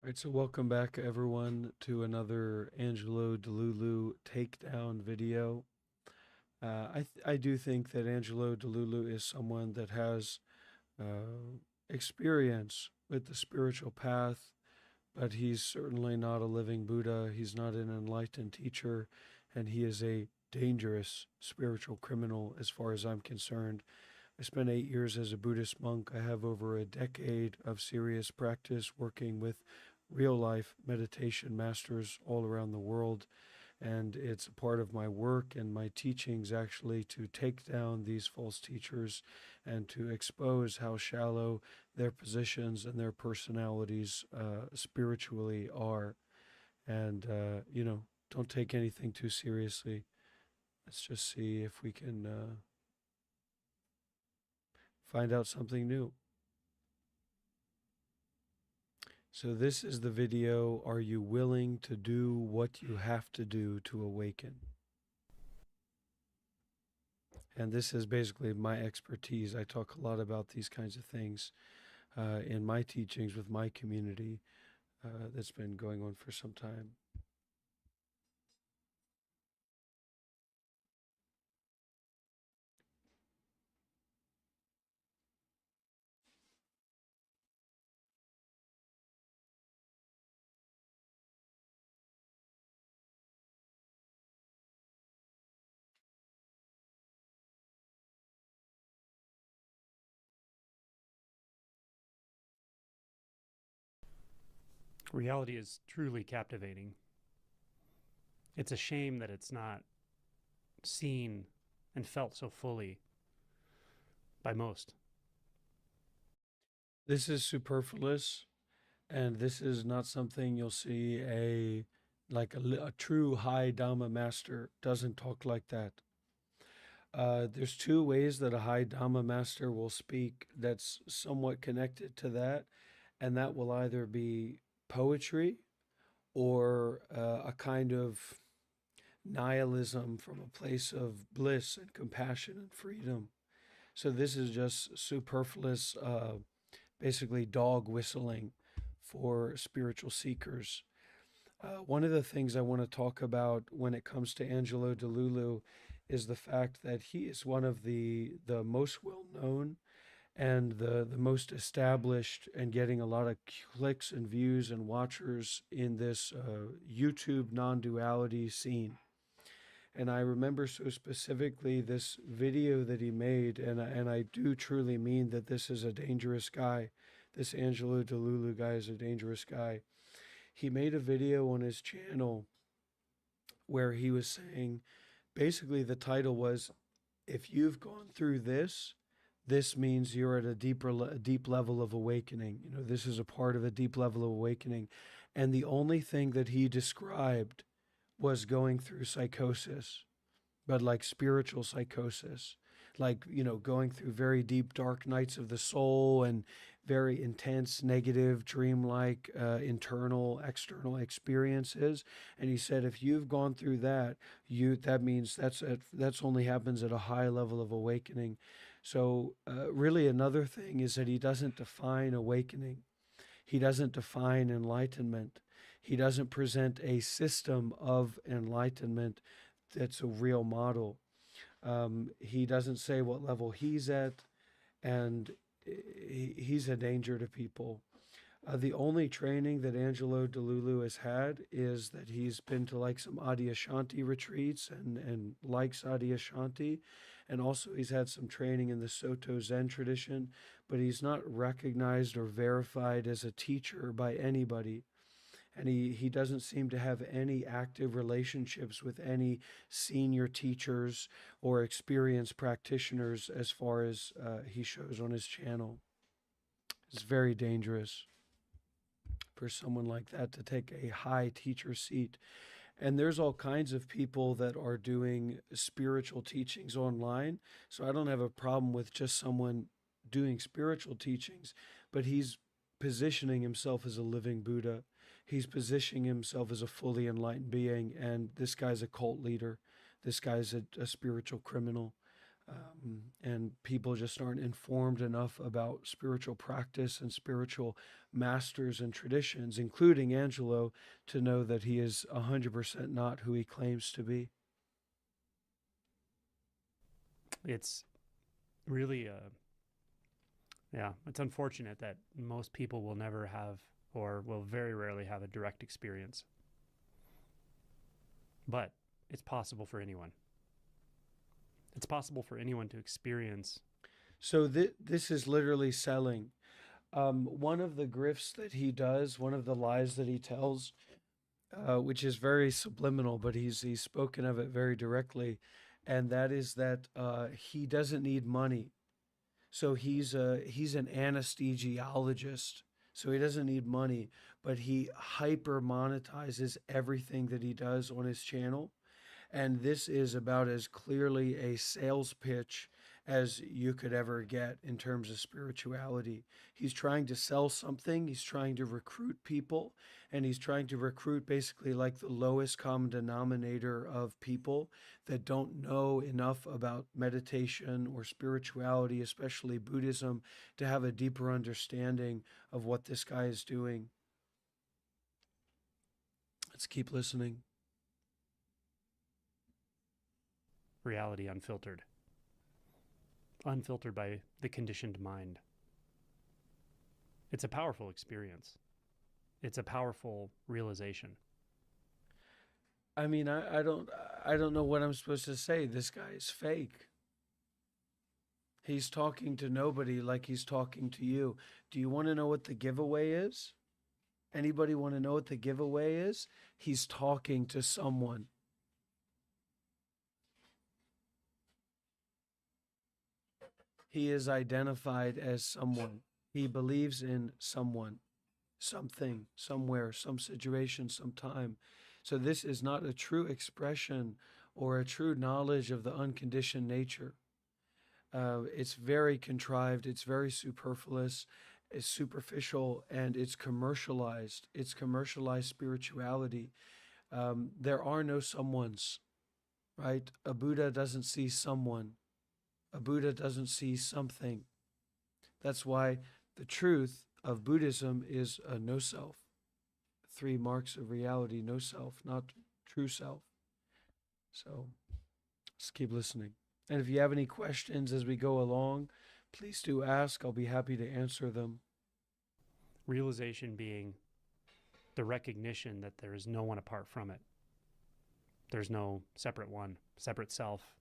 All right, so welcome back everyone to another Angelo Delulu takedown video. I do think that Angelo Delulu is someone that has experience with the spiritual path, but he's certainly not a living Buddha. He's not an enlightened teacher, and he is a dangerous spiritual criminal as far as I'm concerned. I spent 8 years as a Buddhist monk. I have over a decade of serious practice working with real life meditation masters all around the world. And it's a part of my work and my teachings actually to take down these false teachers and to expose how shallow their positions and their personalities spiritually are. And, don't take anything too seriously. Let's just see if we can find out something new. So this is the video, are you willing to do what you have to do to awaken? And this is basically my expertise. I talk a lot about these kinds of things in my teachings with my community that's been going on for some time. Reality is truly captivating. It's a shame that it's not seen and felt so fully by most. This is superfluous, and this is not something you'll see a true high Dhamma master doesn't talk like that. There's two ways that a high Dhamma master will speak that's somewhat connected to that, and that will either be poetry or a kind of nihilism from a place of bliss and compassion and freedom. So this is just superfluous, basically dog whistling for spiritual seekers. One of the things I want to talk about when it comes to Angelo Delulu is the fact that he is one of the most well known and the most established and getting a lot of clicks and views and watchers in this YouTube non duality scene. And I remember so specifically this video that he made, and I do truly mean that this is a dangerous guy. This Angelo Delulu guy is a dangerous guy. He made a video on his channel where he was saying, basically the title was, if you've gone through this, this means you're at a deep level of awakening. You know, this is a part of a deep level of awakening. And the only thing that he described was going through psychosis, but like spiritual psychosis, like, going through very deep, dark nights of the soul and very intense, negative, dreamlike, internal, external experiences. And he said, if you've gone through that, that means that's only happens at a high level of awakening. So, really, another thing is that he doesn't define awakening. He doesn't define enlightenment. He doesn't present a system of enlightenment that's a real model. He doesn't say what level he's at, and he's a danger to people. The only training that Angelo Delulu has had is that he's been to like some Adyashanti retreats and likes Adyashanti. And also, he's had some training in the Soto Zen tradition, but he's not recognized or verified as a teacher by anybody. And he doesn't seem to have any active relationships with any senior teachers or experienced practitioners as far as he shows on his channel. It's very dangerous for someone like that to take a high teacher seat. And there's all kinds of people that are doing spiritual teachings online. So I don't have a problem with just someone doing spiritual teachings, but he's positioning himself as a living Buddha. He's positioning himself as a fully enlightened being. And this guy's a cult leader. This guy's a spiritual criminal. And people just aren't informed enough about spiritual practice and spiritual masters and traditions, including Angelo, to know that he is 100% not who he claims to be. It's really, yeah, it's unfortunate that most people will never have, or will very rarely have, a direct experience. But it's possible for anyone. It's possible for anyone to experience. So this is literally selling. One of the grifts that he does, one of the lies that he tells, which is very subliminal, but he's spoken of it very directly, and that is that he doesn't need money. So he's an anesthesiologist. So he doesn't need money, but he hyper monetizes everything that he does on his channel. And this is about as clearly a sales pitch as you could ever get in terms of spirituality. He's trying to sell something, he's trying to recruit people, and he's trying to recruit basically like the lowest common denominator of people that don't know enough about meditation or spirituality, especially Buddhism, to have a deeper understanding of what this guy is doing. Let's keep listening. Reality unfiltered. Unfiltered by the conditioned mind. It's a powerful experience. It's a powerful realization. I mean, I don't know what I'm supposed to say. This guy is fake. He's talking to nobody like he's talking to you. Do you want to know what the giveaway is? Anybody want to know what the giveaway is? He's talking to someone. He is identified as someone. He believes in someone, something, somewhere, some situation, some time. So this is not a true expression or a true knowledge of the unconditioned nature. It's very contrived, it's very superfluous, it's superficial, and it's commercialized. It's commercialized spirituality. There are no someones, right? A Buddha doesn't see someone. A Buddha doesn't see something. That's why the truth of Buddhism is a no self. 3 marks of reality, no self, not true self. So let's keep listening. And if you have any questions as we go along, please do ask. I'll be happy to answer them. Realization being the recognition that there is no one apart from it. There's no separate one, separate self.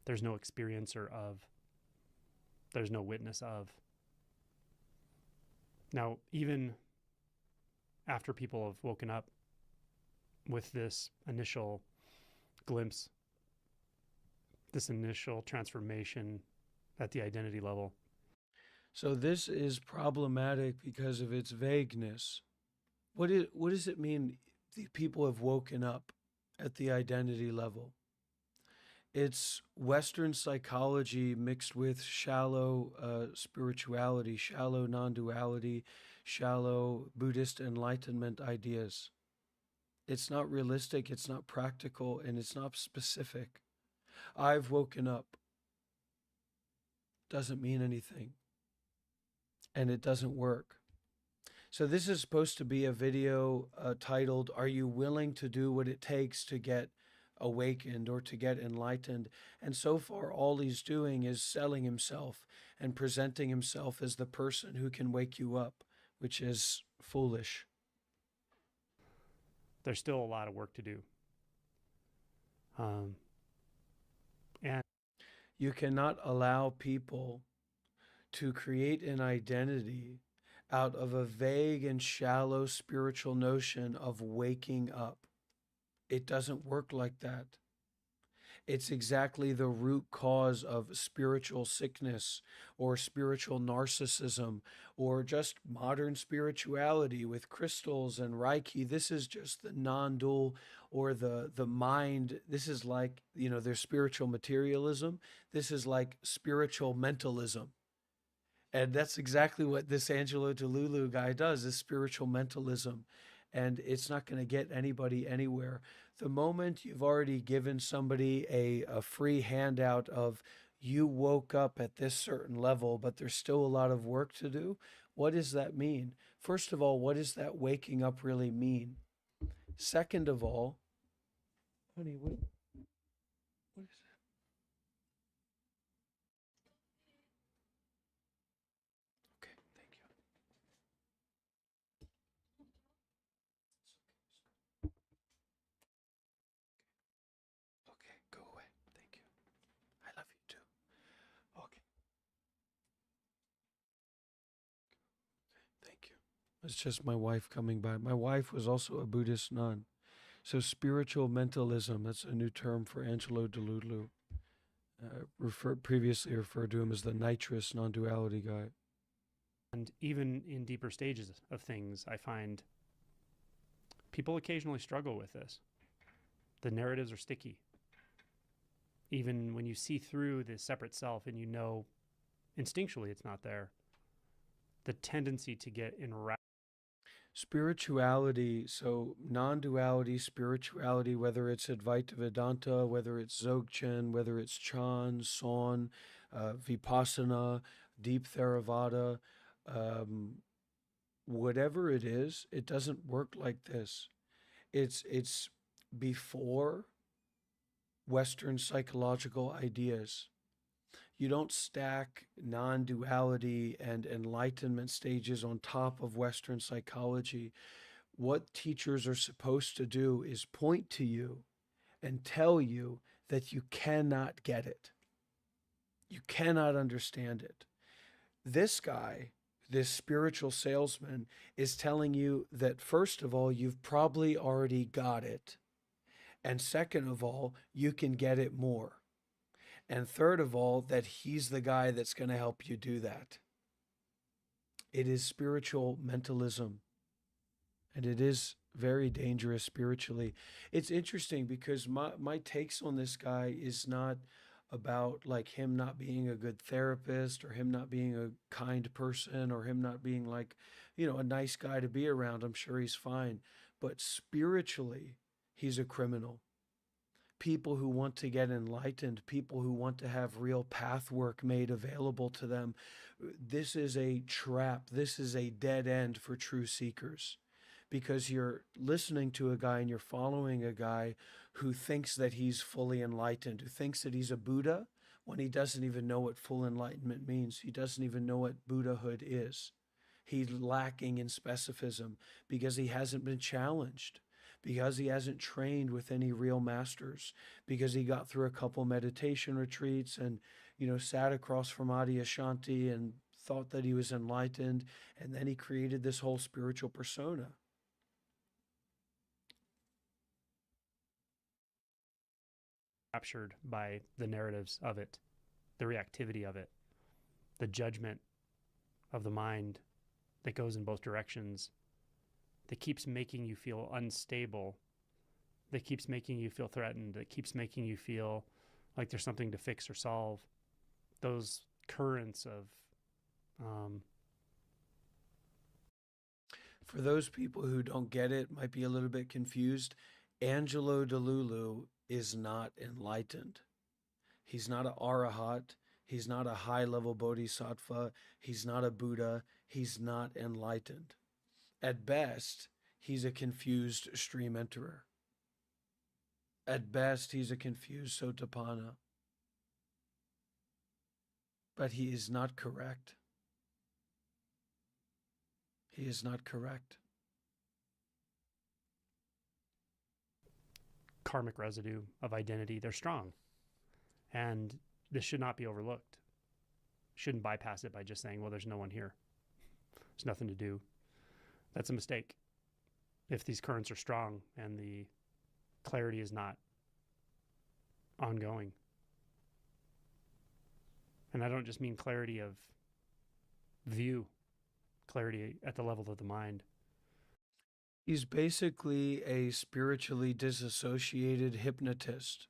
There's no experiencer of. There's no witness of. Now, even after people have woken up with this initial glimpse, this initial transformation at the identity level. So this is problematic because of its vagueness. What does it mean the people have woken up at the identity level? It's Western psychology mixed with shallow spirituality, shallow non-duality, shallow Buddhist enlightenment ideas. It's not realistic, it's not practical, and it's not specific. I've woken up doesn't mean anything, and it doesn't work. So this is supposed to be a video titled, "Are you willing to do what it takes to get awakened or to get enlightened?" And so far, all he's doing is selling himself and presenting himself as the person who can wake you up, which is foolish. There's still a lot of work to do. And you cannot allow people to create an identity out of a vague and shallow spiritual notion of waking up. It doesn't work like that. It's exactly the root cause of spiritual sickness or spiritual narcissism or just modern spirituality with crystals and Reiki. This is just the non-dual or the mind. This is like, there's spiritual materialism. This is like spiritual mentalism. And that's exactly what this Angelo Delulu guy does, is spiritual mentalism. And it's not going to get anybody anywhere. The moment you've already given somebody a free handout of you woke up at this certain level, but there's still a lot of work to do. What does that mean? First of all, what does that waking up really mean? Second of all, honey, what is that? Okay, thank you. Okay, go away. Thank you. I love you too. Okay, thank you. It's just my wife coming by. My wife was also a Buddhist nun. So spiritual mentalism, that's a new term for Angelo Delulu. Previously referred to him as the nitrous non-duality guy. And even in deeper stages of things, I find people occasionally struggle with this. The narratives are sticky. Even when you see through the separate self and you know instinctually it's not there, the tendency to get enwrapped. Spirituality, so non-duality, spirituality, whether it's Advaita Vedanta, whether it's Dzogchen, whether it's Chan, Son, Vipassana, Deep Theravada, um, whatever it is, it doesn't work like this. It's before Western psychological ideas. You don't stack non duality and enlightenment stages on top of Western psychology. What teachers are supposed to do is point to you and tell you that you cannot get it. You cannot understand it. This guy, this spiritual salesman, is telling you that, first of all, you've probably already got it. And second of all, you can get it more. And third of all, that he's the guy that's going to help you do that. It is spiritual mentalism. And it is very dangerous spiritually. It's interesting because my takes on this guy is not about like him not being a good therapist or him not being a kind person or him not being like, a nice guy to be around. I'm sure he's fine. But spiritually, he's a criminal. People who want to get enlightened, people who want to have real path work made available to them. This is a trap. This is a dead end for true seekers because you're listening to a guy and you're following a guy who thinks that he's fully enlightened, who thinks that he's a Buddha when he doesn't even know what full enlightenment means. He doesn't even know what Buddhahood is. He's lacking in specificism because he hasn't been challenged, because he hasn't trained with any real masters, because he got through a couple meditation retreats and, sat across from Adyashanti and thought that he was enlightened, and then he created this whole spiritual persona. Captured by the narratives of it, the reactivity of it, the judgment of the mind that goes in both directions, that keeps making you feel unstable, that keeps making you feel threatened, that keeps making you feel like there's something to fix or solve. Those currents of For those people who don't get it, might be a little bit confused, Angelo Delulu is not enlightened. He's not an arahat. He's not a high-level bodhisattva. He's not a Buddha. He's not enlightened. At best, he's a confused stream enterer. At best, he's a confused Sotapanna. But he is not correct. He is not correct. Karmic residue of identity, they're strong. And this should not be overlooked. Shouldn't bypass it by just saying, well, there's no one here. There's nothing to do. That's a mistake. If these currents are strong and the clarity is not ongoing. And I don't just mean clarity of view, clarity at the level of the mind. He's basically a spiritually disassociated hypnotist.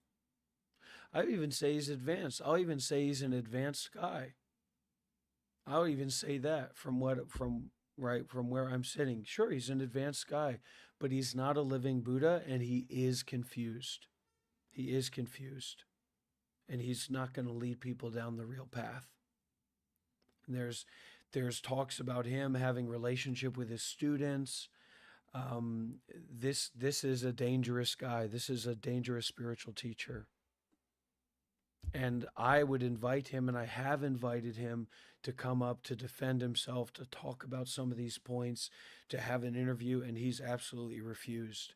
I even say he's advanced. I'll even say he's an advanced guy. I'll even say that from where I'm sitting. Sure, he's an advanced guy, but he's not a living Buddha and he is confused. He is confused. and he's not going to lead people down the real path. And there's talks about him having relationship with his students. This is a dangerous guy. This is a dangerous spiritual teacher. And I would invite him, and I have invited him to come up to defend himself, to talk about some of these points, to have an interview, and he's absolutely refused.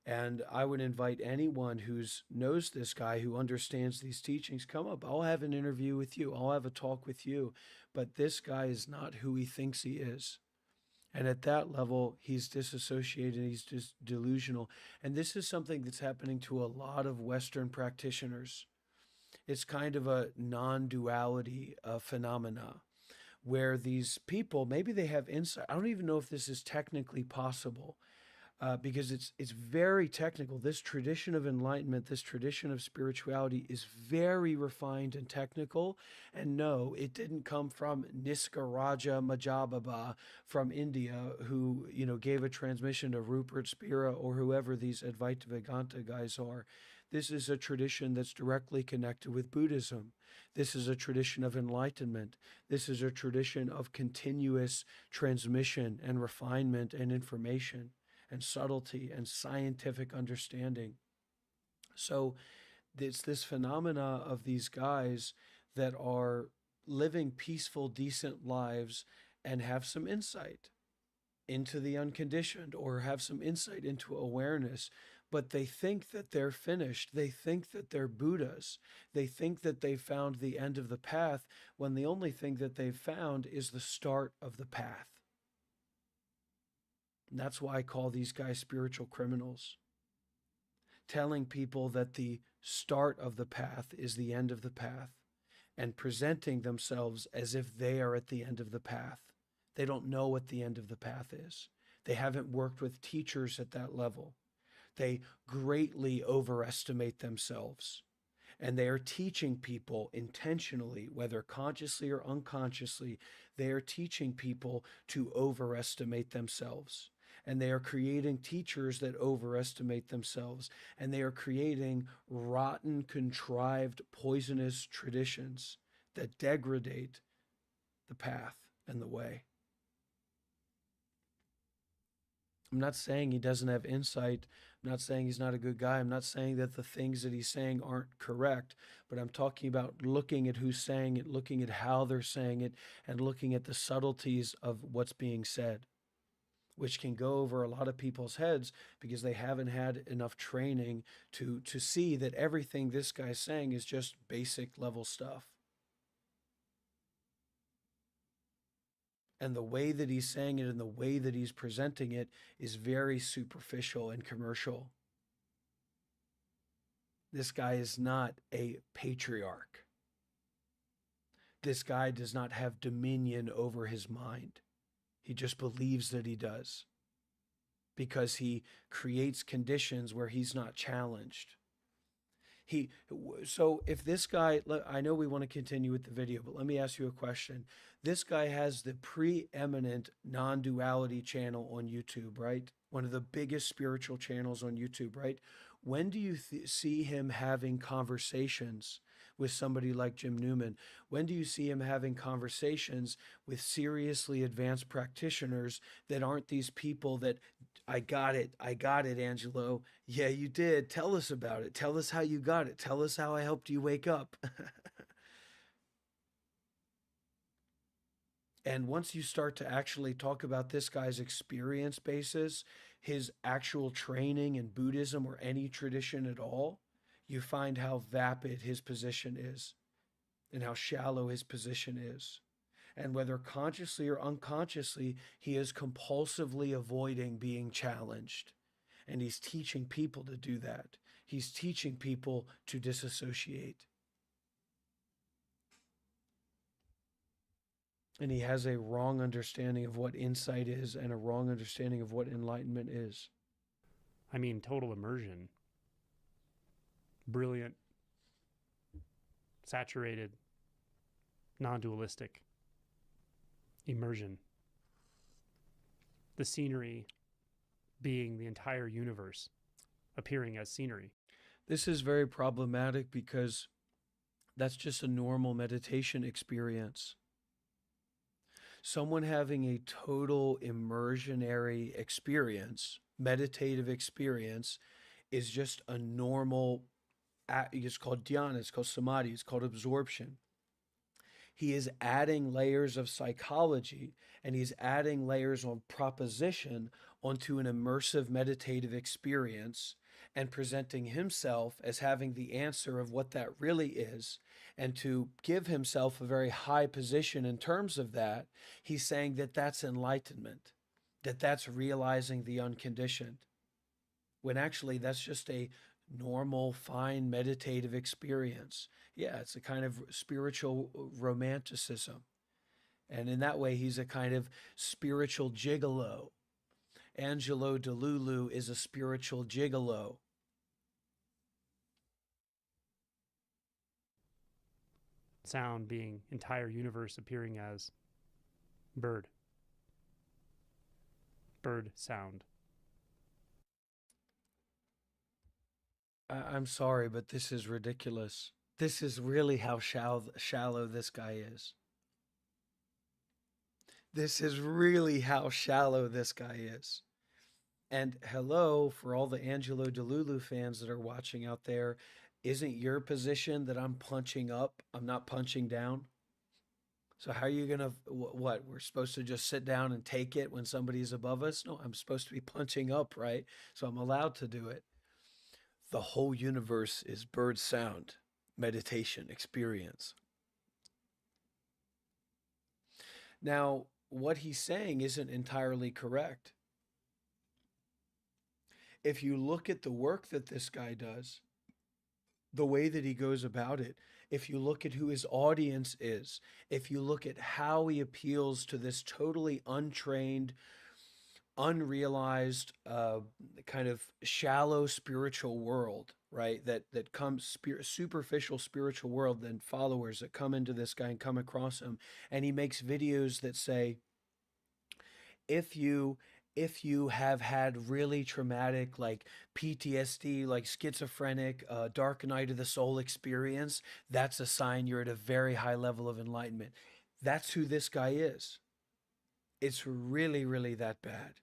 And I would invite anyone who knows this guy, who understands these teachings, come up. I'll have an interview with you. I'll have a talk with you. But this guy is not who he thinks he is. And at that level, he's disassociated, he's just delusional. And this is something that's happening to a lot of Western practitioners. It's kind of a non-duality phenomena where these people, maybe they have insight. I don't even know if this is technically possible, because it's very technical. This tradition of enlightenment, this tradition of spirituality is very refined and technical. And no, it didn't come from Nisargadatta Majjababa from India, who gave a transmission to Rupert Spira or whoever these Advaita Vedanta guys are. This is a tradition that's directly connected with Buddhism. This is a tradition of enlightenment. This is a tradition of continuous transmission and refinement and information and subtlety and scientific understanding. So it's this phenomena of these guys that are living peaceful, decent lives and have some insight into the unconditioned, or have some insight into awareness, but they think that they're finished. They think that they're Buddhas. They think that they found the end of the path, when the only thing that they've found is the start of the path. And that's why I call these guys spiritual criminals. Telling people that the start of the path is the end of the path, and presenting themselves as if they are at the end of the path. They don't know what the end of the path is. They haven't worked with teachers at that level. They greatly overestimate themselves. And they are teaching people intentionally, whether consciously or unconsciously, they are teaching people to overestimate themselves. And they are creating teachers that overestimate themselves. And they are creating rotten, contrived, poisonous traditions that degrade the path and the way. I'm not saying he doesn't have insight. I'm not saying he's not a good guy. I'm not saying that the things that he's saying aren't correct, but I'm talking about looking at who's saying it, looking at how they're saying it, and looking at the subtleties of what's being said, which can go over a lot of people's heads because they haven't had enough training to see that everything this guy's saying is just basic level stuff. And the way that he's saying it and the way that he's presenting it is very superficial and commercial. This guy is not a patriarch. This guy does not have dominion over his mind. He just believes that he does, because he creates conditions where he's not challenged. So if this guy, I know we want to continue with the video, but let me ask you a question. This guy has the preeminent non-duality channel on YouTube, right? One of the biggest spiritual channels on YouTube, right? When do you see him having conversations with somebody like Jim Newman? When do you see him having conversations with seriously advanced practitioners that aren't these people that, I got it, Angelo. Yeah, you did. Tell us about it. Tell us how you got it. Tell us how I helped you wake up. And once you start to actually talk about this guy's experience basis, his actual training in Buddhism or any tradition at all, you find how vapid his position is and how shallow his position is. And whether consciously or unconsciously, he is compulsively avoiding being challenged. And he's teaching people to do that. He's teaching people to disassociate. And he has a wrong understanding of what insight is and a wrong understanding of what enlightenment is. I mean, total immersion. Brilliant, saturated, non-dualistic immersion. The scenery being the entire universe, appearing as scenery. This is very problematic because That's just a normal meditation experience. Someone having a total immersionary experience, meditative experience, is just a normal, it's called dhyana, it's called samadhi, it's called absorption. He is adding layers of psychology and he's adding layers on proposition onto an immersive meditative experience and presenting himself as having the answer of what that really is. And to give himself a very high position in terms of that, he's saying that that's enlightenment, that that's realizing the unconditioned, when actually that's just a normal, fine meditative experience. Yeah, it's a kind of spiritual romanticism. And in that way, he's a kind of spiritual gigolo. Angelo Delulu is a spiritual gigolo. Sound being entire universe appearing as bird. Bird sound. I'm sorry, but this is ridiculous. This is really how shallow this guy is. This is really how shallow this guy is. And hello, for all the Angelo Delulu fans that are watching out there, isn't your position that I'm punching up? I'm not punching down? So how are you going to, what? We're supposed to just sit down and take it when somebody's above us? No, I'm supposed to be punching up, right? So I'm allowed to do it. The whole universe is bird sound, meditation, experience. Now, what he's saying isn't entirely correct. If you look at the work that this guy does, the way that he goes about it, if you look at who his audience is, if you look at how he appeals to this totally untrained, unrealized, kind of shallow spiritual world, right? That comes superficial spiritual world, then followers that come into this guy and come across him, and he makes videos that say, if you have had really traumatic like PTSD, like schizophrenic, dark night of the soul experience, that's a sign you're at a very high level of enlightenment. That's who this guy is. It's really, really that bad.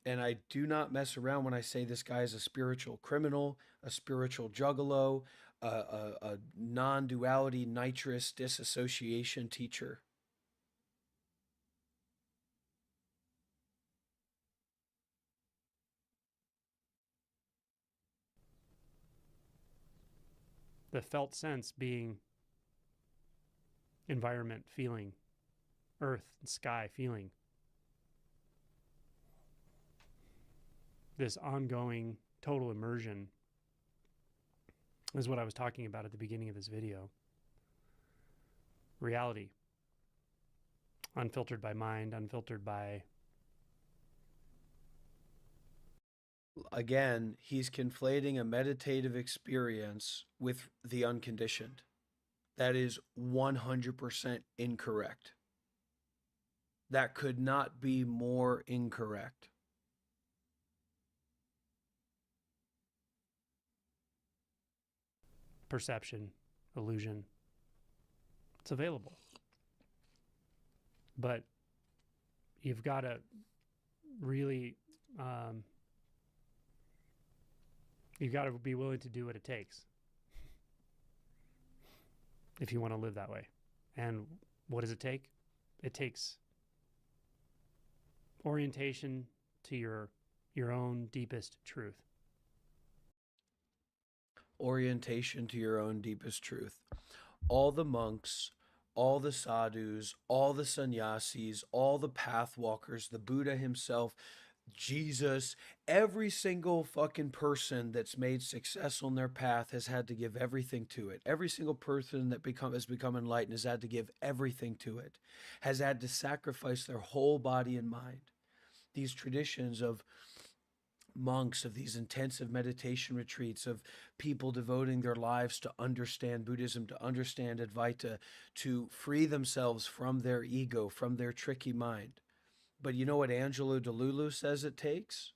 And I do not mess around when I say this guy is a spiritual criminal, a spiritual juggalo, a non-duality nitrous disassociation teacher. The felt sense being environment feeling, earth and sky feeling. This ongoing total immersion is what I was talking about at the beginning of this video. Reality. Unfiltered by mind, unfiltered by... Again, he's conflating a meditative experience with the unconditioned. That is 100% incorrect. That could not be more incorrect. Perception, illusion. It's available. But you've got to really... you've got to be willing to do what it takes if you want to live that way. And what does it take? It takes orientation to your own deepest truth. Orientation to your own deepest truth. All the monks, all the sadhus, all the sannyasis, all the pathwalkers, the Buddha himself, Jesus, every single fucking person that's made success on their path has had to give everything to it. Every single person that has become enlightened has had to give everything to it, has had to sacrifice their whole body and mind. These traditions of monks, of these intensive meditation retreats, of people devoting their lives to understand Buddhism, to understand Advaita, to free themselves from their ego, from their tricky mind. But you know what Angelo Delulu says it takes?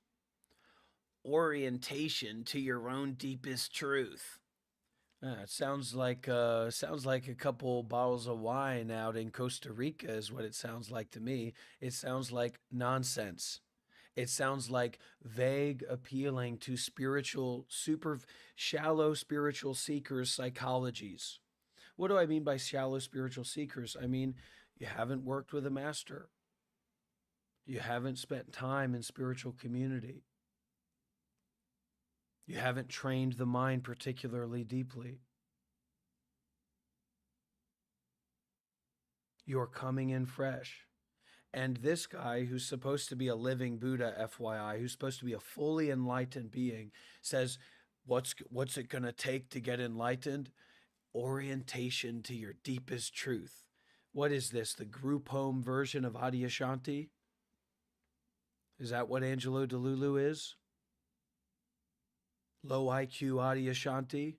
Orientation to your own deepest truth. It sounds like a couple bottles of wine out in Costa Rica is what it sounds like to me. It sounds like nonsense. It sounds like vague appealing to spiritual, super shallow spiritual seekers' psychologies. What do I mean by shallow spiritual seekers? I mean, you haven't worked with a master. You haven't spent time in spiritual community. You haven't trained the mind particularly deeply. You're coming in fresh. And this guy, who's supposed to be a living Buddha, FYI, who's supposed to be a fully enlightened being, says, what's it going to take to get enlightened? Orientation to your deepest truth. What is this? The group home version of Adyashanti? Is that what Angelo Delulu is? Low IQ Adyashanti?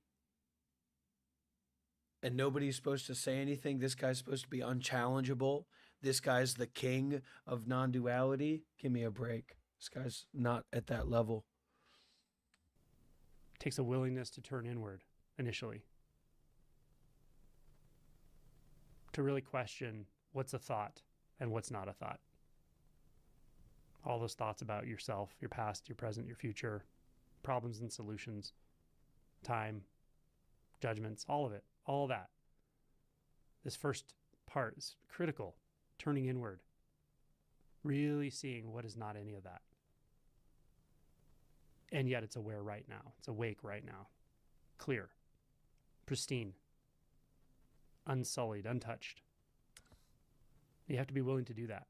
And nobody's supposed to say anything. This guy's supposed to be unchallengeable. This guy's the king of non-duality. Give me a break. This guy's not at that level. It takes a willingness to turn inward initially, to really question what's a thought and what's not a thought. All those thoughts about yourself, your past, your present, your future, problems and solutions, time, judgments, all of it, all that. This first part is critical, turning inward, really seeing what is not any of that. And yet it's aware right now. It's awake right now, clear, pristine, unsullied, untouched. You have to be willing to do that.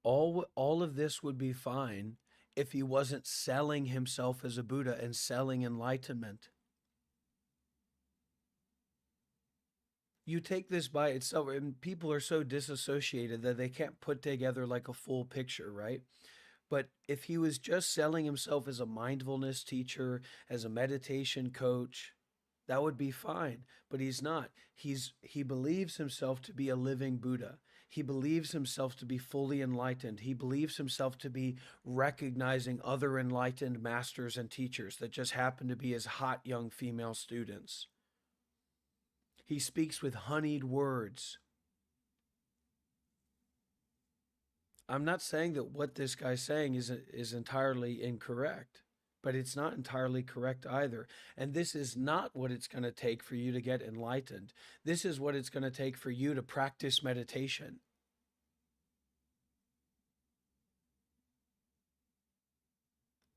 All of this would be fine if he wasn't selling himself as a Buddha and selling enlightenment. You take this by itself, and people are so disassociated that they can't put together like a full picture, right? But if he was just selling himself as a mindfulness teacher, as a meditation coach, that would be fine. But he's not. He believes himself to be a living Buddha. He believes himself to be fully enlightened. He believes himself to be recognizing other enlightened masters and teachers that just happen to be his hot young female students. He speaks with honeyed words. I'm not saying that what this guy's saying is entirely incorrect, but it's not entirely correct either. And this is not what it's going to take for you to get enlightened. This is what it's going to take for you to practice meditation.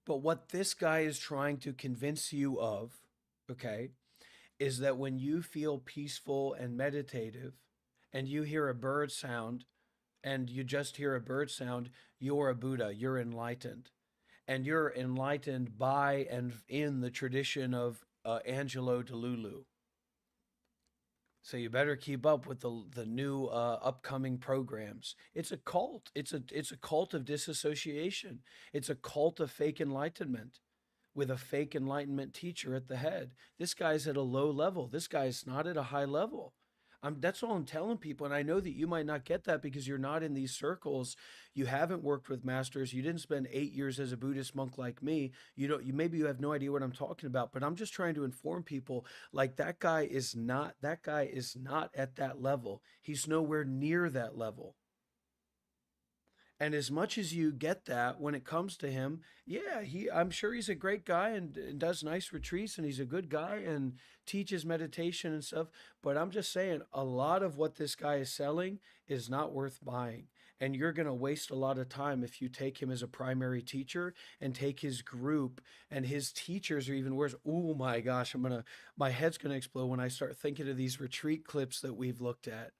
But what this guy is trying to convince you of, okay, is that when you feel peaceful and meditative and you hear a bird sound and you just hear a bird sound, you're a Buddha, you're enlightened. And you're enlightened by and in the tradition of Angelo Delulu. So you better keep up with the new upcoming programs. It's a cult. It's a cult of disassociation. It's a cult of fake enlightenment with a fake enlightenment teacher at the head. This guy's at a low level. This guy's not at a high level. That's all I'm telling people. And I know that you might not get that because you're not in these circles. You haven't worked with masters. You didn't spend 8 years as a Buddhist monk like me. Maybe you have no idea what I'm talking about, but I'm just trying to inform people like that guy is not at that level. He's nowhere near that level. And as much as you get that when it comes to him, yeah, I'm sure he's a great guy and does nice retreats and he's a good guy and teaches meditation and stuff. But I'm just saying a lot of what this guy is selling is not worth buying. And you're going to waste a lot of time if you take him as a primary teacher and take his group and his teachers are even worse. Oh my gosh, my head's going to explode when I start thinking of these retreat clips that we've looked at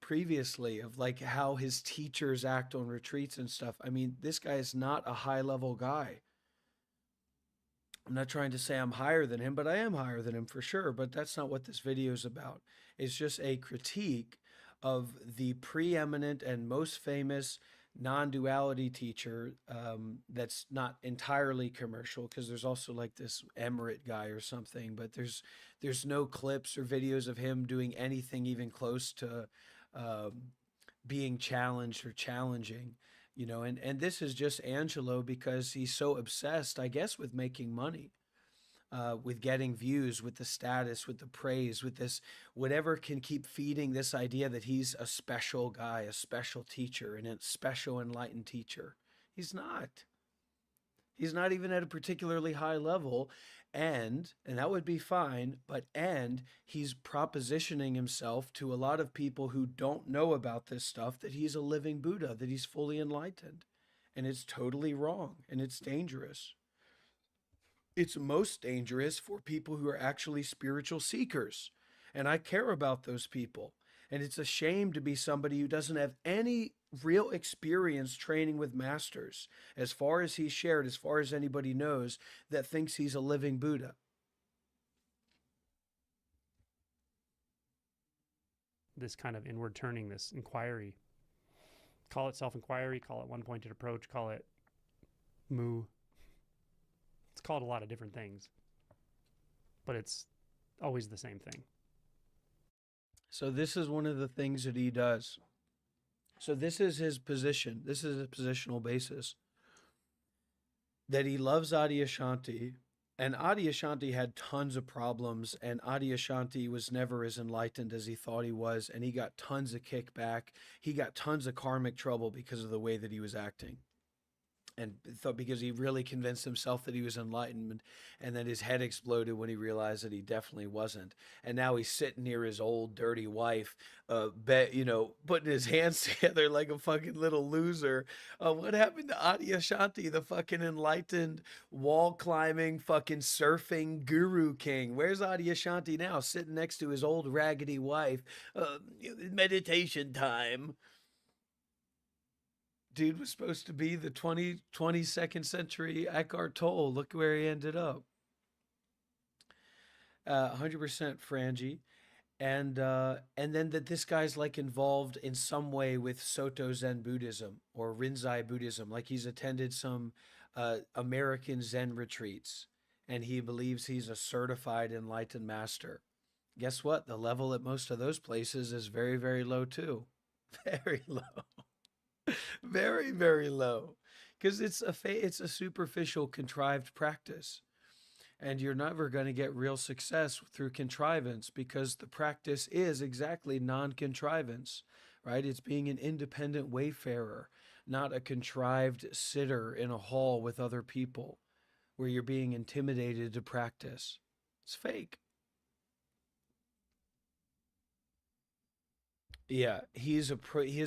previously of like how his teachers act on retreats and stuff. I mean, this guy is not a high level guy. I'm not trying to say I'm higher than him, but I am higher than him for sure. But that's not what this video is about. It's just a critique of the preeminent and most famous non-duality teacher that's not entirely commercial, because there's also like this Emirate guy or something, but there's no clips or videos of him doing anything even close to being challenged or challenging, and this is just Angelo because he's so obsessed, I guess, with making money. with getting views, with the status, with the praise, with this, whatever can keep feeding this idea that he's a special guy, a special teacher, and a special enlightened teacher. He's not. He's not even at a particularly high level. And that would be fine, but he's propositioning himself to a lot of people who don't know about this stuff that he's a living Buddha, that he's fully enlightened. And it's totally wrong and it's dangerous. It's most dangerous for people who are actually spiritual seekers. And I care about those people. And it's a shame to be somebody who doesn't have any real experience training with masters, as far as he's shared, as far as anybody knows, that thinks he's a living Buddha. This kind of inward turning, this inquiry, call it self-inquiry, call it one-pointed approach, call it mu. It's called a lot of different things, but it's always the same thing. So this is one of the things that he does. So this is his position. This is a positional basis. That he loves Adyashanti, and Adyashanti had tons of problems, and Adyashanti was never as enlightened as he thought he was, and he got tons of kickback. He got tons of karmic trouble because of the way that he was acting. And thought because he really convinced himself that he was enlightened, and then his head exploded when he realized that he definitely wasn't. And now he's sitting near his old dirty wife, putting his hands together like a fucking little loser. What happened to Adyashanti, the fucking enlightened, wall climbing, fucking surfing guru king? Where's Adyashanti now? Sitting next to his old raggedy wife. Meditation time. Dude was supposed to be the 22nd century Eckhart Tolle. Look where he ended up. 100% Frangie. And then that this guy's like involved in some way with Soto Zen Buddhism or Rinzai Buddhism. Like he's attended some American Zen retreats, and he believes he's a certified enlightened master. Guess what? The level at most of those places is very, very low too. Very low. Very, very low, because it's a superficial, contrived practice, and you're never going to get real success through contrivance, because the practice is exactly non-contrivance, right? It's being an independent wayfarer, not a contrived sitter in a hall with other people where you're being intimidated to practice. It's fake. Yeah, he has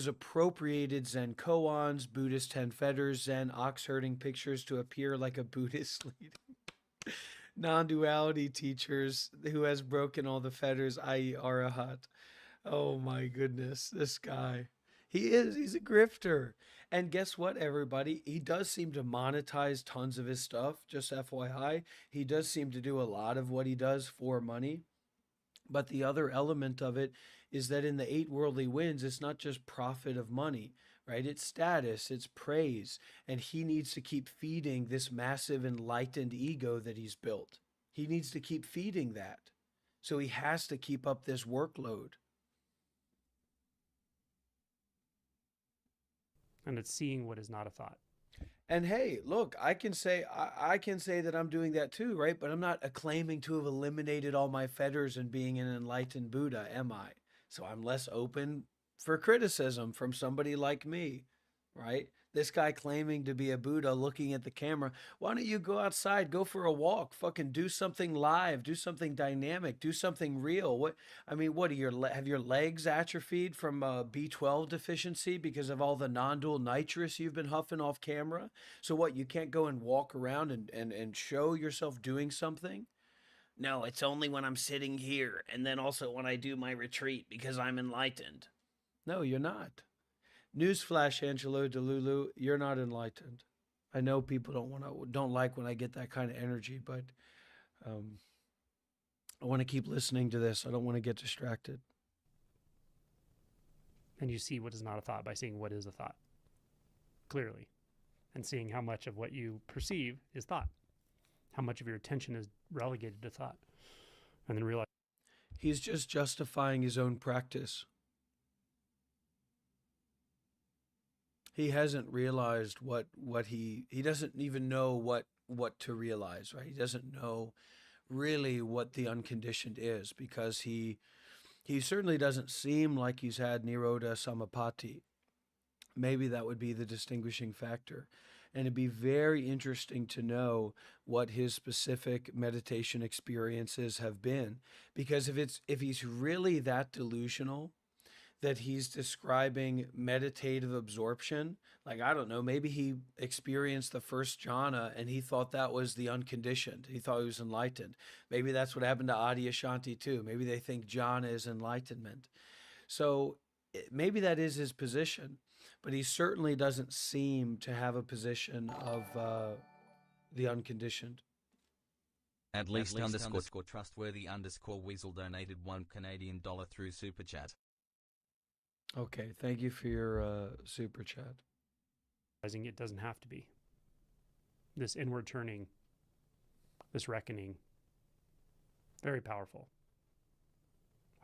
appropriated Zen koans, Buddhist 10 fetters, Zen ox herding pictures to appear like a Buddhist leader. Non-duality teachers who has broken all the fetters, i.e. Arahat. Oh my goodness, this guy. He's a grifter. And guess what, everybody? He does seem to monetize tons of his stuff, just FYI. He does seem to do a lot of what he does for money. But the other element of it is that in the 8 worldly winds, it's not just profit of money, right? It's status, it's praise. And he needs to keep feeding this massive enlightened ego that he's built. He needs to keep feeding that. So he has to keep up this workload. And it's seeing what is not a thought. And hey, look, I can say that I'm doing that too, right? But I'm not claiming to have eliminated all my fetters and being an enlightened Buddha, am I? So I'm less open for criticism from somebody like me, right? This guy claiming to be a Buddha looking at the camera. Why don't you go outside, go for a walk, fucking do something live, do something dynamic, do something real? What I mean, what are have your legs atrophied from B12 deficiency because of all the non-dual nitrous you've been huffing off camera? So what, you can't go and walk around and show yourself doing something? No, it's only when I'm sitting here, and then also when I do my retreat because I'm enlightened. No, you're not. Newsflash, Angelo DeLulu, you're not enlightened. I know people don't like when I get that kind of energy, but I want to keep listening to this. I don't want to get distracted. And you see what is not a thought by seeing what is a thought clearly, and seeing how much of what you perceive is thought, how much of your attention is relegated to thought, and then realize he's just justifying his own practice. He hasn't realized what he doesn't even know what to realize, right? He doesn't know really what the unconditioned is, because he certainly doesn't seem like he's had Nirodha Samapatti. Maybe that would be the distinguishing factor. And it'd be very interesting to know what his specific meditation experiences have been. Because if he's really that delusional that he's describing meditative absorption, like, I don't know, maybe he experienced the first jhana and he thought that was the unconditioned. He thought he was enlightened. Maybe that's what happened to Adyashanti too. Maybe they think jhana is enlightenment. So maybe that is his position, but he certainly doesn't seem to have a position of the unconditioned. At least underscore trustworthy underscore weasel donated $1 through Super Chat. Okay, thank you for your super chat. Realizing it doesn't have to be. This inward turning, this reckoning, very powerful.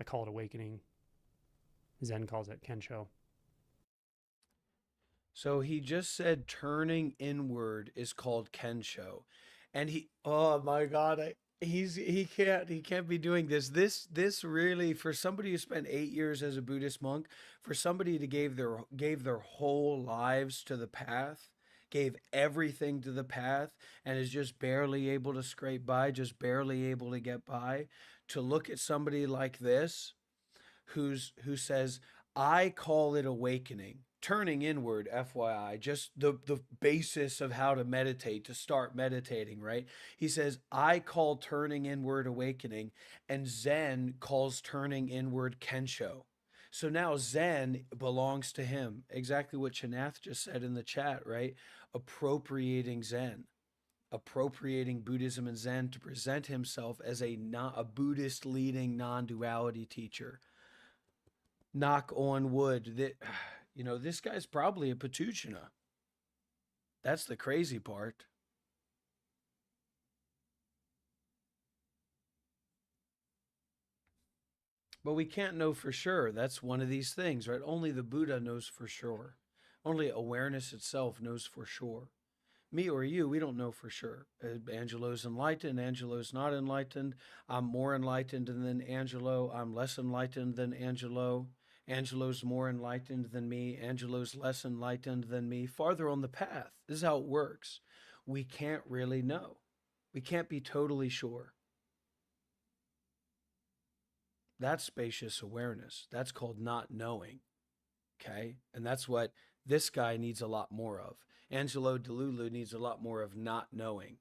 I call it awakening. Zen calls it Kensho. So he just said turning inward is called Kensho. And oh my God, he can't be doing this. This really, for somebody who spent 8 years as a Buddhist monk, for somebody to gave their whole lives to the path, gave everything to the path, and is just barely able to scrape by, just barely able to get by, to look at somebody like this who says, I call it awakening. Turning inward, FYI, just the basis of how to meditate, to start meditating, right? He says, I call turning inward awakening, and Zen calls turning inward Kensho. So now Zen belongs to him. Exactly what Chanath just said in the chat, right? Appropriating Zen, appropriating Buddhism and Zen to present himself as a Buddhist leading non-duality teacher. Knock on wood that, this guy's probably a Patuchina. That's the crazy part. But we can't know for sure. That's one of these things, right? Only the Buddha knows for sure. Only awareness itself knows for sure. Me or you, we don't know for sure. Angelo's enlightened. Angelo's not enlightened. I'm more enlightened than Angelo. I'm less enlightened than Angelo. Angelo's more enlightened than me. Angelo's less enlightened than me. Farther on the path. This is how it works. We can't really know. We can't be totally sure. That's spacious awareness. That's called not knowing. Okay? And that's what this guy needs a lot more of. Angelo Delulu needs a lot more of not knowing.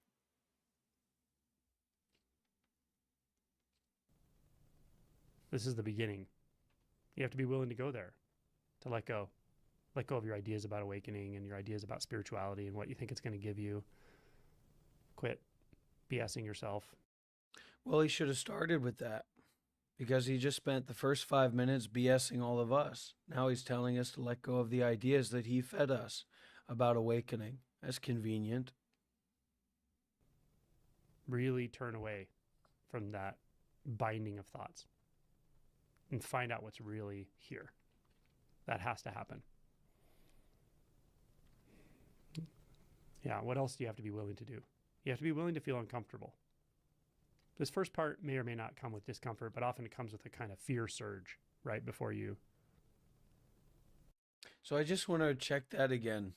This is the beginning. You have to be willing to go there, to let go of your ideas about awakening and your ideas about spirituality and what you think it's going to give you. Quit BSing yourself. Well, he should have started with that, because he just spent the first 5 minutes BSing all of us. Now he's telling us to let go of the ideas that he fed us about awakening. That's convenient. Really turn away from that binding of thoughts and find out what's really here. That has to happen. Yeah, what else do you have to be willing to do? You have to be willing to feel uncomfortable. This first part may or may not come with discomfort, but often it comes with a kind of fear surge right before you. So I just want to check that again.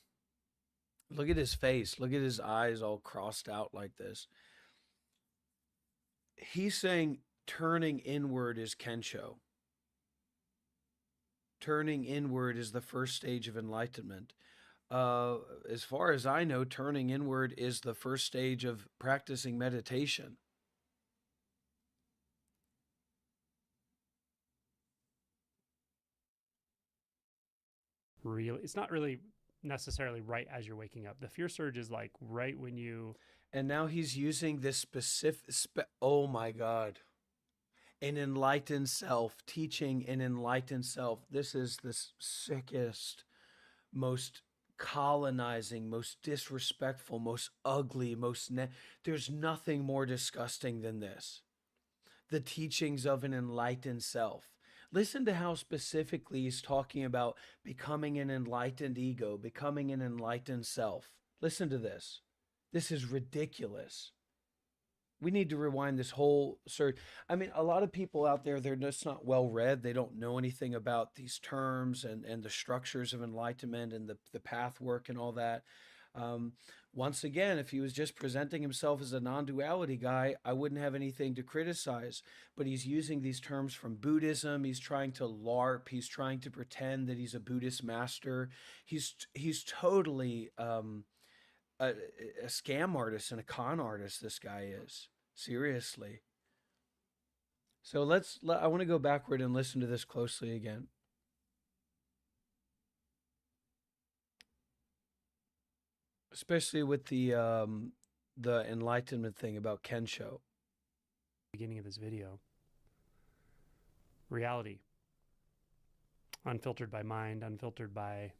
Look at his face. Look at his eyes all crossed out like this. He's saying turning inward is Kensho. Turning inward is the first stage of enlightenment. As far as I know, turning inward is the first stage of practicing meditation. Really, it's not really necessarily right as you're waking up. The fear surge is like right when you. And now he's using this specific, oh my God. An enlightened self, teaching an enlightened self. This is the sickest, most colonizing, most disrespectful, most ugly, there's nothing more disgusting than this. The teachings of an enlightened self. Listen to how specifically he's talking about becoming an enlightened ego, becoming an enlightened self. Listen to this. This is ridiculous. We need to rewind this whole search. I mean, a lot of people out there, they're just not well read. They don't know anything about these terms and the structures of enlightenment and the path work and all that. Um, Once again, if he was just presenting himself as a non duality guy, I wouldn't have anything to criticize. But he's using these terms from Buddhism. He's trying to LARP. He's trying to pretend that he's a Buddhist master. He's totally a scam artist and a con artist. This guy is. Seriously. So I want to go backward and listen to this closely again. Especially with the enlightenment thing about Kensho. Beginning of this video. Reality. Unfiltered by mind, unfiltered by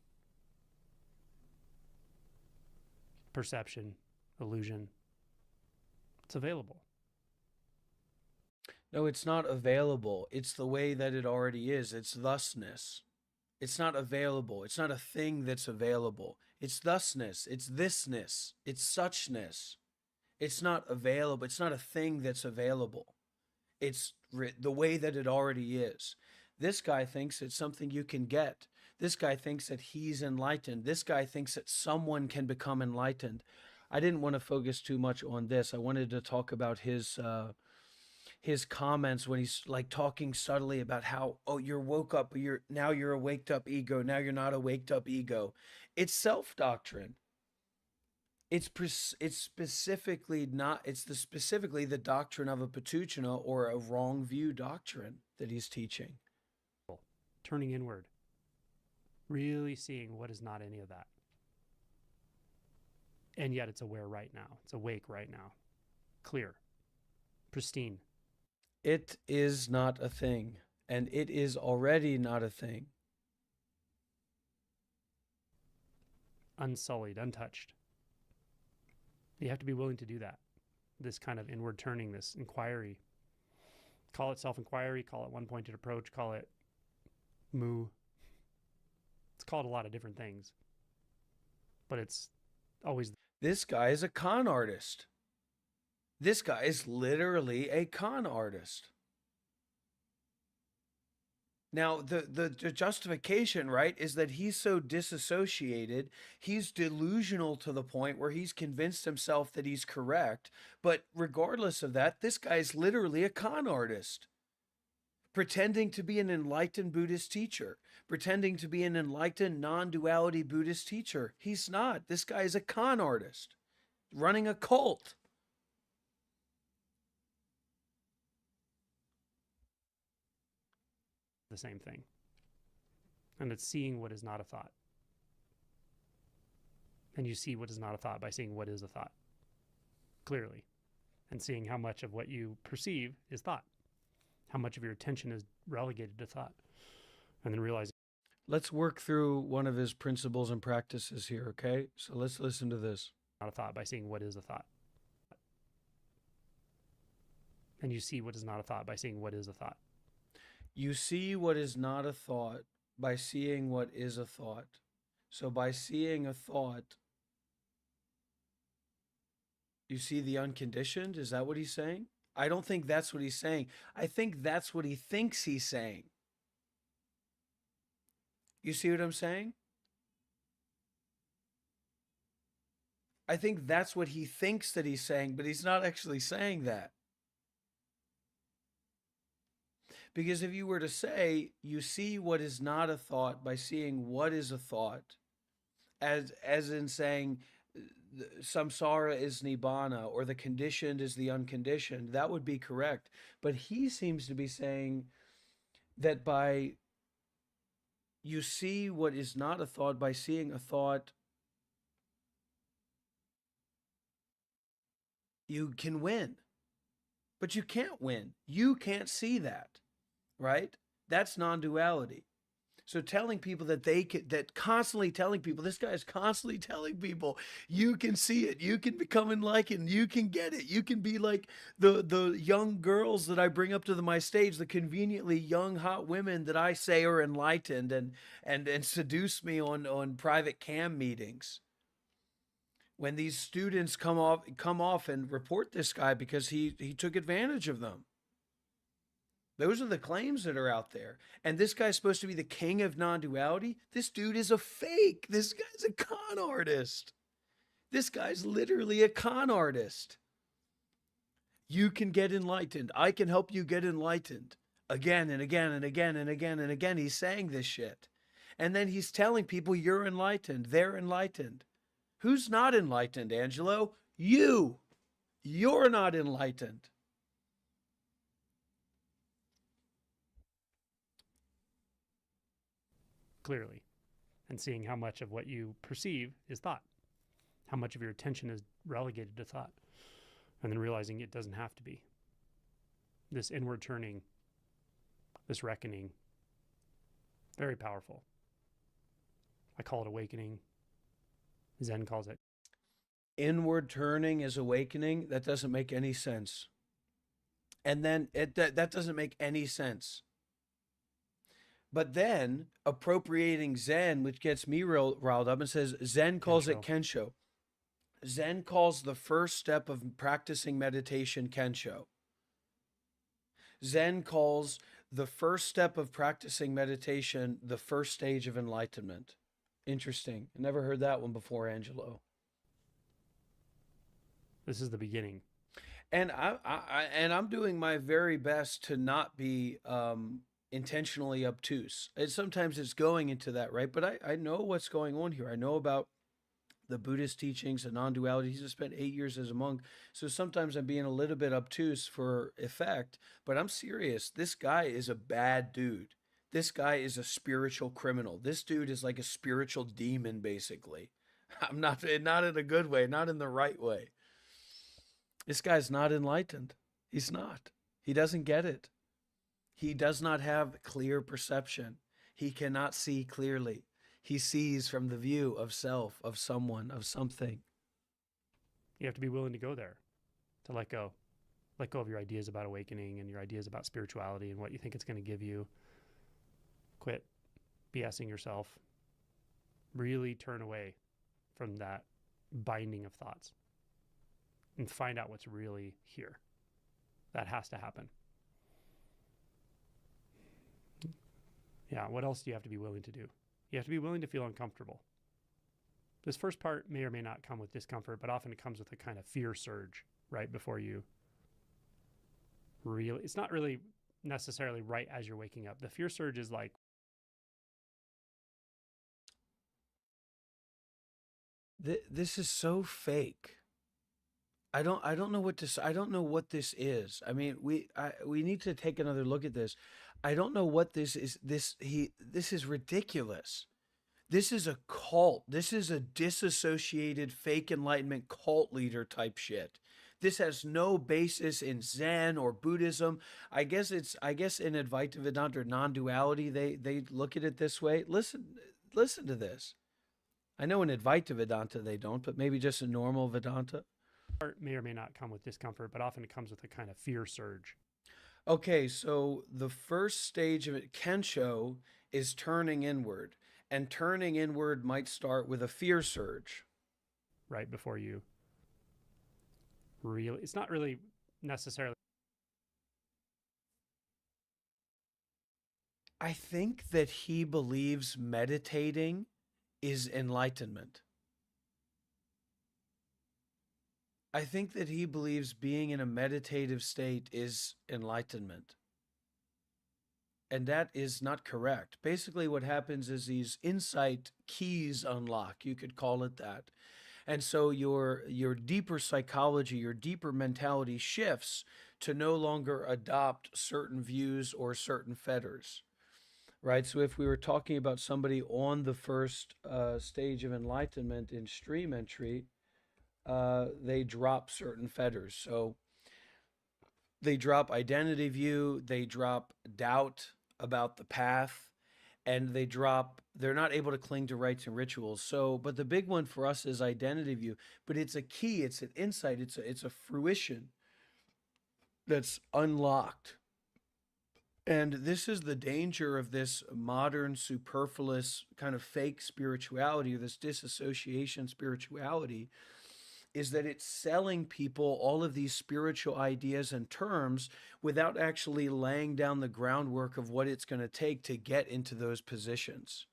perception, illusion. It's available. No, it's not available. It's the way that it already is. It's thusness. It's not available. It's not a thing that's available. It's thusness. It's thisness. It's suchness. It's not available. It's not a thing that's available. It's the way that it already is. This guy thinks it's something you can get. This guy thinks that he's enlightened. This guy thinks that someone can become enlightened. I didn't want to focus too much on this. I wanted to talk about his comments when he's like talking subtly about how, oh, you're woke up, now you're a waked up ego. Now you're not a waked up ego. It's self doctrine. It's specifically the doctrine of a Patuchina or a wrong view doctrine that he's teaching. Turning inward. Really seeing what is not any of that. And yet it's aware right now. It's awake right now. Clear. Pristine. It is not a thing, and it is already not a thing. Unsullied, untouched. You have to be willing to do that. This kind of inward turning, this inquiry. Call it self-inquiry, call it one-pointed approach, call it moo. It's called a lot of different things. But it's always... This guy is a con artist. This guy is literally a con artist. Now, the justification, right, is that he's so disassociated, he's delusional to the point where he's convinced himself that he's correct. But regardless of that, this guy's literally a con artist, pretending to be an enlightened Buddhist teacher, pretending to be an enlightened non-duality Buddhist teacher. He's not. This guy is a con artist, running a cult. The same thing. And it's seeing what is not a thought. And you see what is not a thought by seeing what is a thought clearly, and seeing how much of what you perceive is thought, how much of your attention is relegated to thought, and then realizing. Let's work through one of his principles and practices here, okay? So let's listen to this. Not a thought by seeing what is a thought. And you see what is not a thought by seeing what is a thought. You see what is not a thought by seeing what is a thought. So by seeing a thought, you see the unconditioned? Is that what he's saying? I don't think that's what he's saying. I think that's what he thinks he's saying. You see what I'm saying? I think that's what he thinks that he's saying, but he's not actually saying that. Because if you were to say, you see what is not a thought by seeing what is a thought, as in saying samsara is nibbana, or the conditioned is the unconditioned, that would be correct. But he seems to be saying that by you see what is not a thought by seeing a thought, you can win. But you can't win. You can't see that. Right? That's non-duality. So telling people that constantly telling people, this guy is constantly telling people, you can see it, you can become enlightened, you can get it, you can be like the young girls that I bring up to my stage, the conveniently young hot women that I say are enlightened and seduce me on private cam meetings. when these students come off and report this guy because he took advantage of them. Those are the claims that are out there. And this guy's supposed to be the king of non-duality. This dude is a fake. This guy's a con artist. This guy's literally a con artist. You can get enlightened. I can help you get enlightened. Again and again and again and again and again, he's saying this shit. And then he's telling people you're enlightened. They're enlightened. Who's not enlightened, Angelo? You. You're not enlightened. Clearly, and seeing how much of what you perceive is thought, how much of your attention is relegated to thought, and then realizing it doesn't have to be. This inward turning, this reckoning, very powerful. I call it awakening. Zen calls it. Inward turning is awakening. That doesn't make any sense. And then that doesn't make any sense. But then appropriating Zen, which gets me riled up, and says Zen calls it Kensho. Zen calls the first step of practicing meditation Kensho. Zen calls the first step of practicing meditation the first stage of enlightenment. Interesting. I never heard that one before, Angelo. This is the beginning. And I'm doing my very best to not be intentionally obtuse. And sometimes it's going into that, right? But I know what's going on here. I know about the Buddhist teachings and non-duality. He's spent 8 years as a monk. So sometimes I'm being a little bit obtuse for effect, but I'm serious. This guy is a bad dude. This guy is a spiritual criminal. This dude is like a spiritual demon, basically. I'm not in a good way, not in the right way. This guy's not enlightened. He's not. He doesn't get it. He does not have clear perception. He cannot see clearly. He sees from the view of self, of someone, of something. You have to be willing to go there, to let go. Let go of your ideas about awakening and your ideas about spirituality and what you think it's going to give you. Quit BSing yourself. Really turn away from that binding of thoughts and find out what's really here. That has to happen. Yeah, what else do you have to be willing to do? You have to be willing to feel uncomfortable. This first part may or may not come with discomfort, but often it comes with a kind of fear surge right before you really, it's not really necessarily right as you're waking up. The fear surge is like, this is so fake. I don't know what this is. I mean, we need to take another look at this. I don't know what this is. This is ridiculous. This is a cult. This is a disassociated fake enlightenment cult leader type shit. This has no basis in Zen or Buddhism. I guess in Advaita Vedanta or non-duality, they look at it this way. Listen to this. I know in Advaita Vedanta they don't, but maybe just in normal Vedanta. May or may not come with discomfort, but often it comes with a kind of fear surge. Okay, so the first stage of it, Kensho, is turning inward. And turning inward might start with a fear surge. Right before you really, it's not really necessarily. I think that he believes meditating is enlightenment. I think that he believes being in a meditative state is enlightenment. And that is not correct. Basically, what happens is these insight keys unlock. You could call it that. And so your deeper psychology, your deeper mentality shifts to no longer adopt certain views or certain fetters. Right? So if we were talking about somebody on the first stage of enlightenment in stream entry, they drop certain fetters. So they drop identity view, they drop doubt about the path, and they're not able to cling to rites and rituals. So, but the big one for us is identity view, but it's a key, it's an insight, it's a fruition that's unlocked. And this is the danger of this modern, superfluous kind of fake spirituality, or this disassociation spirituality, is that it's selling people all of these spiritual ideas and terms without actually laying down the groundwork of what it's going to take to get into those positions.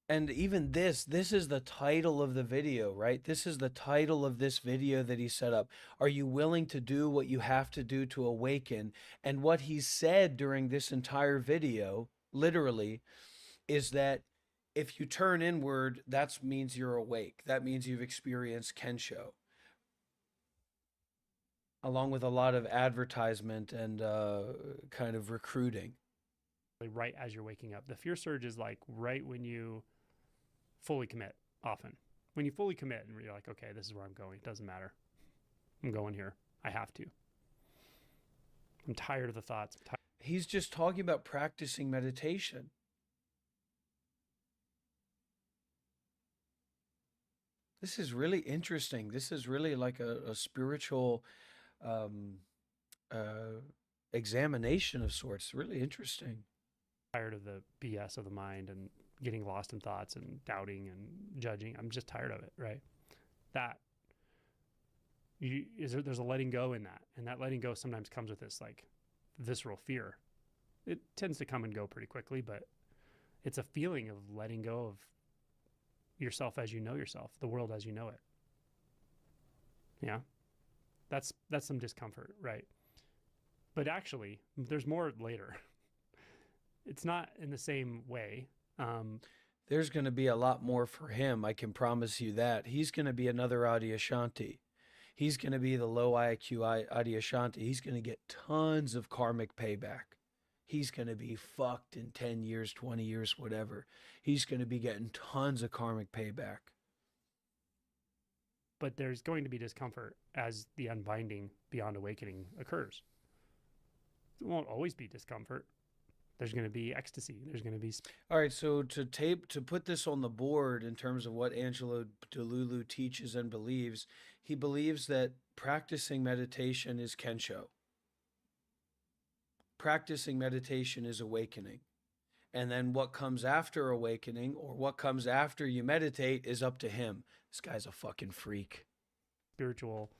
And even this is the title of the video, right? This is the title of this video that he set up. Are you willing to do what you have to do to awaken? And what he said during this entire video, literally, is that if you turn inward, that means you're awake. That means you've experienced Kensho. Along with a lot of advertisement and kind of recruiting. Right as you're waking up. The fear surge is like right when you fully commit, often. When you fully commit and you're like, okay, this is where I'm going. It doesn't matter. I'm going here. I have to. I'm tired of the thoughts. He's just talking about practicing meditation. This is really interesting. This is really like a spiritual examination of sorts. Really interesting. Tired of the BS of the mind and getting lost in thoughts and doubting and judging. I'm just tired of it, right? There's a letting go in that. And that letting go sometimes comes with this like visceral fear. It tends to come and go pretty quickly, but it's a feeling of letting go of yourself as you know yourself, the world as you know it. Yeah. That's some discomfort, right? But actually, there's more later. It's not in the same way. There's going to be a lot more for him. I can promise you that. He's going to be another Adyashanti. He's going to be the low IQ Adyashanti. He's going to get tons of karmic payback. He's going to be fucked in 10 years, 20 years, whatever. He's going to be getting tons of karmic payback. But there's going to be discomfort as the unbinding beyond awakening occurs. It won't always be discomfort. There's going to be ecstasy. There's going to be... All right, so to put this on the board in terms of what Angelo Delulu teaches and believes, he believes that practicing meditation is Kensho. Practicing meditation is awakening. And then what comes after awakening or what comes after you meditate is up to him. This guy's a fucking freak. Spiritual,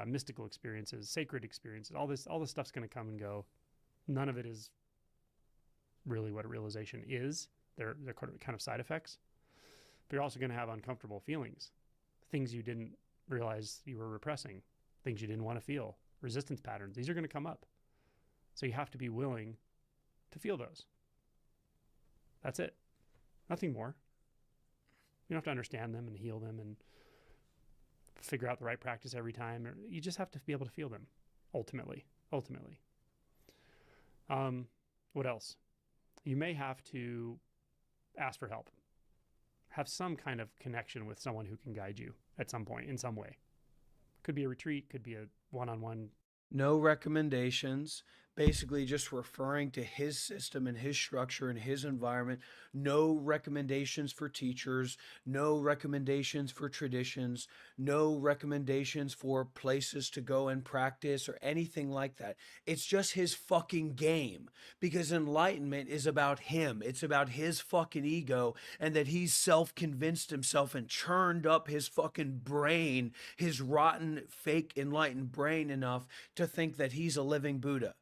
mystical experiences, sacred experiences, all this stuff's going to come and go. None of it is really what a realization is. They're kind of side effects. But you're also going to have uncomfortable feelings, things you didn't realize you were repressing, things you didn't want to feel, resistance patterns. These are going to come up. So you have to be willing to feel those. That's it. Nothing more. You don't have to understand them and heal them and figure out the right practice every time. You just have to be able to feel them, ultimately. What else? You may have to ask for help. Have some kind of connection with someone who can guide you at some point in some way. Could be a retreat, could be a one-on-one. No recommendations, basically just referring to his system and his structure and his environment. No recommendations for teachers, no recommendations for traditions, no recommendations for places to go and practice or anything like that. It's just his fucking game, because enlightenment is about him. It's about his fucking ego, and that he's self-convinced himself and churned up his fucking brain, his rotten, fake enlightened brain enough to think that he's a living Buddha.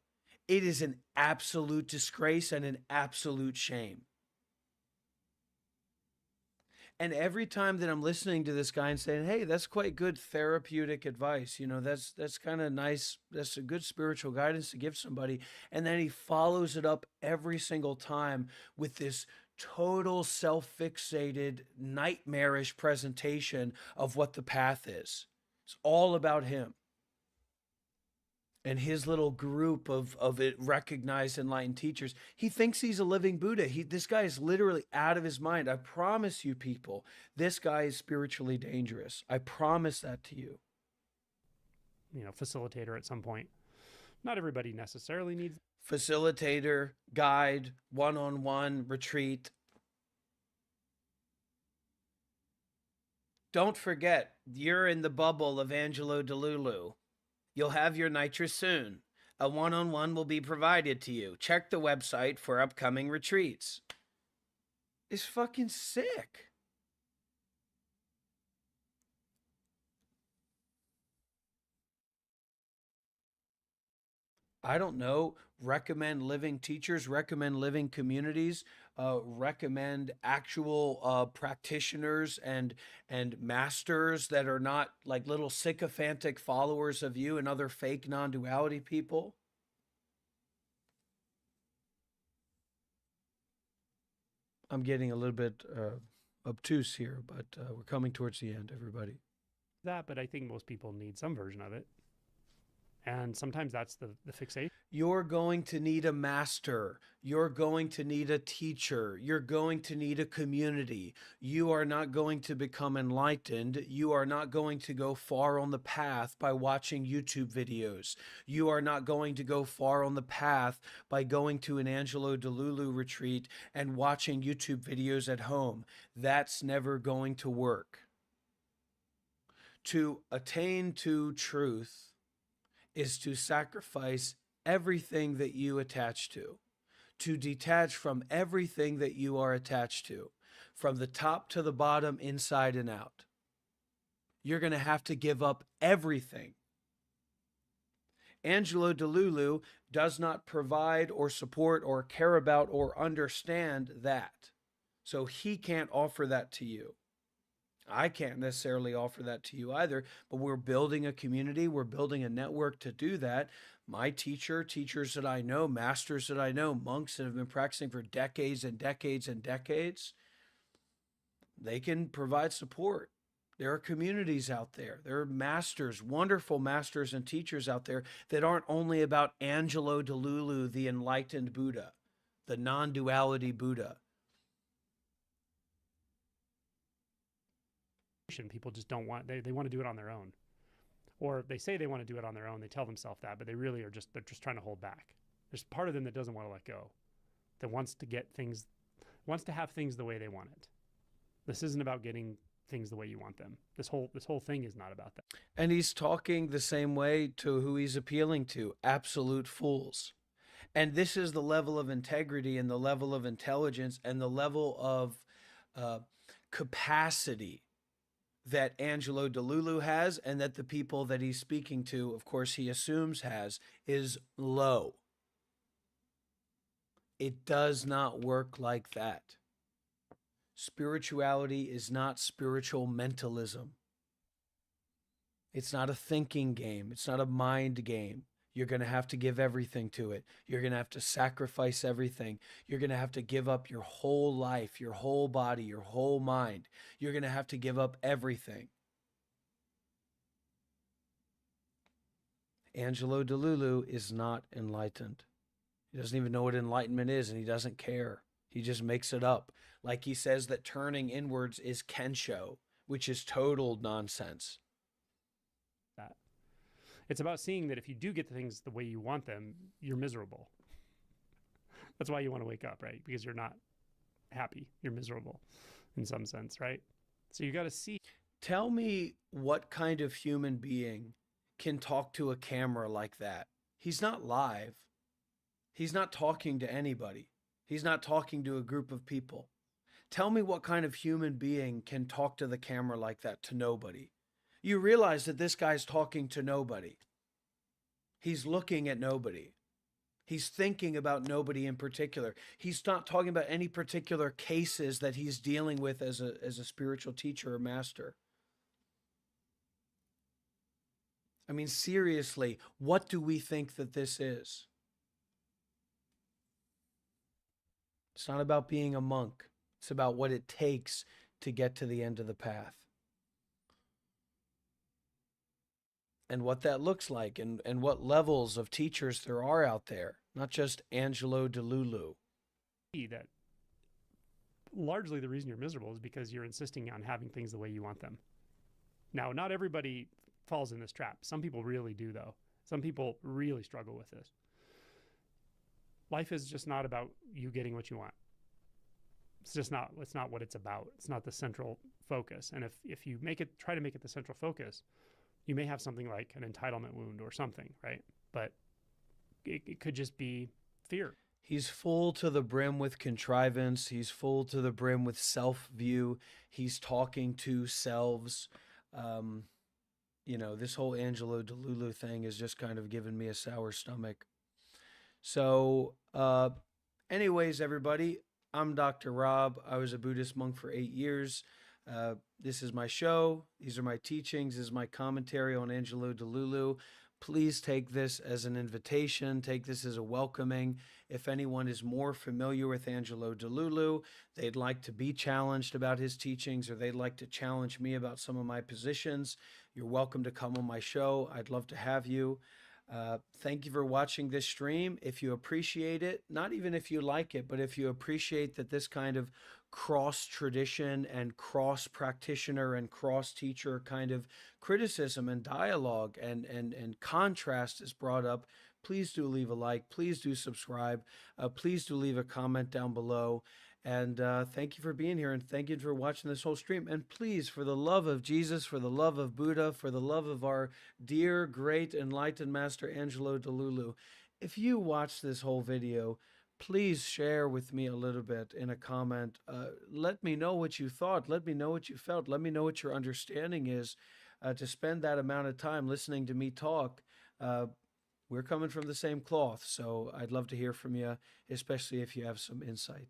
It is an absolute disgrace and an absolute shame. And every time that I'm listening to this guy and saying, hey, that's quite good therapeutic advice, you know, that's kind of nice, that's a good spiritual guidance to give somebody, and then he follows it up every single time with this total self-fixated, nightmarish presentation of what the path is. It's all about him and his little group of it recognized enlightened teachers. He thinks he's a living Buddha. This guy is literally out of his mind. I promise you, people, this guy is spiritually dangerous. I promise that to you. You know, facilitator at some point. Not everybody necessarily needs facilitator, guide, one-on-one retreat. Don't forget, you're in the bubble of Angelo Delulu. You'll have your nitrous soon. A one-on-one will be provided to you. Check the website for upcoming retreats. It's fucking sick. I don't know, recommend living teachers, recommend living communities, recommend actual practitioners and masters that are not like little sycophantic followers of you and other fake non-duality people. I'm getting a little bit obtuse here, but we're coming towards the end, everybody. But I think most people need some version of it. And sometimes that's the fixation. You're going to need a master. You're going to need a teacher. You're going to need a community. You are not going to become enlightened. You are not going to go far on the path by watching YouTube videos. You are not going to go far on the path by going to an Angelo Delulu retreat and watching YouTube videos at home. That's never going to work. To attain to truth is to sacrifice everything that you attach to detach from everything that you are attached to, from the top to the bottom, inside and out. You're going to have to give up everything. Angelo Delulu does not provide or support or care about or understand that. So he can't offer that to you. I can't necessarily offer that to you either, but we're building a community. We're building a network to do that. My teacher, teachers that I know, masters that I know, monks that have been practicing for decades and decades and decades, they can provide support. There are communities out there. There are masters, wonderful masters and teachers out there that aren't only about Angelo Delulu, the enlightened Buddha, the non-duality Buddha. People just don't want, they want to do it on their own, or they say they want to do it on their own. They tell themselves that, but they really are they're just trying to hold back. There's part of them that doesn't want to let go, that wants to have things the way they want it. This isn't about getting things the way you want them. This whole thing is not about that. And he's talking the same way to who he's appealing to, absolute fools. And this is the level of integrity and the level of intelligence and the level of capacity that Angelo Delulu has, and that the people that he's speaking to, of course, he assumes has, is low. It does not work like that. Spirituality is not spiritual mentalism. It's not a thinking game. It's not a mind game. You're going to have to give everything to it. You're going to have to sacrifice everything. You're going to have to give up your whole life, your whole body, your whole mind. You're going to have to give up everything. Angelo Delulu is not enlightened. He doesn't even know what enlightenment is, and he doesn't care. He just makes it up. Like he says that turning inwards is Kensho, which is total nonsense. It's about seeing that if you do get the things the way you want them, you're miserable. That's why you want to wake up, right? Because you're not happy. You're miserable in some sense, right? So you got to see. Tell me what kind of human being can talk to a camera like that. He's not live. He's not talking to anybody. He's not talking to a group of people. Tell me what kind of human being can talk to the camera like that to nobody. You realize that this guy's talking to nobody. He's looking at nobody. He's thinking about nobody in particular. He's not talking about any particular cases that he's dealing with as a spiritual teacher or master. I mean, seriously, what do we think that this is? It's not about being a monk. It's about what it takes to get to the end of the path. And what that looks like, and what levels of teachers there are out there, not just Angelo Delulu. That largely the reason you're miserable is because you're insisting on having things the way you want them. Now, not everybody falls in this trap. Some people really do, though. Some people really struggle with this. Life is just not about you getting what you want. It's not what it's about. It's not the central focus. And if you try to make it the central focus, you may have something like an entitlement wound or something, right? But it could just be fear. He's full to the brim with contrivance. He's full to the brim with self-view. He's talking to selves. Um, this whole Angelo Delulu thing has just kind of given me a sour stomach. So, anyways, everybody, I'm Dr. Rob. I was a Buddhist monk for 8 years. This is my show. These are my teachings. This is my commentary on Angelo Delulu. Please take this as an invitation. Take this as a welcoming. If anyone is more familiar with Angelo Delulu, they'd like to be challenged about his teachings, or they'd like to challenge me about some of my positions, you're welcome to come on my show. I'd love to have you. Thank you for watching this stream. If you appreciate it, not even if you like it, but if you appreciate that this kind of cross tradition and cross practitioner and cross teacher kind of criticism and dialogue and contrast is brought up, please do leave a like. Please do subscribe. Please do leave a comment down below. And thank you for being here, and thank you for watching this whole stream. And please, for the love of Jesus, for the love of Buddha, for the love of our dear, great, enlightened Master Angelo Delulu, if you watch this whole video, please share with me a little bit in a comment. Let me know what you thought. Let me know what you felt. Let me know what your understanding is. To spend that amount of time listening to me talk, we're coming from the same cloth, so I'd love to hear from you, especially if you have some insight.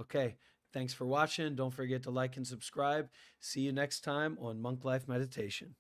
Okay, thanks for watching. Don't forget to like and subscribe. See you next time on Monk Life Meditation.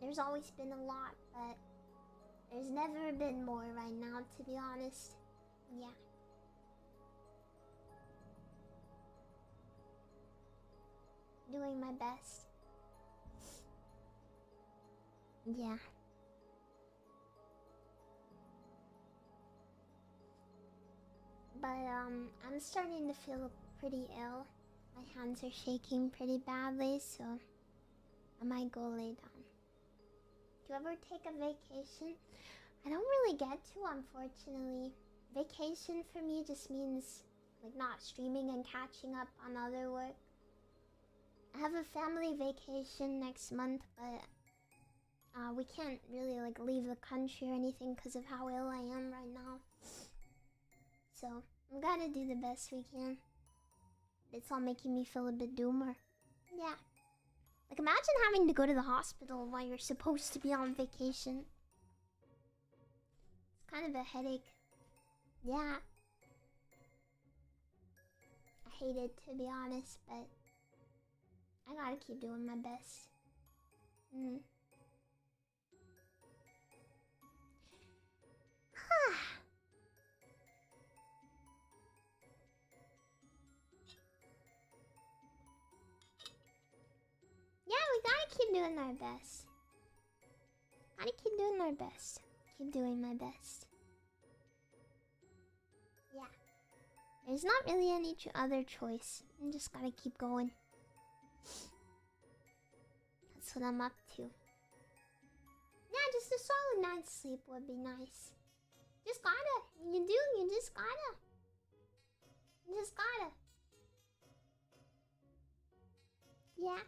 there's always been a lot, but there's never been more right now, to be honest. Yeah. Doing my best. Yeah. But I'm starting to feel pretty ill. My hands are shaking pretty badly, so I might go lay down. Do you ever take a vacation? I don't really get to, unfortunately. Vacation for me just means like not streaming and catching up on other work. I have a family vacation next month, but we can't really like leave the country or anything because of how ill I am right now. So we gotta do the best we can. It's all making me feel a bit doomer. Yeah. Like imagine having to go to the hospital while you're supposed to be on vacation. It's kind of a headache. Yeah. I hate it, to be honest, but I gotta keep doing my best. Yeah, we gotta keep doing our best. Gotta keep doing our best. Keep doing my best. Yeah. There's not really any other choice. I just gotta keep going. That's what I'm up to. Yeah, just a solid night's sleep would be nice. Just gotta. You just gotta. You just gotta. Yeah.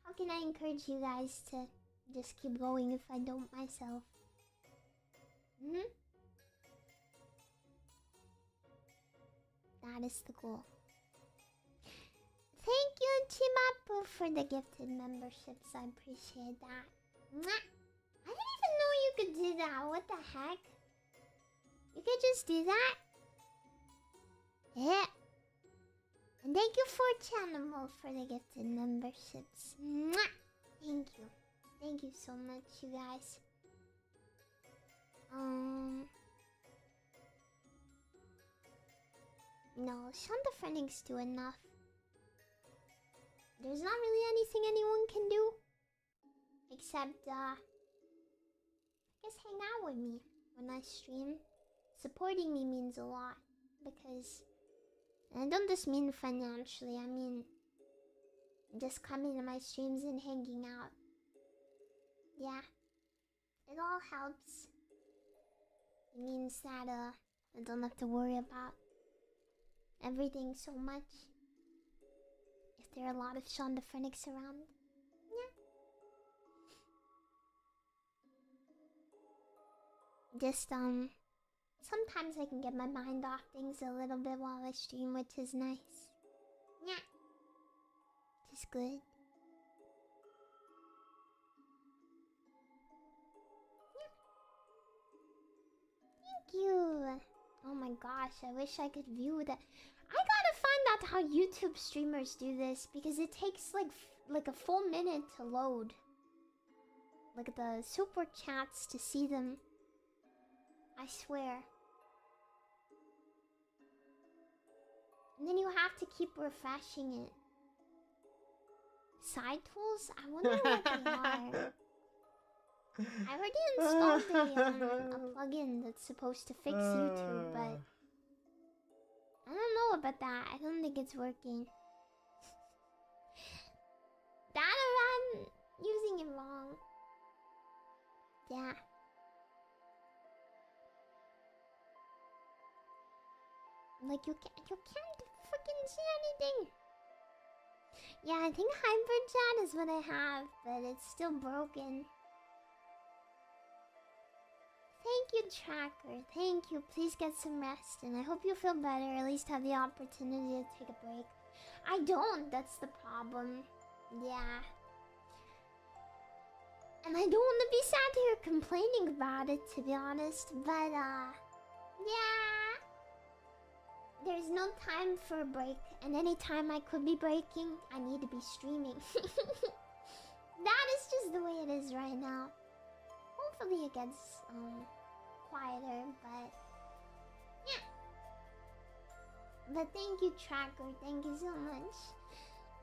How can I encourage you guys to just keep going if I don't myself? That is the goal. Thank you, Chimapu, for the gifted memberships. I appreciate that. Mwah. I didn't even know you could do that. What the heck? You could just do that? Yeah. And thank you for Chanimal for the gifted memberships. Mwah. Thank you. Thank you so much, you guys. No, Shonda Frennings's do enough. There's not really anything anyone can do. Except, I guess hang out with me when I stream. Supporting me means a lot. Because, and I don't just mean financially, I mean just coming to my streams and hanging out. Yeah, it all helps. It means that, I don't have to worry about everything so much. If there are a lot of Shonda Frenix around. Yeah. Just, sometimes I can get my mind off things a little bit while I stream, which is nice. Yeah. Which is good. Yeah. Thank you. Oh my gosh, I wish I could view that. I gotta find out how YouTube streamers do this because it takes like a full minute to load. Like the super chats to see them. I swear. And then you have to keep refreshing it. Side tools? I wonder what they are. I already installed a plugin that's supposed to fix YouTube, but I don't know about that. I don't think it's working. That or I'm using it wrong. Yeah. Like you can't freaking see anything. Yeah, I think Hyper Chat is what I have, but it's still broken. Thank you, Tracker. Thank you. Please get some rest, and I hope you feel better, or at least have the opportunity to take a break. I don't. That's the problem. Yeah. And I don't want to be sat here complaining about it, to be honest. But, yeah. there's no time for a break, and any time I could be breaking, I need to be streaming. That is just the way it is right now. Hopefully it gets quieter, but yeah. But thank you, Tracker. Thank you so much.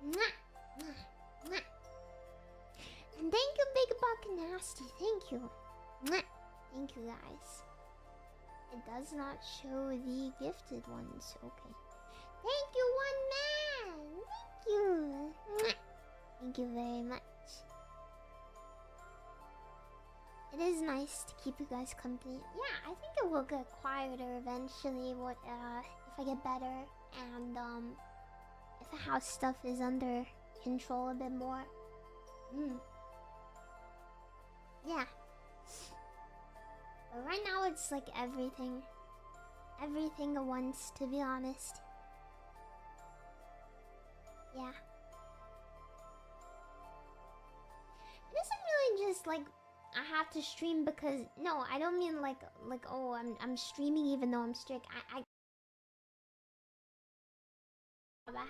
Mwah, mwah, mwah. And thank you, Big Buck Nasty. Thank you. Mwah. Thank you, guys. It does not show the gifted ones. Okay. Thank you, One Man. Thank you. Mwah. Thank you very much. It is nice to keep you guys company. Yeah, I think it will get quieter eventually. If I get better and if the house stuff is under control a bit more. Yeah. But right now it's like everything at once, to be honest. Yeah. It isn't really just like I have to stream because no, I don't mean like oh I'm streaming even though I'm strict. I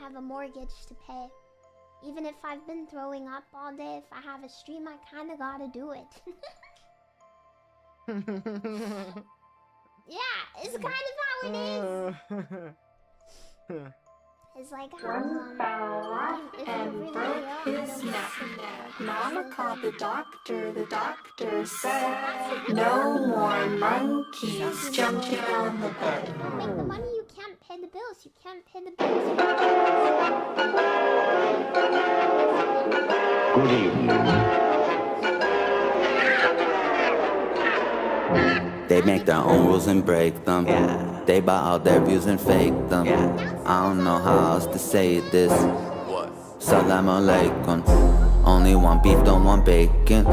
have a mortgage to pay. Even if I've been throwing up all day, if I have a stream, I kinda gotta do it. Yeah, it's kind of how it is. It's like how One fell off and broke his neck. Mama called the doctor said, no more monkeys jumping on the bed. You don't make the money, you can't pay the bills. You can't pay the bills. Good evening. They make their own rules and break them. They buy out their views and fake them. I don't know how else to say this. Salam alaikum. Only want beef, don't want bacon.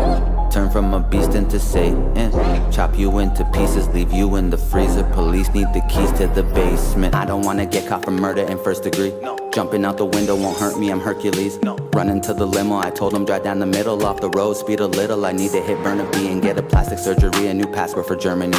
Turn from a beast into Satan. Chop you into pieces, leave you in the freezer. Police need the keys to the basement. I don't wanna get caught for murder in first degree. Jumping out the window won't hurt me, I'm Hercules. Running to the limo, I told him drive down the middle. Off the road, speed a little. I need to hit Burnaby and get a plastic surgery. A new passport for Germany.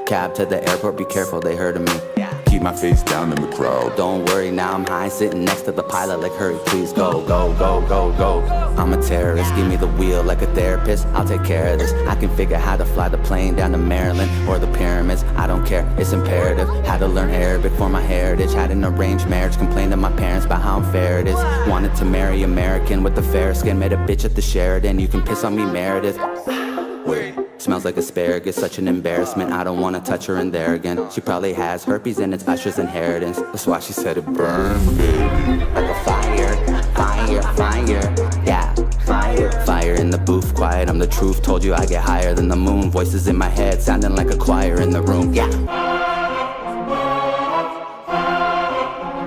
Cab to the airport, be careful, they heard of me. Keep my face down in the crowd. Don't worry, now I'm high, sitting next to the pilot like hurry, please go, go, go, go, go. I'm a terrorist, give me the wheel like a therapist. I'll take care of this. I can figure how to fly the plane down to Maryland or the pyramids. I don't care, it's imperative. Had to learn Arabic for my heritage. Had an arranged marriage, complained to my parents about how unfair it is. Wanted to marry American with the fair skin. Met a bitch at the Sheraton, you can piss on me, Meredith. Smells like asparagus, such an embarrassment. I don't wanna touch her in there again. She probably has herpes and it's Usher's inheritance. That's why she said it burn, baby. Like a fire, fire, fire. Yeah, fire. Fire in the booth, quiet, I'm the truth. Told you I get higher than the moon. Voices in my head, sounding like a choir in the room. Yeah.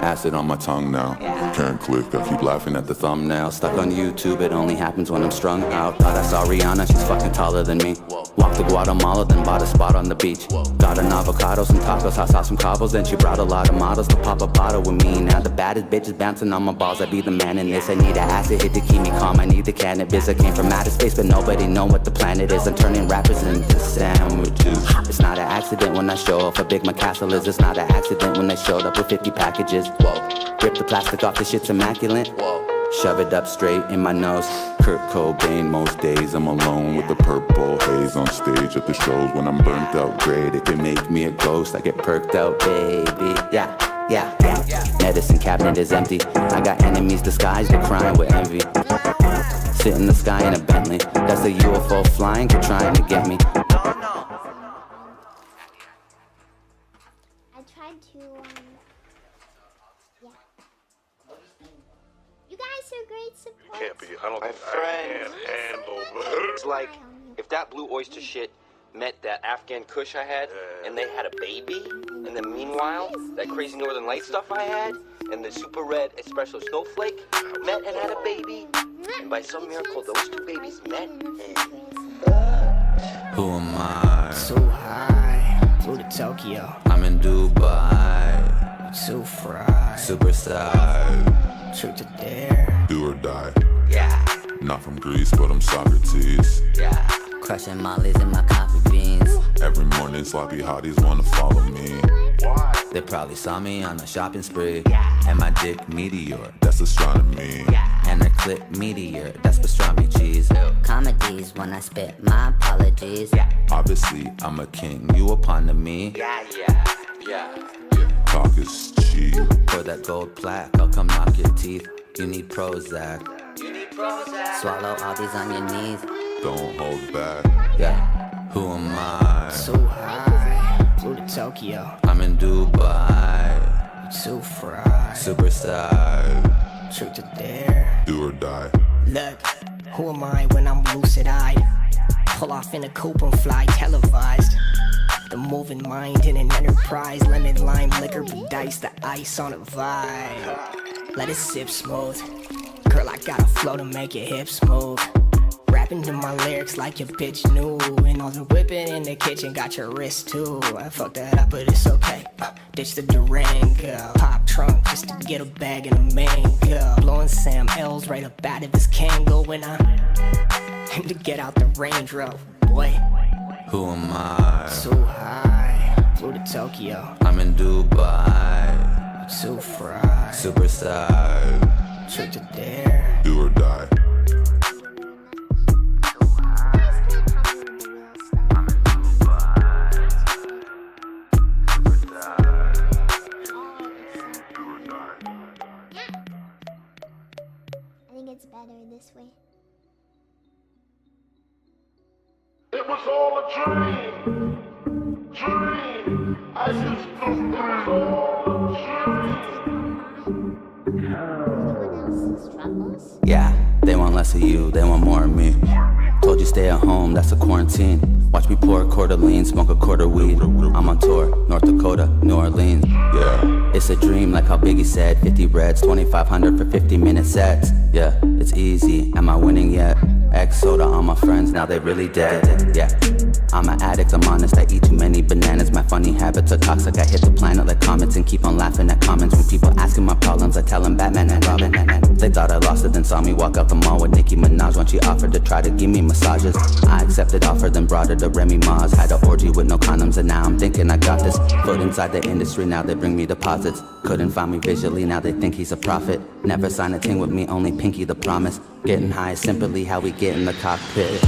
Acid on my tongue now. Can't click, I keep laughing at the Thumbnail stuck on YouTube, it only happens when I'm strung out. Thought I saw Rihanna, she's fucking taller than me. Walked to Guatemala, then bought a spot on the beach. Got an avocado, some tacos, I saw some cobbles. Then she brought a lot of models to pop a bottle with me. Now the baddest bitches bouncing on my balls, I be the man in this. I need an acid hit to keep me calm, I need the cannabis. I came from outer space, but nobody know what the planet is. I'm turning rappers into sandwiches. It's not an accident when I show off how big my castle is. It's not an accident when they showed up with 50 packages. Rip the plastic off, this shit's immaculate. Shove it up straight in my nose. Kurt Cobain, most days I'm alone with the purple haze on stage at the shows. When I'm burnt out, great, it can make me a ghost. I get perked out, baby. Yeah, yeah, yeah. Medicine cabinet is empty. I got enemies disguised, they're crying with envy. Sit in the sky in a Bentley. That's a UFO flying, they're trying to get me. I tried to yeah. You guys are great support. Can't be. I don't think I can handle It's like if that blue oyster shit met that Afghan Kush I had, and they had a baby, and then meanwhile, that crazy Northern Light stuff I had, and the super red espresso snowflake met and had a baby, and by some miracle, those two babies met. Who am I? So high, flew to Tokyo. I'm in Dubai. So fried, Superstar. truth to dare. Do or die. Yeah, Not from Greece, but I'm Socrates. yeah. Crushing mollies in my coffee beans. Every morning, sloppy hotties wanna follow me. why. They probably saw me on a shopping spree. And my dick meteor, That's astronomy. and her clip meteor, that's pastrami cheese. Comedies when I spit my apologies. Obviously, I'm a king, you upon to me. Talk is cheap. For that gold plaque, I'll come knock your teeth. You need Prozac. Swallow all these on your knees. Don't hold back. Yeah, who am I? So high, flew to Tokyo. I'm in Dubai, Too fried, super side. truth or dare. Do or die. Look, who am I when I'm lucid-eyed? Pull off in a coupe and fly televised. The moving mind in an enterprise. Lemon, lime, liquor, but dice the ice on a vibe. Let it sip smooth. Girl, I got a flow to make your hips move. Rapping to my lyrics like your bitch knew. And all the whipping in the kitchen got your wrist too. I fucked that up, but it's okay. Ditch the Durango. Pop trunk just to get a bag and a mango. Blowing Sam L's right up out of his Kango when I aim to get out the Range Rover, boy. Who am I? So high, flew to Tokyo. I'm in Dubai, Too fried, super side. truth or dare. Do or die. I think it's better this way. It was all a dream. Dream. I just thought it was all a dream. Anyone else's struggles? Yeah, they want less of you, they want more of me. Told you stay at home, that's a quarantine. Watch me pour a quarter lean, smoke a quarter weed. I'm on tour, North Dakota, New Orleans. Yeah. It's a dream, like how Biggie said. 50 breads, 2,500 for 50-minute sets. Yeah, it's easy. Am I winning yet? X soda on my friends, now they really dead. Yeah, I'm an addict, I'm honest. I eat too many bananas. My funny habits are toxic. I hit the planet like comets and keep on laughing at comments. When people asking my problems, I tell them Batman and Robin. They thought I lost it, then saw me walk out the mall with Nicki Minaj when she offered to try to give me massages. I accepted offer, then brought her to Remy Ma's. Had an orgy with no condoms, and now I'm thinking I got this. Foot inside the industry, now they bring me deposits. Couldn't find me visually, now they think he's a prophet. Never sign a ting with me, only Pinky the promise. Getting high is simply how we get in the cockpit.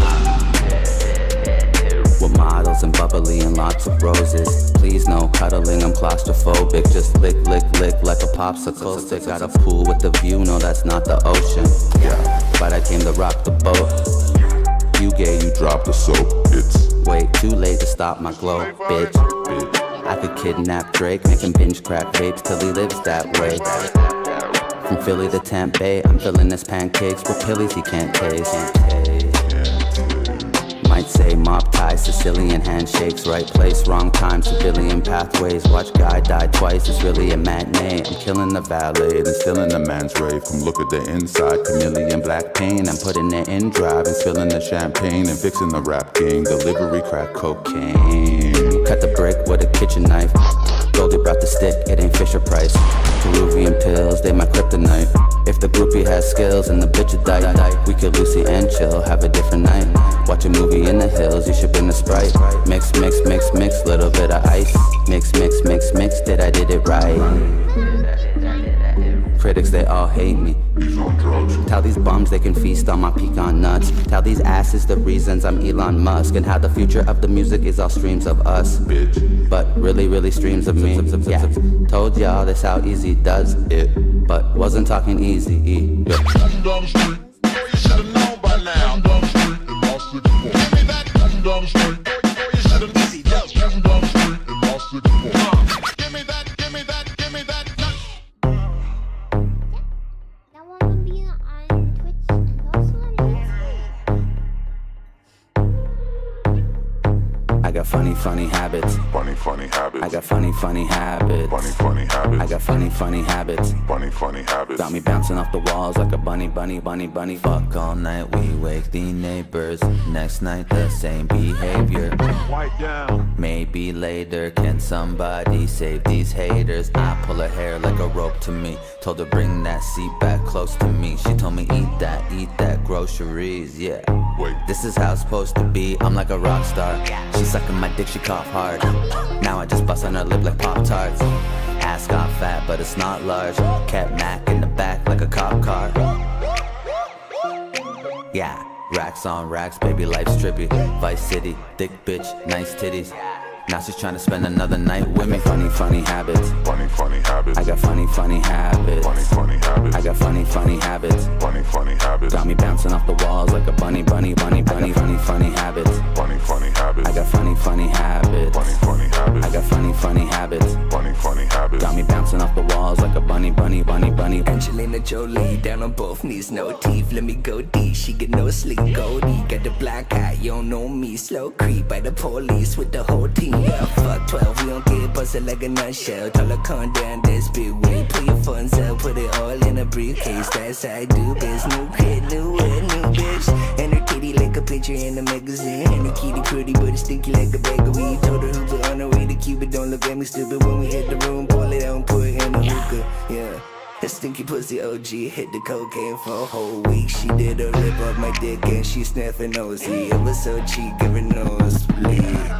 With models and bubbly and lots of roses. Please no cuddling, I'm claustrophobic. Just lick, lick, lick like a popsicle stick. Got a pool with a view, no that's not the ocean. Yeah, but I came to rock the boat. You gay, you Drop the soap. It's wait, too late to stop my glow, bitch. I could kidnap Drake, make him binge crack vapes till he lives that way. From Philly to Tampa Bay, I'm filling his pancakes with pillies he can't taste. Might say mob ties, Sicilian handshakes, right place, wrong time, civilian pathways. Watch guy die twice, it's really a matinee. I'm killing the valet, then still in the man's rave. From look at the inside, chameleon black pain. I'm putting it in drive and spilling the champagne and fixing the rap game. Delivery crack cocaine. cut the brick with a kitchen knife. Goldie brought the stick, it ain't Fisher Price. Peruvian pills, they my kryptonite. If the groupie has skills and the bitch a die, we could Lucy and chill, have a different night. Watch a movie in the hills, you should bring the Sprite. Mix, mix, mix, mix, little bit of ice. Mix, mix, mix, mix, did it right. Critics, they all hate me. Tell these bums they can feast on my pecan nuts. Tell these asses the reasons I'm Elon Musk. And how the future of the music is all streams of us, bitch. But really, really streams of me. Yeah, told y'all this how easy does it, but wasn't talking easy. Yeah. Down the street, boy, you should've known by now. Down the street in my 6'4". Give me that. Down the street, boy, you should've known. Down the street in my 6'4". Give me that, give me that, give me that. That one will be on Twitch and also on YouTube. I got funny, funny habits. Funny, funny habits. I got funny, funny habits. Funny, funny habits. I got funny, funny habits. Funny, funny habits. Got me bouncing off the walls like a bunny, bunny, bunny, bunny. Fuck all night, we wake the neighbors. Next night, the same behavior. White down. Maybe later, can somebody save these haters? I pull her hair like a rope to me. Told her bring that seat back close to me. She told me eat that groceries, yeah. Wait. This is how it's supposed to be, I'm like a rock star. She sucking my dick, she cough hard. Now I just bust on her lip like Pop-Tarts. Ass got fat, but it's not large. Kept Mac in the back like a cop car. Yeah, racks on racks, baby, life's trippy. Vice City, thick bitch, nice titties. Now she's trying to spend another night with me. Funny, funny habits. Funny, funny habits. I got funny, funny habits. Funny, funny habits. I got funny, funny habits. Funny, funny habits. Got me bouncing off the walls like a bunny, bunny, bunny, bunny. Funny, funny habits. Funny, funny habits. I got funny, funny habits. Funny, funny habits. I got funny, funny habits. Funny, funny habits. Got me bouncing off the walls like a bunny, bunny, bunny, bunny. Angelina Jolie down on both knees, no teeth. Let me go deep. She get no sleep. Goldie got the black eye. You don't know me. Slow creep by the police with the whole team. Yeah, fuck 12. We don't get busted like a nutshell. Tell her calm down. This big way. Pull your funds out. Put it all in a briefcase. That's how I do biz. New kid, new wood, new bitch. And her kitty like a picture in a magazine. And her kitty pretty, but it's stinky like a bag of weed. Told her who put on her way to Cuba. Don't look at me stupid when we hit the room. Pull it out and put it in a hookah. Yeah. That stinky pussy OG hit the cocaine for a whole week. She did a rip up my dick and she sniffing nosy. It was so cheap, give her nosebleed.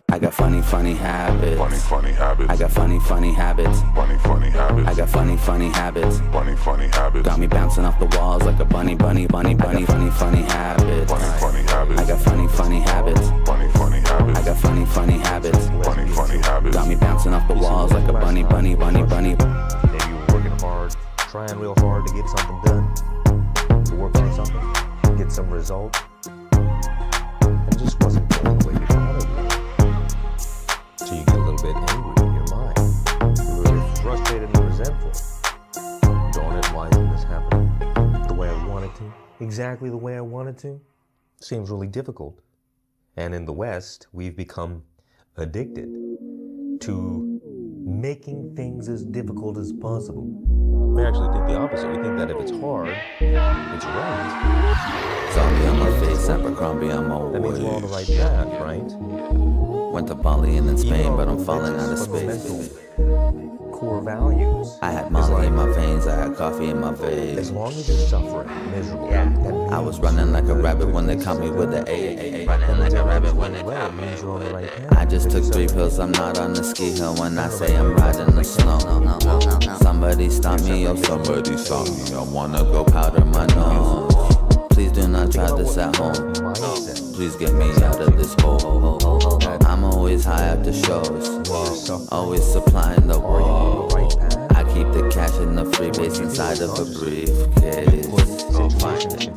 I got funny, funny habits. Funny, funny habits. I got funny, funny habits. Funny, funny habits. I got funny, funny habits. Funny, funny habits. Got me bouncing off the walls like a bunny, bunny, bunny, bunny. Funny, funny habits. Funny, funny habits. I got funny, funny habits. Funny, funny habits. I got funny, funny habits. Funny, funny habits. Got me bouncing off the walls like a bunny, bunny, bunny, bunny. Maybe you were working hard, trying real hard to get something done, to work on something, get some result, and it just wasn't going the way you thought it would. So you get a little bit angry in your mind. You're really frustrated and resentful. Darn it, why isn't this happening the way I wanted to? Exactly the way I wanted to? Seems really difficult. And in the West, we've become addicted to making things as difficult as possible. We actually think the opposite. We think that if it's hard, it's right. Zombie on my face, Abercrombie on my That means we're on the way. right path, right? Went to Bali and in Spain, Even but I'm our falling out of religious space. fundamental core values. I had is Molly like, in my veins, I had coffee in my as veins. long as you're suffering, miserable, that I was means running like a the rabbit when they goodness caught me is with the good. A. Running like a rabbit when they Well, caught it me means you're on the with right it. path. I just took 3 pills, I'm not on the ski hill when I say I'm riding the snow. Somebody stop me, oh Somebody stop me. I wanna go powder my nose. Please do not try this at home. Mindset. Please get me out of this hole. I'm always high after shows, always supplying the world. I keep the cash in the freebase inside of a briefcase.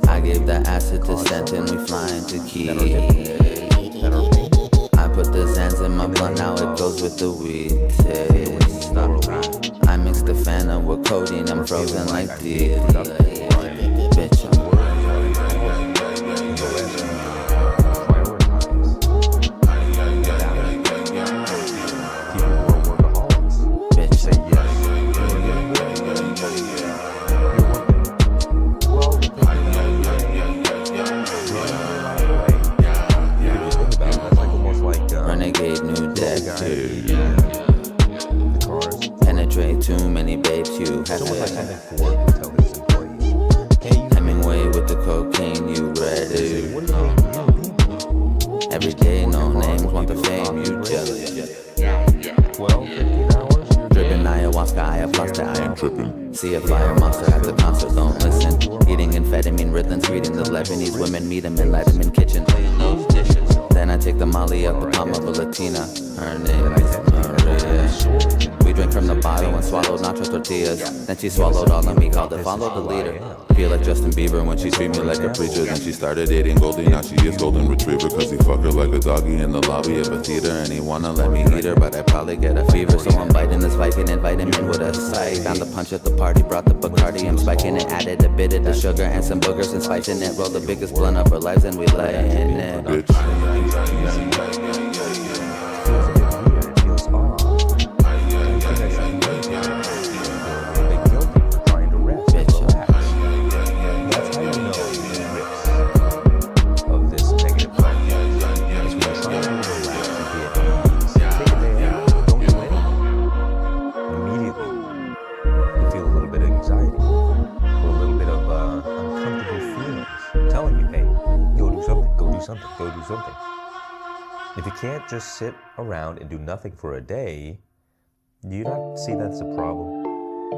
I gave the acid to scent and we flying to Key. I put the Zans in my blunt, now it goes with the weed taste. I mixed the Fanta with codeine, I'm frozen like these. Bitch, I'm renegade new decade. Penetrate too many babes, you have it. Hemingway with the cocaine, you ready? Every day, no names, want the fame, you jealous. 12, 15 hours? Dripping ayahuasca, ayahuasca, I am tripping. See a fire monster at the concert, don't listen. Eating amphetamine, Ritalin, greeting the Lebanese women, meet them in Letterman kitchen. Then I take the molly up the palm of a Latina. Her name is Maria. We drink from the bottle and swallowed nacho tortillas. Then she swallowed all of me, called it follow the leader. Feel like Justin Bieber when she treat me like a preacher. Then she started dating Goldie, now she is golden retriever. Cause he fuck her like a doggy in the lobby of a theater. And he wanna let me eat her, but I probably get a fever. So I'm biting this Viking, invite him in with a sight. Found the punch at the party, brought the Bacardi, I'm spiking it. Added a bit of the sugar and some boogers and spicing it. Roll the biggest blunt of our lives and we lay in it. Bitch. If you can't just sit around and do nothing for a day, do you not see that's a problem?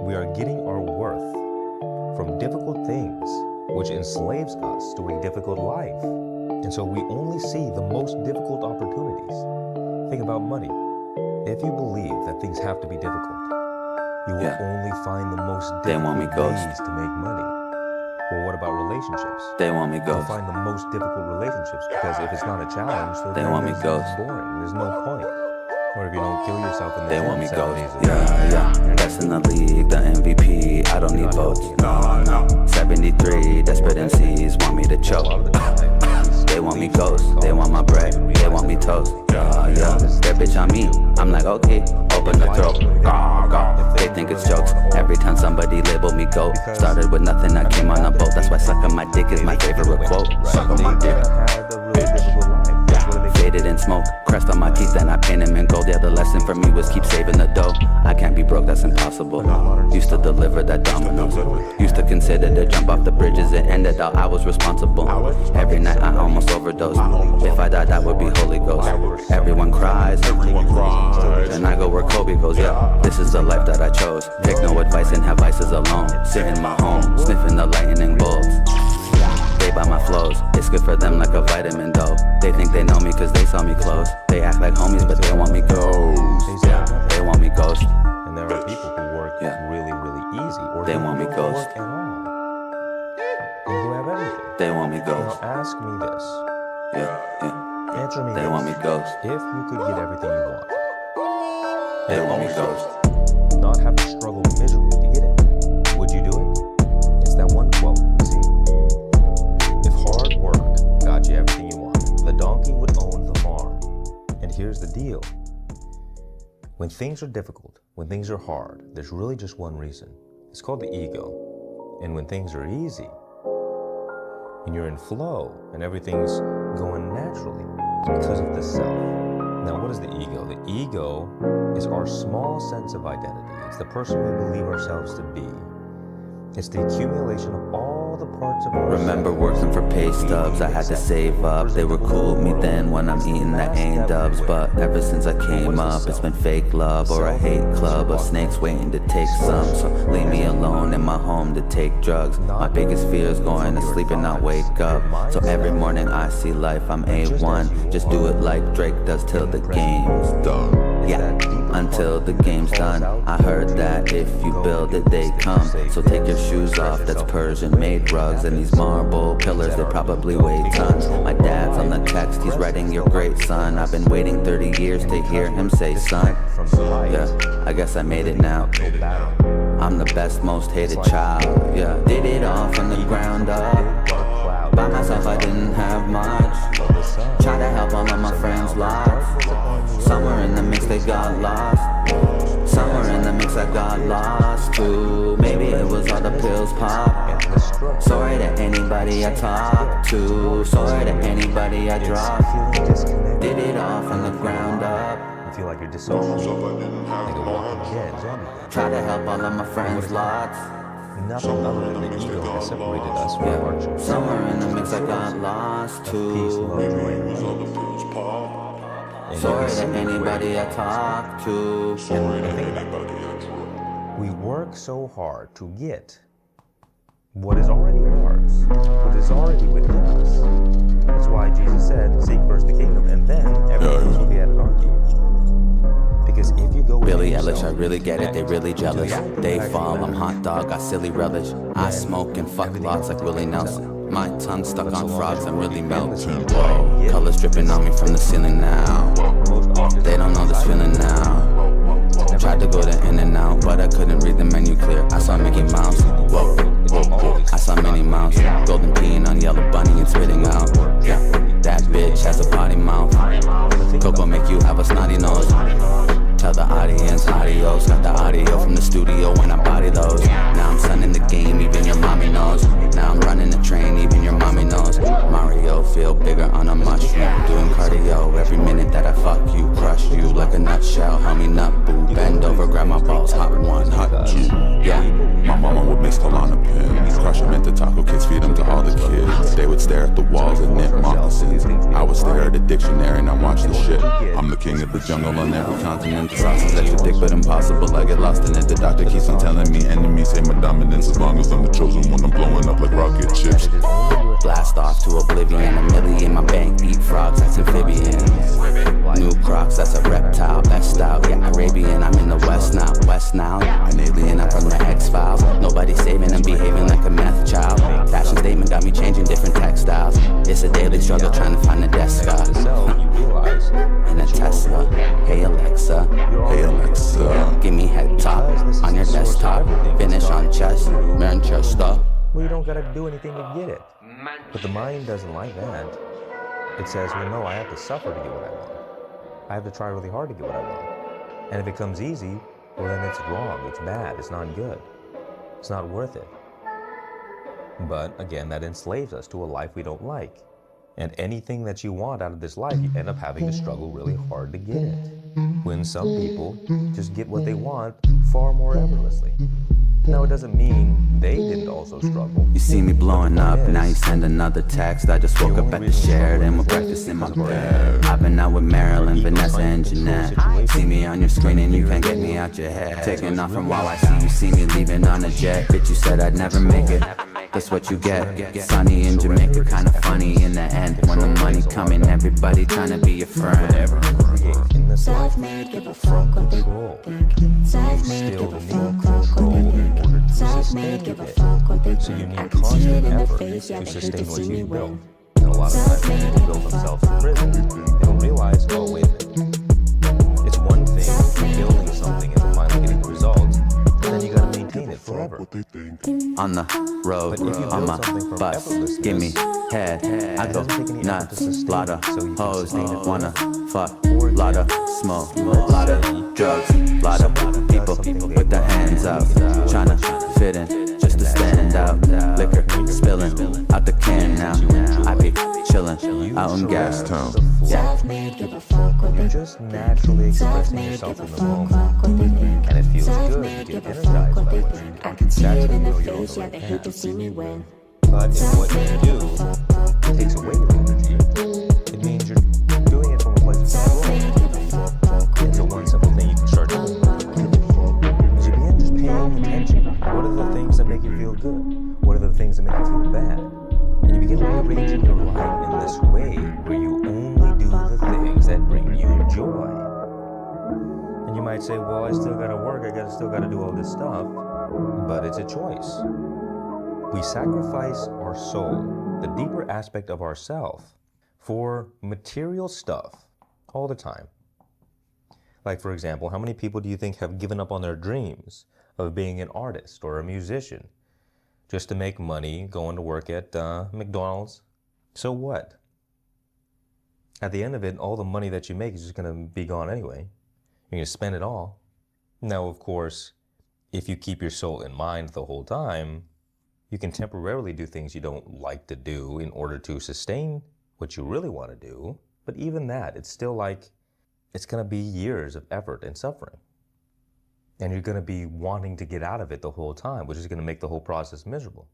We are getting our worth from difficult things, which enslaves us to a difficult life. And so we only see the most difficult opportunities. Think about money. If you believe that things have to be difficult, you will only find the most difficult ways to make money. Or what about relationships? They want me You'll ghost. find the most difficult relationships because if it's not a challenge, then They want me it's ghost. boring. There's no point. Or if you don't kill yourself in the They gym want me 7 ghost. days a week. Yeah. Best in the league, the MVP. I don't need votes. No. 73 desperate MCs want me to choke. They want me ghost. They want my bread. They want me toast. Yeah. Their bitch on me. I'm like, okay, open the throat. They think it's jokes. Every time somebody label me goat. Started with nothing, I came on a boat. That's why sucking my dick is my favorite quote. Sucking my dick. Faded in smoke, crest on my teeth, and I paint him in gold. Yeah, the lesson for me was keep saving the dough. I can't be broke, that's impossible. Used to deliver that dominoes. Used to consider to jump off the bridges and ended out I was responsible. Every night I almost overdosed. If I died, that would be Holy Ghost. Everyone cries, and I go where Kobe goes. Yeah, this is the life that I chose. Take no advice and have vices alone. Sit in my home, sniffing the lightning bolts. They buy my flows, it's good for them like a vitamin though. They think they know me cause they saw me close. They act like homies but they want me ghost. Yeah, they want me ghost. And there are people who work really, really easy. Or They want me don't ghost. work at all. And who have everything. They want me ghost. Now ask me this. Yeah. Answer me They this. want me ghost. If you could get everything you want, They want me ghost. not have to struggle miserably to get it, would you do it? It's that one quote, see? If hard work got you everything you want, the donkey would own the farm. And here's the deal. When things are difficult, when things are hard, there's really just one reason. It's called the ego. And when things are easy, and you're in flow, and everything's going naturally, it's because of the self. Now, what is the ego? The ego is our small sense of identity. It's the person we believe ourselves to be. It's the accumulation of all the parts of ourselves. Remember working for pay stubs, I had to save up. They were cool with me then when I'm eating that A-dubs. But ever since I came up, it's been fake love or a hate club of snakes waiting to take some. So leave me alone in my home to take drugs. My biggest fear is going to sleep and not wake up. So every morning I see life, I'm A1. Just do it like Drake does till the game's done. Yeah, until the game's done. I heard that if you build it, they come. So take your shoes off, that's Persian made rugs. And these marble pillars, they probably weigh tons. My dad's on the text, he's writing your great son. I've been waiting 30 years to hear him say son. Yeah, I guess I made it now. I'm the best, most hated child. Yeah, did it all from the ground up. By myself, I didn't have much. Try to help all of my friends' lives. Somewhere in the mix, they got lost. Somewhere in the mix, I got lost too. Maybe it was all the pills pop. Sorry to anybody I talked to. Sorry to anybody I dropped. Did it all from the ground up. You feel like you're dissociated, like a walking dead zombie. Try to help all of my friends' lots. Nothing other than the ego has separated us from our children. Somewhere in the mix, I got lost too. Peace, love, joy, and love. Sorry to anybody I talk to. We work so hard to get what is already ours, what is already within us. That's why Jesus said, seek first the kingdom, and then everything else will be added onto you. Because if you go Billie Eilish, I really get it, they really jealous. They fall, I'm hot dog, got silly relish. I smoke and fuck lots like Willie Nelson. My tongue stuck on frogs, I'm really melting. Whoa, colors dripping on me from the ceiling now. They don't know this feeling now. Tried to go to In-N-Out, but I couldn't read the menu clear. I saw Mickey Mouse. Whoa, whoa, whoa. I saw Minnie Mouse. Golden peeing on Yellow Bunny and spitting out. Yeah, that bitch has a potty mouth. Coco make you have a snotty nose. Tell the audience adios. Got the audio from the studio when I body those. Now I'm sunning the game, even your mommy knows. Now I'm running the train, even your mommy knows. Mario feel bigger on a mushroom. Doing cardio every minute that I fuck you. Crush you like a nutshell, homie nut boo. Bend over, grab my balls, hot one, hot two. Yeah. My mama would make Solana pins. Crush them into taco kits, feed them to all the kids. They would stare at the walls and knit moccasins. I would stare at the dictionary and I watch the shit. king of the jungle on every continent. The sauce is extra thick but impossible, I get lost in it. The doctor keeps on telling me enemies hate my dominance. As long as I'm the chosen one, I'm blowing up like rocket ships. Blast off to oblivion, a million, my bank, eat frogs, that's amphibians. New Crocs, that's a reptile, best out, yeah, Arabian, I'm in the West now, an alien, I'm from the X-Files. Nobody saving, I'm behaving like a meth child. Fashion statement got me changing different textiles. It's a daily struggle trying to find a desk spot. In a Tesla, hey Alexa, give me head top on your desktop. Finish on chest, Manchester. Well, you don't gotta do anything to get it. But the mind doesn't like that. It says, well, no, I have to suffer to get what I want. I have to try really hard to get what I want. And if it comes easy, well, then it's wrong, it's bad, it's not good. It's not worth it. But again, that enslaves us to a life we don't like. And anything that you want out of this life, you end up having to struggle really hard to get it. When some people just get what they want far more effortlessly. Now, it doesn't mean they didn't also struggle. You see me blowing up, now you send another text. I just woke up at the Sheraton, we're practicing my bed. I've been out with Marilyn, Vanessa, and Jeanette. See me on your screen and you can't get me out your head. Taking off from while I see me leaving on a jet. Bitch, you said I'd never make it. That's what you get. Sunny in Jamaica, kinda funny in the end. When the money coming, everybody trying to be your friend. Self-made, give a fuck what they think. Self-made, give a fuck what they think. Self-made, give a fuck what they think. So you need constant effort to sustain what you build. And a lot of times people build themselves in prison. They don't realize, oh, wait a minute. It's one thing building something and finally getting the results, and then you gotta maintain it forever. On the road, on my bus, give me head. I go nuts, lot of hoes, wanna fuck, lot of smoke, lot of drugs, lot of people with their hands out, tryna fit in just to stand out. Liquor spilling out the can now. I be chillin' out in gas town. You're just naturally expressing yourself in the moment, and it feels good. You get energized by it. I can see it in their face, yeah, they hate to see me win. But if what you do takes away your energy, it means you're doing it from a place of control. And so one simple thing you can start doing is you begin just paying attention. What are the things that make you feel good? What are the things that make you feel bad? And you begin rearranging your life in this way where you only do the things that bring you joy. And you might say, well, I still gotta work, I still gotta do all this stuff. But it's a choice. We sacrifice our soul, the deeper aspect of ourself, for material stuff all the time. Like, for example, how many people do you think have given up on their dreams of being an artist or a musician just to make money going to work at McDonald's? So what? At the end of it, all the money that you make is just going to be gone anyway. You're going to spend it all. Now, of course, if you keep your soul in mind the whole time, you can temporarily do things you don't like to do in order to sustain what you really want to do. But even that, it's still like, it's going to be years of effort and suffering. And you're going to be wanting to get out of it the whole time, which is going to make the whole process miserable.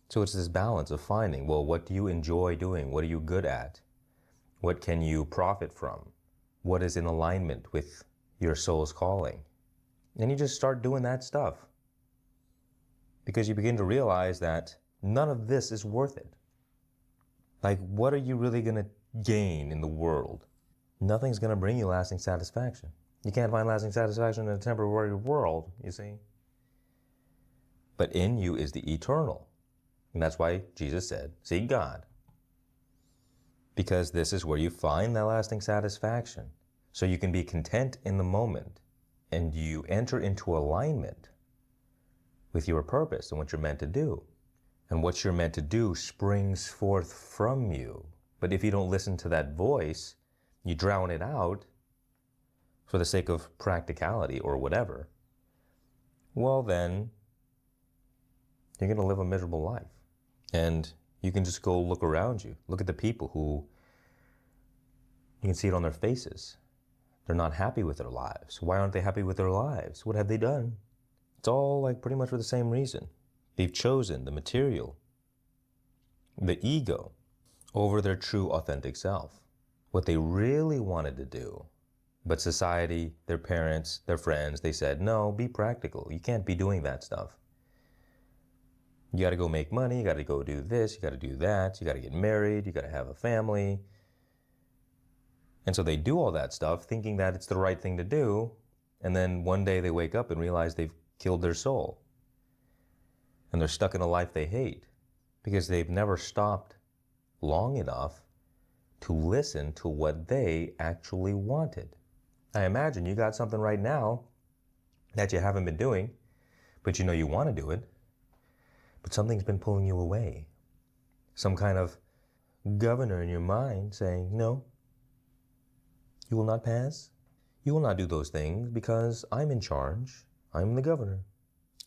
So it's this balance of finding, well, what do you enjoy doing? What are you good at? What can you profit from? What is in alignment with your soul's calling? And you just start doing that stuff. Because you begin to realize that none of this is worth it. Like, what are you really going to gain in the world? Nothing's going to bring you lasting satisfaction. You can't find lasting satisfaction in a temporary world, you see. But in you is the eternal. And that's why Jesus said, seek God. Because this is where you find that lasting satisfaction. So you can be content in the moment, and you enter into alignment with your purpose and what you're meant to do. And what you're meant to do springs forth from you. But if you don't listen to that voice, you drown it out for the sake of practicality or whatever, well then, you're going to live a miserable life. And you can just go look around you. Look at the people who, you can see it on their faces. They're not happy with their lives. Why aren't they happy with their lives? What have they done? It's all like pretty much for the same reason. They've chosen the material, the ego, over their true authentic self. What they really wanted to do But society, their parents, their friends, they said, no, be practical. You can't be doing that stuff. You got to go make money. You got to go do this. You got to do that. You got to get married. You got to have a family. And so they do all that stuff thinking that it's the right thing to do. And then one day they wake up and realize they've killed their soul. And they're stuck in a life they hate because they've never stopped long enough to listen to what they actually wanted. I imagine you got something right now that you haven't been doing, but you know you want to do it, but something's been pulling you away. Some kind of governor in your mind saying, no, you will not pass. You will not do those things because I'm in charge. I'm the governor.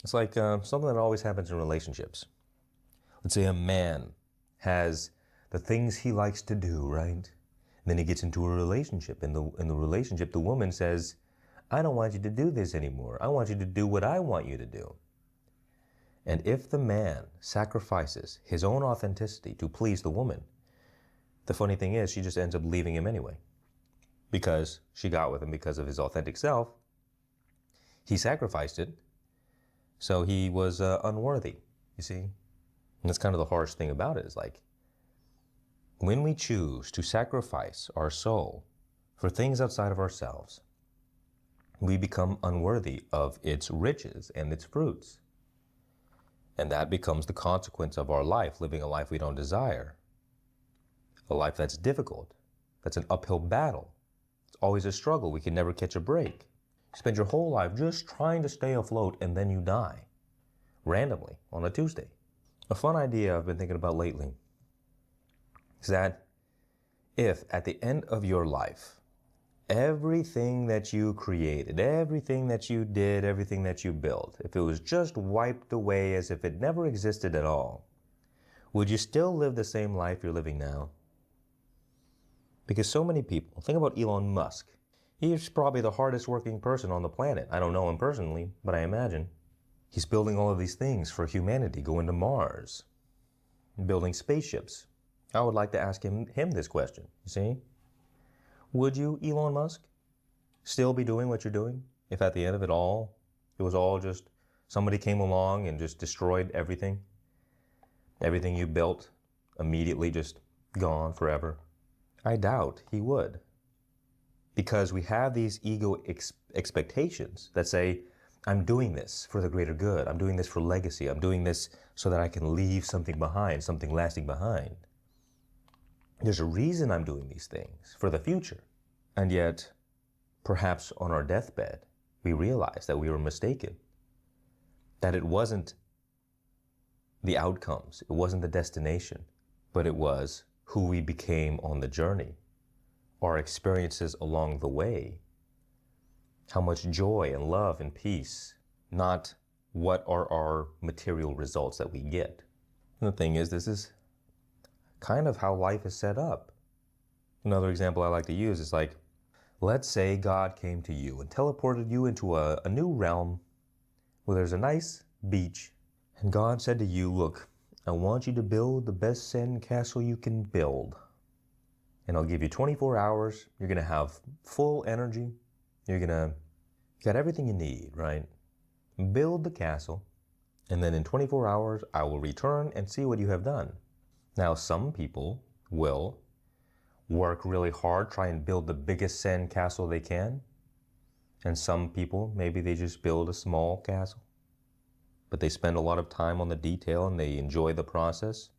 It's like something that always happens in relationships. Let's say a man has the things he likes to do, right? Then he gets into a relationship. In the relationship, the woman says, I don't want you to do this anymore. I want you to do what I want you to do. And if the man sacrifices his own authenticity to please the woman, the funny thing is she just ends up leaving him anyway. Because she got with him because of his authentic self. He sacrificed it, so he was unworthy, you see? And that's kind of the harsh thing about it, is like, when we choose to sacrifice our soul for things outside of ourselves, we become unworthy of its riches and its fruits. And that becomes the consequence of our life, living a life we don't desire. A life that's difficult, that's an uphill battle. It's always a struggle. We can never catch a break. You spend your whole life just trying to stay afloat and then you die. Randomly, on a Tuesday. A fun idea I've been thinking about lately is that if at the end of your life, everything that you created, everything that you did, everything that you built, if it was just wiped away as if it never existed at all, would you still live the same life you're living now? Because so many people, think about Elon Musk. He's probably the hardest working person on the planet. I don't know him personally, but I imagine. He's building all of these things for humanity, going to Mars, building spaceships. I would like to ask him this question, you see? Would you, Elon Musk, still be doing what you're doing if at the end of it all, it was all just somebody came along and just destroyed everything? Everything you built immediately just gone forever? I doubt he would. Because we have these ego expectations that say, I'm doing this for the greater good. I'm doing this for legacy. I'm doing this so that I can leave something behind, something lasting behind. There's a reason I'm doing these things, for the future. And yet, perhaps on our deathbed, we realize that we were mistaken. That it wasn't the outcomes, it wasn't the destination, but it was who we became on the journey, our experiences along the way, how much joy and love and peace, not what are our material results that we get. And the thing is, this is kind of how life is set up. Another example I like to use is like, let's say God came to you and teleported you into a new realm where there's a nice beach, and God said to you, look, I want you to build the best sand castle you can build. And I'll give you 24 hours. You're going to have full energy. You got everything you need, right? Build the castle. And then in 24 hours, I will return and see what you have done. Now, some people will work really hard, try and build the biggest sand castle they can. And some people, maybe they just build a small castle. But they spend a lot of time on the detail and they enjoy the process.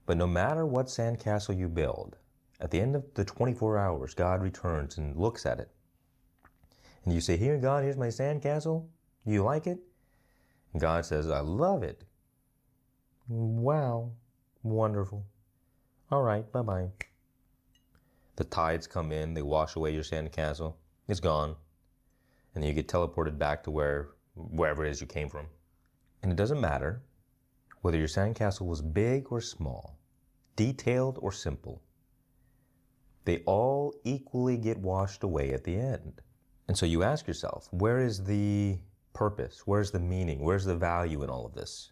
But no matter what sand castle you build, at the end of the 24 hours, God returns and looks at it. And you say, here, God, here's my sand castle. Do you like it? And God says, I love it. Wow. Wonderful. All right, bye-bye. The tides come in, they wash away your sand castle. It's gone. And you get teleported back to wherever it is you came from. And it doesn't matter whether your sand castle was big or small, detailed or simple. They all equally get washed away at the end. And so you ask yourself, where is the purpose? Where's the meaning? Where's the value in all of this?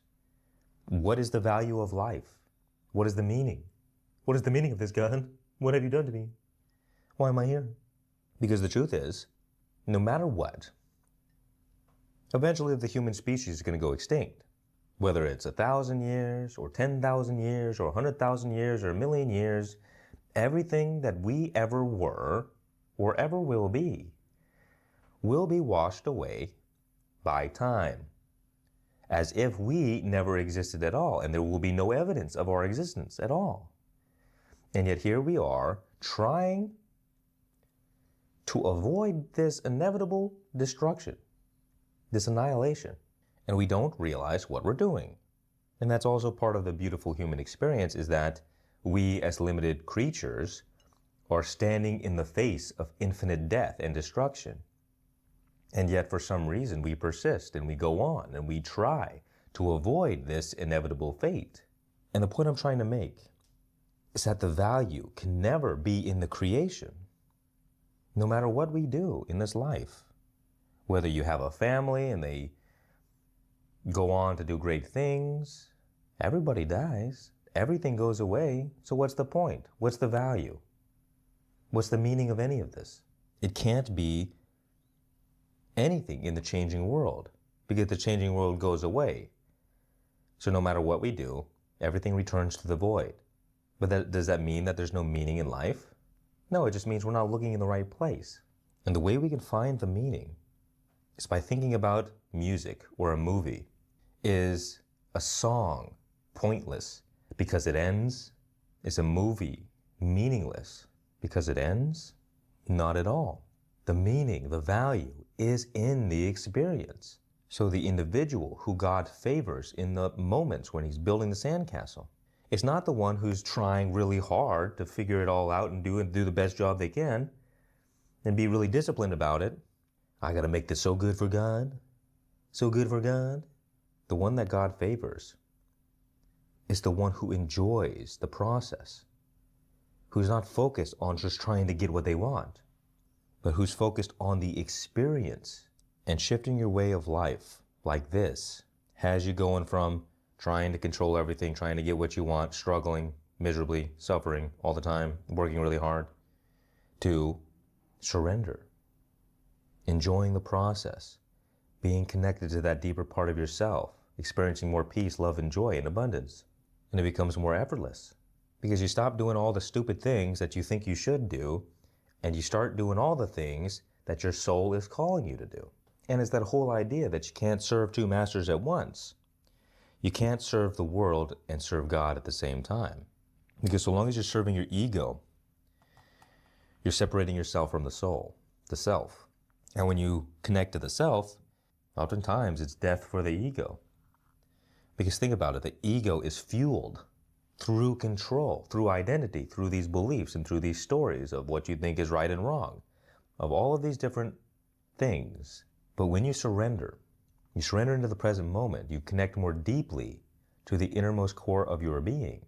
What is the value of life? What is the meaning? What is the meaning of this, God? What have you done to me? Why am I here? Because the truth is, no matter what, eventually the human species is going to go extinct. Whether it's 1,000 years, or 10,000 years, or 100,000 years, or 1,000,000 years, everything that we ever were, or ever will be washed away by time. As if we never existed at all, and there will be no evidence of our existence at all. And yet here we are, trying to avoid this inevitable destruction, this annihilation, and we don't realize what we're doing. And that's also part of the beautiful human experience, is that we as limited creatures are standing in the face of infinite death and destruction. And yet for some reason we persist and we go on and we try to avoid this inevitable fate. And the point I'm trying to make is that the value can never be in the creation, no matter what we do in this life. Whether you have a family and they go on to do great things, everybody dies, everything goes away, so what's the point? What's the value? What's the meaning of any of this? It can't be anything in the changing world, because the changing world goes away. So no matter what we do, everything returns to the void. But does that mean that there's no meaning in life? No, it just means we're not looking in the right place. And the way we can find the meaning is by thinking about music or a movie. Is a song pointless because it ends? Is a movie meaningless because it ends? Not at all. The meaning, the value is in the experience. So the individual who God favors in the moments when he's building the sandcastle, it's not the one who's trying really hard to figure it all out and do the best job they can and be really disciplined about it. I gotta make this so good for God, so good for God. The one that God favors is the one who enjoys the process, who's not focused on just trying to get what they want, but who's focused on the experience. And shifting your way of life like this has you going from trying to control everything, trying to get what you want, struggling miserably, suffering all the time, working really hard, to surrender, enjoying the process, being connected to that deeper part of yourself, experiencing more peace, love, and joy and abundance. And it becomes more effortless because you stop doing all the stupid things that you think you should do, and you start doing all the things that your soul is calling you to do. And it's that whole idea that you can't serve two masters at once. You can't serve the world and serve God at the same time. Because so long as you're serving your ego, you're separating yourself from the soul, the self. And when you connect to the self, oftentimes it's death for the ego. Because think about it, the ego is fueled through control, through identity, through these beliefs and through these stories of what you think is right and wrong, of all of these different things. But when you surrender into the present moment, you connect more deeply to the innermost core of your being.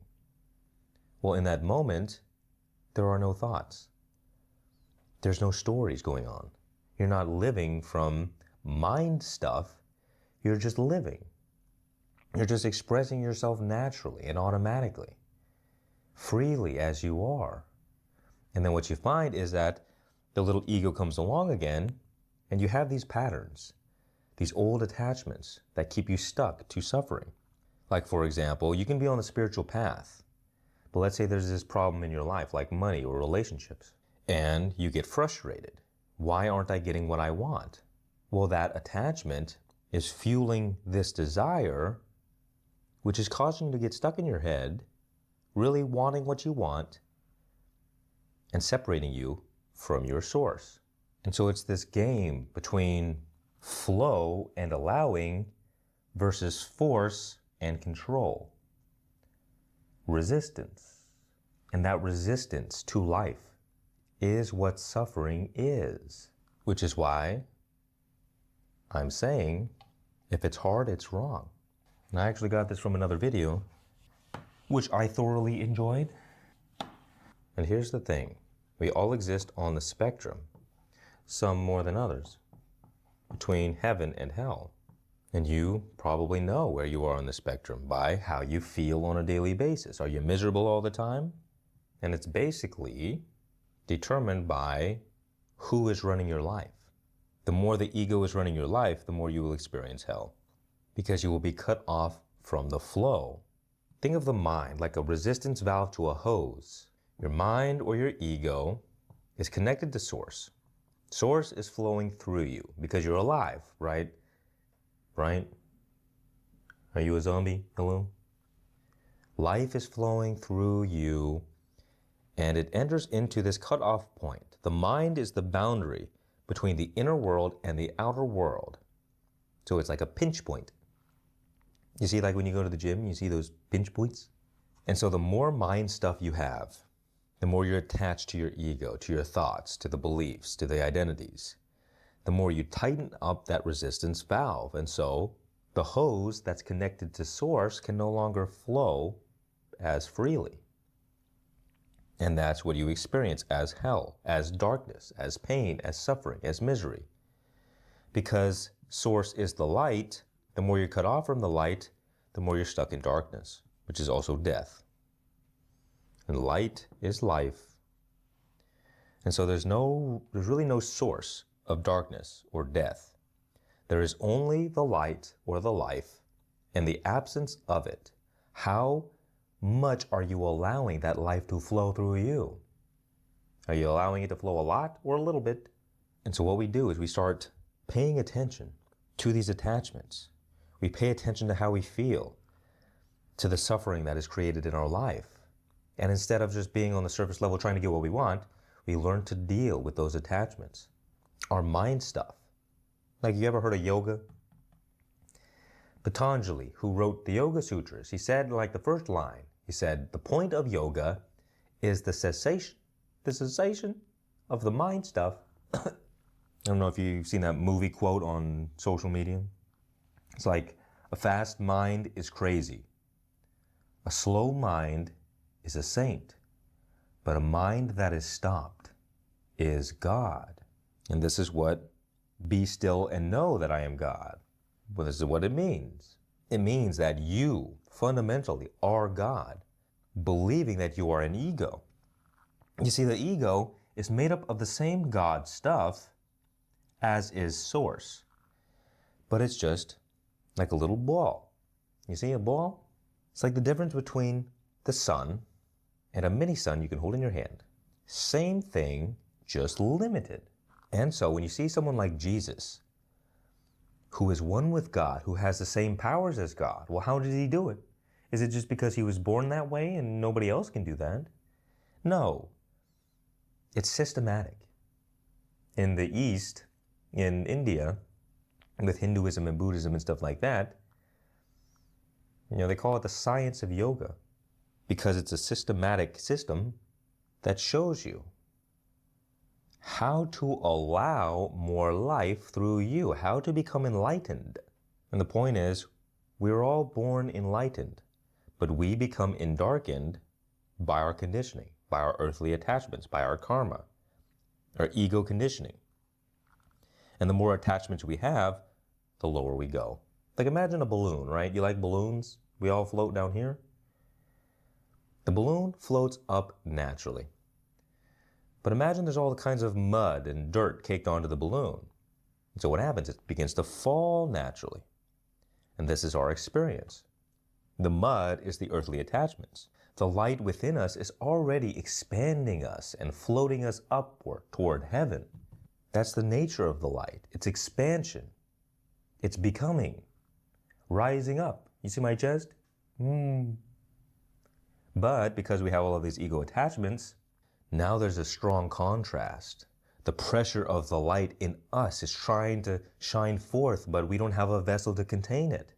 Well, in that moment, there are no thoughts. There's no stories going on. You're not living from mind stuff. You're just living. You're just expressing yourself naturally and automatically, freely as you are. And then what you find is that the little ego comes along again, and you have these patterns, these old attachments that keep you stuck to suffering. Like, for example, you can be on the spiritual path, but let's say there's this problem in your life, like money or relationships, and you get frustrated. Why aren't I getting what I want? Well, that attachment is fueling this desire, which is causing you to get stuck in your head, really wanting what you want, and separating you from your source. And so it's this game between flow and allowing versus force and control. Resistance. And that resistance to life is what suffering is. Which is why I'm saying, if it's hard, it's wrong. And I actually got this from another video, which I thoroughly enjoyed. And here's the thing. We all exist on the spectrum, some more than others, between heaven and hell. And you probably know where you are on the spectrum by how you feel on a daily basis. Are you miserable all the time? And it's basically determined by who is running your life. The more the ego is running your life, the more you will experience hell, because you will be cut off from the flow. Think of the mind like a resistance valve to a hose. Your mind or your ego is connected to source. Source is flowing through you because you're alive, right? Right? Are you a zombie? Hello? Life is flowing through you and it enters into this cutoff point. The mind is the boundary between the inner world and the outer world. So it's like a pinch point. You see, like when you go to the gym, you see those pinch points? And so the more mind stuff you have, the more you're attached to your ego, to your thoughts, to the beliefs, to the identities, the more you tighten up that resistance valve. And so the hose that's connected to source can no longer flow as freely. And that's what you experience as hell, as darkness, as pain, as suffering, as misery. Because source is the light, the more you're cut off from the light, the more you're stuck in darkness, which is also death. And light is life. And so there's really no source of darkness or death. There is only the light or the life and the absence of it. How much are you allowing that life to flow through you? Are you allowing it to flow a lot or a little bit? And so what we do is we start paying attention to these attachments. We pay attention to how we feel, to the suffering that is created in our life. And instead of just being on the surface level trying to get what we want, we learn to deal with those attachments. Our mind stuff. Like, you ever heard of yoga? Patanjali, who wrote the Yoga Sutras, he said, like the first line, he said, the point of yoga is the cessation of the mind stuff. I don't know if you've seen that movie quote on social media. It's like, a fast mind is crazy. A slow mind is a saint. But a mind that is stopped is God. And this is what be still and know that I am God. Well, this is what it means. It means that you fundamentally are God, believing that you are an ego. You see, the ego is made up of the same God stuff as is source, but it's just like a little ball. You see a ball? It's like the difference between the sun and a mini sun you can hold in your hand. Same thing, just limited. And so when you see someone like Jesus, who is one with God, who has the same powers as God, well, how did he do it? Is it just because he was born that way and nobody else can do that? No. It's systematic. In the East, in India, with Hinduism and Buddhism and stuff like that, they call it the science of yoga, because it's a systematic system that shows you how to allow more life through you, how to become enlightened. And the point is, we're all born enlightened, but we become endarkened by our conditioning, by our earthly attachments, by our karma, our ego conditioning. And the more attachments we have, the lower we go. Like, imagine a balloon, right? You like balloons? We all float down here. The balloon floats up naturally. But imagine there's all the kinds of mud and dirt caked onto the balloon. And so what happens? It begins to fall naturally. And this is our experience. The mud is the earthly attachments. The light within us is already expanding us and floating us upward toward heaven. That's the nature of the light. It's expansion. It's becoming. Rising up. You see my chest? But because we have all of these ego attachments, now there's a strong contrast. The pressure of the light in us is trying to shine forth, but we don't have a vessel to contain it.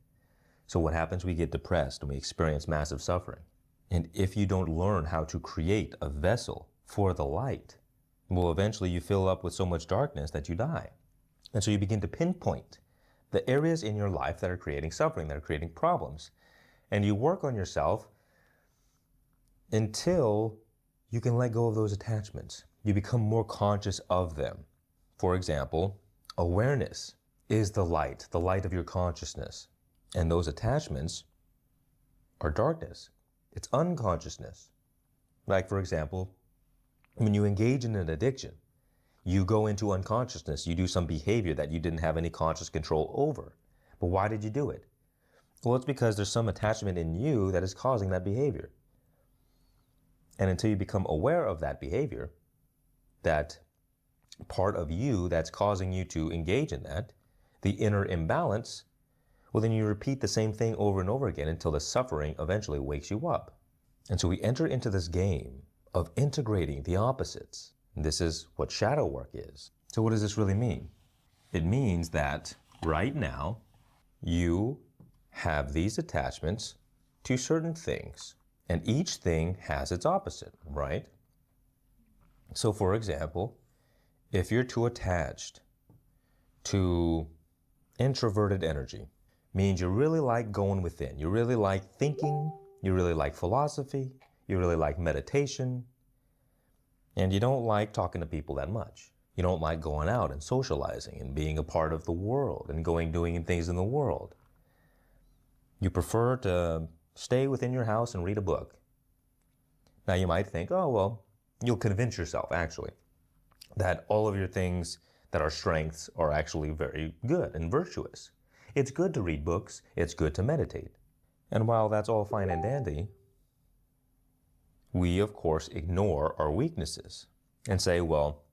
So what happens? We get depressed and we experience massive suffering. And if you don't learn how to create a vessel for the light, well, eventually you fill up with so much darkness that you die. And so you begin to pinpoint the areas in your life that are creating suffering, that are creating problems. And you work on yourself until you can let go of those attachments. You become more conscious of them. For example, awareness is the light of your consciousness. And those attachments are darkness. It's unconsciousness. Like, for example, when you engage in an addiction, You go into unconsciousness. You do some behavior that you didn't have any conscious control over. But why did you do it? Well, it's because there's some attachment in you that is causing that behavior. And until you become aware of that behavior, that part of you that's causing you to engage in that, the inner imbalance, well, then you repeat the same thing over and over again until the suffering eventually wakes you up. And so we enter into this game of integrating the opposites. This is what shadow work is. So what does this really mean? It means that right now, you have these attachments to certain things, and each thing has its opposite, right? So for example, if you're too attached to introverted energy, means you really like going within, you really like thinking, you really like philosophy, you really like meditation, and you don't like talking to people that much. You don't like going out and socializing and being a part of the world and doing things in the world. You prefer to stay within your house and read a book. Now you might think, oh, well, you'll convince yourself actually that all of your things that are strengths are actually very good and virtuous. It's good to read books. It's good to meditate. And while that's all fine and dandy, we, of course, ignore our weaknesses and say, well,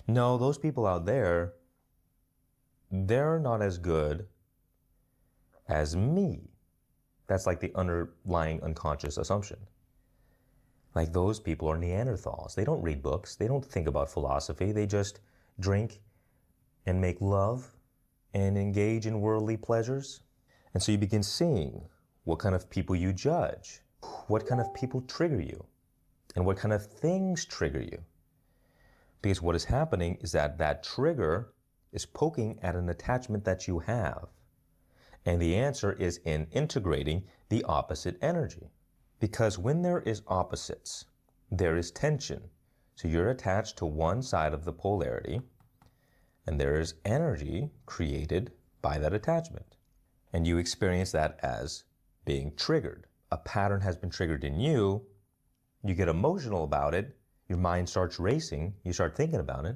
no, those people out there, they're not as good as me. That's like the underlying unconscious assumption. Like those people are Neanderthals. They don't read books. They don't think about philosophy. They just drink and make love and engage in worldly pleasures. And so you begin seeing what kind of people you judge, what kind of people trigger you, and what kind of things trigger you. Because what is happening is that that trigger is poking at an attachment that you have. And the answer is in integrating the opposite energy. Because when there is opposites, there is tension. So you're attached to one side of the polarity, and there is energy created by that attachment. And you experience that as being triggered. A pattern has been triggered in you, you get emotional about it, your mind starts racing, you start thinking about it,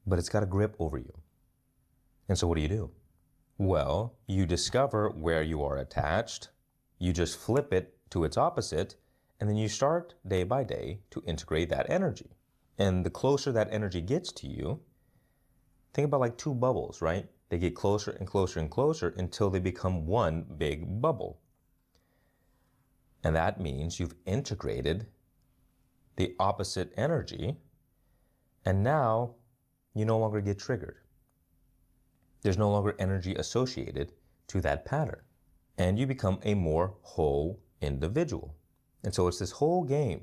but it's got a grip over you. And so what do? Well, you discover where you are attached, you just flip it to its opposite, and then you start day by day to integrate that energy. And the closer that energy gets to you, think about like two bubbles, right? They get closer and closer and closer until they become one big bubble. And that means you've integrated the opposite energy, and now you no longer get triggered. There's no longer energy associated to that pattern, and you become a more whole individual. And so it's this whole game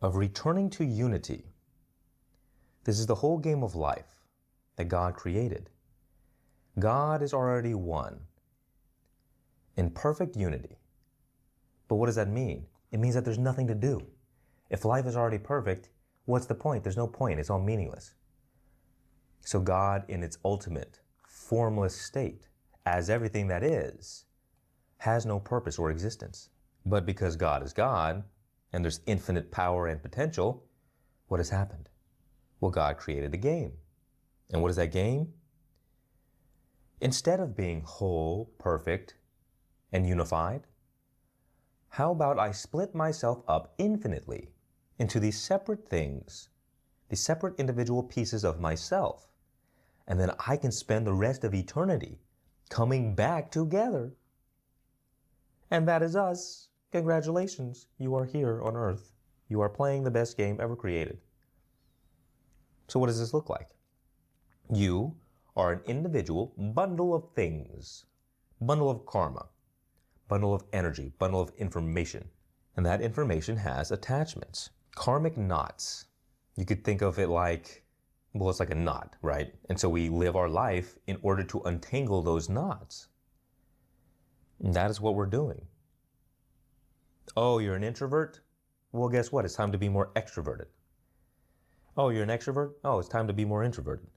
of returning to unity. This is the whole game of life that God created. God is already one in perfect unity. But what does that mean? It means that there's nothing to do. If life is already perfect, what's the point? There's no point. It's all meaningless. So God, in its ultimate, formless state, as everything that is, has no purpose or existence. But because God is God, and there's infinite power and potential, what has happened? Well, God created a game. And what is that game? Instead of being whole, perfect, and unified, how about I split myself up infinitely into these separate things, these separate individual pieces of myself, and then I can spend the rest of eternity coming back together. And that is us. Congratulations, you are here on Earth. You are playing the best game ever created. So what does this look like? You are an individual bundle of things, bundle of karma, bundle of energy, bundle of information. And that information has attachments, karmic knots. You could think of it like, well, it's like a knot, right? And so we live our life in order to untangle those knots. And that is what we're doing. Oh, you're an introvert? Well, guess what? It's time to be more extroverted. Oh, you're an extrovert? Oh, it's time to be more introverted.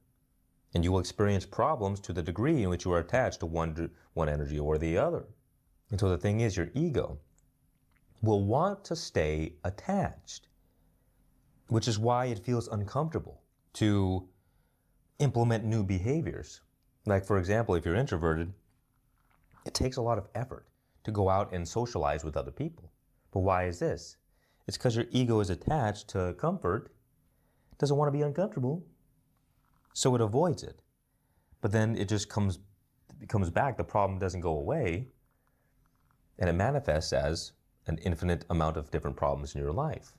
And you will experience problems to the degree in which you are attached to one energy or the other. And so the thing is, your ego will want to stay attached. which is why it feels uncomfortable to implement new behaviors. Like, for example, if you're introverted, it takes a lot of effort to go out and socialize with other people. But why is this? It's because your ego is attached to comfort, doesn't want to be uncomfortable, so it avoids it. But then it just comes back, the problem doesn't go away, and it manifests as an infinite amount of different problems in your life.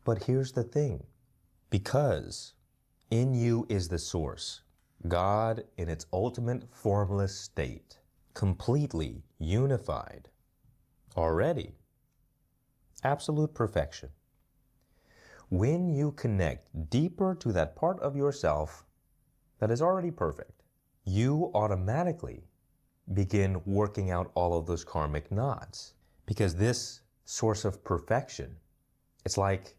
But here's the thing, because in you is the source, God in its ultimate formless state, completely unified, already, absolute perfection. When you connect deeper to that part of yourself that is already perfect, you automatically begin working out all of those karmic knots. Because this source of perfection, it's like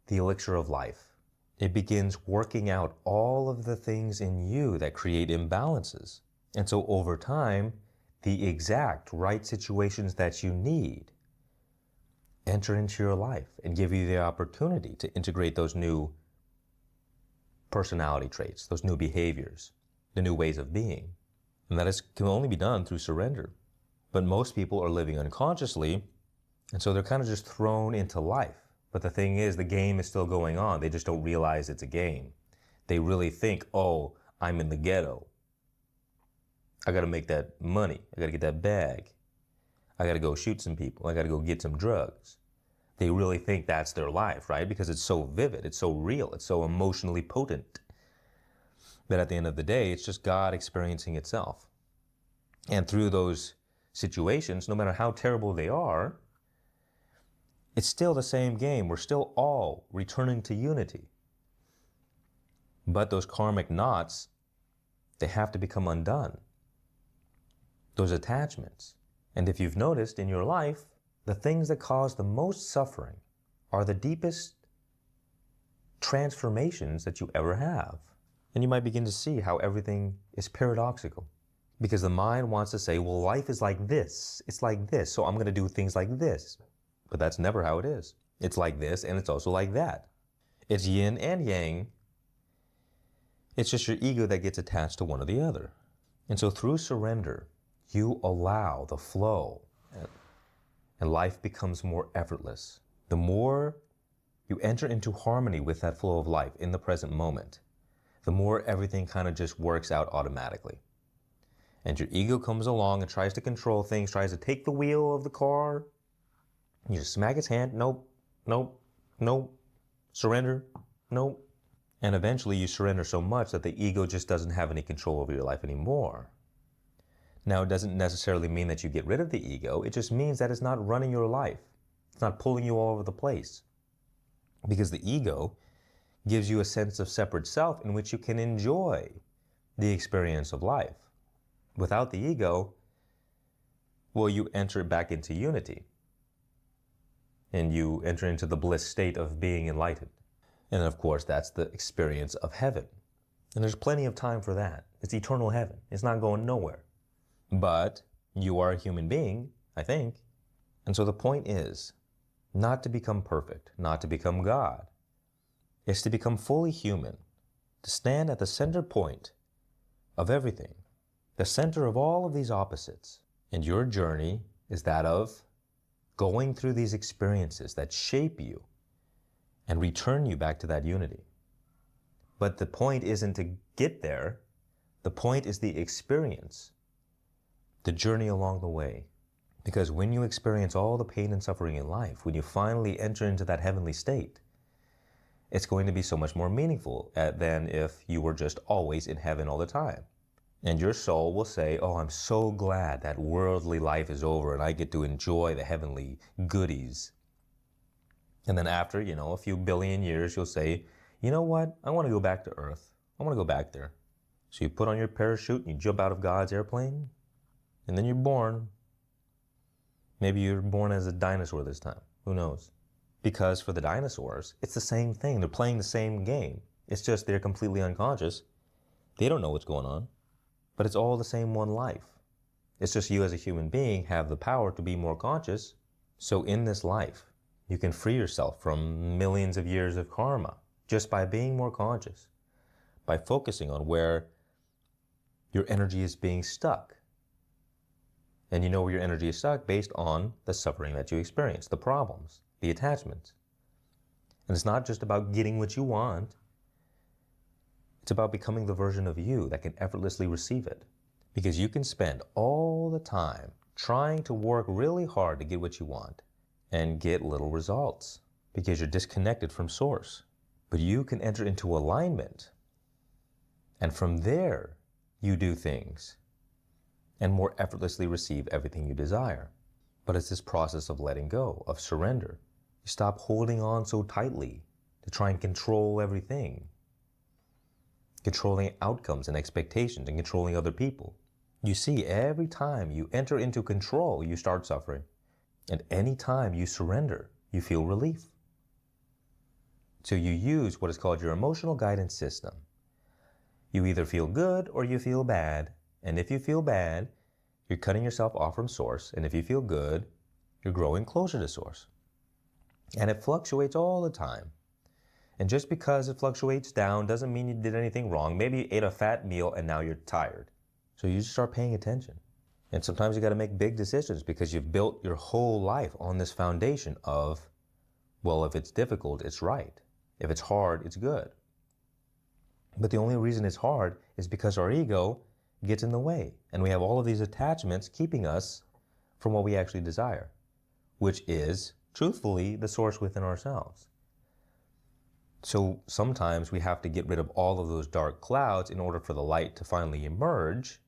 the elixir of life. It begins working out all of the things in you that create imbalances. And so over time, the exact right situations that you need enter into your life and give you the opportunity to integrate those new personality traits, those new behaviors, the new ways of being. And that can only be done through surrender. But most people are living unconsciously, and so they're kind of just thrown into life. But the thing is, the game is still going on. They just don't realize it's a game. They really think, oh, I'm in the ghetto. I got to make that money. I got to get that bag. I got to go shoot some people. I got to go get some drugs. They really think that's their life, right? Because it's so vivid. It's so real. It's so emotionally potent. But at the end of the day, it's just God experiencing itself. And through those situations, no matter how terrible they are, it's still the same game. We're still all returning to unity. But those karmic knots, they have to become undone. Those attachments. And if you've noticed in your life, the things that cause the most suffering are the deepest transformations that you ever have. And you might begin to see how everything is paradoxical. Because the mind wants to say, well, life is like this. It's like this, so I'm going to do things like this. But that's never how it is. It's like this, and it's also like that. It's yin and yang. It's just your ego that gets attached to one or the other. And so through surrender, you allow the flow, and life becomes more effortless. The more you enter into harmony with that flow of life in the present moment, the more everything kind of just works out automatically. And your ego comes along and tries to control things, tries to take the wheel of the car. You just smack its hand, nope, nope, nope, surrender, nope. And eventually you surrender so much that the ego just doesn't have any control over your life anymore. Now, it doesn't necessarily mean that you get rid of the ego. It just means that it's not running your life. It's not pulling you all over the place. Because the ego gives you a sense of separate self in which you can enjoy the experience of life. Without the ego, well, you enter back into unity. And you enter into the bliss state of being enlightened. And of course, that's the experience of heaven. And there's plenty of time for that. It's eternal heaven. It's not going nowhere. But you are a human being, I think. And so the point is not to become perfect, not to become God. It's to become fully human, to stand at the center point of everything, the center of all of these opposites. And your journey is that of going through these experiences that shape you and return you back to that unity. But the point isn't to get there. The point is the experience, the journey along the way. Because when you experience all the pain and suffering in life, when you finally enter into that heavenly state, it's going to be so much more meaningful than if you were just always in heaven all the time. And your soul will say, oh, I'm so glad that worldly life is over and I get to enjoy the heavenly goodies. And then after, a few billion years, you'll say, you know what? I want to go back to Earth. I want to go back there. So you put on your parachute and you jump out of God's airplane, and then you're born. Maybe you're born as a dinosaur this time. Who knows? Because for the dinosaurs, it's the same thing. They're playing the same game. It's just they're completely unconscious. They don't know what's going on. But it's all the same one life. It's just you as a human being have the power to be more conscious. So in this life, You can free yourself from millions of years of karma just by being more conscious, by focusing on where your energy is being stuck. And you know where your energy is stuck based on the suffering that you experience, the problems, the attachments. And it's not just about getting what you want. It's about becoming the version of you that can effortlessly receive it. Because you can spend all the time trying to work really hard to get what you want and get little results because you're disconnected from source. But you can enter into alignment, and from there you do things and more effortlessly receive everything you desire. But it's this process of letting go, of surrender. You stop holding on so tightly to try and control everything, controlling outcomes and expectations and controlling other people. You see, every time you enter into control, you start suffering. And any time you surrender, you feel relief. So you use what is called your emotional guidance system. You either feel good or you feel bad. And if you feel bad, you're cutting yourself off from source. And if you feel good, you're growing closer to source. And it fluctuates all the time. And just because it fluctuates down doesn't mean you did anything wrong. Maybe you ate a fat meal and now you're tired. So you just start paying attention. And sometimes you got to make big decisions because you've built your whole life on this foundation of, well, if it's difficult, it's right. If it's hard, it's good. But the only reason it's hard is because our ego gets in the way. And we have all of these attachments keeping us from what we actually desire, which is, truthfully, the source within ourselves. So sometimes we have to get rid of all of those dark clouds in order for the light to finally emerge.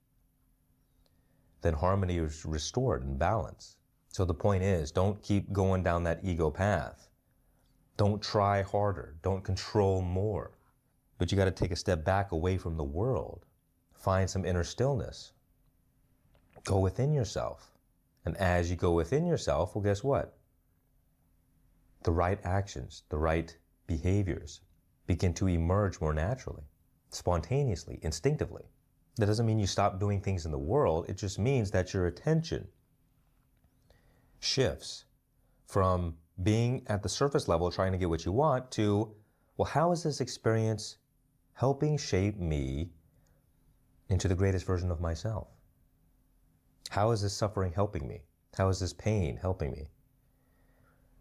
Then harmony is restored and balance. So the point is, don't keep going down that ego path. Don't try harder. Don't control more. But you got to take a step back away from the world. Find some inner stillness. Go within yourself. And as you go within yourself, well, guess what? The right actions, the right behaviors begin to emerge more naturally, spontaneously, instinctively. That doesn't mean you stop doing things in the world. It just means that your attention shifts from being at the surface level trying to get what you want to, well, how is this experience helping shape me into the greatest version of myself? How is this suffering helping me? How is this pain helping me?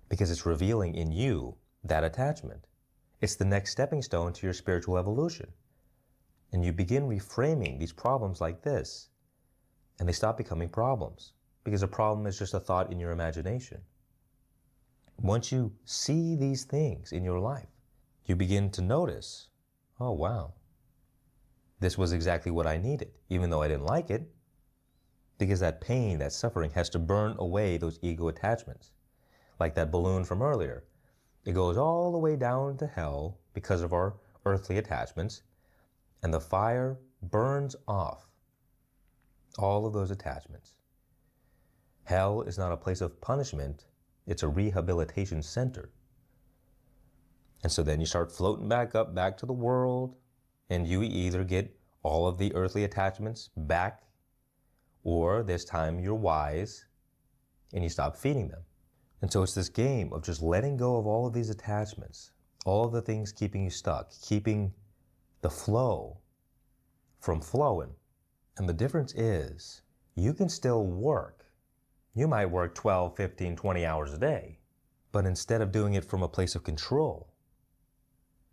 Because it's revealing in you that attachment. It's the next stepping stone to your spiritual evolution. And you begin reframing these problems like this, and they stop becoming problems, because a problem is just a thought in your imagination. Once you see these things in your life, you begin to notice, oh wow, this was exactly what I needed, even though I didn't like it, because that pain, that suffering has to burn away those ego attachments. Like that balloon from earlier. It goes all the way down to hell because of our earthly attachments, and the fire burns off all of those attachments. Hell is not a place of punishment, it's a rehabilitation center. And so then you start floating back up, back to the world, and you either get all of the earthly attachments back, or this time you're wise and you stop feeding them. And so it's this game of just letting go of all of these attachments, all of the things keeping you stuck, keeping the flow from flowing. And the difference is, you can still work. You might work 12, 15, 20 hours a day, but instead of doing it from a place of control,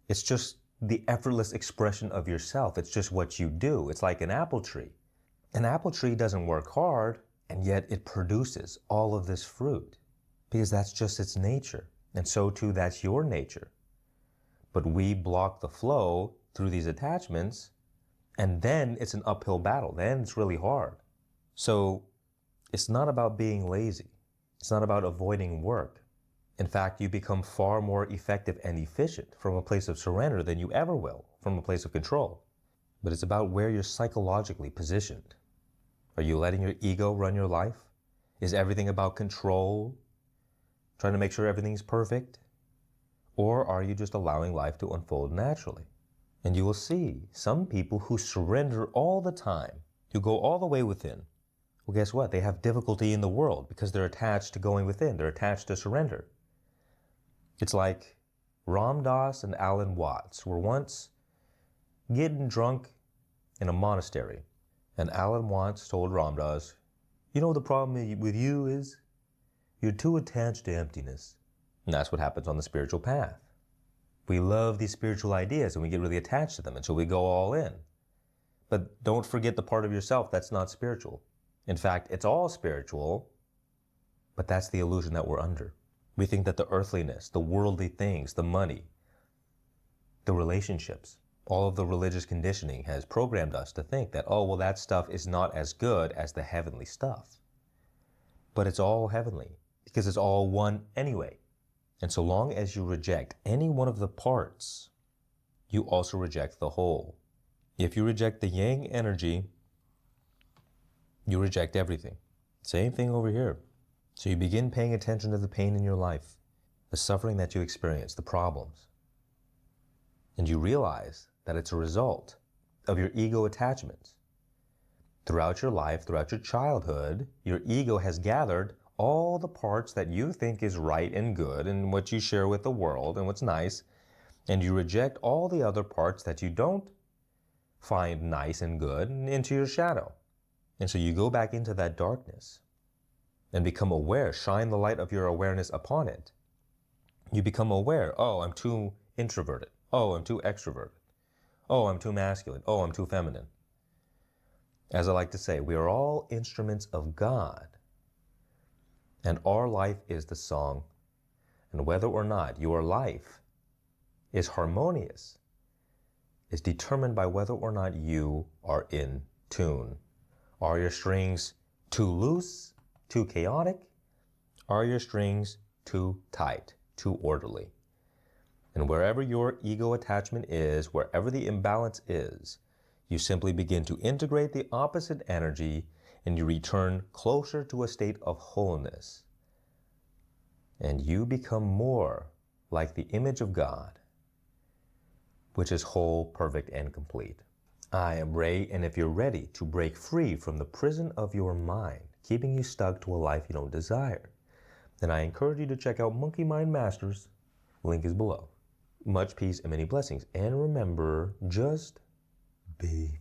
it's just the effortless expression of yourself. It's just what you do. It's like an apple tree. An apple tree doesn't work hard, and yet it produces all of this fruit, because that's just its nature. And so too, that's your nature. But we block the flow through these attachments, and then it's an uphill battle. Then it's really hard. So it's not about being lazy. It's not about avoiding work. In fact, you become far more effective and efficient from a place of surrender than you ever will from a place of control. But it's about where you're psychologically positioned. Are you letting your ego run your life? Is everything about control? Trying to make sure everything's perfect? Or are you just allowing life to unfold naturally? And you will see some people who surrender all the time, who go all the way within, well, guess what? They have difficulty in the world because they're attached to going within. They're attached to surrender. It's like Ram Dass and Alan Watts were once getting drunk in a monastery. And Alan Watts told Ram Dass, you know, the problem with you is you're too attached to emptiness. And that's what happens on the spiritual path. We love these spiritual ideas and we get really attached to them, and so we go all in. But don't forget the part of yourself that's not spiritual. In fact, it's all spiritual, but that's the illusion that we're under. We think that the earthliness, the worldly things, the money, the relationships, all of the religious conditioning has programmed us to think that, oh, well, that stuff is not as good as the heavenly stuff. But it's all heavenly because it's all one anyway. And so long as you reject any one of the parts, you also reject the whole. If you reject the yang energy, you reject everything. Same thing over here. So you begin paying attention to the pain in your life, the suffering that you experience, the problems. And you realize that it's a result of your ego attachments. Throughout your life, throughout your childhood, your ego has gathered all the parts that you think is right and good and what you share with the world and what's nice, and you reject all the other parts that you don't find nice and good into your shadow. And so you go back into that darkness and become aware, shine the light of your awareness upon it. You become aware, oh, I'm too introverted. Oh, I'm too extroverted. Oh, I'm too masculine. Oh, I'm too feminine. As I like to say, we are all instruments of God. And our life is the song. And whether or not your life is harmonious is determined by whether or not you are in tune. Are your strings too loose, too chaotic? Are your strings too tight, too orderly? And wherever your ego attachment is, wherever the imbalance is, you simply begin to integrate the opposite energy and you return closer to a state of wholeness. And you become more like the image of God, which is whole, perfect, and complete. I am Ray, and if you're ready to break free from the prison of your mind, keeping you stuck to a life you don't desire, then I encourage you to check out Monkey Mind Masters. Link is below. Much peace and many blessings. And remember, just be.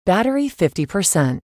Battery 50%.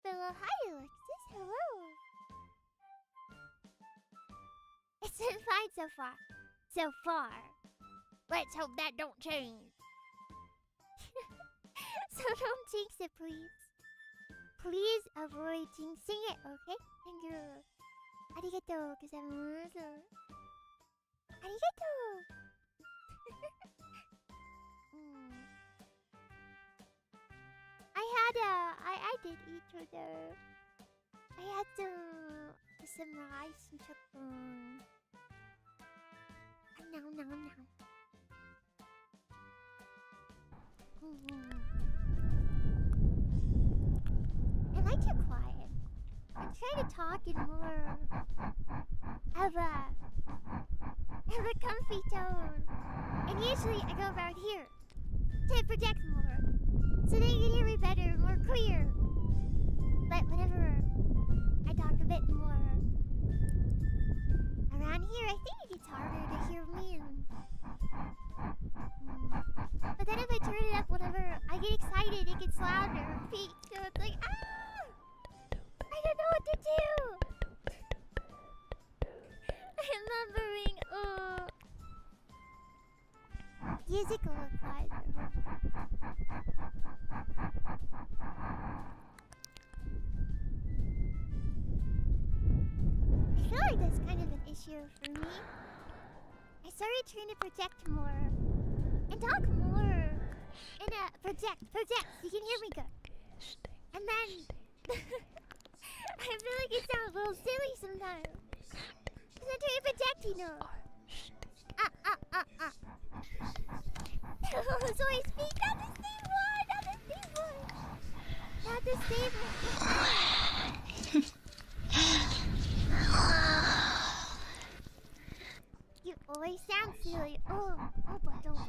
Hello, hi Alexis, hello. It's been fine so far. So far. Let's hope that don't change. So don't jinx it, please. Please avoid jinxing it, okay? Thank you. Arigato gozaimasu. Arigato. I did eat today. I had some rice and chicken. Nom nom nom. I like you quiet. I'm trying to talk in more of a comfy tone. And usually I go around here to project more, so that you can hear me better, more clear. But whenever I talk a bit more around here, I think it gets harder to hear me. But then if I turn it up whenever I get excited, it gets louder, peak. So it's like, I don't know what to do. I'm numbering, musical advisor. I feel like that's kind of an issue for me. I started trying to project more and talk more and project, so you can hear me good. And then I feel like it sounds a little silly sometimes. Because I'm trying to project, you know. So I speak not the same one, not the same one. You always sound silly. Oh, but don't.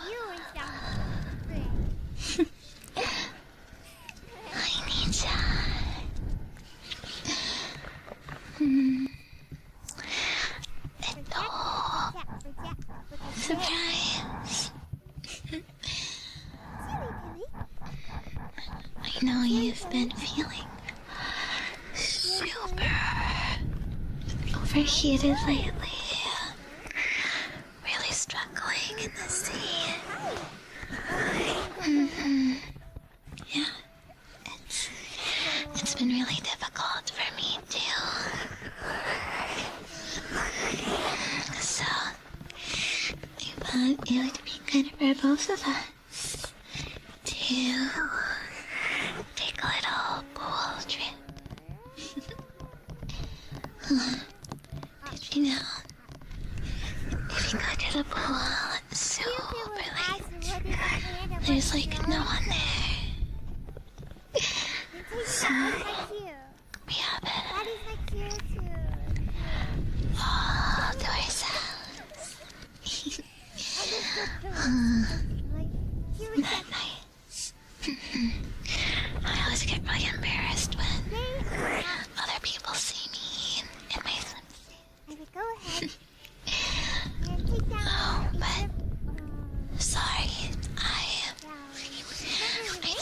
You always sound silly. I need time. Surprise. I know you've been feeling super overheated lately. Really struggling in the sea. Yeah, it's been really difficult for me too. So I thought it would be good for both of us to take a little pool trip. You know, if you go to the pool super late, there's like no one there. So we have it all to ourselves. That night, I always get really embarrassed when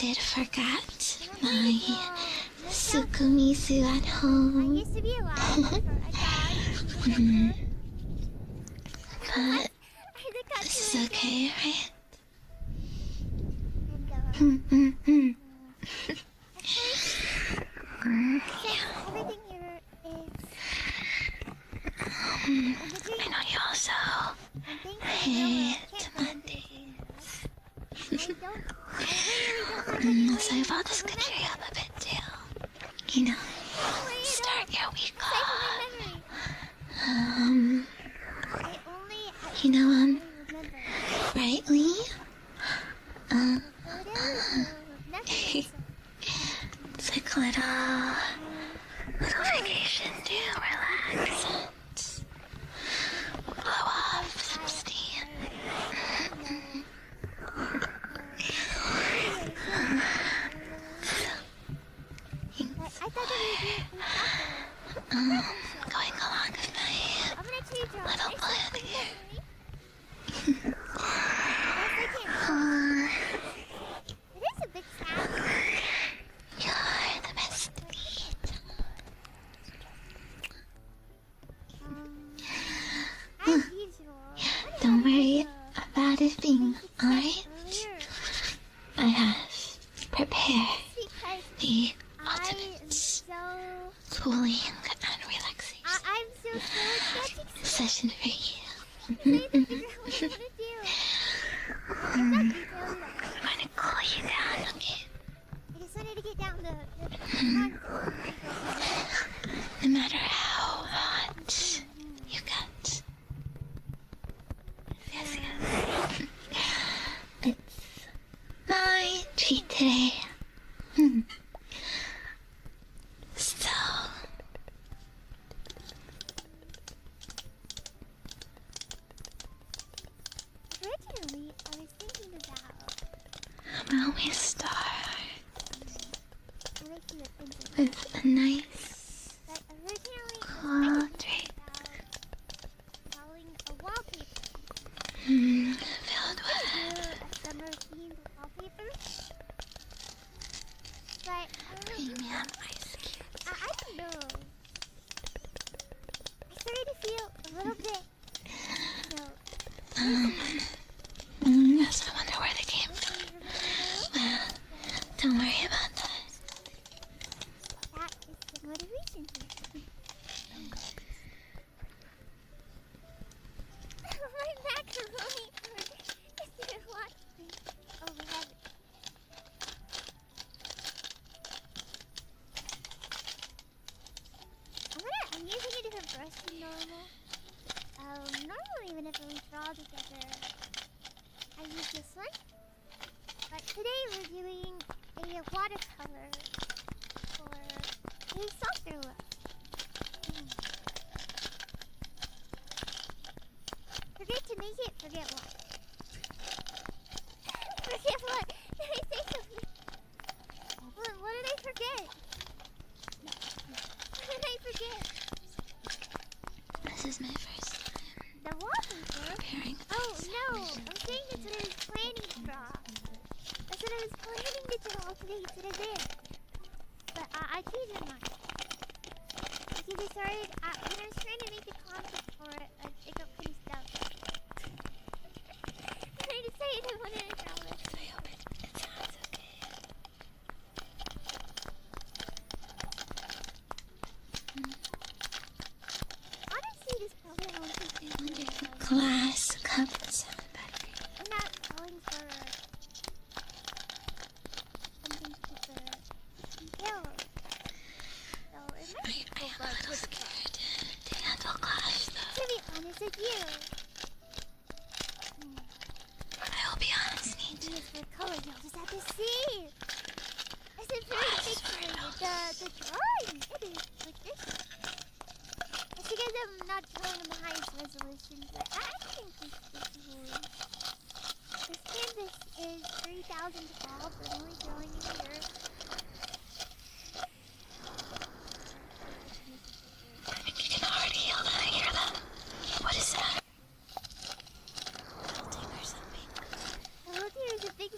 did forget my Sukumisu at home. Used to be allowed for a dog. But this is okay, right? Everything here is. I know you also hate Mondays. So I brought this country up a bit too. You know, start your week off. You know, rightly, it's like a little vacation to relax and blow off some steam. Going along with my little plan here. It is a bit sad. You're the best beat. As usual. Don't worry about it being alright. I have prepared the ultimate cooling and relaxation I'm so session for you. I'm gonna cool you down, okay? I just wanted to get down the No matter how hot you get. Yes. It's my treat today. So, originally, I was thinking about. how we start I like to look into with a nice but originally, cool drink calling a wallpaper. filled Do with a summer themed wallpaper. But premium ice cubes. I don't know. I started to feel a little bit, Yes, I wonder where they came from. Well, don't worry about that. that is the motivation here. My macaroni is gonna watch me. Oh, we have it. I'm using a different brush than normal. Normally whenever we draw together, I use this one. But today we're doing a watercolor for a softer look. Forget to make it, forget what? Forget what? Did I say something? What did I forget? What did I forget? This is my first time The wallpaper? preparing. Oh no! I'm saying that's what I was planning to draw. That's what I was planning to draw today instead of this. But I changed my mind. Because I started, when I was trying to make the concept for it, I got pretty stuck. And I decided I wanted to draw this. I hope it sounds okay. Honestly, this probably won't take me Glass cup sound better. I'm not calling for something super detailed. So it might be I am a little scared to handle glass though. to be honest with you. I will be honest, Nate. These for color, you'll just have to see. It's a very picture. The drawing. It is like this. It's because I'm not drawing on the highest resolution, but I think this is really. This canvas is 3000 tall, but I'm only drawing in here. I think you can already hear them. What is that? Building or something? Oh, there's a big.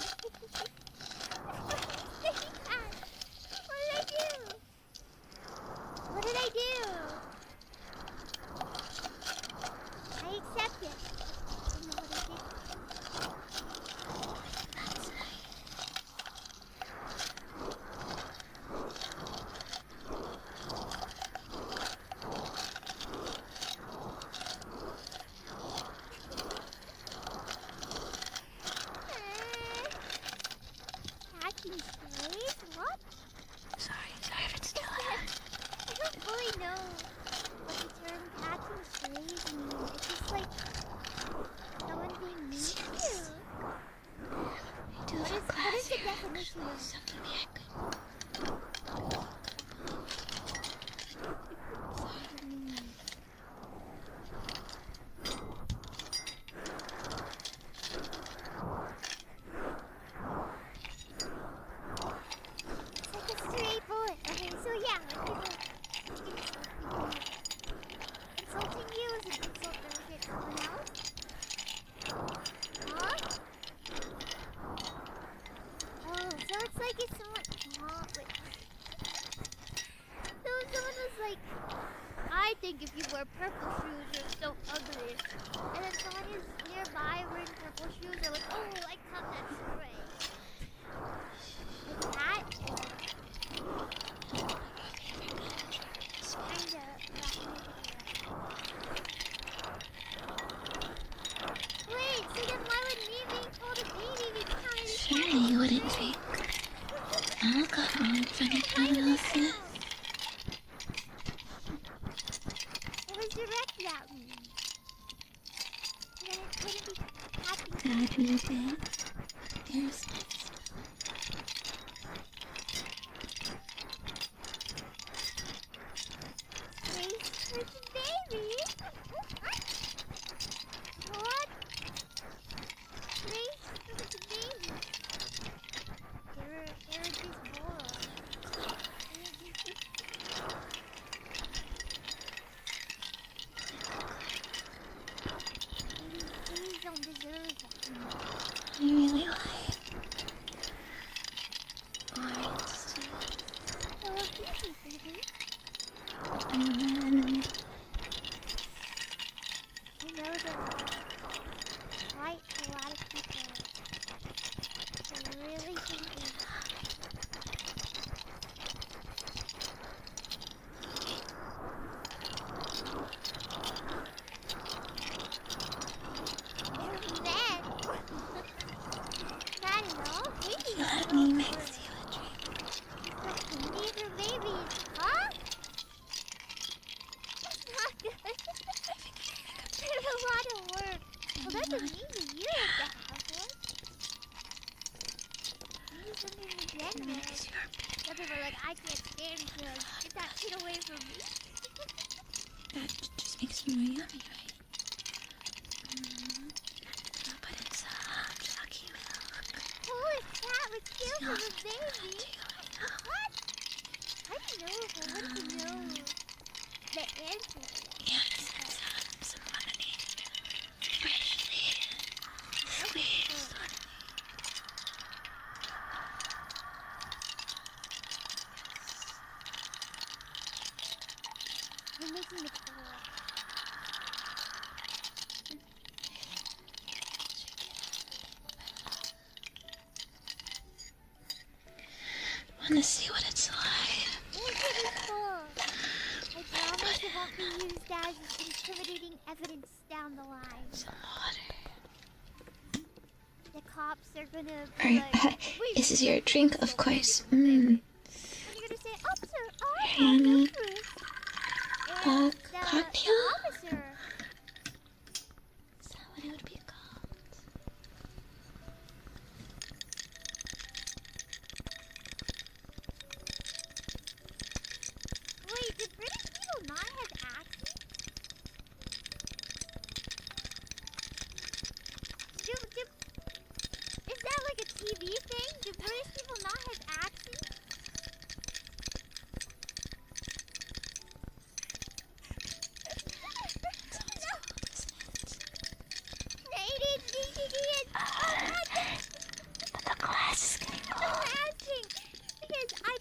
It's like a stray bullet. Okay, so yeah, when people insulting you is an insult that will hit someone else. Huh? Oh, so it's like if someone, wait. So if someone was like, I think if you wear purple shoes, you're so ugly. And then someone is nearby wearing purple shoes, they're like, oh, I caught that spray. Like that? Kinda. Wait, so then why would me being called a baby be counted as Surely you wouldn't drink alcohol in front of everyone else. It was direct that way. Then it couldn't be happening. God, you big. There's Space for the baby? What? Space for the baby? They're just morons. Babies don't deserve that. I really like orange juice. Oh, baby, baby. And then I know that quite a lot of people are really thinking. They're men. I don't know. Maybe let me mix you a drink. these are babies, huh? That's not good. There's a lot of work. Well, that doesn't mean that you have to have one. Maybe something in general. Some people are like, I can't stand drugs. Get that shit away from me. That just makes it more yummy, right? But it's lucky milk. Holy crap, it's still from a baby. What? I don't know if I want to know the answer. Yes, it's some lemonade. Freshly squeezed. You're making it cool. Want to see what it's like? Look at it cool. I promise it won't be used as intimidating evidence down the line. Some water. The cops are gonna be Alright, like, wait, this is your drink, of course. and you're gonna say, officer, Hannah. and the Cocktail? officer. Is that what it would be called? Wait, did British people not have accents? Is that like a TV thing? Do British people not have accents? But the glass is getting I'm cold. asking because I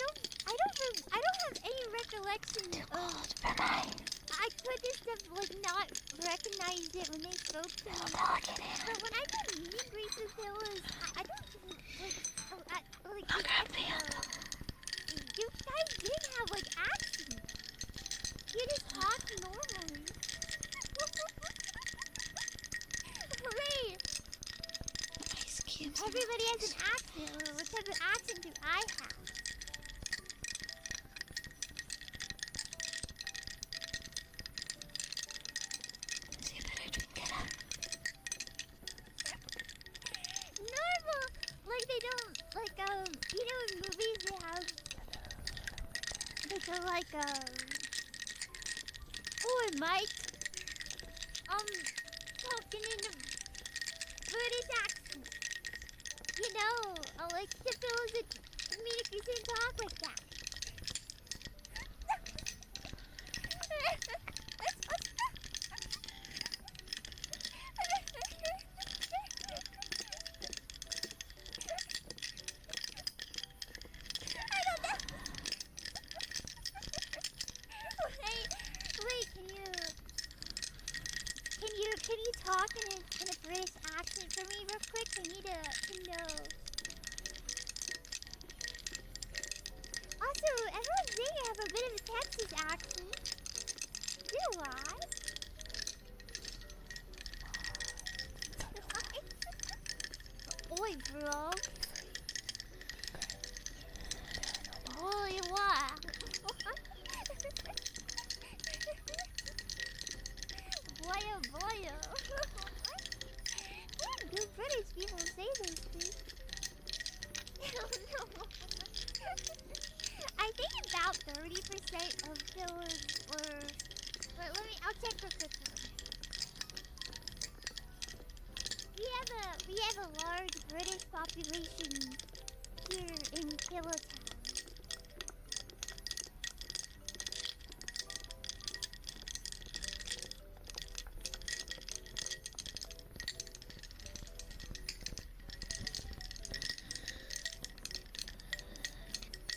don't have any recollection of. I could just have like not recognized it when they spoke to me. But when I did meet Grace's, there was I don't like you guys did have like accents. You just talked normally. Wait. Ice cubes. Everybody has an accent. What type of accent do I have? You better drink it up. Normal. Like they don't like like or Mike, talking in a British accent. You know, like the fellows that communicate and talk like that. Wait, can you talk in a British accent for me real quick? I need to know. Also, everyone's saying I have a bit of a Texas accent. Do I? Oi, bro. Oi, what? Boyo. When do British people say those things? I don't know. I think about 30% of fillers were... Wait, I'll check real quick. We have a large British population here in Pillowtown.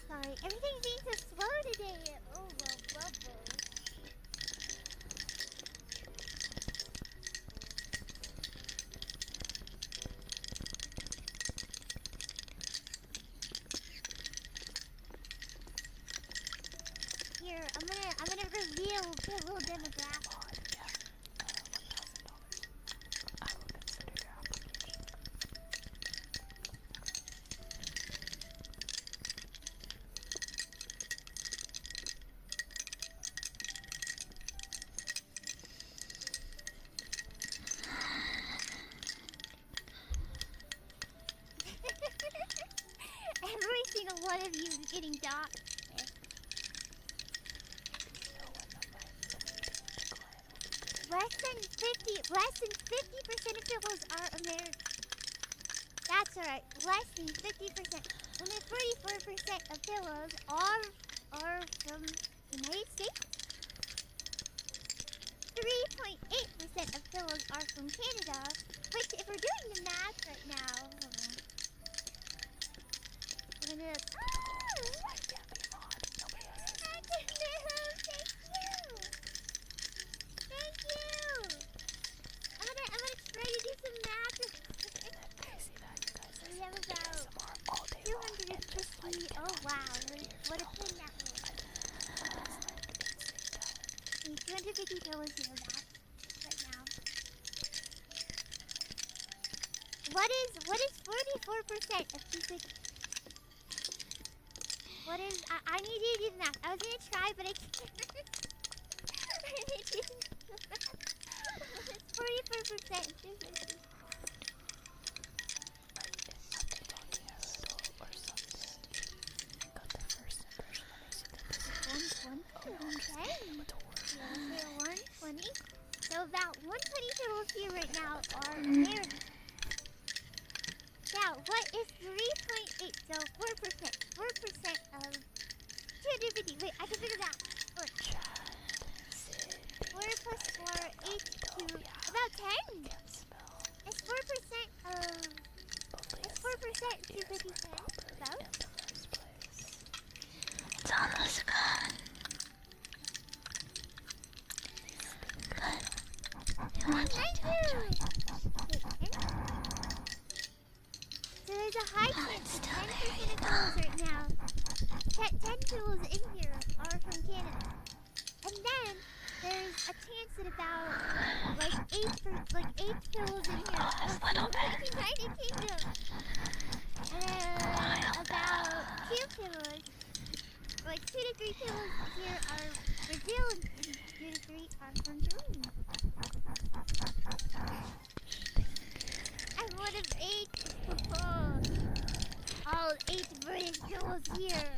Sorry, everything seems so slow today. Oh, well, bubble. Here, I'm gonna reveal the little demographic. Every single one of you is getting docked. Less than 50% of pillows are American. That's right, less than 50%. Only 44% of pillows are from the United States. 3.8% of pillows are from Canada, which, if we're doing the math right now, hold on. We're gonna... Thank you! I'm gonna try to do some math. We have about 250. Oh wow, what a thing that was. 250 pillows here right now. What is 44% of 250? What is... I need you to do the math. I was gonna try, but I can't. I need you to do the math. It's 44% of 250. Okay. 120. So about 120 pillows here right now are American. Now, what is 3.8? So 4%. 4% of 250. Wait, I can figure that out. Look. 4 plus 4, 8 to about 10. It's 4% of... It's 4% 250 about? It's almost gone. Thank you! So there's a high chance that 10% of pillows right now, 10 pillows in here are from Canada. And then there's a chance that about like 8 pillows in here are from the United Kingdom. And then about 2 pillows, like 2 to 3 pillows here are Brazil, and 2 to 3 are from Germany. I'm one of 8. All 8 British pillows here.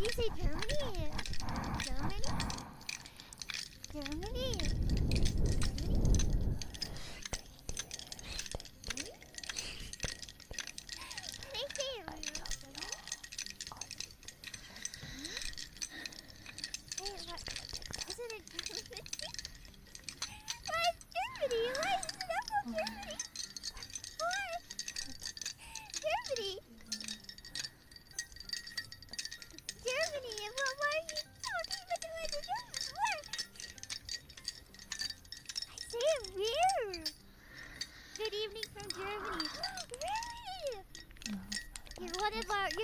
you say Germany? Germany? Germany? They say it weird. Wait, what? Isn't it Germany? Why is Germany? Why is it up on Germany? What? Germany? Germany? Why are you talking about the way to Germany? What? I say it weird. Good evening from Germany. Really? You're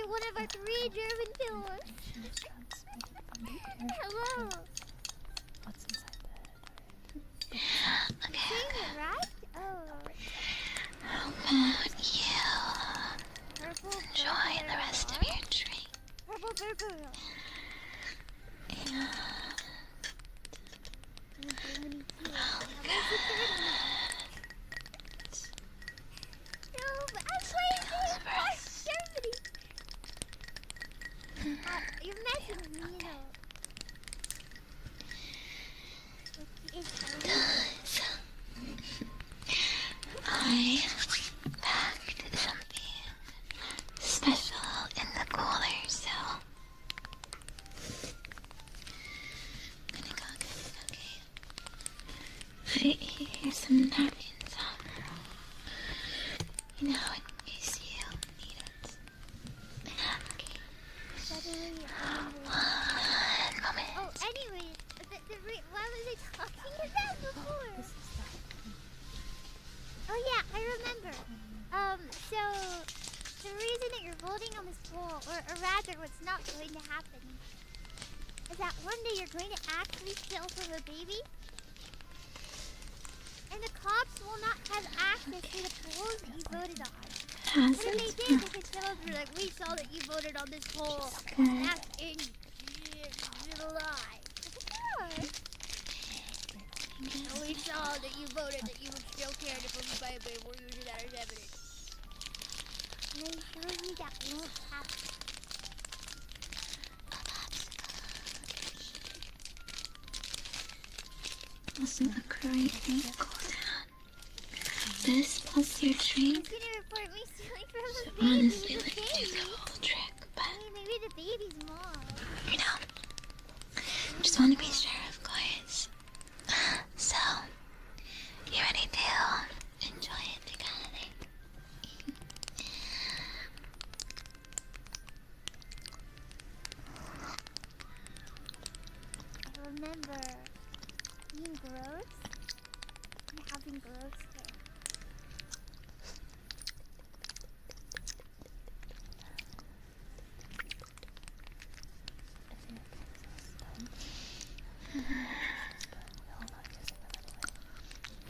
one of our 3 German viewers. Hello. What's inside the Okay. Saying it right? Oh. How about you Purple enjoy the rest of your drink? Purple burger. Yeah. Germany too. No, but I'm playing Germany. You're messing with me, you know. I packed something special in the cooler, so I'm gonna go get it, okay? Here's some napkins, you know, in case you need it. Okay. One moment. Oh, anyway, what was I talking about before? Oh yeah, I remember. So the reason that you're voting on this poll, or rather what's not going to happen, is that one day you're going to actually kill from a baby, and the cops will not have access to the polls that you voted on. But if they did, they could tell us, like, we saw that you voted on this poll. That's in July. And we saw that you voted that you would still care if we baby were using that as evidence. And I assure you that won't happen. Wasn't a great thing to cool down. This plus your drink He's gonna report me stealing from a should baby. honestly The like do baby. the whole trick, but I mean, maybe the baby's mom. you know, just want to be sure, of course. So, you ready to enjoy it together? I remember being gross and having gross hair.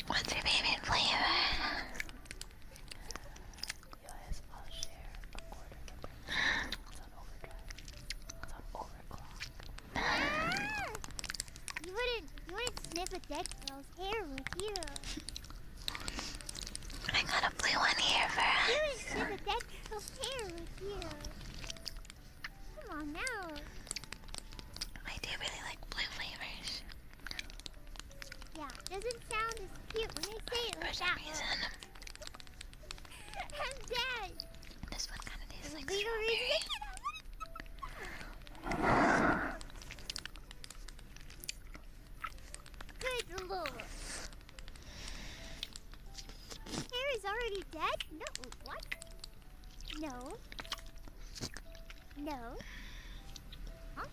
What's your favorite flavor? You wouldn't sniff a dead girl's hair, would you? I got a blue one here for You us. wouldn't sniff a dead girl's hair, would you? Come on now. I do really like blue flavors. Yeah, doesn't sound as cute when I say it For like some that. reason, I'm dead. this one kind of tastes like Legal strawberry. reason. Good lord. Harry's already dead? No, what? No. No. Huh?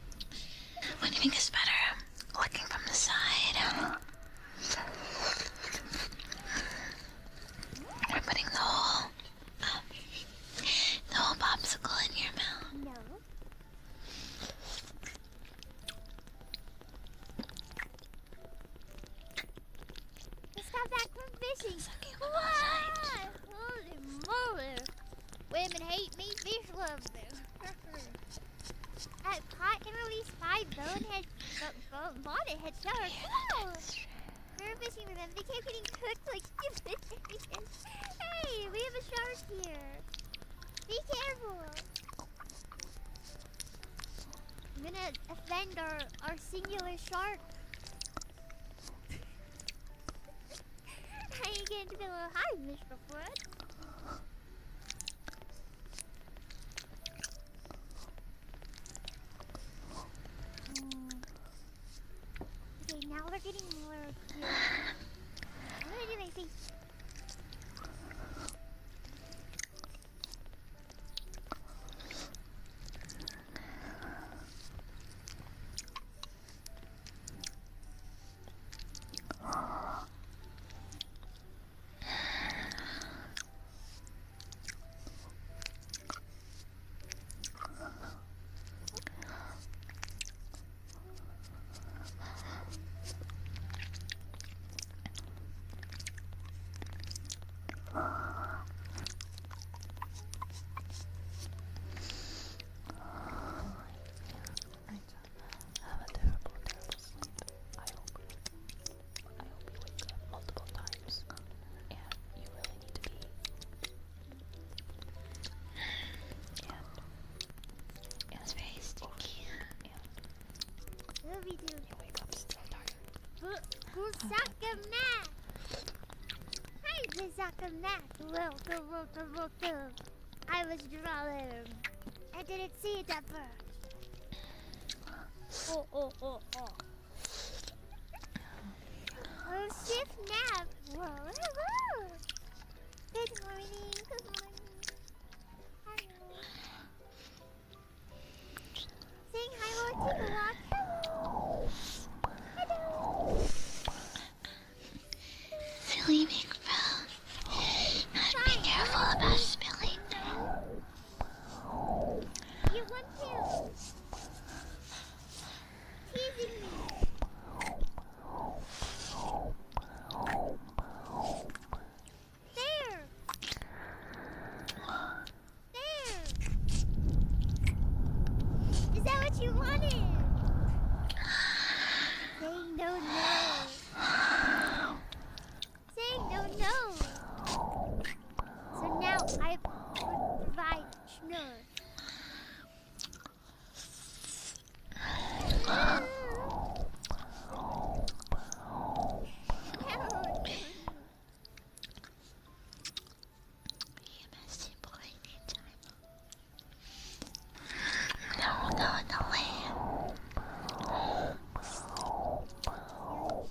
What do you think is better? Looking from the side? Or putting the whole popsicle in your mouth? No. Just got back from fishing. What? Holy moly. Women hate me, fish love them. Caught and released 5 bonnethead sharks. Wow. We were fishing with them. They kept getting cooked like stupid. Hey, we have a shark here. Be careful. I'm gonna offend our singular shark. How you getting to feel hi, Mr. Fred? Okay, now we're getting more cute. I'm gonna do my face. Welcome. I was drawing. I didn't see it at first. Oh. Oh, shift nap. Whoa. Good morning. Hello. Saying hi while I take a walk. Hello. Silly big bro. Be careful about spilling. You want to? Teasing me. There. Is that what you wanted? Saying no. Saying no. So now I provide Schnur.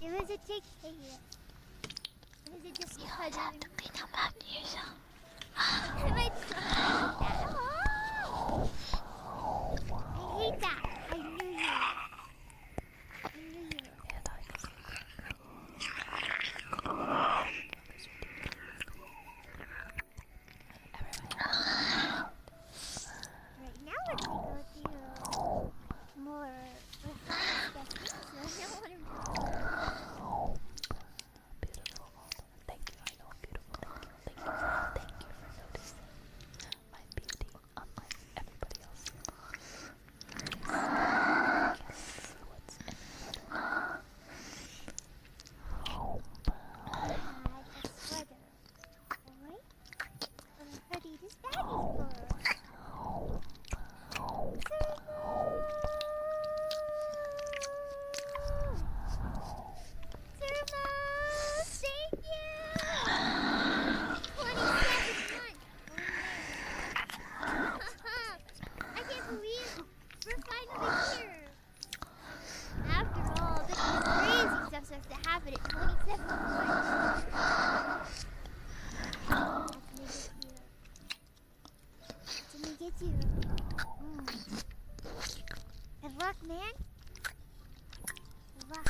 It was a tick here. Is it just because have to clean up after yourself. I hate that. I knew you. Right now we're gonna go through more refined stuff. So I don't want to. Thank you, I know I'm beautiful. Thank you for noticing my beauty, unlike everybody else here. Guess what's in it? I had a sweater. Alright? What a hoodie this bag is for. Thermos! Thank you! 27 months! I can't believe we're finally here! After all, this crazy stuff starts to happen at 27 months. Let me get you. Good luck, man. Good luck.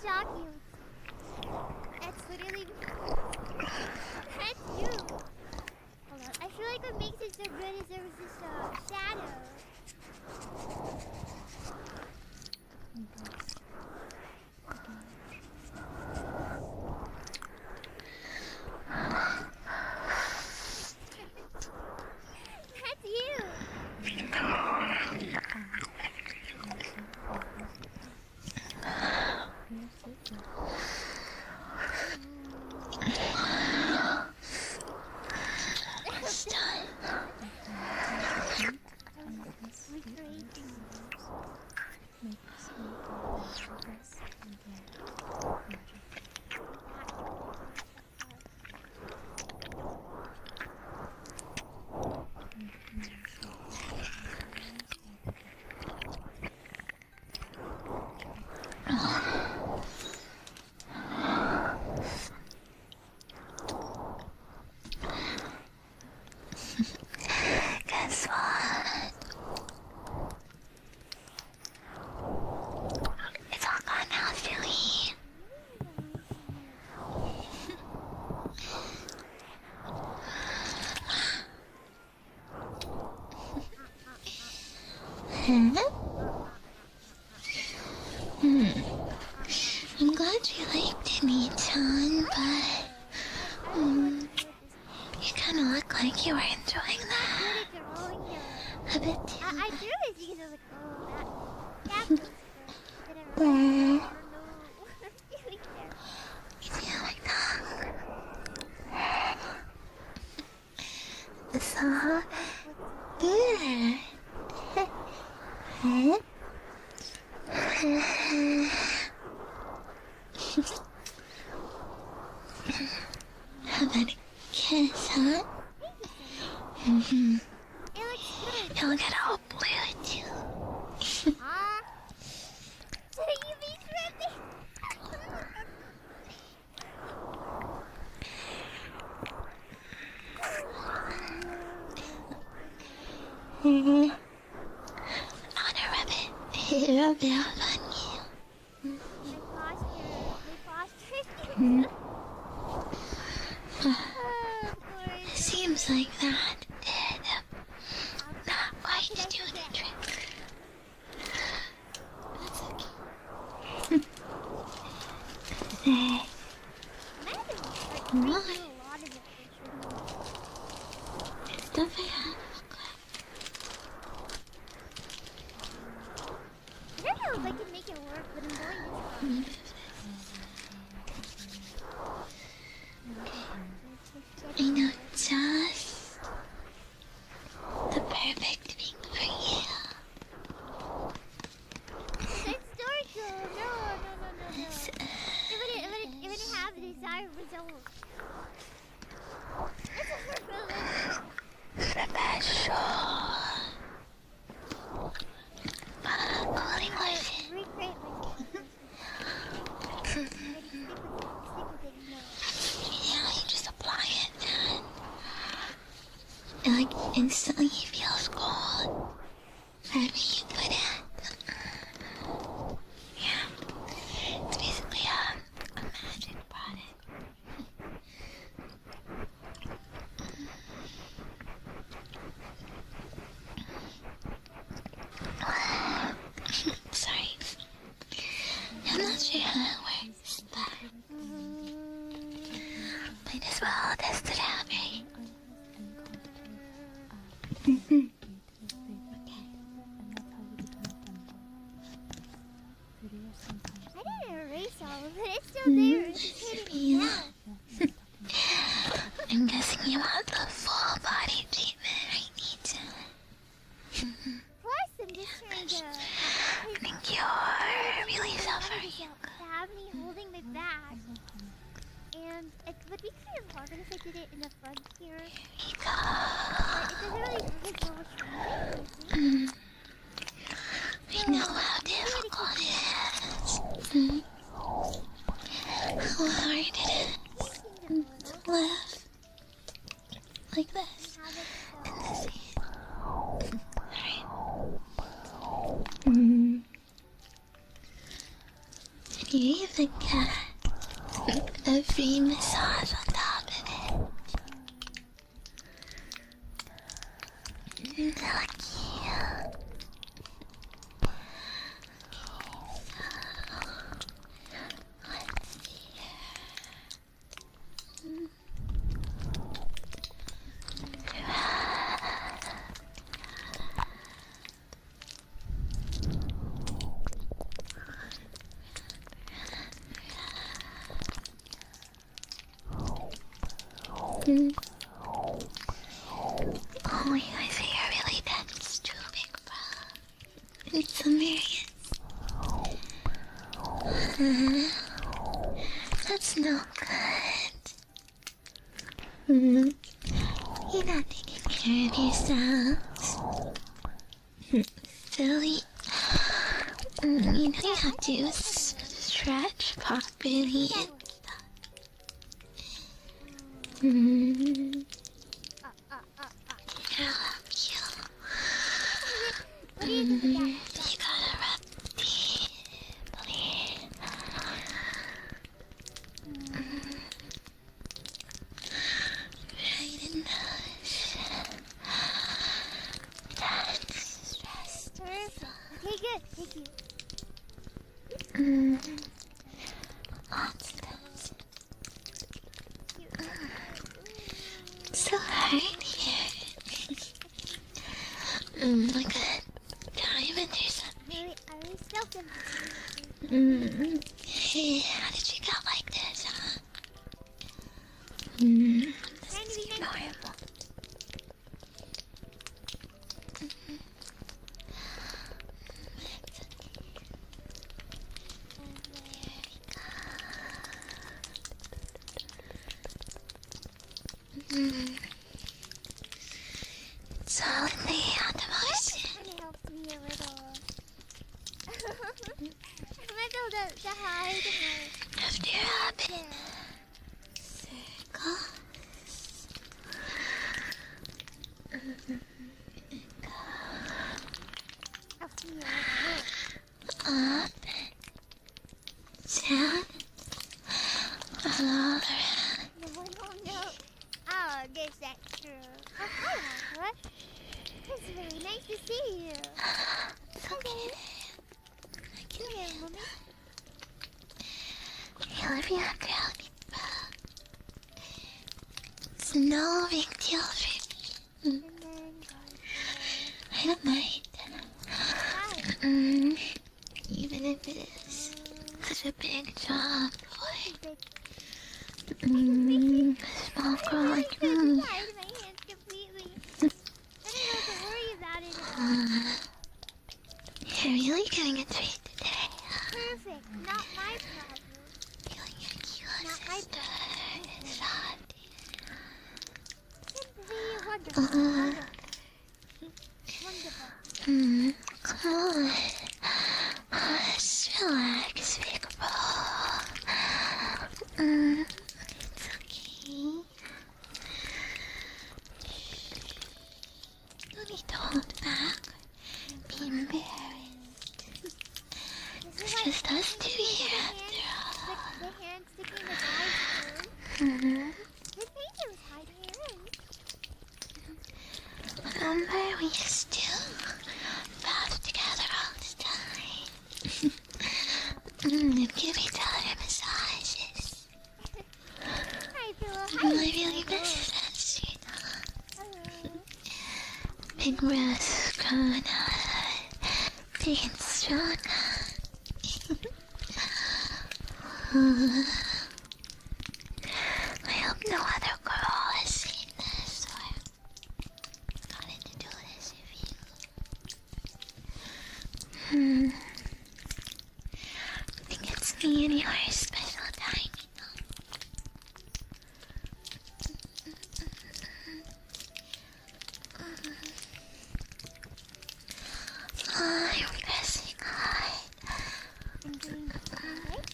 shock you. That's literally. That's you. Hold on. I feel like what makes it so good is there was this shadow. That's you. Guess what? It's all gone now, silly. I'm glad you liked me, John, but you kind of look like you were enjoying that a bit too. I drew it because I was like, oh, that looks good. But I don't know. yeah, like that. So good. How about a kiss, huh? You'll get all blue too. So you be tripping. Not a rabbit. Rub it out on you. It seems like that did not quite do the trick. That's okay. What? Stuff I have. I don't know if I can make it work, but I'm going to try. I know just the perfect thing for you. It's Dorko! No. It wouldn't have the desired result. Special. Clothing lotion. Yeah, you just apply it and like instantly feels cold wherever you put it. Yeah, it's basically a magic product. Sorry, I'm not sure how it works, but might as well test it out, right? I didn't erase all of it. It's still there. It's just hidden now. I'm guessing you want the full body treatment, right, Nita? Plus, I'm just trying to. I think you're really suffering. Have me holding my back. And it would be kind of hard if I did it in the front here. But it doesn't really take so much time. I know how difficult it is. How hard it is to live like this in this heat. Right? And you even get a free massage on top of it. Lucky you. Let's see here. Oh, you guys are really dense too, big bro. It's hilarious. That's no good. You're not taking care of yourselves. Silly. You know you have to stretch properly. You gotta rub deeply. Right in nose. That's stress. Perfect. Okay, good. Thank you. Lots of those. So hard here. Like a diamond or something. Are we still Hey, how did you get like this, huh? This is normal. It's all in the motion. Kind of helps me a little. I'm able to hide my... After you happen. Circle. Up. Down. All around. No. Oh, I guess that's true. Oh, hi, Aqua. It's really nice to see you. It's okay. I can hear Mommy. You'll be okay, it's no big deal for me. I don't mind. Even if it is such a big job, boy. Small girl like me. You're really getting into it today. Perfect. Not my problem. Feeling your cute Not my sister is Simply wonderful. Wonderful. Come on. Just relax, big bro. It's okay. No need to hold back. Be embarrassed. It's just us two here after all. The hand sticking the eyes through. The painter was hiding it in. Remember, we used to bath together all the time. And give each other massages. I really miss that shit. Big breaths coming out, big and strong. I hope no other girl has seen this or wanted to do this if you. I think it's me and your special time, I'm pressing hard. And doing the right.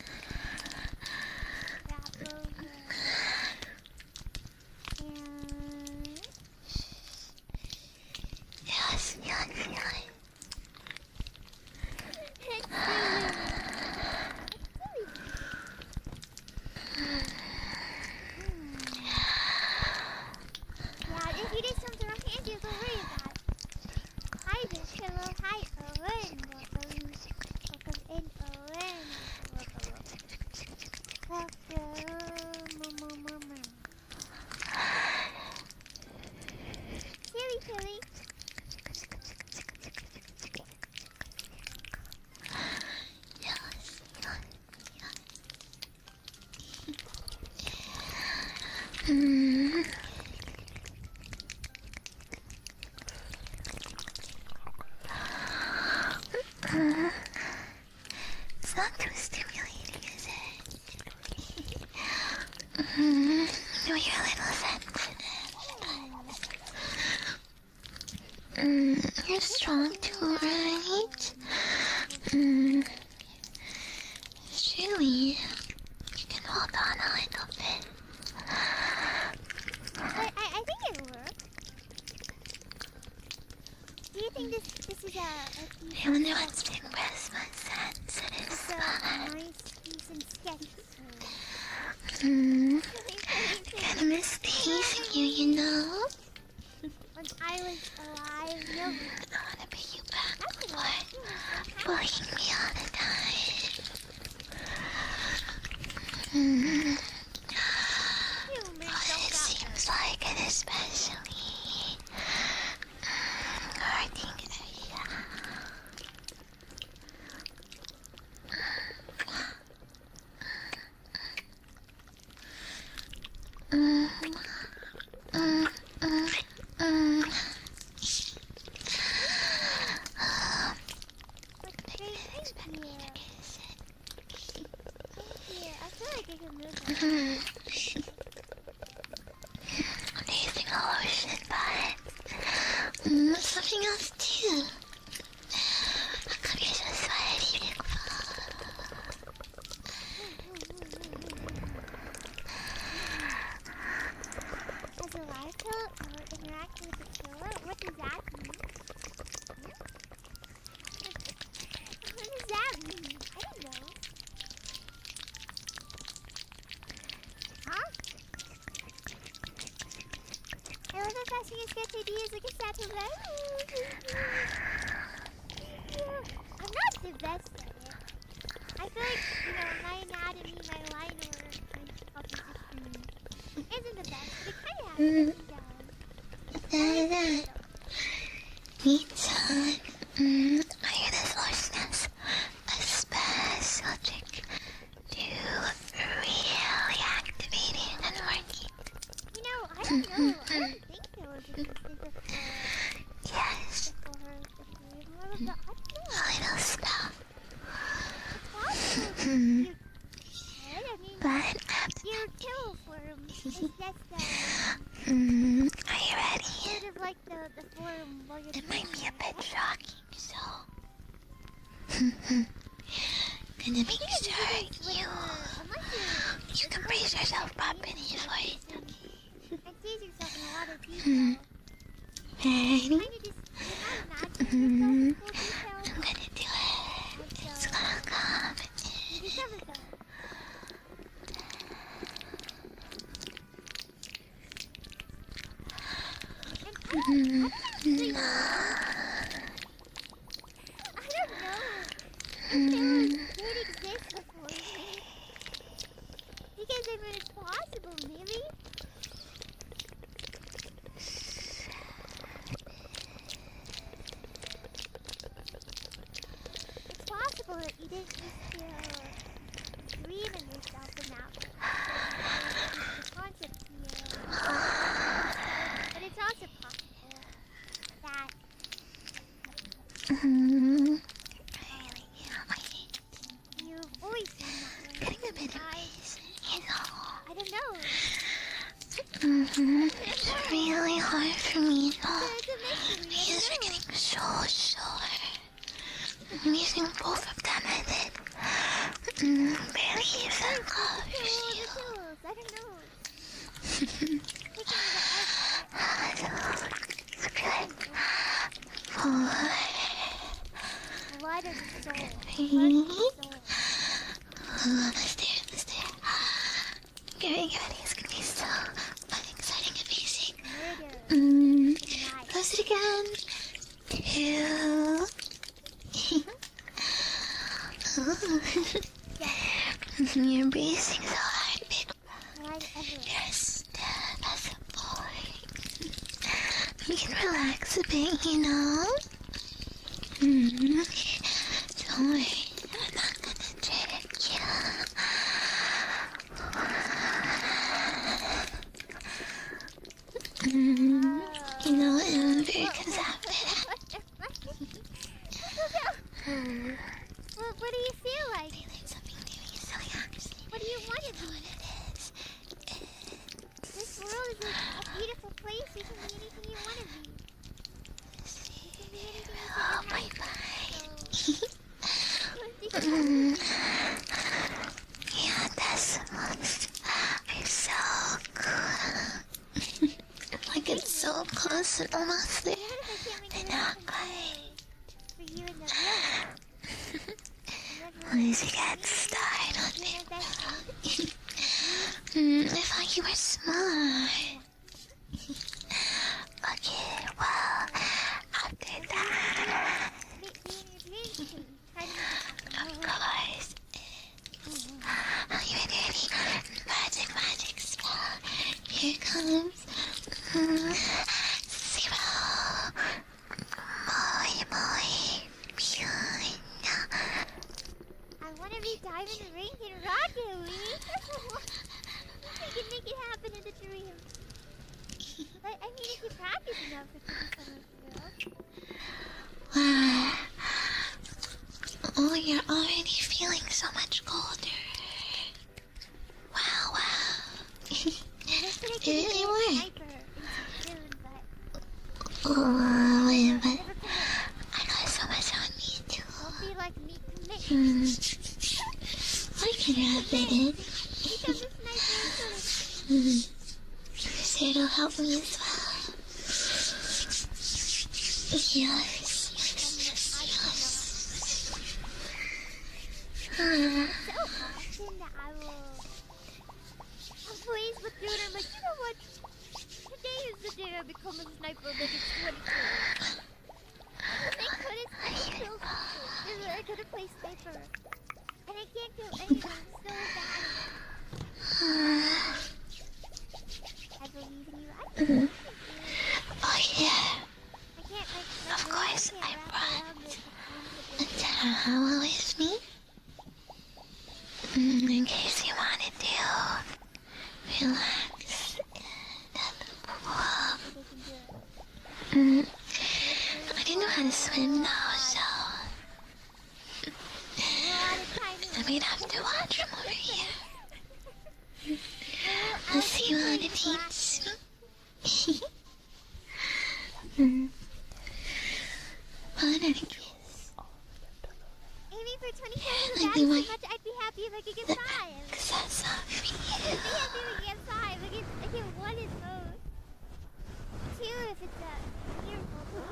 Wrap over. And... Yes. Mm. It's not too stimulating, is it? No, you're a little sensitive. You're strong too, right? Surely, you can hold on a little bit. I think it worked. Do you think this is a I wonder what's being pressed my sensitive it's spot. a nice, decent sketch? Kinda miss teasing you, you know? When I was alive, no. I wanna pay you back for bullying me all the time. But it seems like it especially hurting area. Amazing lotion, but something else too. How come you're so sweaty, big As a live pill or interact with the killer? What does that mean? What does that mean? I don't know. Huh? I love how fasting and sketch ideas like a sapper. I'm not the best at it. I feel like, my anatomy, my line work, my talking system isn't the best, but it kind of has to be done. Pizza. I hear this lotion has a special trick to really activating and working. I don't know. I don't think there was a specific Yes. for the food. What was the A little spell. But your kill form is just are you ready? sort of like the form while you're It might be a bit shocking, so gonna make sure you can brace yourself properly for it. and sees yourself in a lot of detail. Ready? Kind of just, I'm gonna do it. It's gonna come. you discover stuff. I don't know if there did exist before me. Because I mean, it's possible, maybe. It's possible that you didn't just dream of yourself in that way. The concept here. But it's also possible that you've always been that way. Getting a bit amazing, you know. I don't know. It's really hard for me, though. Because we're getting so sore. I'm using both of them at it. Barely even covers you. I don't know. It's good. Blood of the soul. Let's do it, let's do it. Getting ready is gonna be so fun, exciting, amazing. Close it again. 2. You're breathing so hard, big. Yes, that's a boy. You can relax a bit, you know. Don't worry, I'm not gonna trick you. close and almost there. Even if I can't make They're it not happen quite. for you in the real life. Once you get started on it. If I you were smart. Okay, well, after that, of course, are you ready? Magic spell. Here comes Zero. Moly. I want to be Diamond Ring and Rocket League. We can make it happen in the dream. But I need to practice enough for Wow. Oh, you're already feeling so much colder. Wow. It really worked. Oh, wait, but I got so much on me too. Don't be like me. I can wrap it in. So it'll help me as well. Yes. So often that I'm pleased with doing it. I'm like, you know what? Today is the day I become a sniper. Like it's 22. I couldn't kill people. I couldn't play sniper. And I can't do anything so bad. I believe in you. Oh yeah. I can't Of course, I brought a towel with me. In case you wanted to relax in the pool. I didn't know how to swim though, so we'd have to watch from over here. Unless you want to teach me. But I guess. Maybe for 27 that's so much I'd be happy if I could get 5. Cause that's not for you. I'd be happy if I get 5. I get 1 at most. 2 if it's a miracle.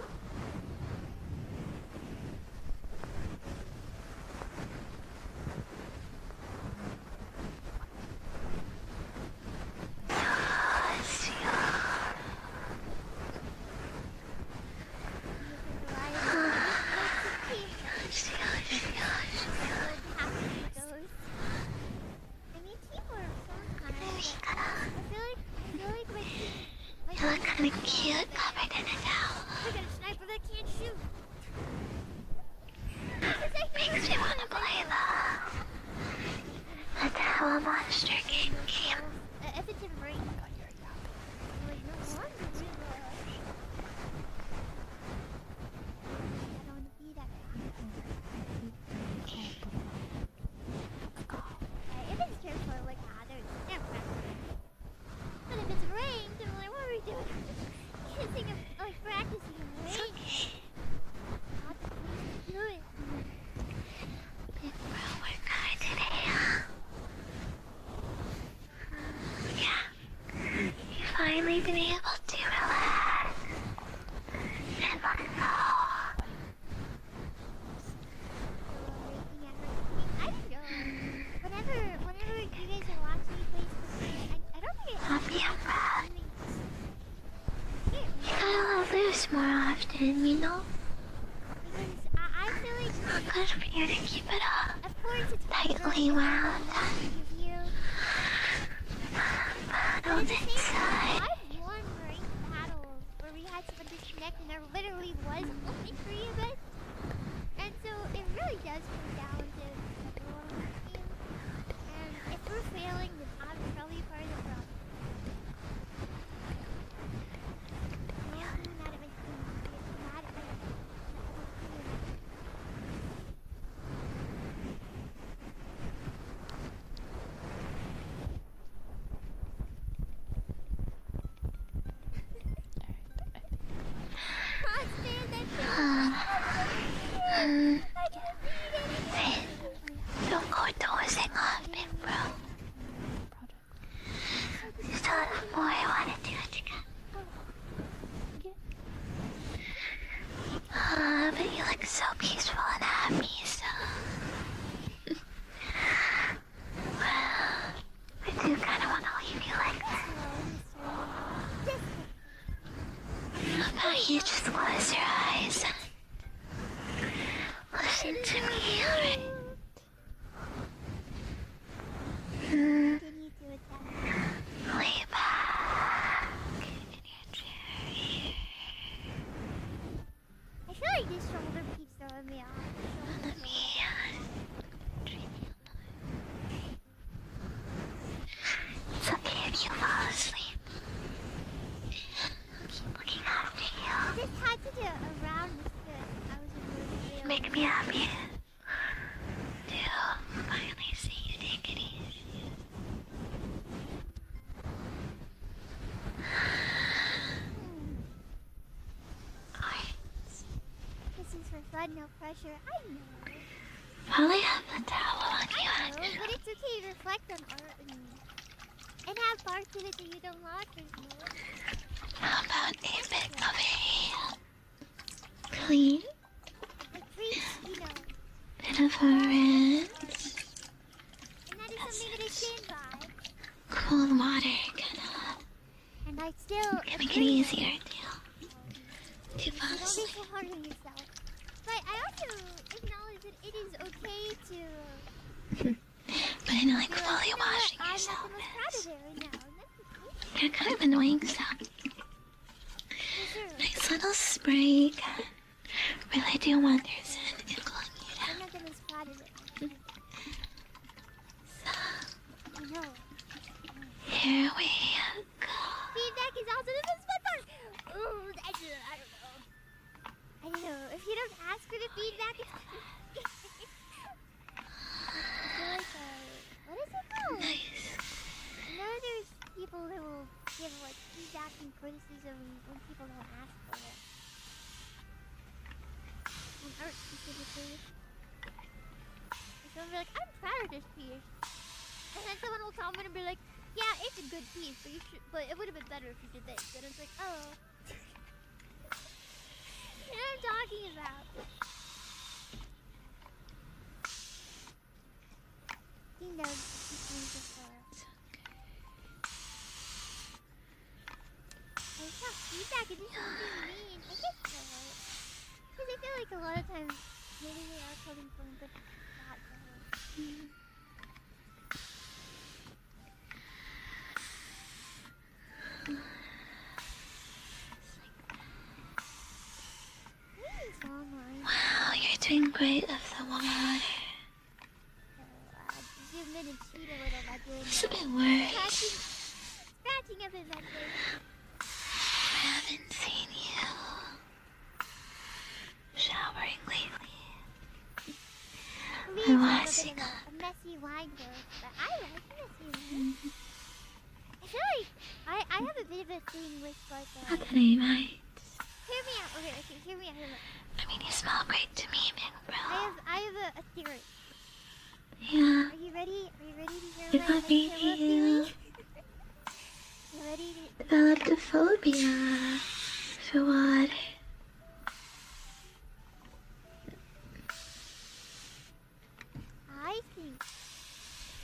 You look kinda cute covered in a towel. I got a sniper that can't shoot. Makes me wanna play the towel monster game. If it's in rain. If it's careful, like, there's never. But if it's rain, then like, what are we doing? Kissing and like practicing in rain. Do it. Big bro work hard today, huh? Yeah. You've finally been able to relax and let go. I don't know. Whenever you guys are watching me play Splatoon, I don't think Happy and proud. You gotta lose more often, you know? because I feel like It's good for you to keep it up of course it's tightly wound. give you. But on the inside, I've won ranked battles where we had to disconnect and there literally was only 3 of us. And so it really does come down to everyone on the team. And if we're failing, then I'm probably part of the problem. Don't be mad at my team. Be mad at my team. no pressure. I know. Probably have the towel on you, I know, actually. but it's okay to reflect on art and have parts of it that you don't like anymore. How about a bit of a clean, Like treats, you know. bit of a rinse, And that is something that I stand by. cool water, gonna And I still make it easier to don't fall be asleep. so hard on yourself. But I also acknowledge that it is okay to. But I know, like, fully washing I'm yourself not the most proud of it right now. And that's okay. you're kind of annoying, so For sure. nice little spray can really do wonders in cooling you I'm down. not the most proud of it. So, I know. here we go. Feedback is also the most fun part. Ooh, I don't know. I don't know. If you don't ask for the feedback, it's I feel like, what is it called? Nice. You know, there's people who will give like feedback and criticism when people don't ask for it. On art specifically. And someone will be like, I'm proud of this piece. And then someone will comment and be like, yeah, it's a good piece, but but it would have been better if you did this. And it's like, oh. You know what I'm talking about? He knows he's going before. It's not feedback, it's just something mean. I guess so. Because I feel like a lot of times, maybe they are coming from a good spot. Wow, you're doing great with the water. Zoom in and cheat a little by doing It's a that. bit worried. Scratching up his necklace. I haven't seen you showering lately. Leaves I'm a washing little bit of a messy wine girl, but I like messy wine. I feel like I have a bit of a thing with like Okay, right. hear me out. Okay, hear me out. I mean, you smell great to me, big bro. I have a theory. Yeah. Are you ready? Are you ready to hear If my I beat killer you, theory? You ready to developed a phobia for water. I think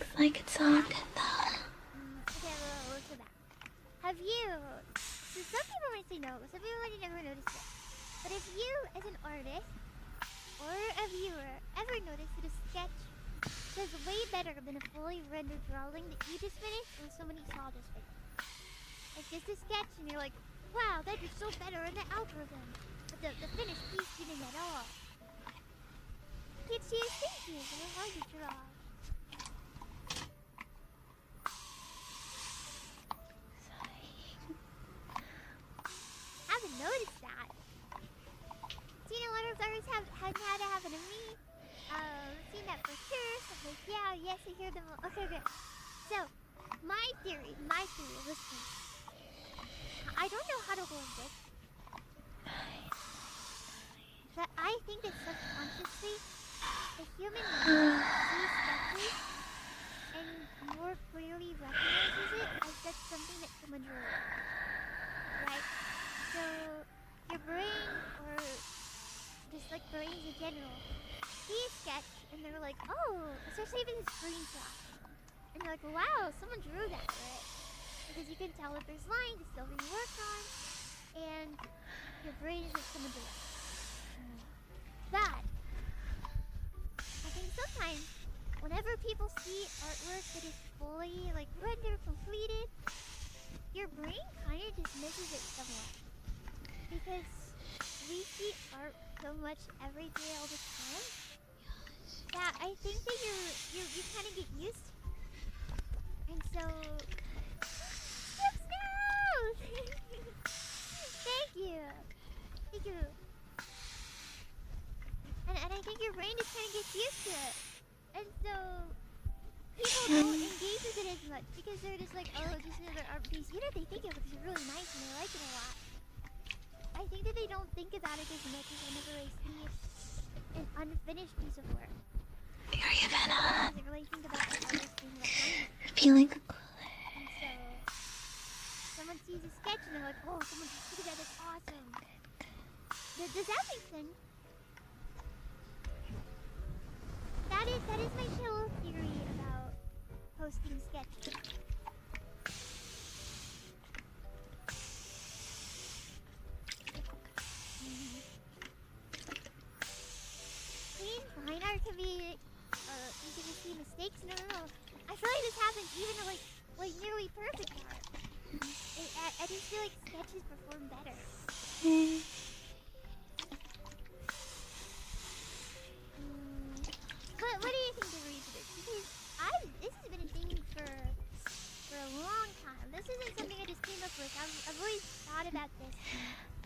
It's like it's all good though. okay, well, listen back. Have you so some people might say no, some people might never notice it. But if you as an artist or a viewer ever notice that a sketch does way better than a fully rendered drawing that you just finished or somebody saw this video. Like just a sketch and you're like, wow, that is so better in the algorithm. But the finished piece didn't at all. Kids just think you know how you draw. I haven't noticed that. Seen a lot of artists have had to happen to me. Seen that for sure. So I'm like, yeah, yes, I hear them. Okay. So, my theory, listen. I don't know how to hold this. But I think that subconsciously, the human mind sees sketches and more clearly recognizes it as that's something that someone drew. Right? So, your brain, or just like brains in general, see a sketch and they're like, oh, especially if it's a screenshot. And you're like, wow, someone drew that, right? Because you can tell that there's lines that's still being worked on, and your brain is like, someone drew it. But, I think sometimes, whenever people see artwork that is fully, like, rendered, completed, your brain kind of dismisses it somewhat. Because we see art so much every day, all the time, that I think that you kind of get used to it. And so, Snows! Thank you. And I think your brain just kind of gets used to it. And so, people don't engage with it as much because they're just like, oh, just another art piece. You know, they think it looks really nice and they like it a lot. I think that they don't think about it as much as whenever I see an unfinished piece of work. You're even Doesn't really think about the artist being behind it. feeling And so someone sees a sketch and they're like, oh, someone just did that, that's awesome. Does that make sense? That is my chill theory about posting sketches. Fine art can be, you can just see mistakes. No. I feel like this happens even to like nearly perfect art. I just feel like sketches perform better. What do you think the reason is? Because this has been a thing for a long time. This isn't something I just came up with. I've always thought about this.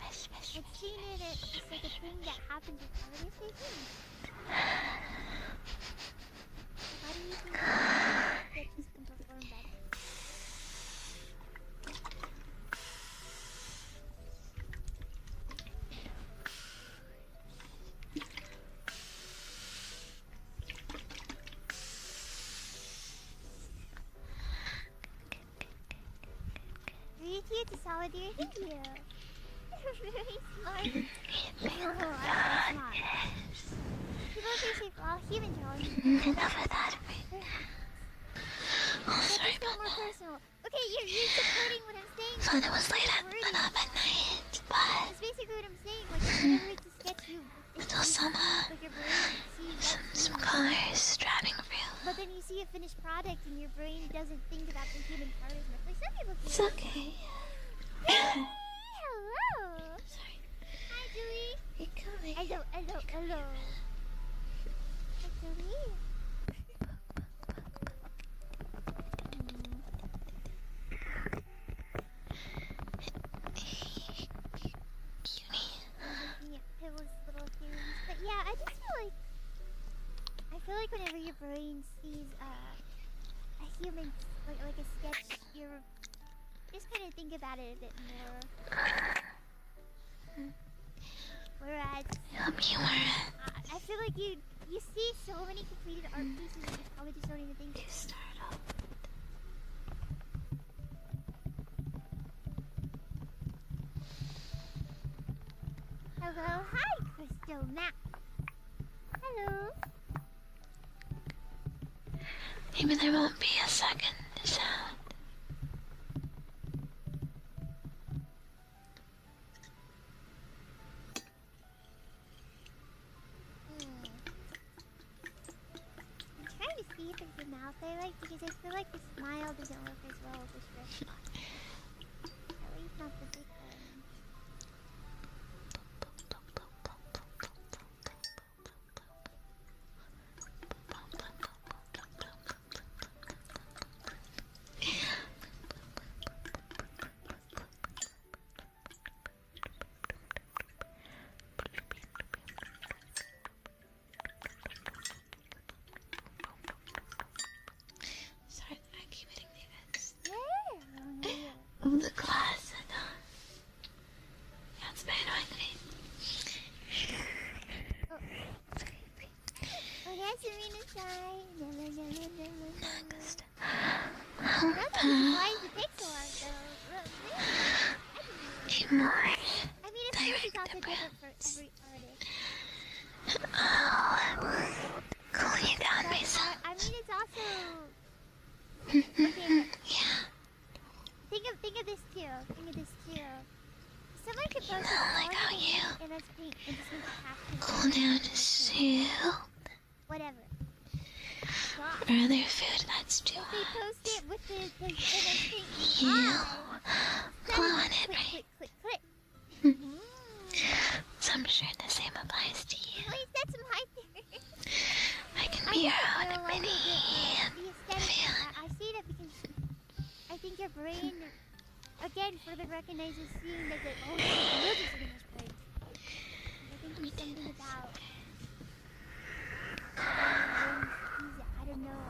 I've seen it. It's like a thing that happens with artists, I think. Why do you think sketches can perform better? Really cute, it's a solid dear. Thank you. Very smart. Oh, I'm smart. People appreciate all human drawings. Enough of that. Oh, sorry about more that. personal. Okay, you're supporting what I'm saying. Thought it was late up at night, but That's basically what I'm saying. Like, whenever it's a sketch, still some like your brain sees some cars driving real. But then you see a finished product and your brain doesn't think about the human part as much. Like some people do. It's okay. Hello. Sorry. Hi, Julie. You're coming. Hello. Hi, Julie. But yeah, I just feel like whenever your brain sees a human, like a sketch, you're just kind of think about it a bit more. Whereas I feel like you see so many completed art pieces and you probably just don't even think. You start off. Hello, hi, Crystal Mac. Hello. Maybe there won't be a second sound. I'm trying to see if there's a mouth I like because I feel like the smile doesn't work as well with the stretch. At least not the big one. Sorry, I keep hitting the edge. Yeah. Of the glass. That's very annoying me. Oh, that's Serena's side. Next. That's why the pixel art though. Need more. I mean, of course it's also different for every artist. Oh, cooling it down But, myself. I mean, it's also. Okay, Yeah. think of this too. Someone could post know, like how you and us paint and just make a caption. cool down to soup. Whatever. Or other food that's too If they hot. post it with the and us paint You the blow eye, on it, click, right? click. So I'm sure the same applies to you. At least that's my theory. I can be your own I mini the aesthetic. I see that because I think your brain, again, further recognizes seeing that oh, this is in his brain. I think there's something about. I don't know.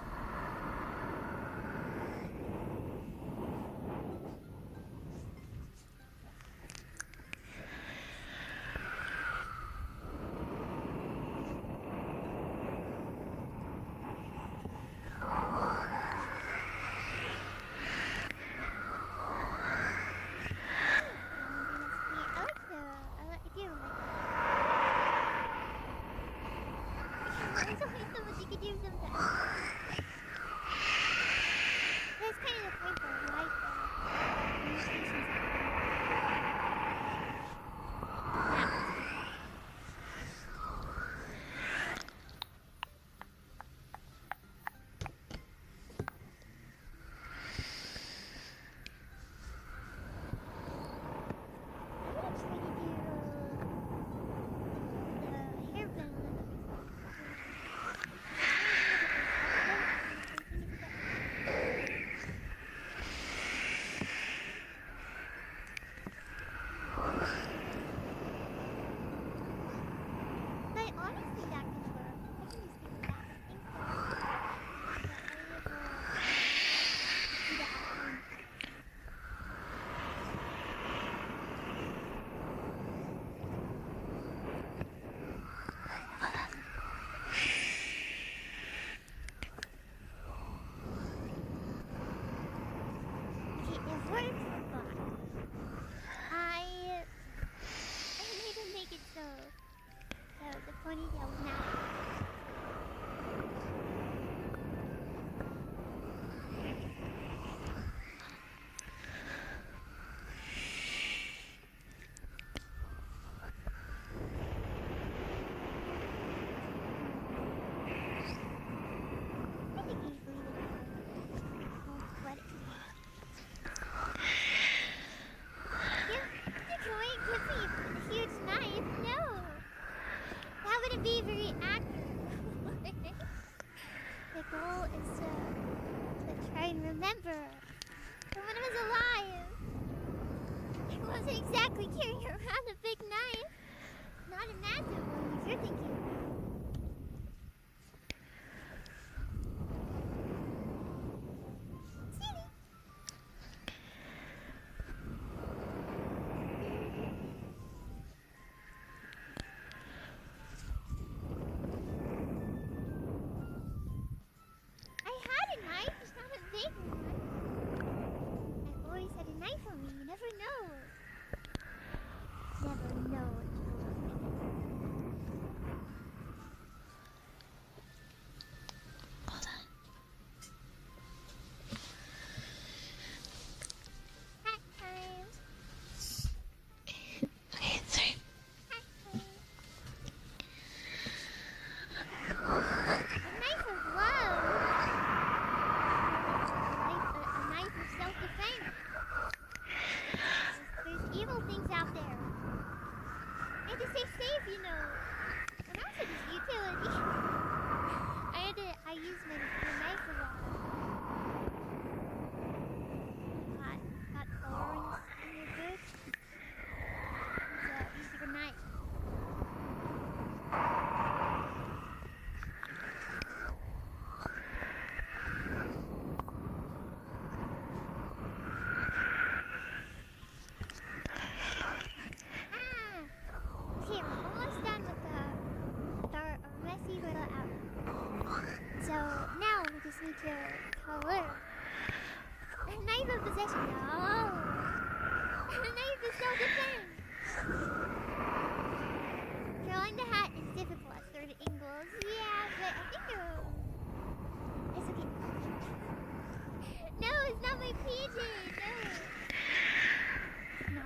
do sometimes. That's kind of the point of life, communications. The ponytail's not. I think he's leaving. Won't sweat it. You're going to give me a huge knife? No! That wouldn't be very accurate. The goal is to try and remember that when I was alive, I wasn't exactly carrying around a big knife. Not a massive one, if you're thinking. Silly. I had a knife, it's not a big one. I've always had a knife on me, you never know. Never know what you will Hold on. Hack time. Okay, sorry. Hack time. A knife of love. A knife of self-defense. There's evil things out there. And to stay safe, you know. And also just utility. I use my knife a lot. Got thorns in your boots. Use your knife. Okay, we're almost done with our messy little outfit. So now we just need to color. A knife of possession. No. A knife of self-defense. Drawing the hat is difficult at certain angles. Yeah, but I think it's okay. No, it's not my PJ. No.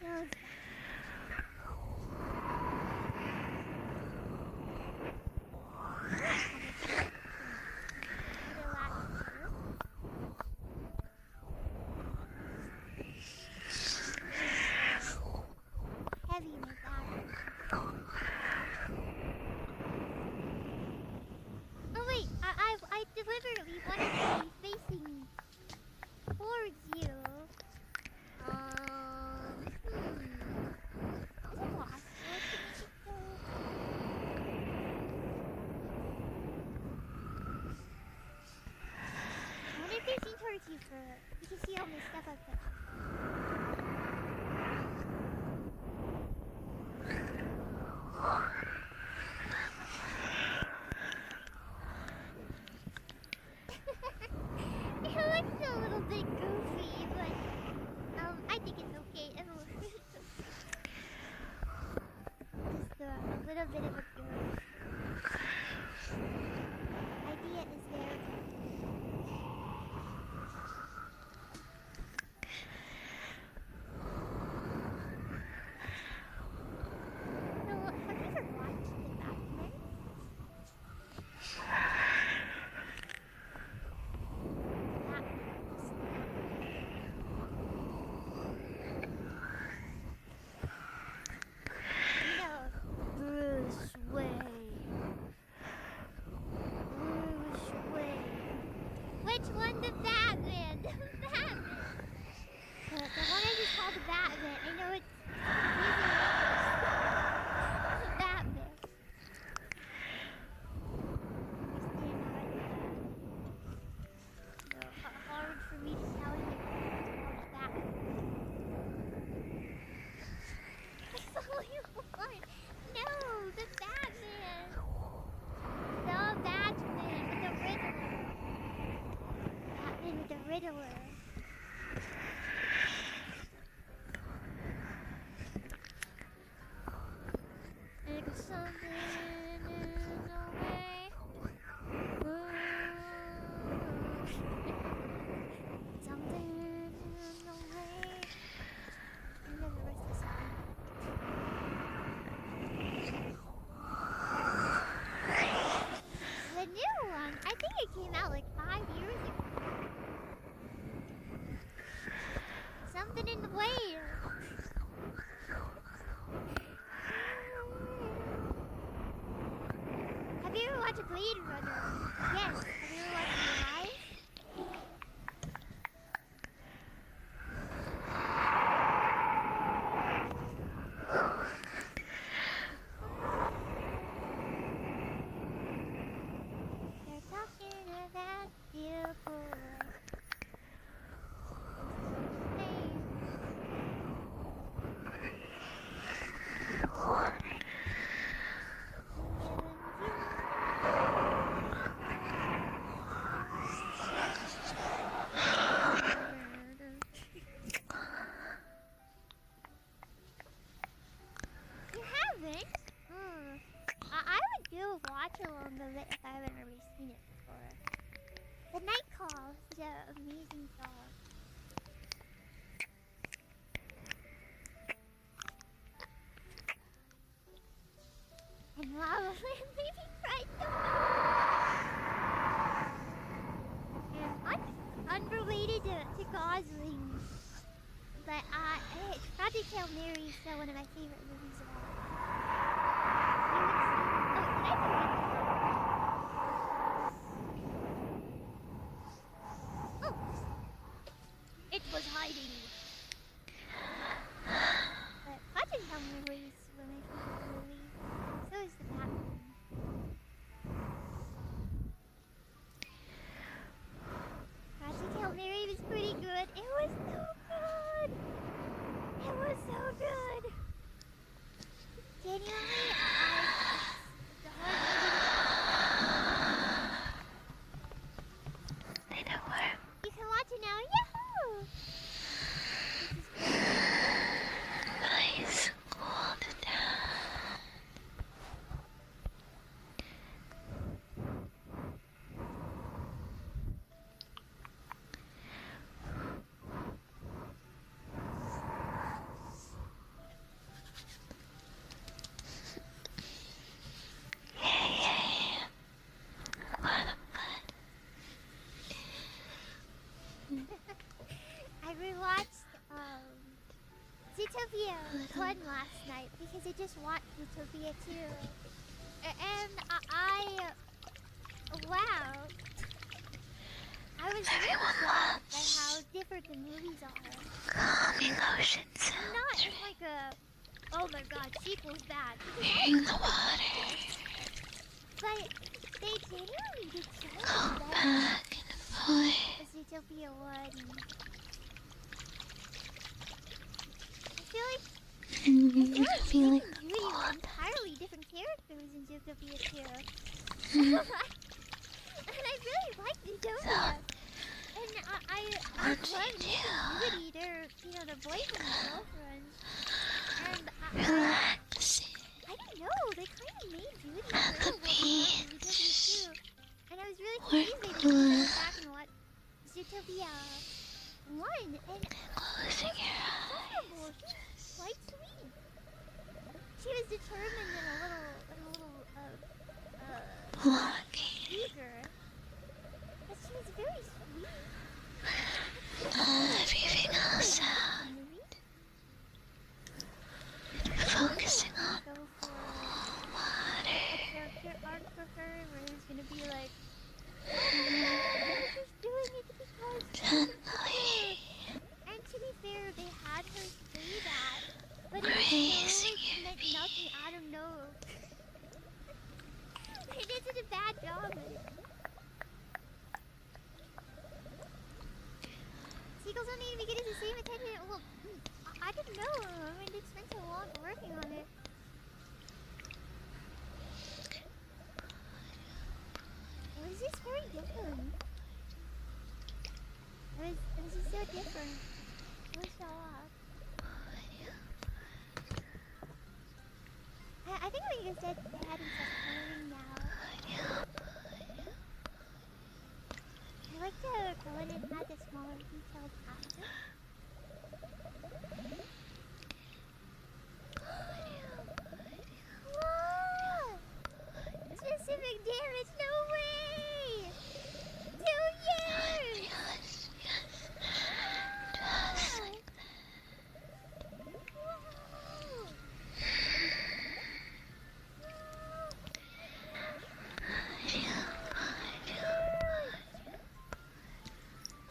Now it's something in the way. Something in the way. I remember the rest of the song. The new one, I think it came out like 5 years ago. Something in the way. Have you ever watched a Blade Runner? Yes. Have you ever watched it live? They're talking of that beautiful You haven't? I would do a watch along of it if I haven't already seen it before. The Night Call is an amazing song. And Lava Land made me cry so much. And unrelated to Gosling, but Project Hail Mary is still one of my favorite movies of all time. Oh, it was hiding. But Project Hail Mary is one of my favorite movies. So is the Batman. Project Hail Mary was pretty good. It was so good. It was so good. Genuinely, the They don't work. You can watch it now. Yahoo! Please cool it down. I rewatched Zootopia 1 last night because I just watched Zootopia 2. And wow. I was really shocked by how different the movies are. Calming ocean Not just like a, oh my god, sequel's bad. Hearing the water. But they genuinely did so Go much back and forth. Zootopia 1. I feel like Feeling Beauty were entirely different characters in Zootopia 2. And I really liked Zootopia. And I love Beauty, their boyfriend and girlfriend. And I don't know, they kind of made Beauty a little bit Zootopia 2. And I was really confused they didn't go back and watch Zootopia 1. And closing your adorable. She was quite sweet. She was determined and a little eager. But she was very sweet. Everything else out. Focusing on water. Character arc for her where it was gonna be like, she's doing it because gently. And to be fair, they had her say that, but it Raising meant nothing. I don't know. They did such a bad job with it. Seagulls don't need to be getting the same attention. Well, I didn't know. I mean, they spent so long working on it. It was just very different. It was just so different. It was so odd. I think we you said they hadn't started coloring now. I like to color it at a smaller detailed after. Whoa! Specific damage, no way! 2 years! Yes, yes. Just like Whoa!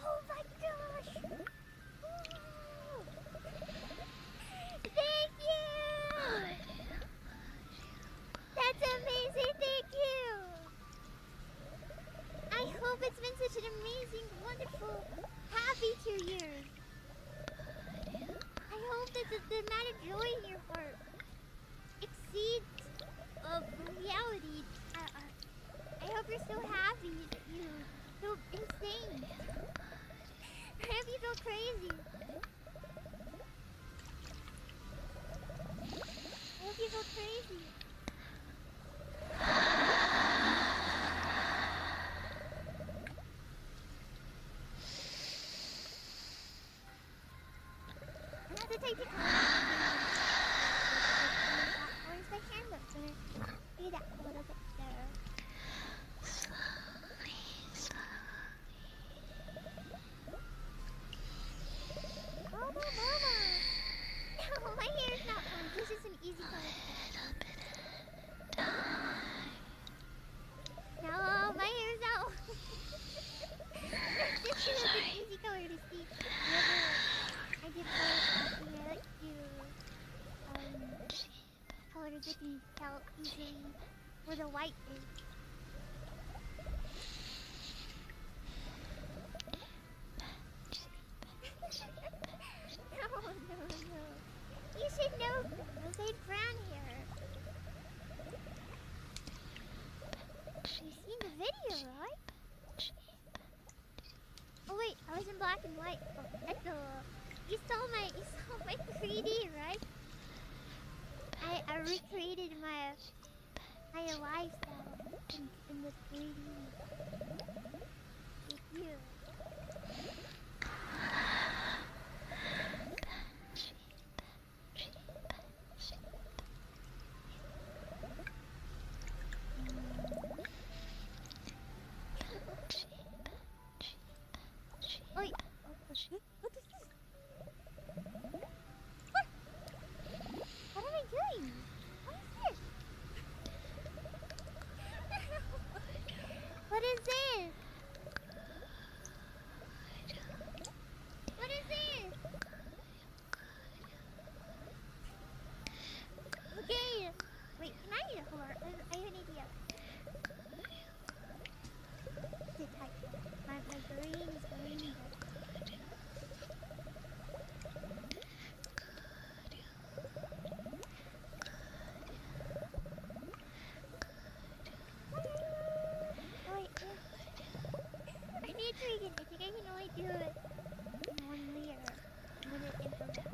Oh my gosh! Whoa! Thank you! That's amazing, thank you! I hope it's been such an amazing, wonderful, happy 2 years. I hope that the amount of joy in your heart exceeds of reality. I hope you're so happy that you feel insane. I hope you feel crazy. I hope you feel crazy. I have to take the where's my hand up? So do that a little bit there. slowly, slowly. Mama, mama! No, my hair is not fun. This is an easy color. No, my hair is not. This is an easy color to see. I did color I like to colors that you tell easily where the white is. No. You should know those ain't brown hair. You've seen the video, right? Oh wait, I was in black and white. Oh, echo. You saw my 3D, right? I recreated my lifestyle in the 3D. With you. Oi! What is this? What am I doing? What is this? What is this? What is this? Okay. Wait, can I hold on? I have an idea. Sit tight. My brain is going. I need to again. I think I can only do it in one layer. I'm gonna improvise.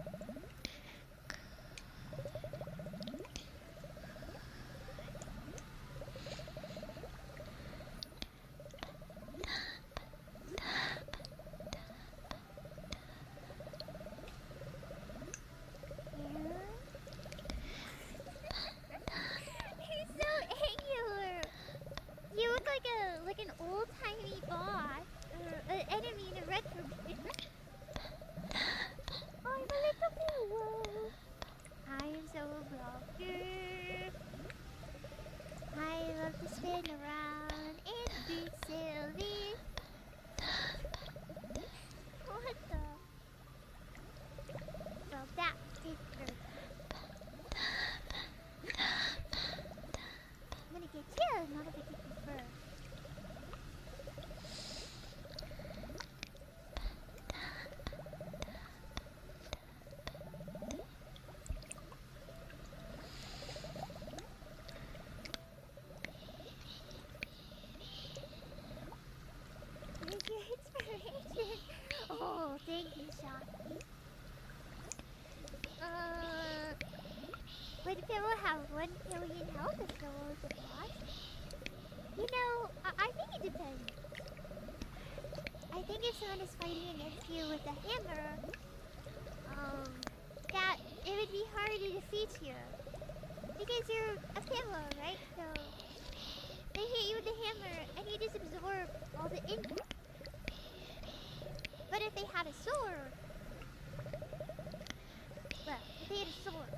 He's so angular. You look like an old timey boss or an enemy in a retro game. I'm a little fool. I am so broken. I love to spin around and be silly. What the? Well, that is perfect. I'm gonna get you, not if I get you first. Would Pharaoh have 1 billion health if Pharaoh was a boss? You know, I think it depends. I think if someone is fighting against you with a hammer, that it would be hard to defeat you. Because you're a Pharaoh, right? So they hit you with the hammer and you just absorb all the impact. But if they had a sword, well, if they had a sword,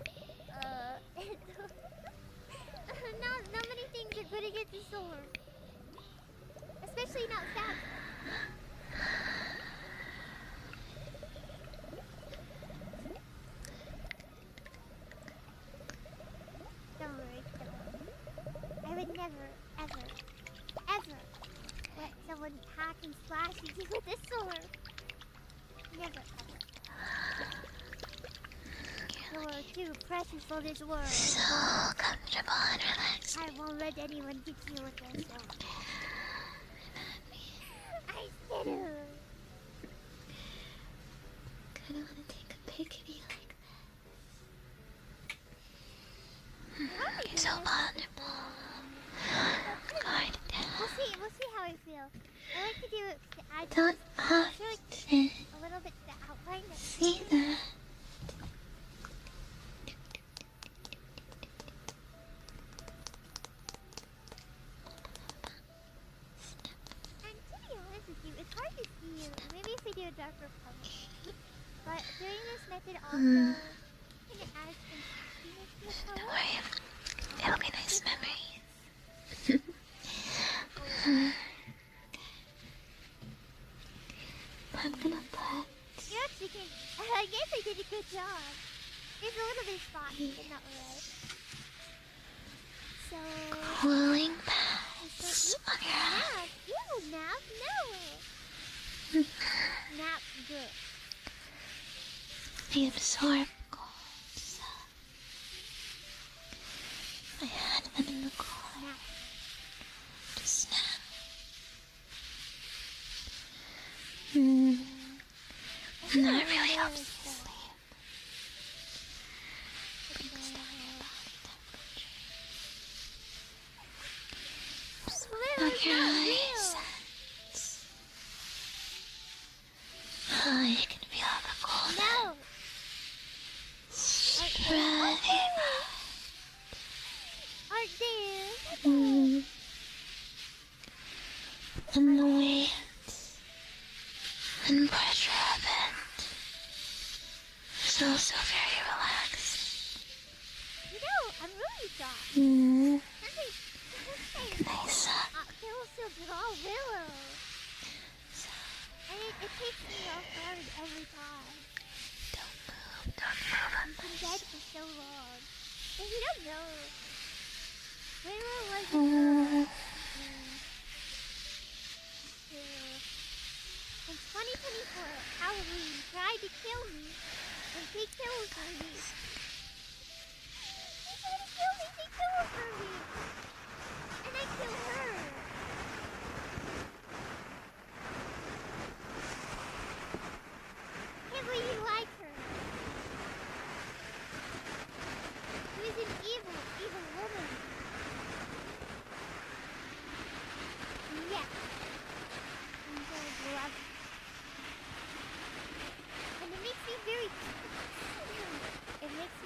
not many things are good against the sword. Especially not fast. Don't worry. I would never, ever let someone hack and slash you with a sword. Never, ever. You're too precious for this world. So comfortable and relaxed. I won't let anyone get you with their sword. I said it. Kinda wanna take a pic of you like that. You're so vulnerable. Guard down. We'll see how I feel. I like to do it to add Don't a little bit to the outline. see that. And to be honest with you, it's hard to see you. Maybe if we do a darker color. But doing this method also kind of adds some sexiness to the color. Don't worry. It'll be nice memories. I'm gonna put. You actually can. I guess I did a good job. There's a little bit of spotty, but not really. So. Cooling pads on your head. Ew, nap? No. Nap good. They absorb cold, so I had them in the cooler. Just now. And that really helps you sleep. Brings down your body temperature. Just open your eyes. Oh, you can feel the cold. No. Spreading Aren't there? and the weight and pressure of it is also very relaxed. You know, I'm really soft. Nice. Feels so good, all Willow. And it takes me off guard every time. Don't move I've been dead for so long. And you don't know. Willow was a girl. In 2024, Halloween tried to kill me and take pills for me. She tried to kill me, take pills for me. And I killed her. Can't believe you like her. She was an evil, evil woman. Yes. I'm going to love her. And it makes me very... It makes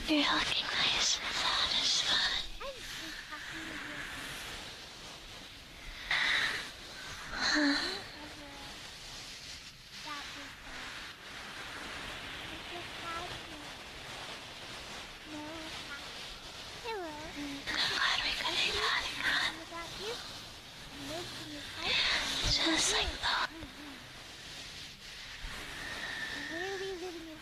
You're looking nice and satisfied. I'm just talking to you. Huh? That was it's just passion. No passion. Hello. Glad we could hang out and run. Without you, making it out. Just like that. Where are we living in?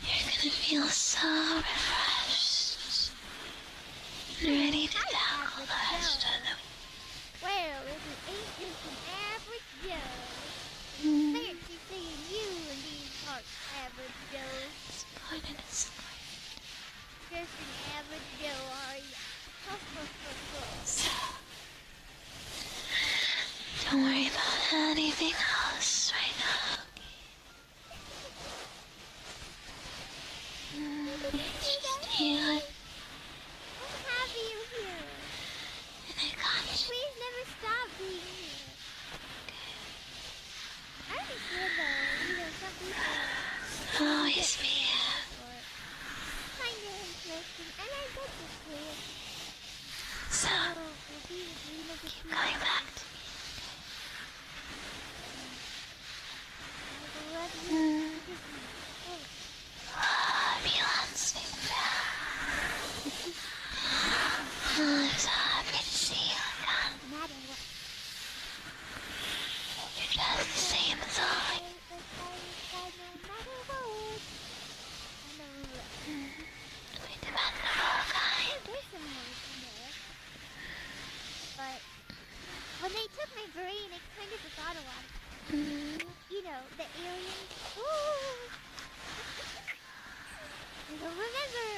You're gonna feel so refreshed. Ready to tackle the rest of the Well, if it ain't just an average Joe. Fancy seeing you in these parts, average Joe. Splendid, Just an average Joe, are ya? So, don't worry about anything else right now. Just you I'm happy you're here. and I got you. Please never stop being here. I understand though, some people Always be here. kinda interesting, and I get this way. So, keep going back to me. Ambulance thing back. I'm so happy to see you again. You're just the same as always. We dependable kind. But when they took my brain, I kind of forgot a lot. You know, the aliens. Ooh. I don't remember.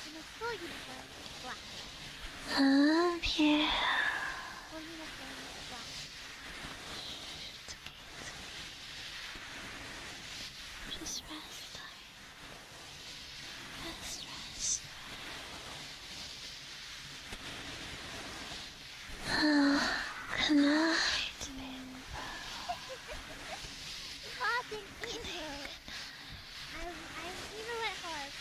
And the full uniform is black. I'm here. Full uniform is black. Just rest, darling. Rest. Oh, good night, baby. Fucking evil. I'm evil at heart.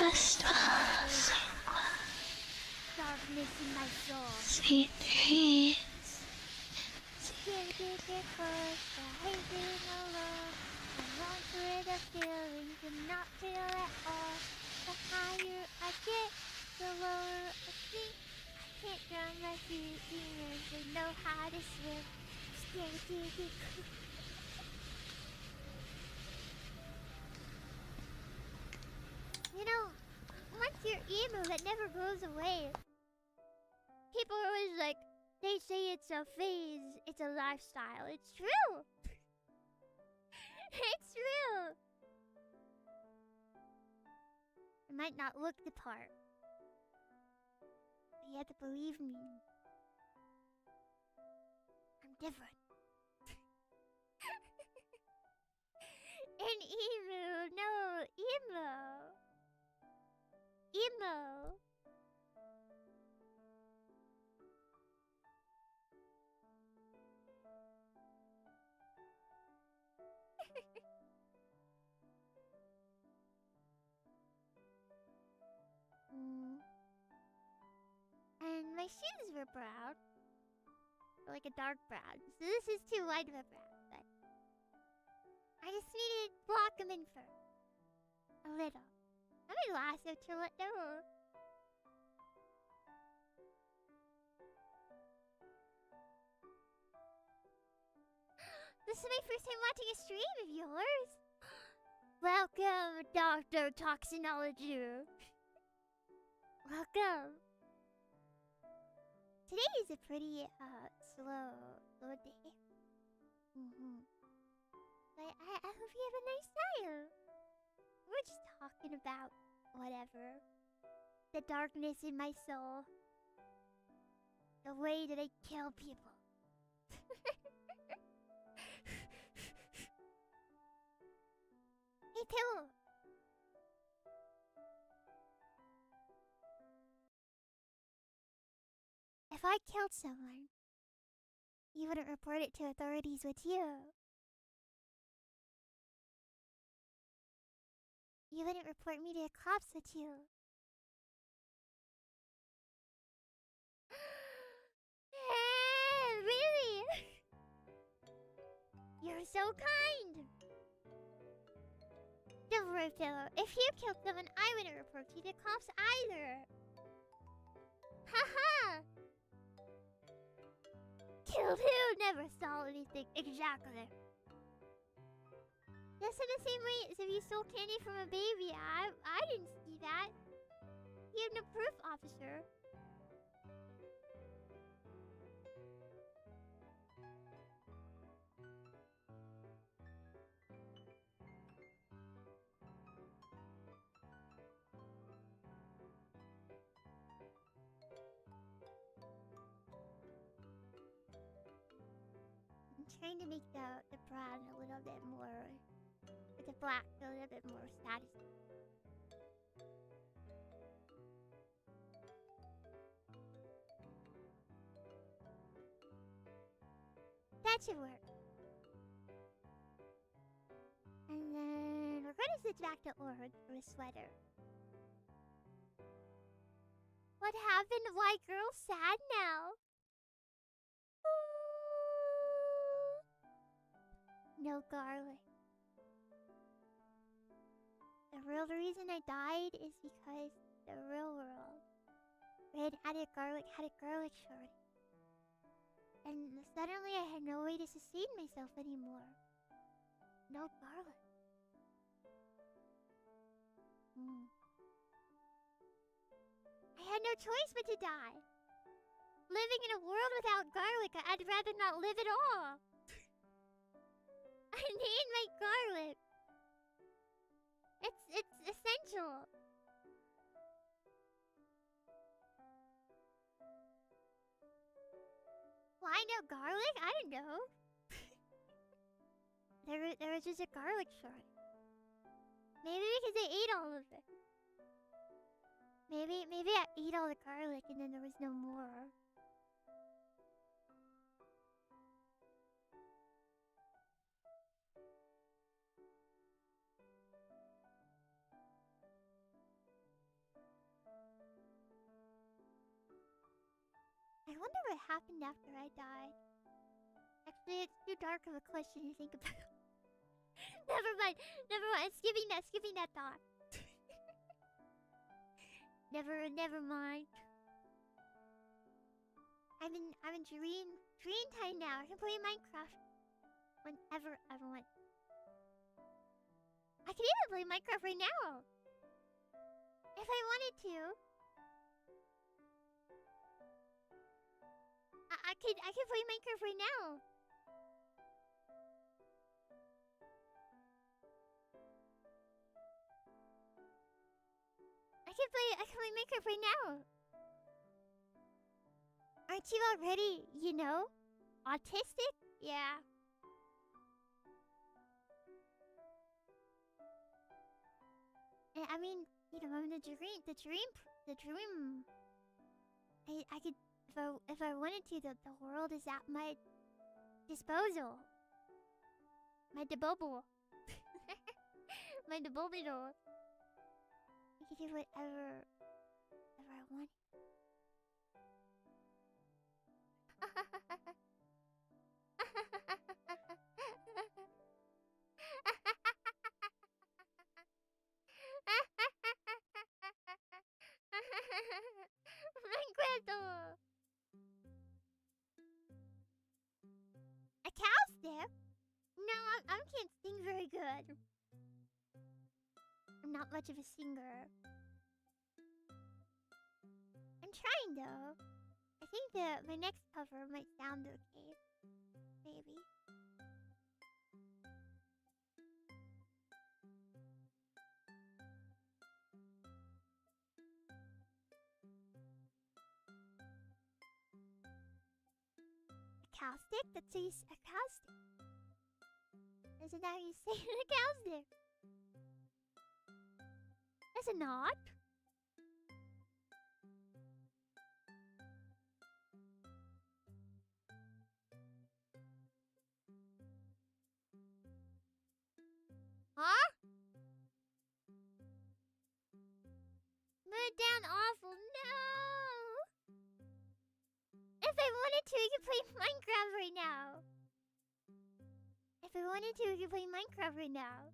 Rest well, sweet one. Darkness in my soul. Sweet dreams. Can't get close to hating alone. I long for the feeling to not feel at all. The higher I get, the lower I sink. I can't drown my feelings, they know how to swim. Scared to get close. You know, once you're emo, that never goes away. People are always like, they say it's a phase, it's a lifestyle. It's true! It's true! I might not look the part, but you have to believe me. I'm different. And emo, no, emo. Emo. And my shoes were brown. Or like a dark brown. So this is too light of a brown, but I just needed to block them in fur. A little. Let me lasso till it no. This is my first time watching a stream of yours. Welcome, Dr. Toxinology. Welcome. Today is a pretty slow day. But I hope you have a nice time. We're just talking about whatever. The darkness in my soul. The way that I kill people. Hey, Pillow. If If I killed someone, you wouldn't report it to authorities, would you? You wouldn't report me to the cops, would you? Really? You're so kind. Don't worry, Philo. If you killed someone, I wouldn't report you to the cops either. Haha! Killed who? Never saw anything. Exactly. Just in the same way as if you stole candy from a baby. I didn't see that. You have no proof, officer. I'm trying to make the brown a little bit more, with the black a little bit more satisfying. That should work. And then we're gonna switch back to orange for a sweater. What happened? White girl sad now. No garlic. The real reason I died is because the real world, red-headed garlic had a garlic shortage. And suddenly I had no way to sustain myself anymore. No garlic. I had no choice but to die. Living in a world without garlic, I'd rather not live at all. I need my garlic. It's essential. Why no garlic? I don't know. there was just a garlic shortage. Maybe because I ate all of it. Maybe I ate all the garlic and then there was no more. I wonder what happened after I died. Actually, it's too dark of a question to think about. Never mind. Skipping that thought. Never mind. I'm in dream time now. I can play Minecraft whenever I want. I can even play Minecraft right now. If I wanted to. I can play Minecraft right now. I can play Minecraft right now. Aren't you already, autistic? Yeah. And I mean, I'm the dream. I could, if I wanted to, the world is at my disposal. My debubble. My debubble. I can do whatever I want. Minecraft. A cow stick? No, I can't sing very good. I'm not much of a singer. I'm trying though. I think my next cover might sound okay. Maybe. A cow stick? That's a cow stick. Isn't that how you say it? A cow stick? Is it not? it down awful. No. If I wanted to, I could play Minecraft right now. If I wanted to, I could play Minecraft right now.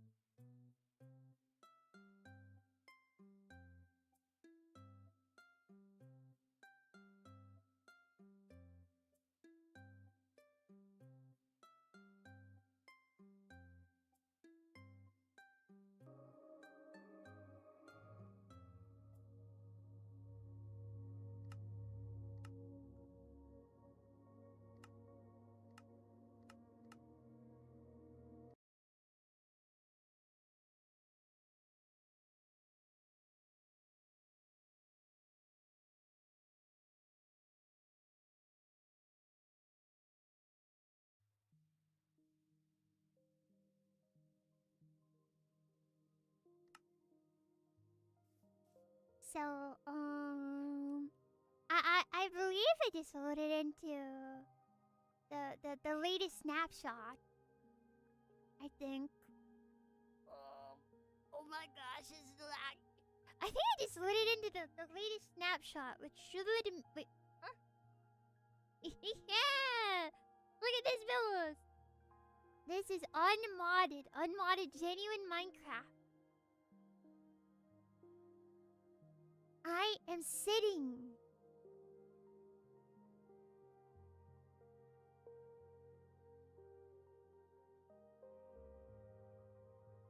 So, I believe I just loaded into the latest snapshot. I think. Oh my gosh, it's lag. I think I just loaded into the latest snapshot, which should wait. Huh? Yeah! Look at this, Billows! This is unmodded, genuine Minecraft. I am sitting.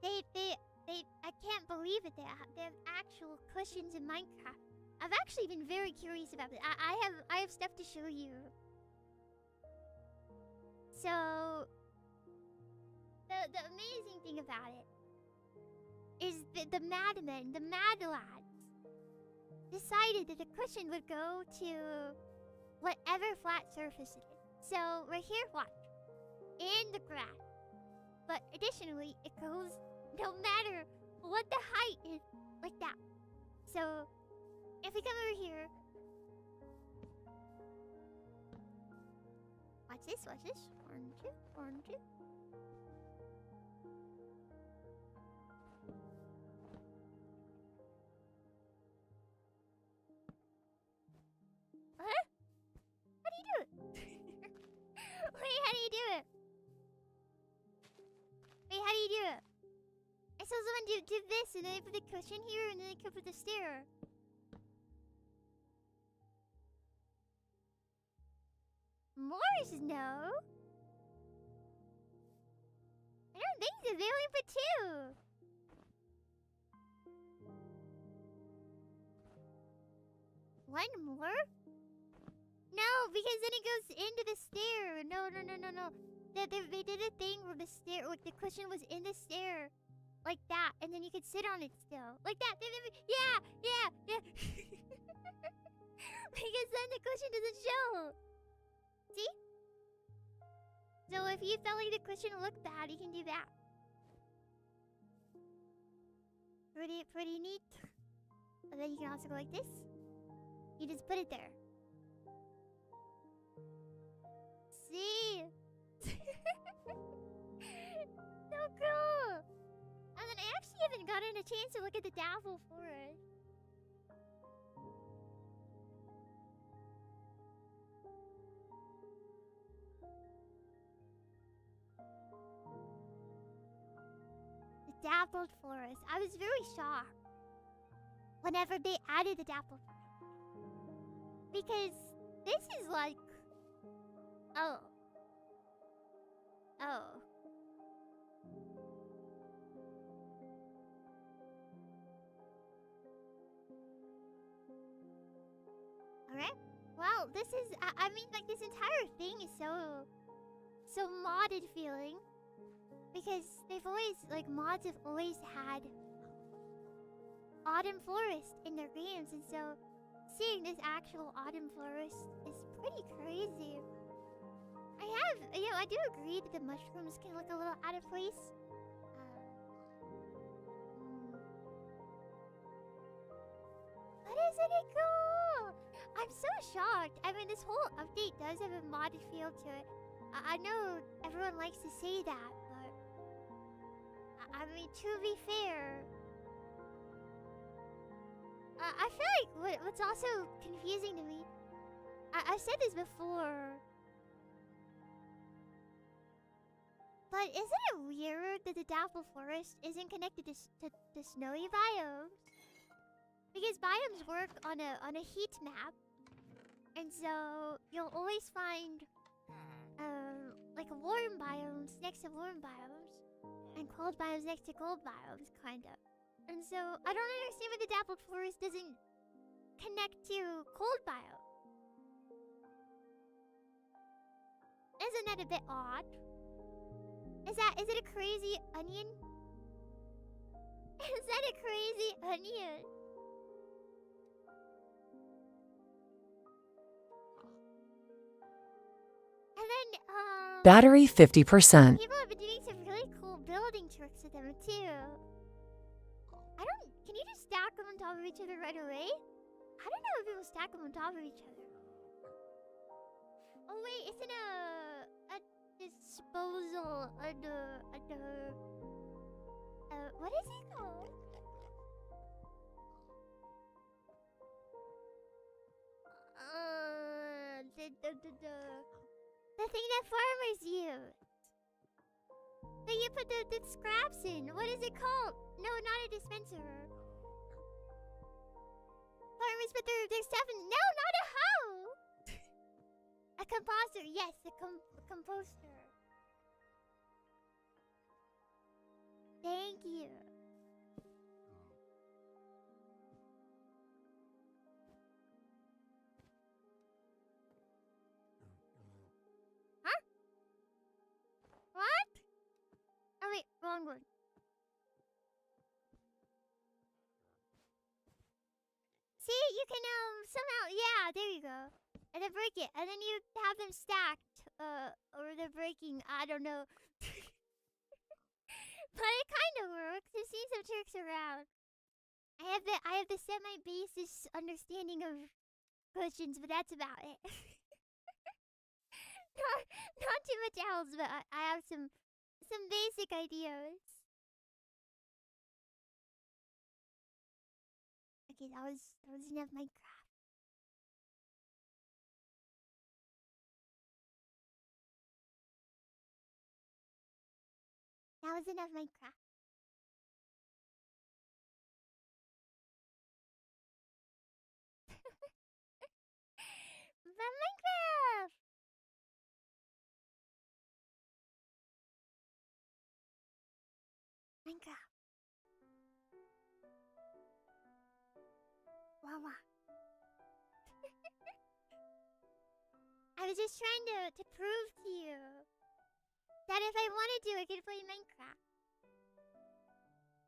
I can't believe it. They have actual cushions in Minecraft. I've actually been very curious about it. I have stuff to show you. So, the amazing thing about it is the madmen, the mad lads, decided that the cushion would go to whatever flat surface it is. So, right here, watch. In the grass. But additionally, it goes no matter what the height is, like that. So, if we come over here, watch this, watch this. 1, 2, 1, 2. Huh? How do you do it? Wait, how do you do it? Wait, how do you do it? I saw someone do this, and then they put the cushion here, and then they could put the stair. Morris, no. I don't think so. They only put 2. One more? No, because then it goes into the stair. No. They did a thing where the stair, like the cushion was in the stair. Like that, and then you could sit on it still. Like that. Yeah. Because then the cushion doesn't show. See? So if you felt like the cushion looked bad, you can do that. Pretty neat. And then you can also go like this. You just put it there. See? So cool! And then I actually haven't gotten a chance to look at the Daffel Forest. The Dappled Forest. I was very shocked whenever they added the Dappled Forest. Because this is like... Oh. Alright. Well, this is... I mean, like, this entire thing is so modded feeling. Because they've always... Like, mods have always had Autumn Forest in their games. And so, seeing this actual Autumn Forest is pretty crazy. I do agree that the mushrooms can look a little out of place. But isn't it cool? I'm so shocked. I mean, this whole update does have a modded feel to it. I know everyone likes to say that, but... I mean, to be fair... I feel like what's also confusing to me. I've said this before. But isn't it weird that the Dapple Forest isn't connected to snowy biomes? Because biomes work on a heat map, and so you'll always find like warm biomes next to warm biomes, and cold biomes next to cold biomes, kind of. And so I don't understand why the Dappled Forest doesn't connect to cold biome. Isn't that a bit odd? Is it a crazy onion? Is that a crazy onion? And then, Battery 50%. people have been doing some really cool building tricks with them too. Can you just stack them on top of each other right away? I don't know if people stack them on top of each other. Oh wait, it's in a disposal under what is it called? The thing that farmers use. That you put the scraps in. What is it called? No, not a dispenser. Farmers put their stuff in. No, not a hoe. A composter. Yes, a composter. Thank you. Huh? What? Oh wait, wrong one. See, you can somehow, yeah, there you go. And then break it, and then you have them stacked, or they're breaking, I don't know. But it kind of works. I've seen some tricks around. I have the semi-basis understanding of cushions, but that's about it. not too much else, but I have some basic ideas. Okay, that was enough Minecraft. That was enough Minecraft. But Minecraft! Minecraft. Wawa. I was just trying to prove to you that if I wanted to, I could play Minecraft.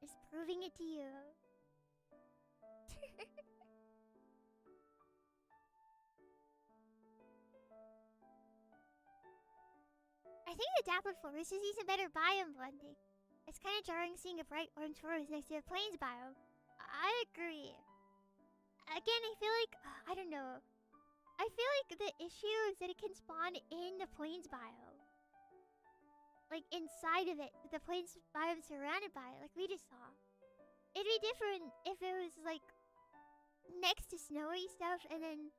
Just proving it to you. I think the Dappled Forest just needs some better biome blending. It's kind of jarring seeing a bright orange forest next to a plains biome. I agree. Again, I feel like, I don't know. I feel like the issue is that it can spawn in the plains biome. Like inside of it, with the plains biome surrounded by it, like we just saw. It'd be different if it was like next to snowy stuff and then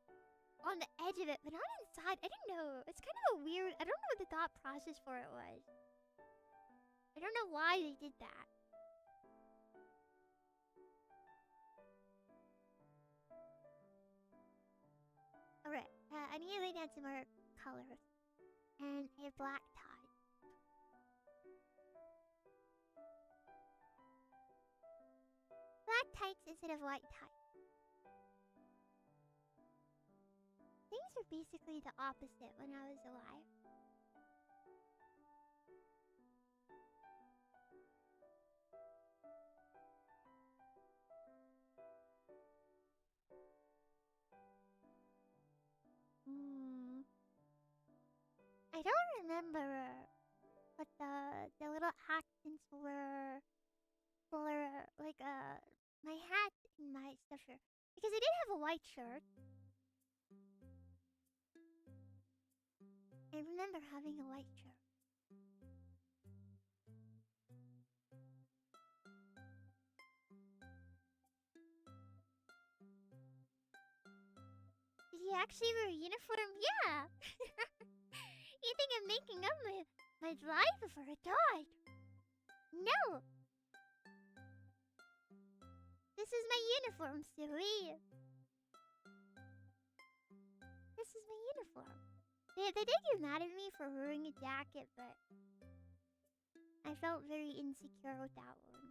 on the edge of it, but not inside. I don't know. It's kind of a weird, I don't know what the thought process for it was. I don't know why they did that. Alright, I need to lay down some more colors. And a black tie. Black tights instead of white tights. Things were basically the opposite when I was alive. I don't remember what the little accents were for like my hat and my stuff here, because I did have a white shirt. I remember having a white shirt. You actually wear a uniform? Yeah. You think I'm making up my life before I died? No. This is my uniform, Stewie. This is my uniform. They did get mad at me for wearing a jacket, but I felt very insecure with that one.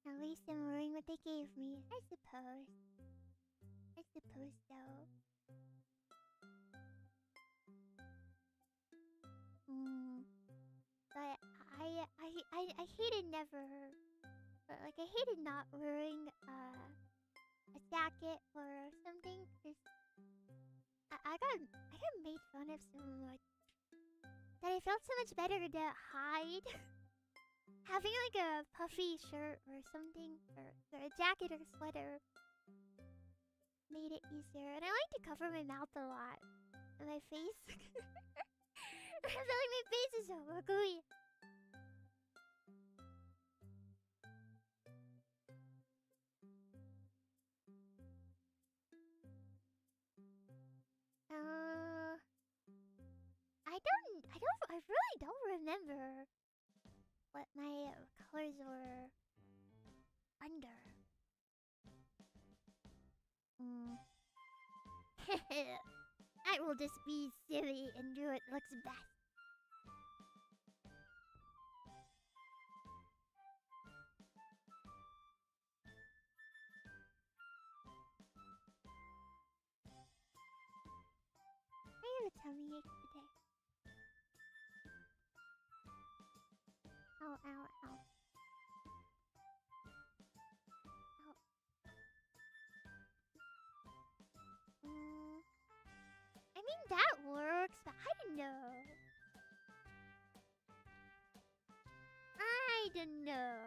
At least I'm wearing what they gave me, I suppose. I suppose so. But I hated never, but like I hated not wearing a jacket or something because I got made fun of so much that I felt so much better to hide. Having like a puffy shirt or something, or a jacket or sweater, made it easier. And I like to cover my mouth a lot. And my face. I feel like my face is so ugly. I really don't remember what my colors were under. I will just be silly and do what looks best. I have a tummy ache today. Ow, ow, ow. I mean, that works, but I don't know. I don't know.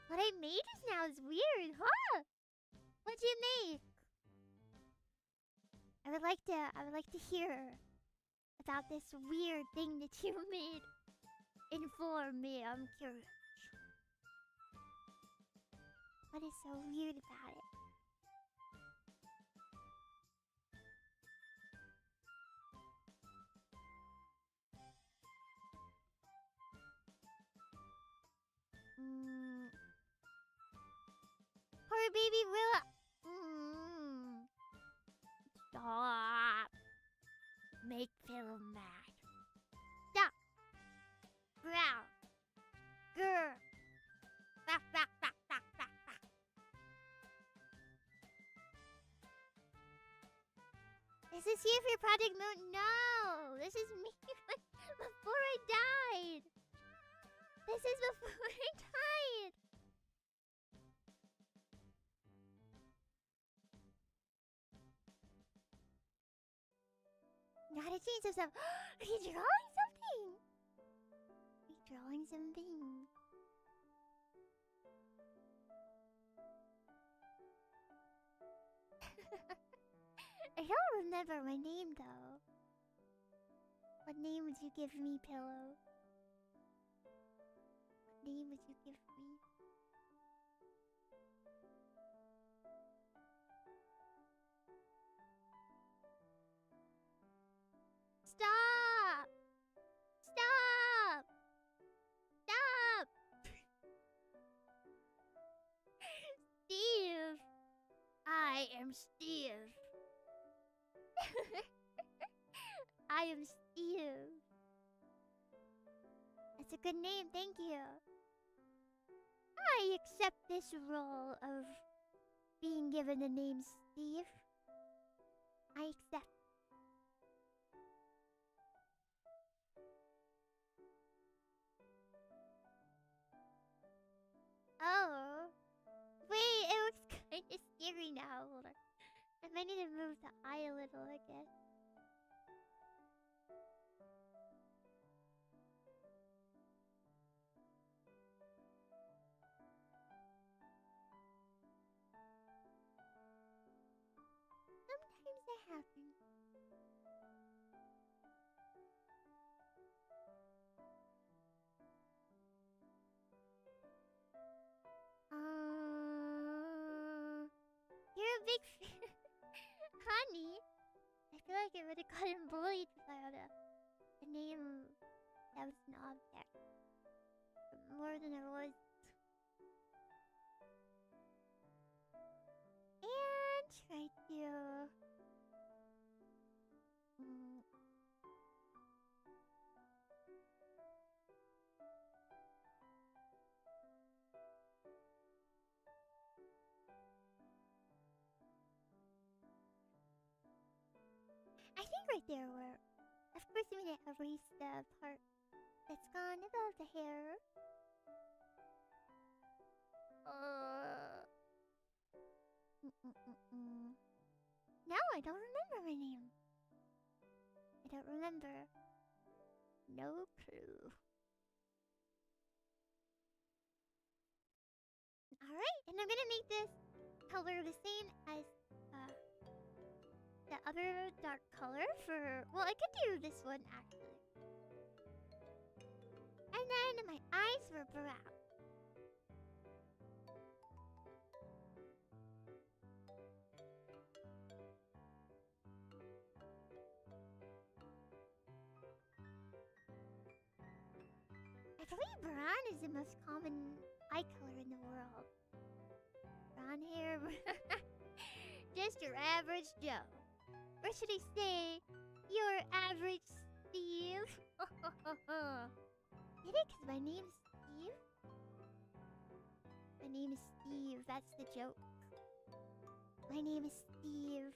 What I made just now is weird, huh? What'd you make? I would like to hear about this weird thing that you made. Inform me, I'm curious. What is so weird about it? Poor baby Willa. Stop. Make Phil mad. Stop. Growl. Grr. Back, back, back, back, back, back. Is this you for Project Moon? No. This is me before I died. This is before I died. Gotta change some stuff. Are you drawing something? Are you drawing something? I don't remember my name though. What name would you give me, Pillow? What name would you give me? Stop! Stop! Stop! Steve! I am Steve. I am Steve. That's a good name, thank you. I accept this role of being given the name Steve. I accept. Oh. Wait, it looks kind of scary now. Hold on. I might need to move the eye a little, I guess. Sometimes that happens. You're a big Honey, I feel like I would have gotten bullied if I had a name that was an object. More than I was. And try to... I think right there where, of course, I'm gonna erase the part that's gone above the hair. No, I don't remember my name. I don't remember. No clue. Alright, and I'm gonna make this color the same as the other dark color for... Well, I could do this one, actually. And then my eyes were brown. I believe brown is the most common eye color in the world. Brown hair. Just your average Joe. Or should I say, your average Steve? Get it? Because my name's Steve? My name is Steve. That's the joke. My name is Steve.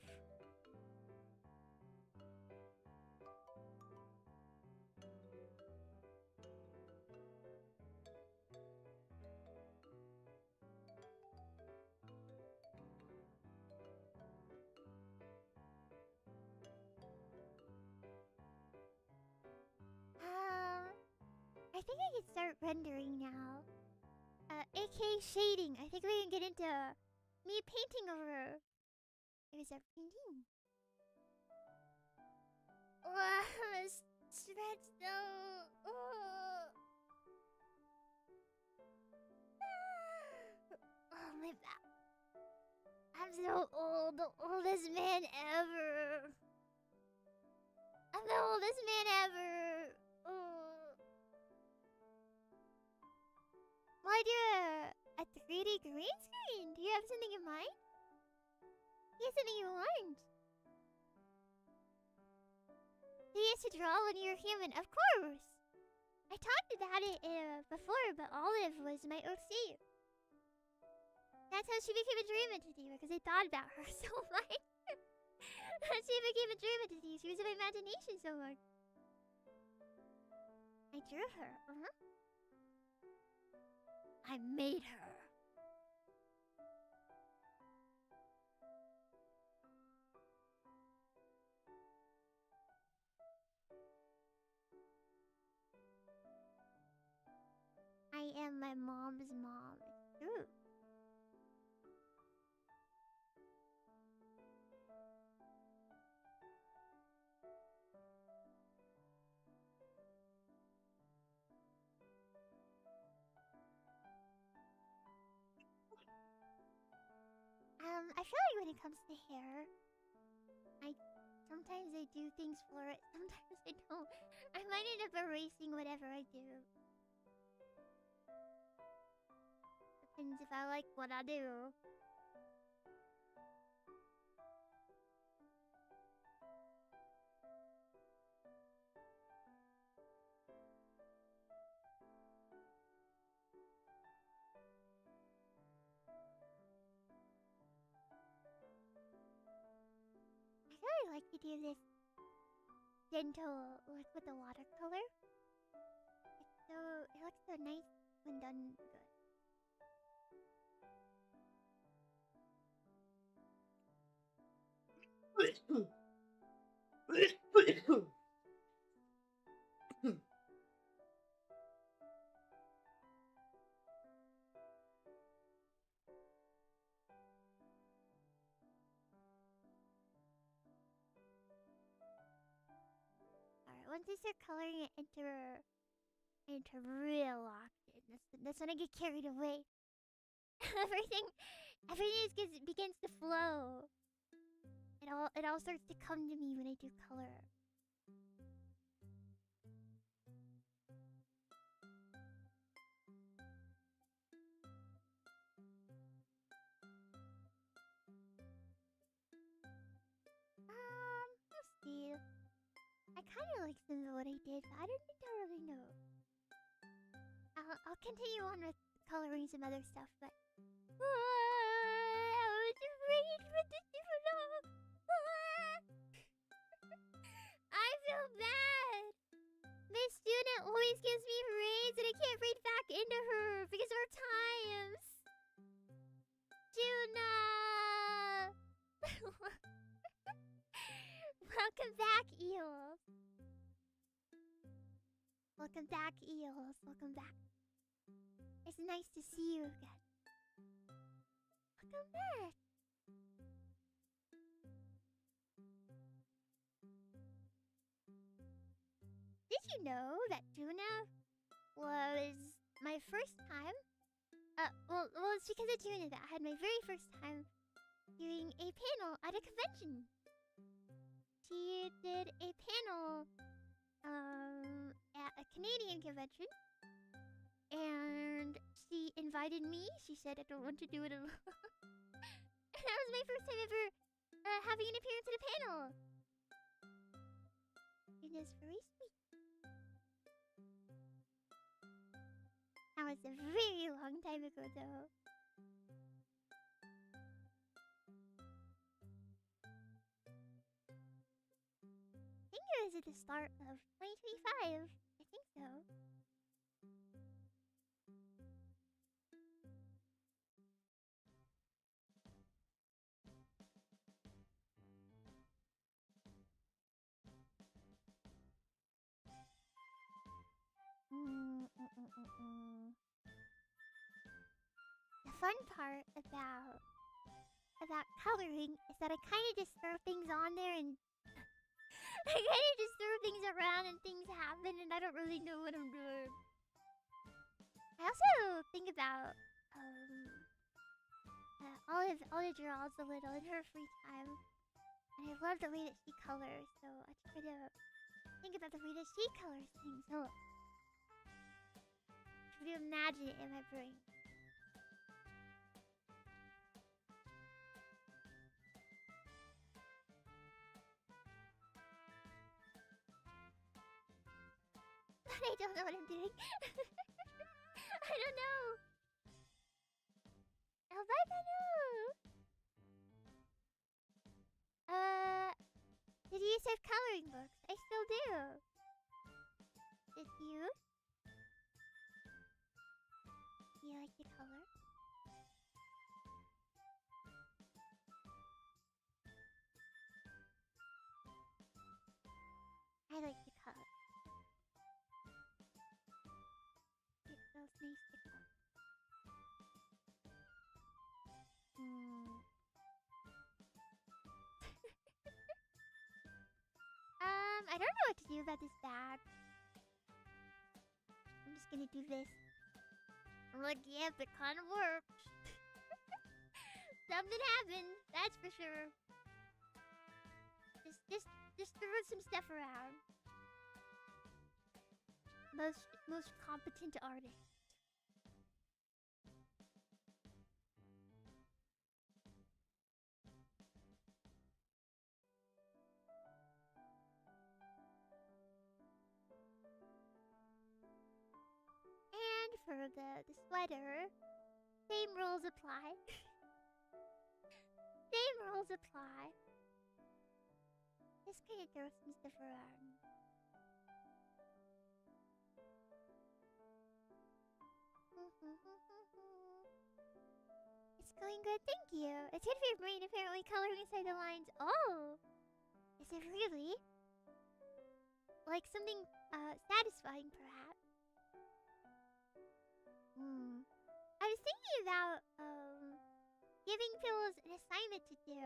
I think I can start rendering now. aka shading. I think we can get into me painting over. There's our painting. Oh, I'm stretched out. Oh, my back. I'm so old. The oldest man ever. I'm the oldest man ever. Why do a 3D green screen? Do you have something in mind? You have something in mind? Do you used to draw when you were human? Of course! I talked about it before, but Olive was my OC. That's how she became a dream entity, because I thought about her so much. She became a dream entity. She was in my imagination so much. I drew her. I made her. I am my mom's mom. It's true. I feel like when it comes to hair, sometimes I do things for it, sometimes I don't. I might end up erasing whatever I do. Depends if I like what I do. I like to do this gentle look with the watercolor. It looks so nice when done good. Alright, once I start coloring it into real octane, that's when I get carried away. everything begins to flow. It all starts to come to me when I do color. Let's see. I kind of like some of what I did, but I don't think I really know. I'll continue on with coloring some other stuff, but I was afraid for the dog. I feel bad. My student always gives me raids, and I can't raid back into her because of our times. Juna. Welcome back, Eels. Welcome back, Eels. Welcome back. It's nice to see you again. Welcome back. Did you know that Juna was my first time? Well, it's because of Juna that I had my very first time doing a panel at a convention. She did a panel at a Canadian convention, and she invited me. She said, I don't want to do it alone. And that was my first time ever having an appearance at a panel. It is very sweet. That was a very long time ago, though. I think it was at the start of 2025. I think so. The fun part about coloring is that I kind of just throw things on there and I kind of just throw things around and things happen and I don't really know what I'm doing. I also think about Olive draws a little in her free time, and I love the way that she colors. So I try to think about the way that she colors things. So try to imagine it in my brain. But I don't know what I'm doing. I don't know. Oh, bye, Manu. Did you used to have coloring books? I still do. Did you? Do you like to color? I like to color. It feels nice to color. I don't know what to do about this bag. I'm just gonna do this. I'm like, yep, it kind of works. Something happened, that's for sure. Just throw some stuff around. Most competent artist. And for the sweater, same rules apply. Same rules apply. Just kind of throw some stuff around. It's going good, thank you. It's good for your brain, apparently, coloring inside the lines. Oh! Is it really? Like something satisfying, perhaps? I was thinking about giving Pillows an assignment to do.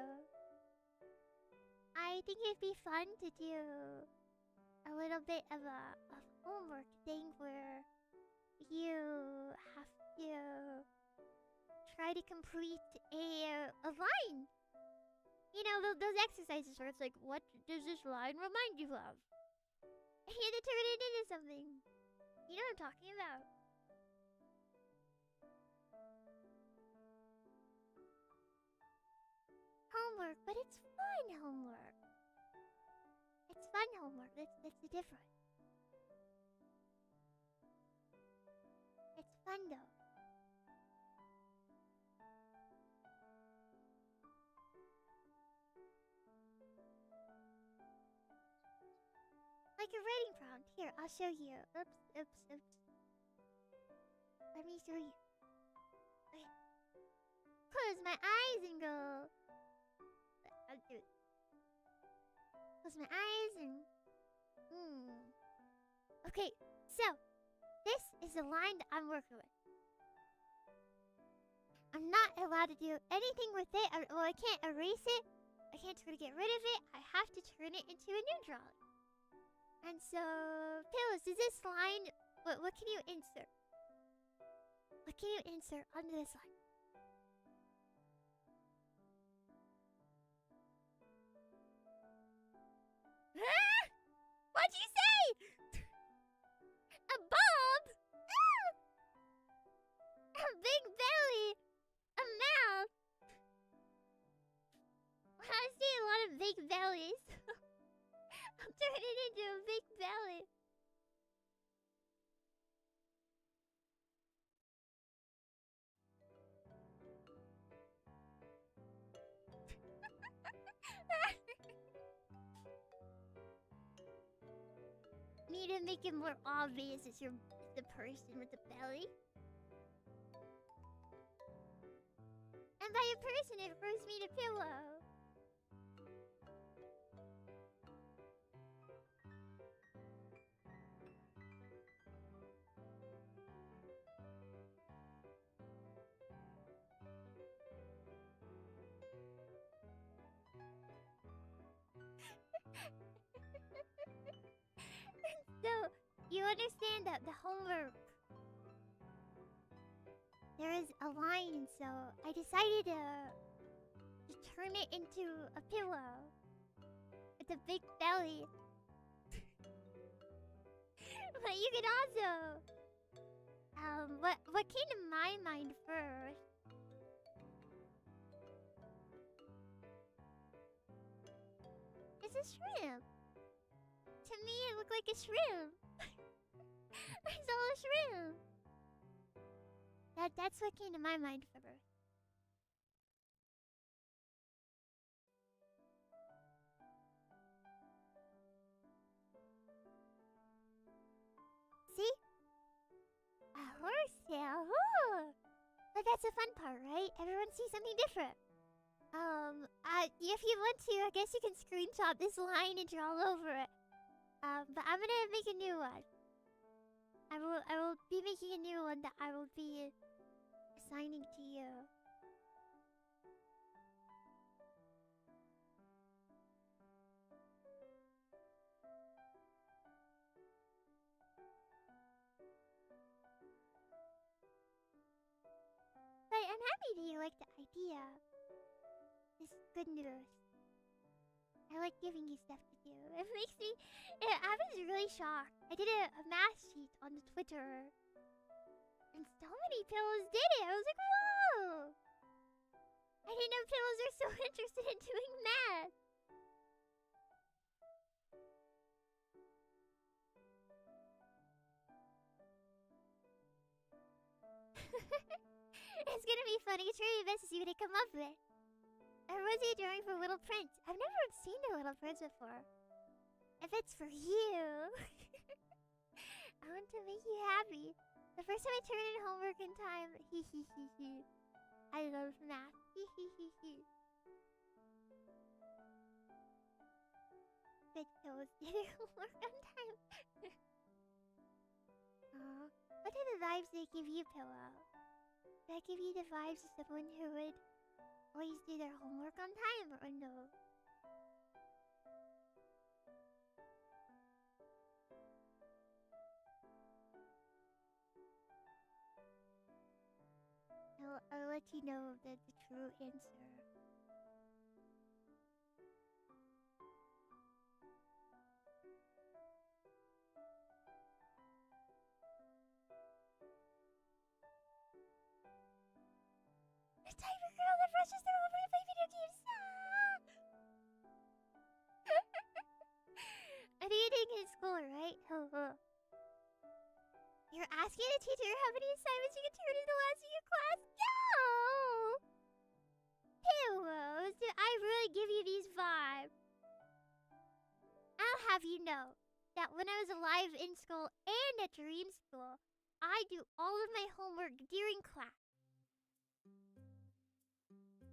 I think it'd be fun to do a little bit of a homework thing where you have to try to complete a line. You know, those exercises where it's like, what does this line remind you of? And you have to turn it into something. You know what I'm talking about. Homework, but it's fun homework. It's fun homework. That's the difference. It's fun though. Like a writing prompt. Here, I'll show you. Oops. Let me show you. Okay. Close my eyes and go. I'll do it. Close my eyes and. Okay, so this is the line that I'm working with. I'm not allowed to do anything with it. Well, I can't erase it. I can't try to get rid of it. I have to turn it into a new drawing. And so, Pillows, is this line, what can you insert? What can you insert onto this line? Ah! What'd you say? A bulb? Ah! A big belly? A mouth? I see a lot of big bellies. I'm turning it into a big belly. Need to make it more obvious it's the person with the belly. And by a person, it refers me to Pillow. So, you understand that the homework, there is a line, so I decided to turn it into a pillow with a big belly. But you could also, what came to my mind first is a shrimp. To me, it looked like a shrimp. I saw a shrimp. That's what came to my mind first. See? A horse tail. Ooh. But that's the fun part, right? Everyone sees something different. If you want to, I guess you can screenshot this line and draw all over it. But I'm gonna make a new one. I will be making a new one that I will be assigning to you. But I'm happy that you like the idea. This is good news. I like giving you stuff to do. It makes me... I was really shocked. I did a math sheet on the Twitter. And so many pillows did it. I was like, whoa! I didn't know pillows are so interested in doing math. It's gonna be funny. Trivia best to see what they come up with. Or was he drawing for Little Prince? I've never seen the Little Prince before. If it's for you, I want to make you happy. The first time I turned in homework in time, I love math. good pills. Do their homework on time. What type of vibes do they give you, Pillow? Do I give you the vibes of someone who would always do their homework on time, or no? I'll let you know the true answer. The type of girl that rushes their home to play video games. I think you're doing it in school, right? You're asking a teacher how many assignments you can turn in the last of your class? No! Heroes, did I really give you these vibes? I'll have you know that when I was alive in school and at Dream School, I do all of my homework during class.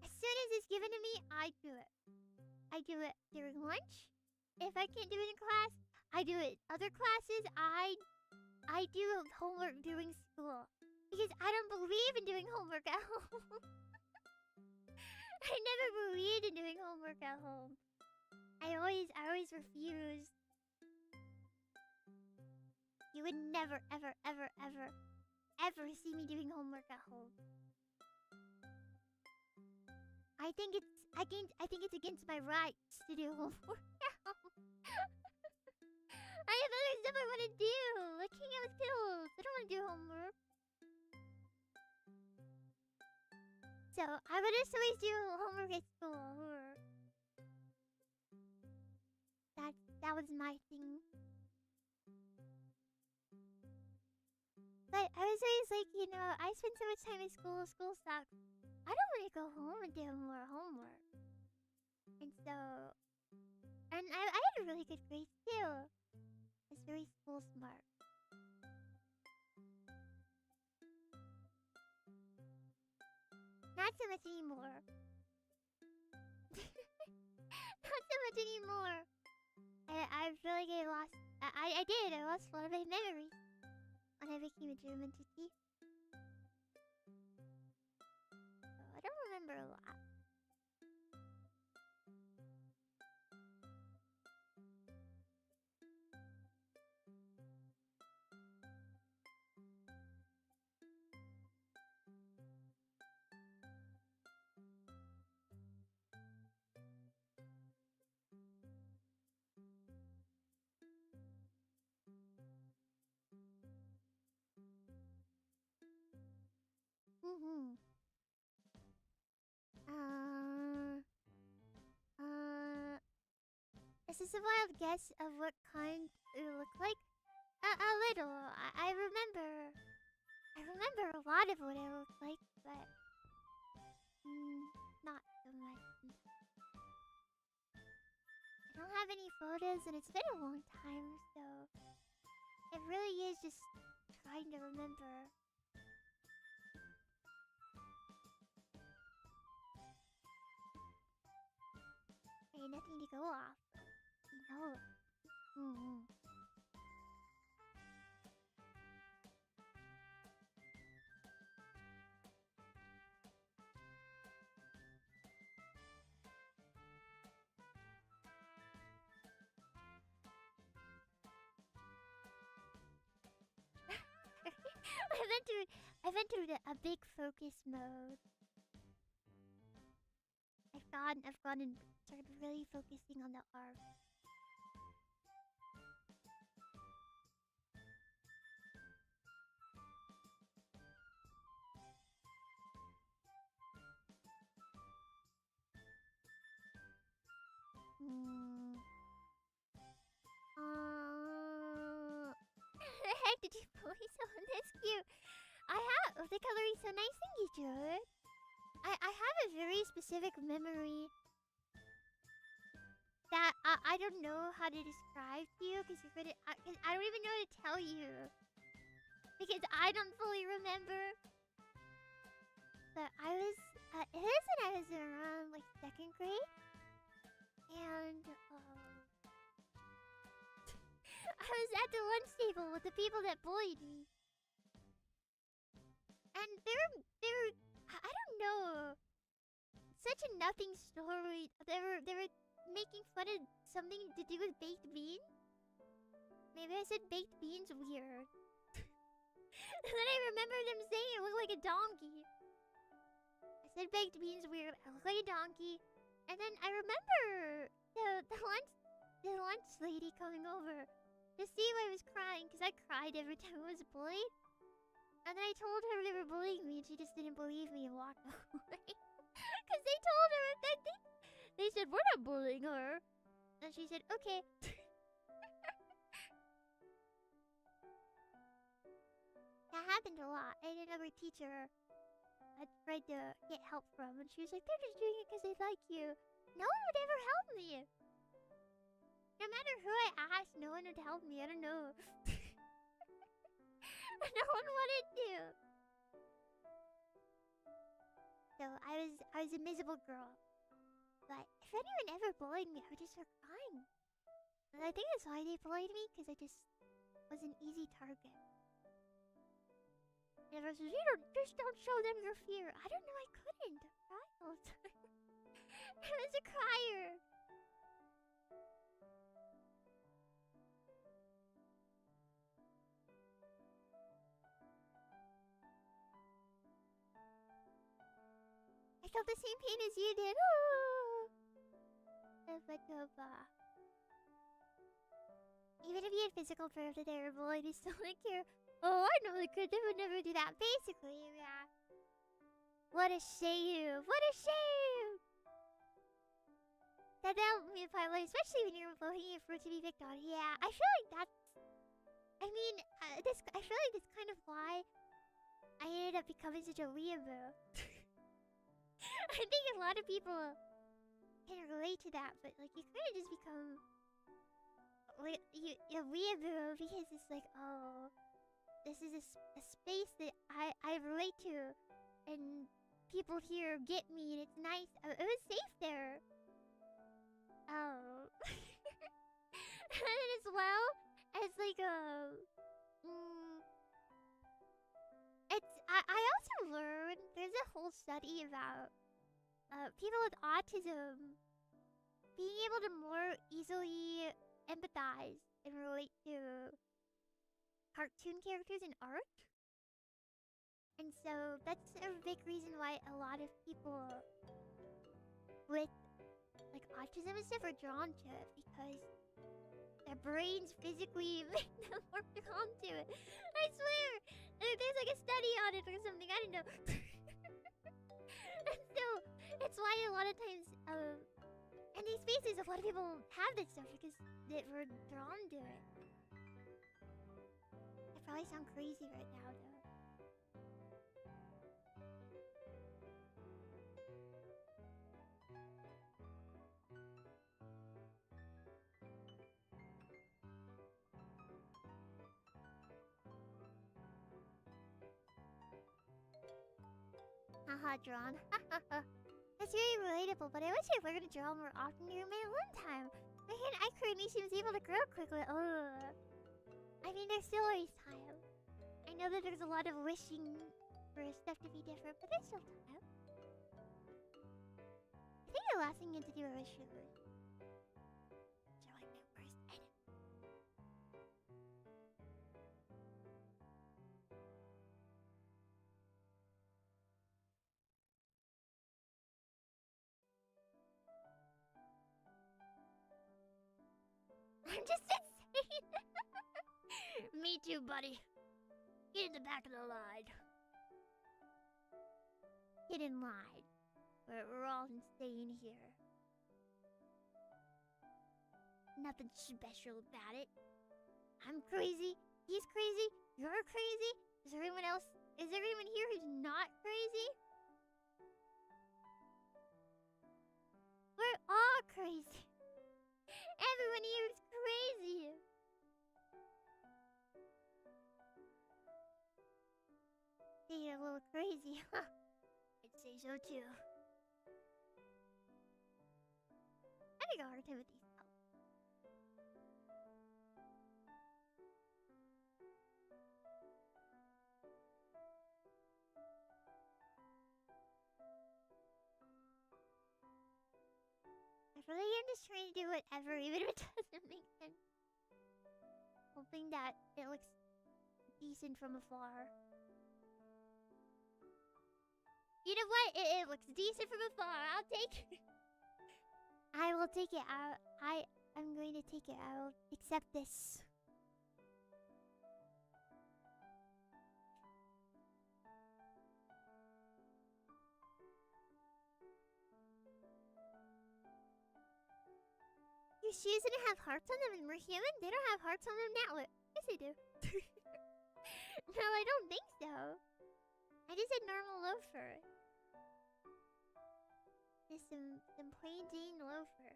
As soon as it's given to me, I do it. I do it during lunch. If I can't do it in class, I do it in other classes. I do homework during school because I don't believe in doing homework at home. I never believed in doing homework at home. I always refused. You would never, ever, ever, ever, ever see me doing homework at home. I think it's against my rights to do homework at home. I have other stuff I want to do, like hang out with pills. I don't want to do homework. So I would just always do homework at school. That was my thing. But I was always like, I spend so much time at school. School sucks. I don't want to go home and do more homework. And so, and I had a really good grades too. I was very school smart. Not so much anymore. Not so much anymore. I feel like I lost. I did. I lost a lot of my memories when I became a dream entity. So I don't remember a lot. This is a wild guess of what kind it would look like. A little. I remember a lot of what it looked like, but not so much. I don't have any photos, and it's been a long time, so it really is just trying to remember. Hey, nothing to go off. I've entered a big focus mode. I've gone and started really focusing on the art. The heck did you bully someone this cute? The coloring's so nice, thank you, Jared. I have a very specific memory that I don't know how to describe to you because I don't even know how to tell you because I don't fully remember. But it was when I was around like 2nd grade, and at the lunch table with the people that bullied me. And they're I don't know. Such a nothing story. They were making fun of something to do with baked beans. Maybe I said baked beans weird. And then I remember them saying it looked like a donkey. I said baked beans weird. I look like a donkey. And then I remember the lunch lady coming over to see why I was crying, because I cried every time I was bullied. And then I told her they were bullying me, and she just didn't believe me and walked away. Because they told her that they said, we're not bullying her. And she said, okay. That happened a lot. I had another teacher I tried to get help from, and she was like, they're just doing it because they like you. No one would ever help me. No matter who I asked, no one would help me. I don't know. No one wanted to. So I was a miserable girl. But if anyone ever bullied me, I would just start crying. And I think that's why they bullied me, because I just was an easy target. And everyone says, just don't show them your fear. I don't know, I couldn't. I cried all the time. I was a crier. I felt the same pain as you did. Oh. Even if you had physical proof that they were bullied, you still like care. Oh, I know they would never do that. Basically, yeah. What a shame. What a shame. That helped me fight, like, especially when you're voting a fruit to be picked on. Yeah, I feel like that's. I mean, I feel like that's kind of why I ended up becoming such a weeaboo. I think a lot of people can relate to that, but like you kind of just become like you're weeaboo because it's like, oh, this is a space that I relate to, and people here get me, and it's nice. It was safe there. Oh, and as well as like I also learned there's a whole study about people with autism being able to more easily empathize and relate to cartoon characters in art. And so that's a big reason why a lot of people with like autism and stuff are drawn to it, because their brains physically make them more drawn to it. I swear! There's like a study on it or something, I don't know. And so, it's why a lot of times, in these spaces, a lot of people have this stuff because they were drawn to it. I probably sound crazy right now, though. Haha, drawn. That's really relatable, but I wish I learned to draw more often during my alone time. My hand-eye coordination was able to grow quickly. Ugh. I mean, there's still always time. I know that there's a lot of wishing for stuff to be different, but there's still time. I think the last thing you have to do is shoot. They're like my worst enemy. I'm just insane. Me too, buddy. Get in the back of the line. Get in line. We're all insane here. Nothing special about it. I'm crazy. He's crazy. You're crazy. Is there anyone else? Is there anyone here who's not crazy? We're all crazy. Everyone here is crazy. You're a little crazy, huh? I'd say so too. I think I'll hard time with these. really am just trying to do whatever, even if it doesn't make sense. Hoping that it looks decent from afar. You know what? It looks decent from afar. I'll take it. I will take it out. I'm going to take it out. Accept this. Your shoes didn't have hearts on them and we're human? They don't have hearts on them now. Yes, they do. No, I don't think so. I just said normal loafer. Just some plain Jane loafer.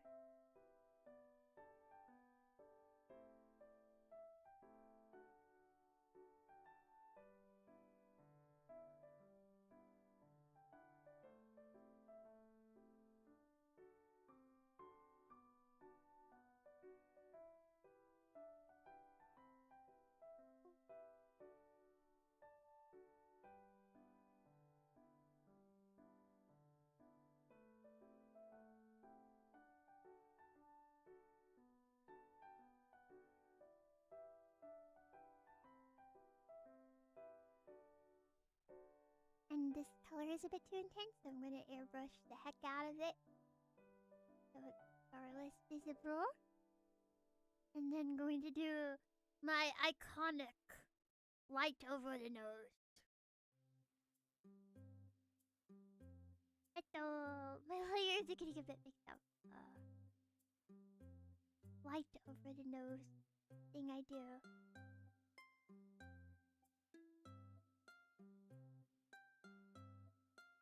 And this color is a bit too intense, so I'm gonna airbrush the heck out of it so it's far less visible. And then going to do my iconic light over the nose. My layers are getting a bit mixed up. Light over the nose thing I do.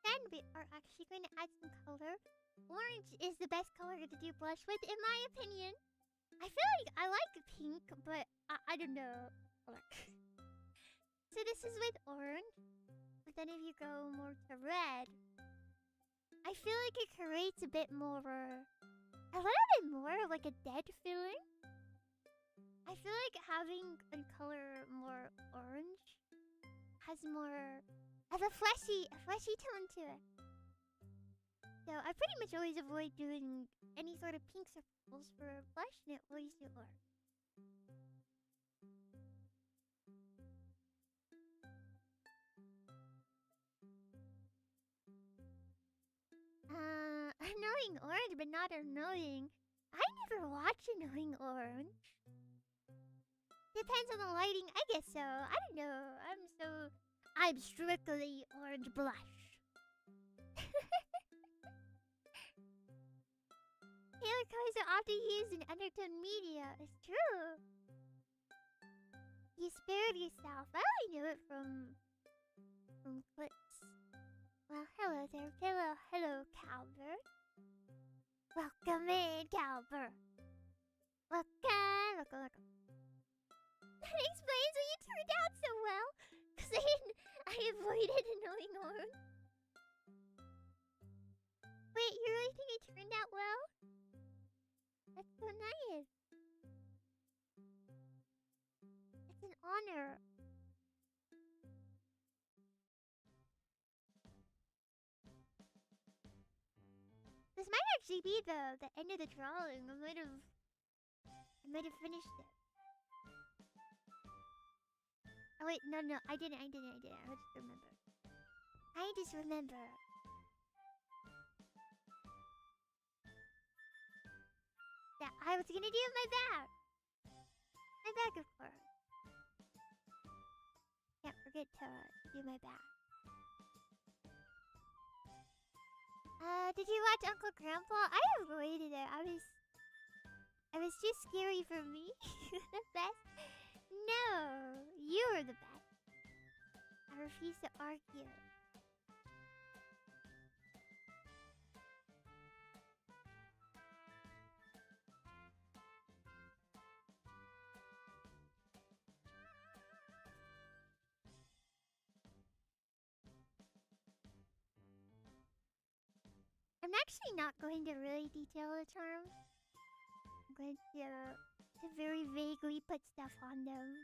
Then we are actually going to add some color. Orange is the best color to do blush with, in my opinion. I feel like I like pink, but I don't know. So this is with orange. But then if you go more to red, I feel like it creates a little bit more of like a dead feeling. I feel like having a color more orange has more of a fleshy tone to it. So I pretty much always avoid doing any sort of pinks or purples for blush, and it always do orange. Annoying orange, but not annoying. I never watch Annoying Orange. Depends on the lighting, I guess so. I don't know. I'm strictly orange blush. Hair colors are often used in undertone media. It's true. You spared yourself. I only knew it from clips. Well, hello there. Hello, Calvert. Welcome in, Calvert. Welcome. That explains why you turned out so well. Because I avoided Annoying Orange. Wait, you really think I turned out well? That's so nice. It's an honor. This might actually be the end of the drawing. I might have finished it. Oh wait, no, I didn't. I just remember. That I was gonna do my back. My back, of course. Can't forget to do my back. Did you watch Uncle Grandpa? I avoided it. It was too scary for me. The best? No, you were the best. I refuse to argue. I'm actually not going to really detail the terms. I'm going to very vaguely put stuff on them.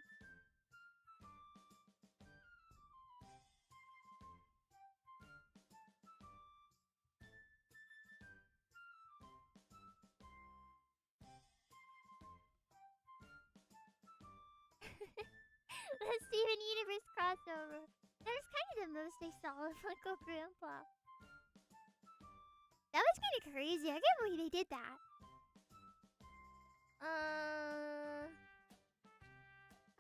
The Steven Universe crossover. That was kind of the most I saw of Uncle Grandpa. That was kind of crazy. I can't believe they did that.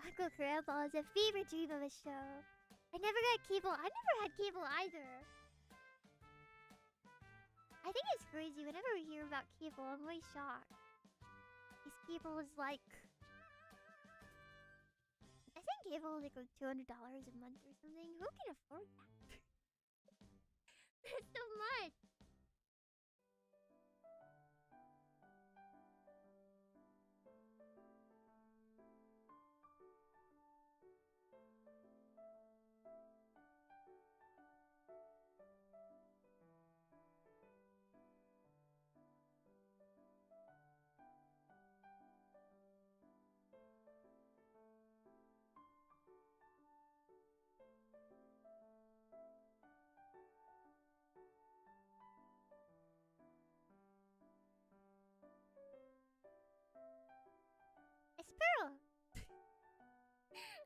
Uncle Grandpa is a fever dream of a show. I never got cable. I never had cable either. I think it's crazy. Whenever we hear about cable, I'm always shocked. Because cable was like... I think cable was like $200 a month or something. Who can afford that? That's so much. It's Pearl.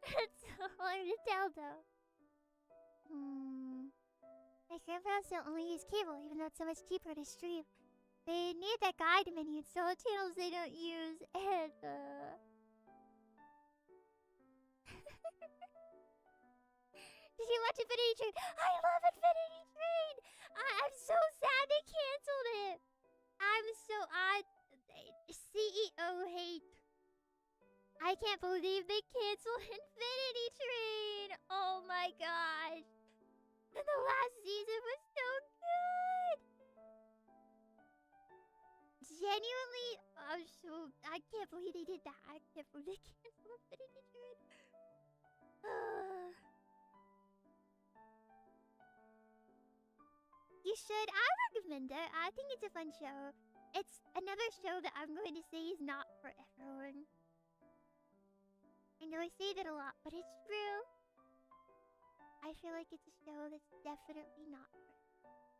It's so hard to tell though. My grandpa still only use cable, even though it's so much cheaper to stream. They need that guide menu and still channels they don't use, and Did you watch Infinity Train? I love Infinity Train! I'm so sad they canceled it! CEO hate. I can't believe they canceled Infinity Train! Oh my gosh! And the last season was so good! Genuinely, I can't believe they did that. I can't believe they canceled Infinity Train. You should. I recommend it. I think it's a fun show. It's another show that I'm going to say is not for everyone. I know I say that a lot, but it's true. I feel like it's a show that's definitely not for everyone.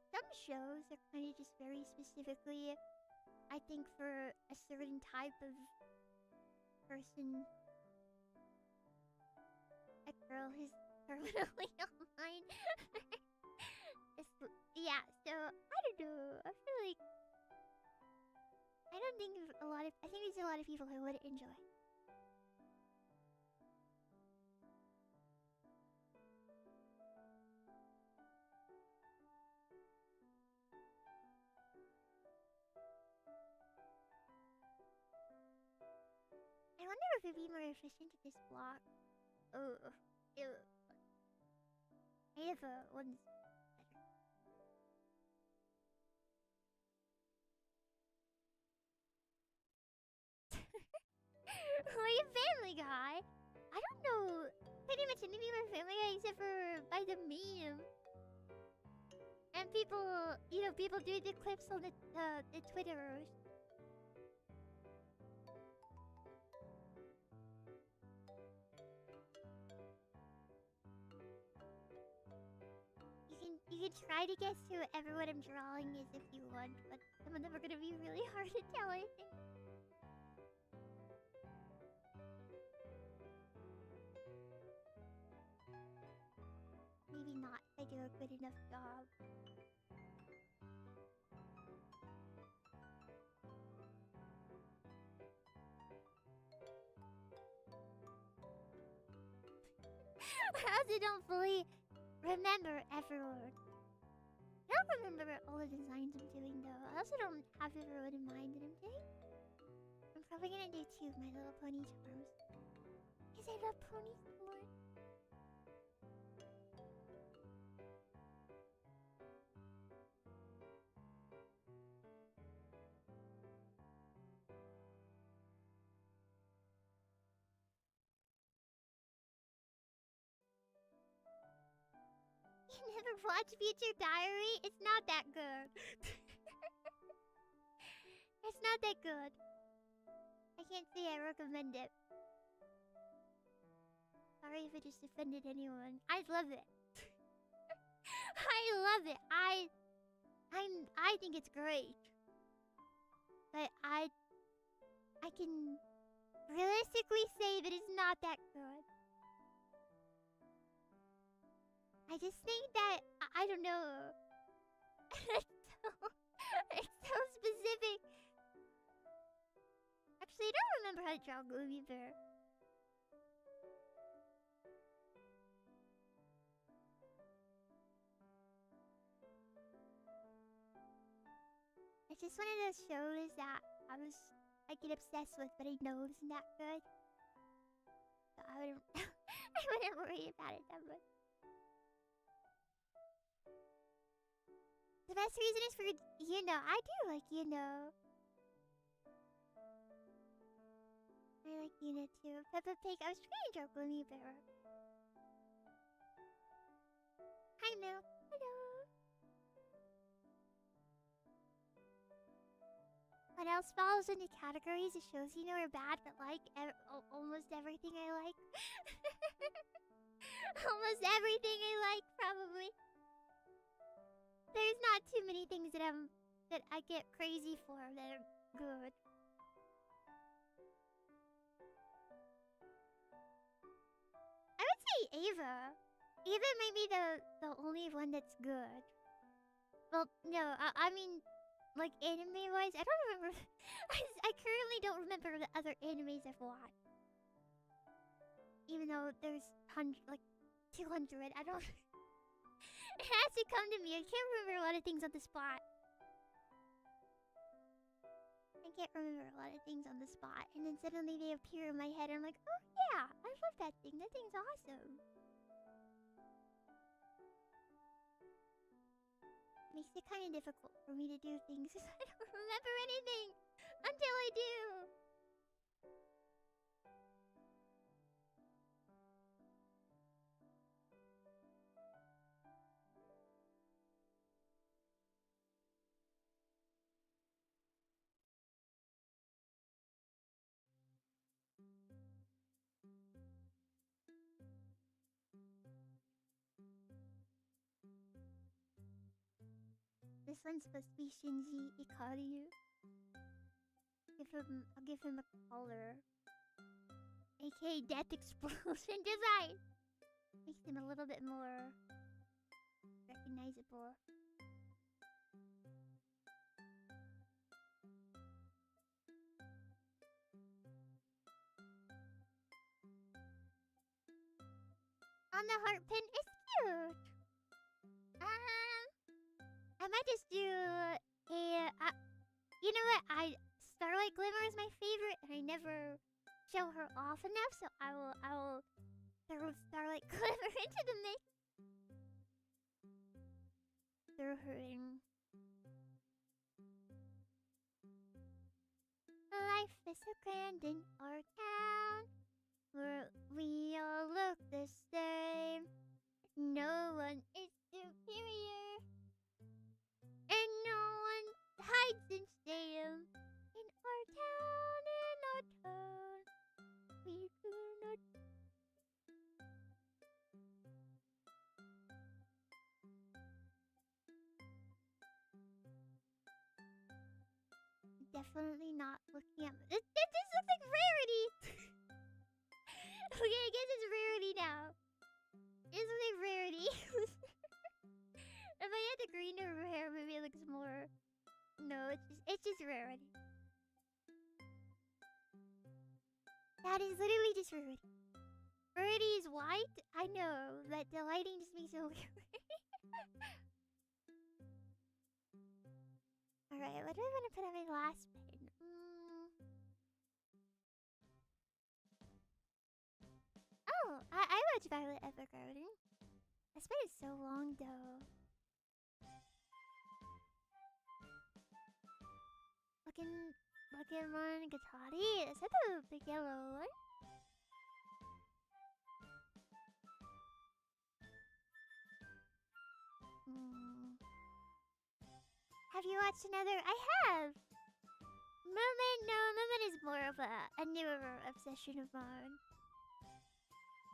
Some shows are kind of just very specifically, I think, for a certain type of person. A girl who's permanently online. Yeah, so I don't know. I feel like I think there's a lot of people who would enjoy. I wonder if it'd be more efficient to just block. Oh, ew. I have one's better. Who are you, Family Guy? I don't know pretty much any of my Family Guy except for by the meme. And people, people do the clips on the Twitterers. You can try to guess who everyone I'm drawing is if you want, but some of them are gonna be really hard to tell, I think. Maybe not if I do a good enough job. I also don't fully remember everyone. I don't remember all the designs I'm doing though. I also don't have everyone in mind that I'm doing. I'm probably gonna do 2 of My Little Pony charms. Because I love ponies more. You never watched Future Diary? It's not that good. It's not that good. I can't say I recommend it. Sorry if I just offended anyone. I love it. I love it. I think it's great. But I I can realistically say that it's not that good. I just think that I don't know. It's so specific. Actually, I don't remember how to draw Gloomy Bear. It's just one of those shows that I get obsessed with, but I know isn't that good. So I wouldn't I wouldn't worry about it that much. The best reason is for I do like I like Yuna too. Peppa Pig, I was trying to draw Gloomy Bear. Hi Milk. Hello. What else falls into categories of shows are bad, but like almost everything I like. Almost everything I like, probably. There's not too many things that I get crazy for that are good. I would say Ava. Ava might be the only one that's good. Well, no, I mean, like anime-wise, I don't remember. I currently don't remember the other animes I've watched. Even though there's 200, I don't. It has to come to me. I can't remember a lot of things on the spot. I can't remember a lot of things on the spot, and then suddenly they appear in my head, and I'm like, oh yeah, I love that thing. That thing's awesome. Makes it kind of difficult for me to do things because I don't remember anything until I do. This one's supposed to be Shinji Ikariu. I'll give him a color. AKA Death Explosion Design. Makes him a little bit more recognizable. On the heart pin is cute. I might just do a. You know what? Starlight Glimmer is my favorite, and I never show her off enough, so I will throw Starlight Glimmer into the mix. Throw her in. Life is so grand in our town, where we all look the same. No one is superior. And no one hides in shame. In our town, we do not. Definitely not looking at this. This looks like Rarity. Okay, I guess it's Rarity now. This looks like Rarity. If I had the greener hair, maybe it looks more. No, it's just Rarity. That is literally just Rarity. Rarity is white. I know, but the lighting just makes it look weird. All right, what do I want to put on my last pen? Oh, I watch Violet Evergarden. It's been so long though. Pokemon Gatari. Is that the big yellow one? Have you watched another? I have! Moomin? No, Moomin is more of a newer obsession of mine.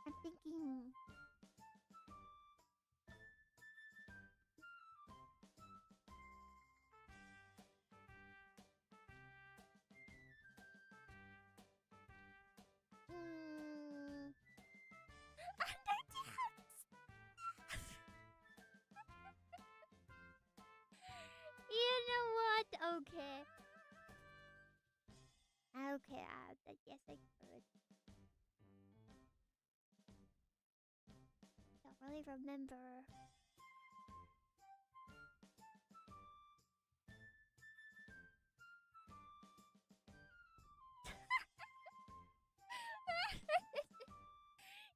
I'm thinking... Okay, yes, I could. Don't really remember.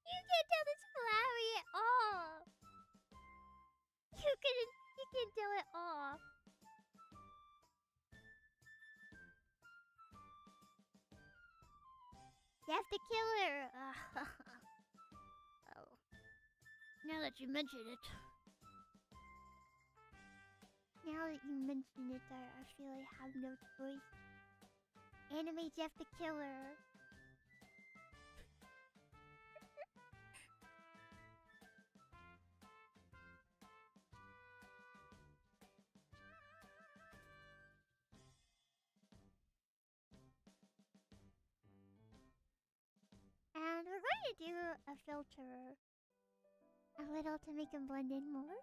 You can't tell this Flowey at all. You can't tell it all. You have to kill her. Oh. Now that you mention it. Now that you mention it, I feel I have no choice. Animate, you have to kill her. And we're going to do a filter a little to make him blend in more.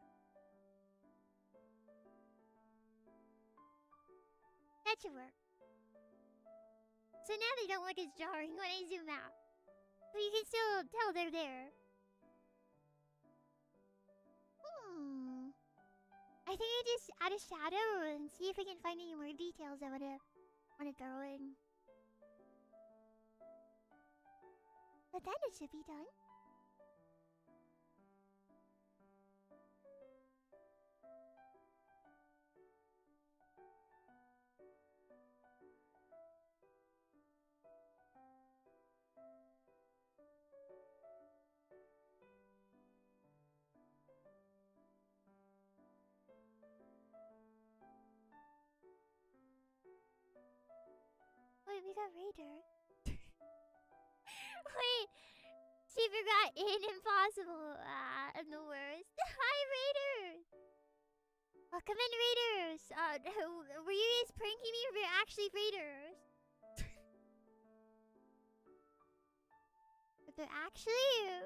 That should work. So now they don't look as jarring when I zoom out. But you can still tell they're there. I think I just add a shadow and see if I can find any more details I want to throw in. But then it should be done. Wait, we got Raider. Wait, she forgot in Impossible. I'm the worst. Hi, Raiders. Welcome in, Raiders. Were you guys pranking me or were you actually Raiders? But they're actually you.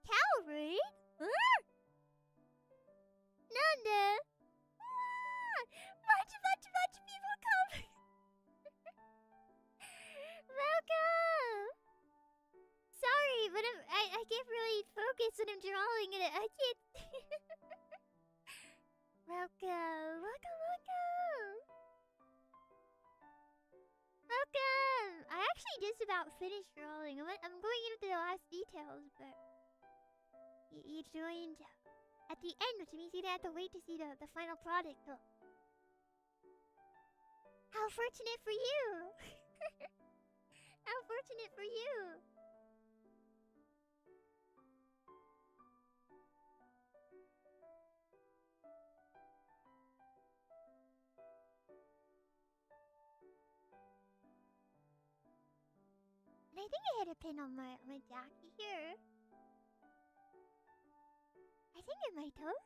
Calvary? Huh? Nanda? Bunch of people come. Welcome. Sorry, but I can't really focus when I'm drawing and I can't. Welcome. I actually just about finished drawing. I'm going into the last details, but you joined at the end, which means you didn't have to wait to see the final product. Oh. How fortunate for you! How fortunate for you! And I think I had a pin on my Jackie here. I think it might have.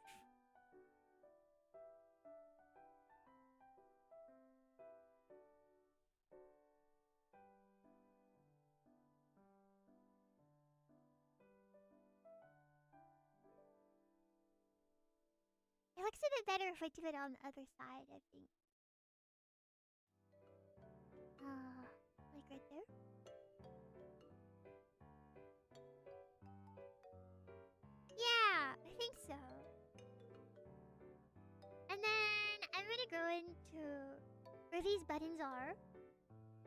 It looks a bit better if I do it on the other side, I think. Like right there. Yeah, I think so. And then I'm gonna go into where these buttons are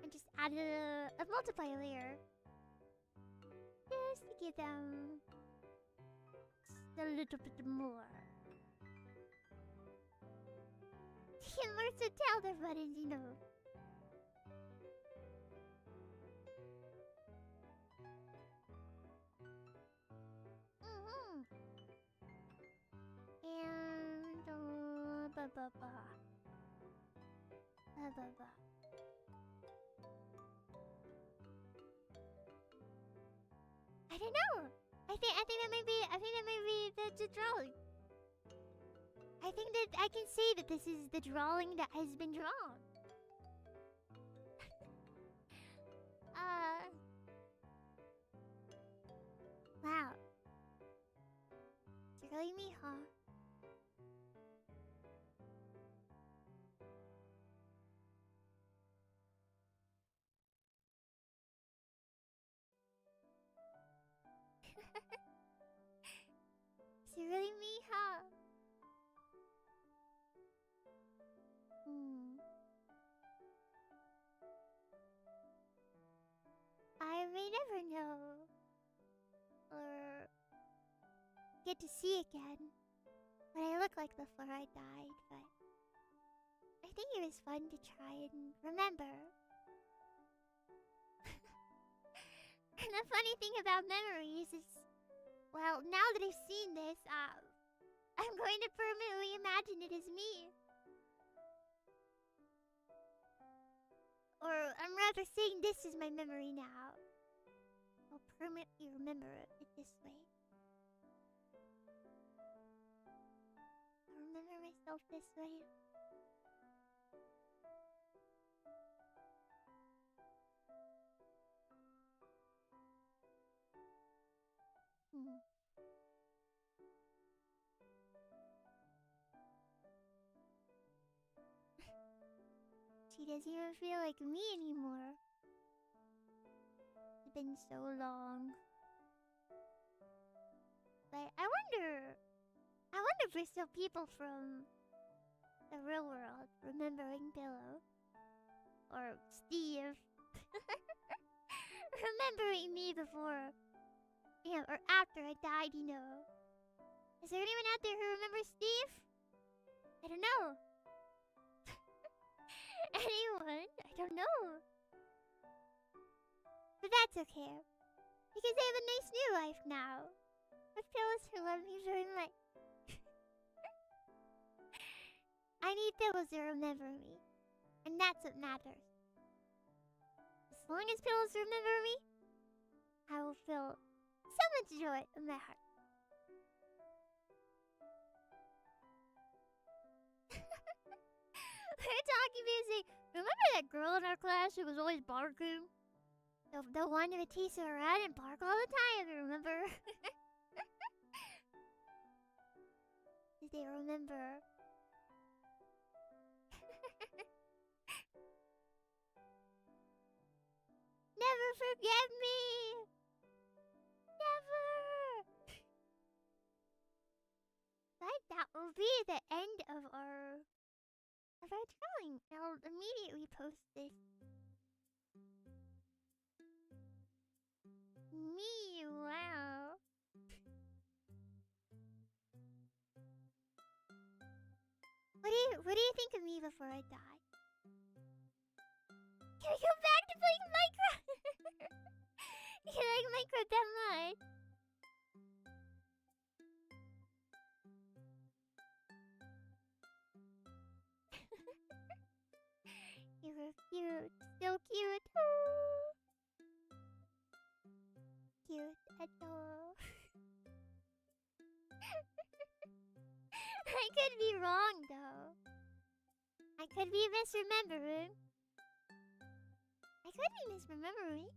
and just add a multiply layer. Just to give them just a little bit more. More to tell their buttons, you know. And I don't know. I think that might be the drawing. I think that I can say that this is the drawing that has been drawn. Wow. It's really me, huh? Is it really me, huh? I may never know. Or get to see again what I looked like before I died, but I think it was fun to try and remember. And the funny thing about memories is, well, now that I've seen this, I'm going to permanently imagine it as me. Or I'm rather saying this is my memory now. I'll permanently remember it this way. I'll remember myself this way. She doesn't even feel like me anymore. It's been so long. But I wonder if there's still people from the real world remembering Pillow. Or Steve. Remembering me before, or after I died, you know. Is there anyone out there who remembers Steve? I don't know. Anyone? I don't know. But that's okay. Because I have a nice new life now. With pillows who love me very much. I need pillows to remember me. And that's what matters. As long as pillows remember me, I will feel so much joy in my heart. We're talking music. Remember that girl in our class who was always barking? The one who would chase her around and bark all the time, remember? Did they remember? Never forget me! Never! But that will be the end of our drawing. I'll immediately post this. Me, wow. What do you think of me before I die? Can I go back to playing Minecraft? You like Minecraft that much? You were cute, so cute. Cute at all. I could be wrong though. I could be misremembering. I could be misremembering.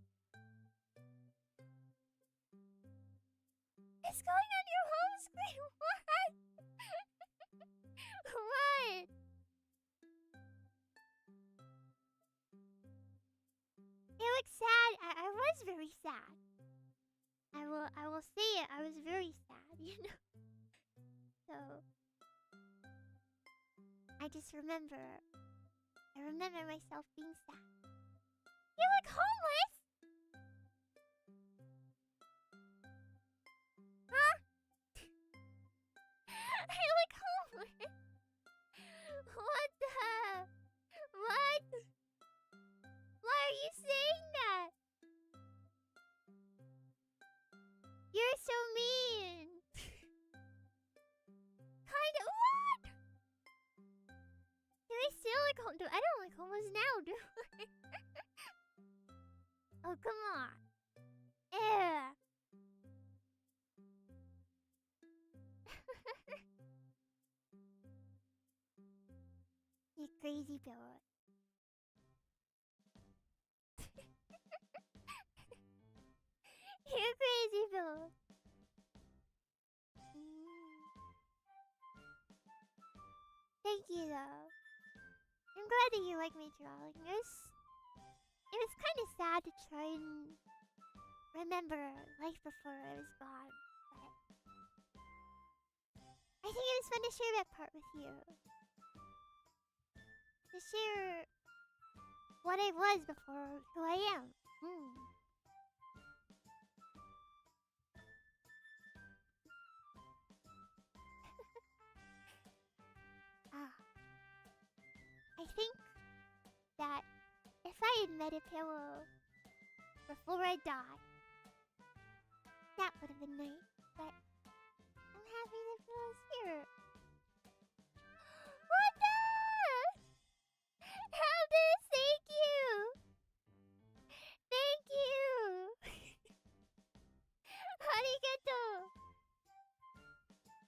It's going on your home screen. What? What? It looks sad. I was very sad. I will say it. I was very sad, you know. So I just remember. I remember myself being sad. You look homeless. Huh? I look homeless. What the? What? Why are you saying that? You're so mean. Kinda what? Do I still look homeless? I don't look homeless now, do I? Oh, come on. Yeah. You crazy boy. You crazy boy. Thank you, though. I'm glad that you like my drawing. It was kind of sad to try and remember life before I was gone. I think it was fun to share that part with you. To share what I was before who I am. I think that if I had met a pillow before I died, that would have been nice, but I'm happy the pillow's here. What the? Elders, thank you! Thank you! Arigato!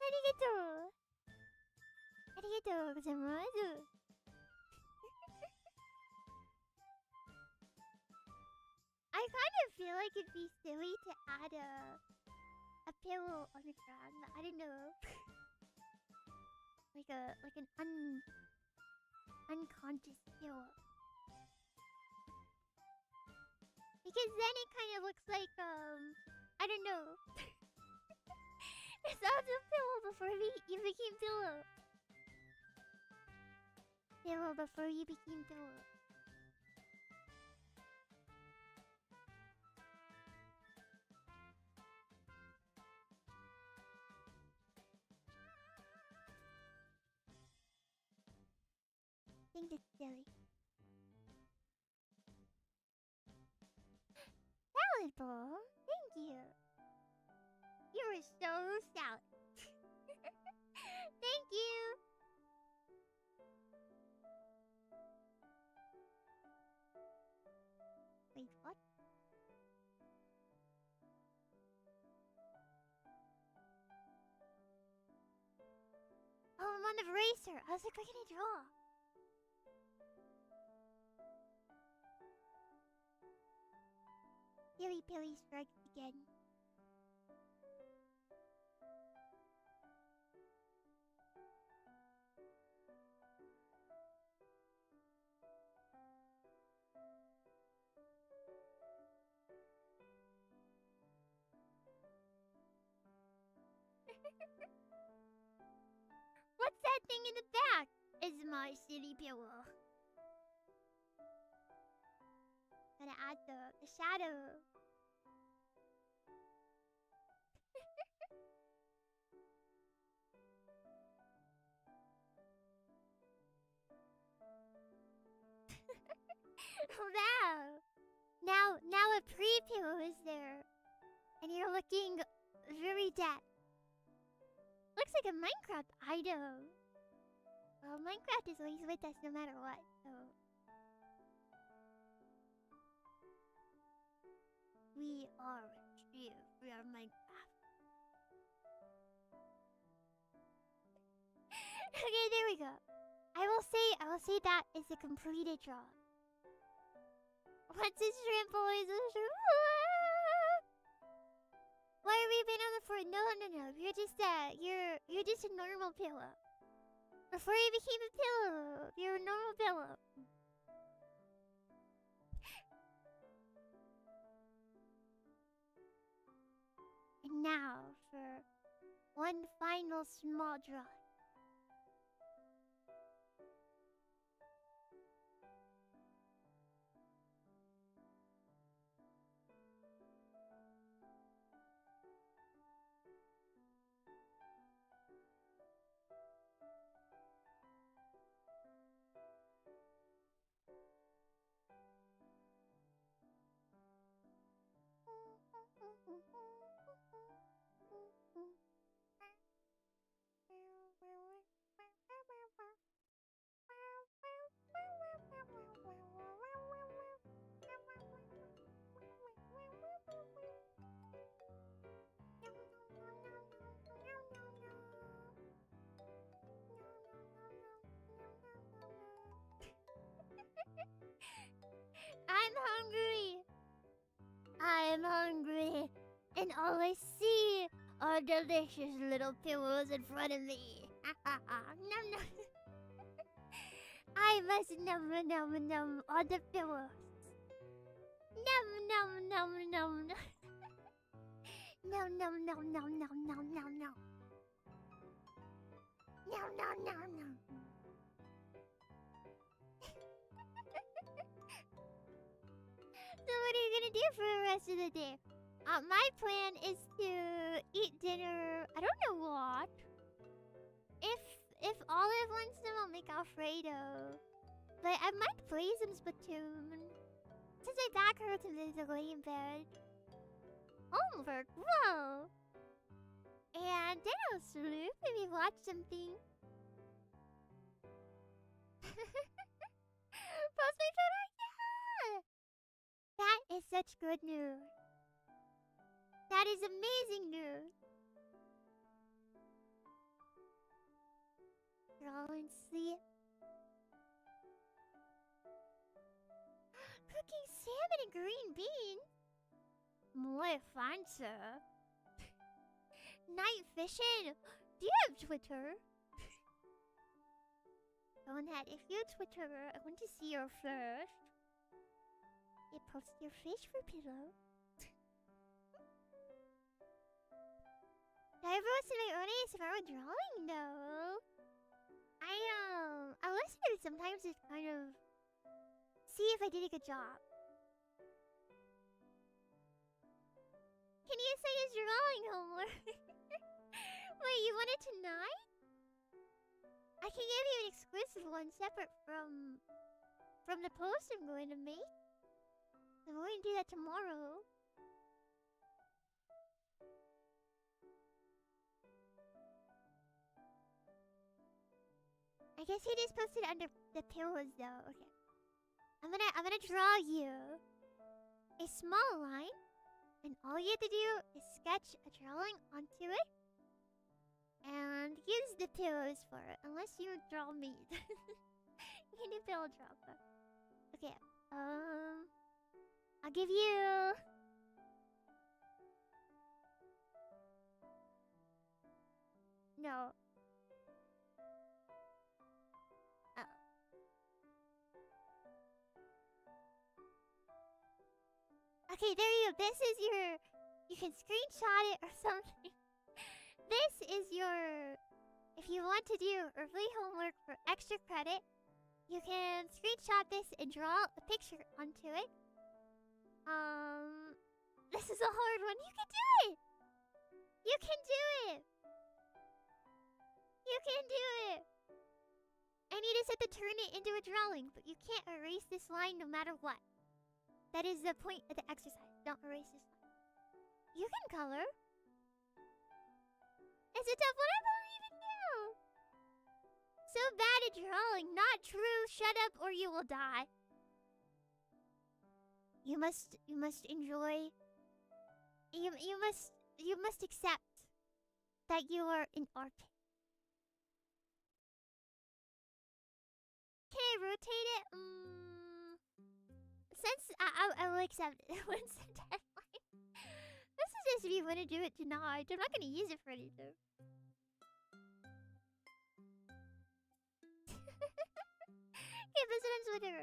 Arigato! Arigato gozaimasu! I kind of feel like it'd be silly to add a pillow on the ground. I don't know. like an unconscious pillow. Because then it kind of looks like I don't know. It's also a pillow before you became pillow. Pillow before you became pillow. I think it's silly. Salad bowl, thank you. You were so salad. Thank you. Wait, what? Oh, I'm on the eraser. I was like, what can I draw? Billy Billy strikes again. What's that thing in the back? It's my silly pillow. Gotta add the shadow. Wow! Now a pre-pillow is there, and you're looking very dead. Looks like a Minecraft item. Well, Minecraft is always with us no matter what, so we are true. We are Minecraft. Okay, there we go. I will say that is a completed draw. What's a shrimp always a shrimp? Why are we been on the floor? No. You're just a normal pillow. Before you became a pillow, you're a normal pillow. And now for one final small draw. I'm hungry, and all I see are delicious little pillows in front of me. Nom nom. I must nom on the pillows. Nom. Nom. No, no, no, no. So what are you gonna do for the rest of the day? My plan is to eat dinner. I don't know what. If Olive wants them, I'll make Alfredo. But I might play some Splatoon. Since my back hurts and there's a lay in bed. Homework, whoa! And then I'll sleep, maybe watch something. Post my photo, yeah! That is such good news. That is amazing news. You're all in sleep. Cooking salmon and green beans? Muy fancy. Night fishing? Do you have Twitter? Bonehead, if you Twitter, I want to see your fish. You post your fish for pillow. Did I ever listen to my own ASMR drawing? No. I listen to it sometimes to kind of see if I did a good job. Can you say his drawing homework? Wait, you want it tonight? I can give you an exclusive one separate from the post I'm going to make. I'm going to do that tomorrow. I guess he just posted under the pillows though. Okay. I'm gonna draw you a small line, and all you have to do is sketch a drawing onto it and use the pillows for it. Unless you draw me. You can do pillow draw. Okay. I'll give you no. Okay, there you go. This is your... You can screenshot it or something. This is your... If you want to do early homework for extra credit, you can screenshot this and draw a picture onto it. This is a hard one. You can do it! You can do it! You can do it! And you just have to turn it into a drawing, but you can't erase this line no matter what. That is the point of the exercise. Don't erase this line. You can color. It's a tough one. I believe in you. So bad at drawing. Not true. Shut up or you will die. You must enjoy. You must accept that you are an artist. Can I rotate it? Since I will accept it. When's the deadline? This is just if you want to do it tonight. I'm not going to use it for anything. Okay, this one's Twitter.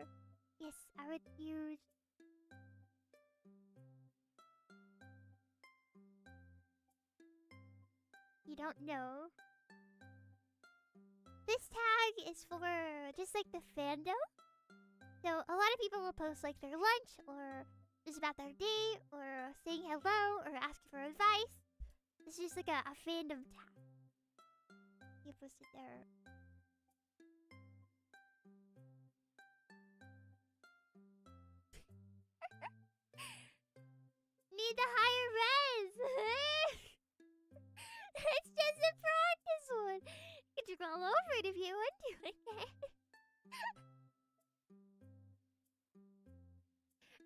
Yes, I would use... You don't know. This tag is for just like the fandom. So a lot of people will post like their lunch or just about their day or saying hello or asking for advice. It's just like a fandom tag. You post it there. Need the higher res. It's just a practice one. You can draw all over it if you want to. Okay.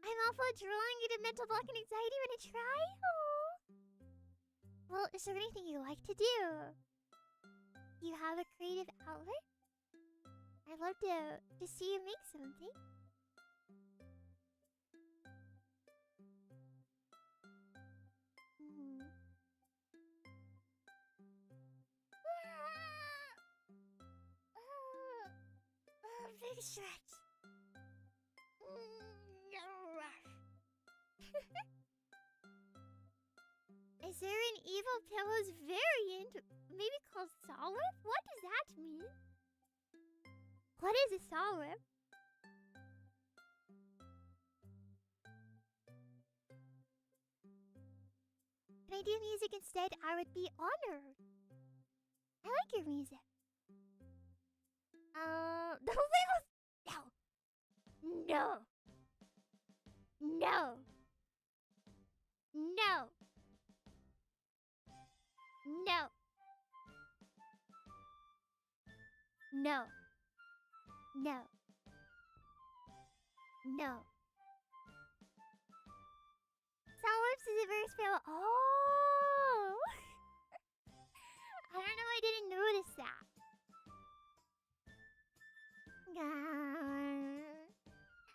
I'm awful at drawing due to mental block and anxiety when I try. Oh. Well, is there anything you like to do? You have a creative outlet? I'd love to see you make something. Big stretch. Is there an Evil Pillows variant maybe called Solwip? What does that mean? What is a Solwip? Can I do music instead? I would be honored. I like your music. The little... No. No. No. No. No. No. No. Solwipes is a very spell. Oh! I don't know, I didn't notice that.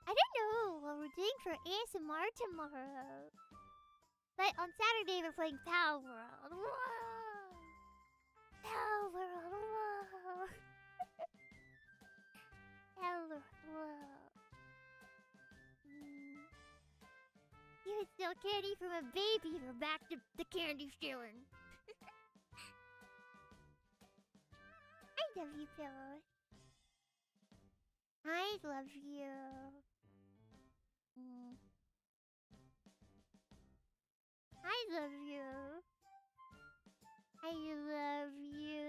I don't know what we're doing for ASMR tomorrow. But on Saturday we're playing Pal World. Whoa! Pal World, whoa! Pal World, whoa! You would steal candy from a baby. We're back to the candy stealing. I love you, Pillow. I love you. I love you. I love you.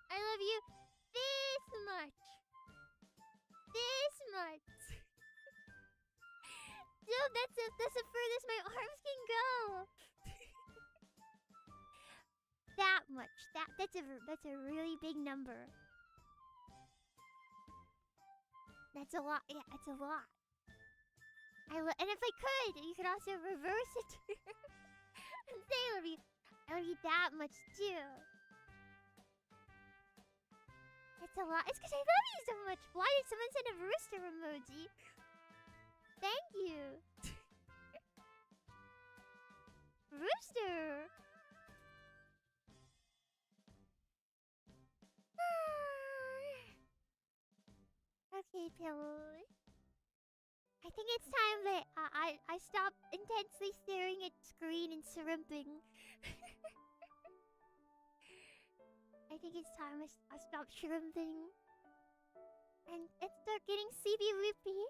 I love you this much. This much. Dude, that's the furthest my arms can go. That much. That's a really big number. That's a lot. Yeah, it's a lot. And if I could, you could also reverse it and say I love you that much too. It's a lot. It's because I love you so much. Why did someone send a rooster emoji? Thank you. Rooster. Okay, Pillow. I think it's time that I stop intensely staring at screen and shrimping. I think it's time I stop shrimping and start getting sleepy loopy.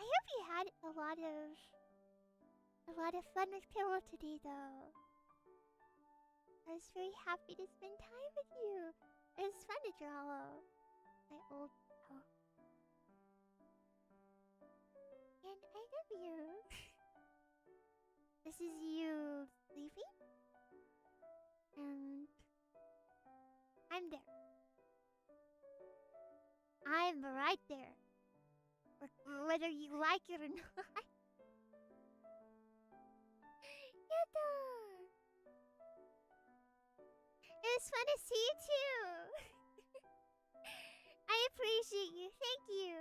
I hope you had a lot of fun with Pillow today, though. I was very happy to spend time with you. It was fun to draw my old pal. And I love you. This is you sleeping? And I'm there. I'm right there. Whether you like it or not. Yatta! It was fun to see you too. I appreciate you. Thank you.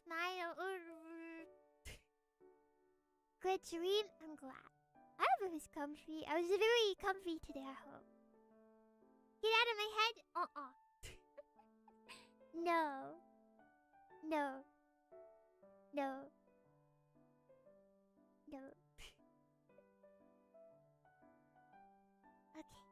Smile. Good dream. I'm glad. I hope it was comfy. I was very comfy today, I hope. Get out of my head. No. No. No. No. Okay.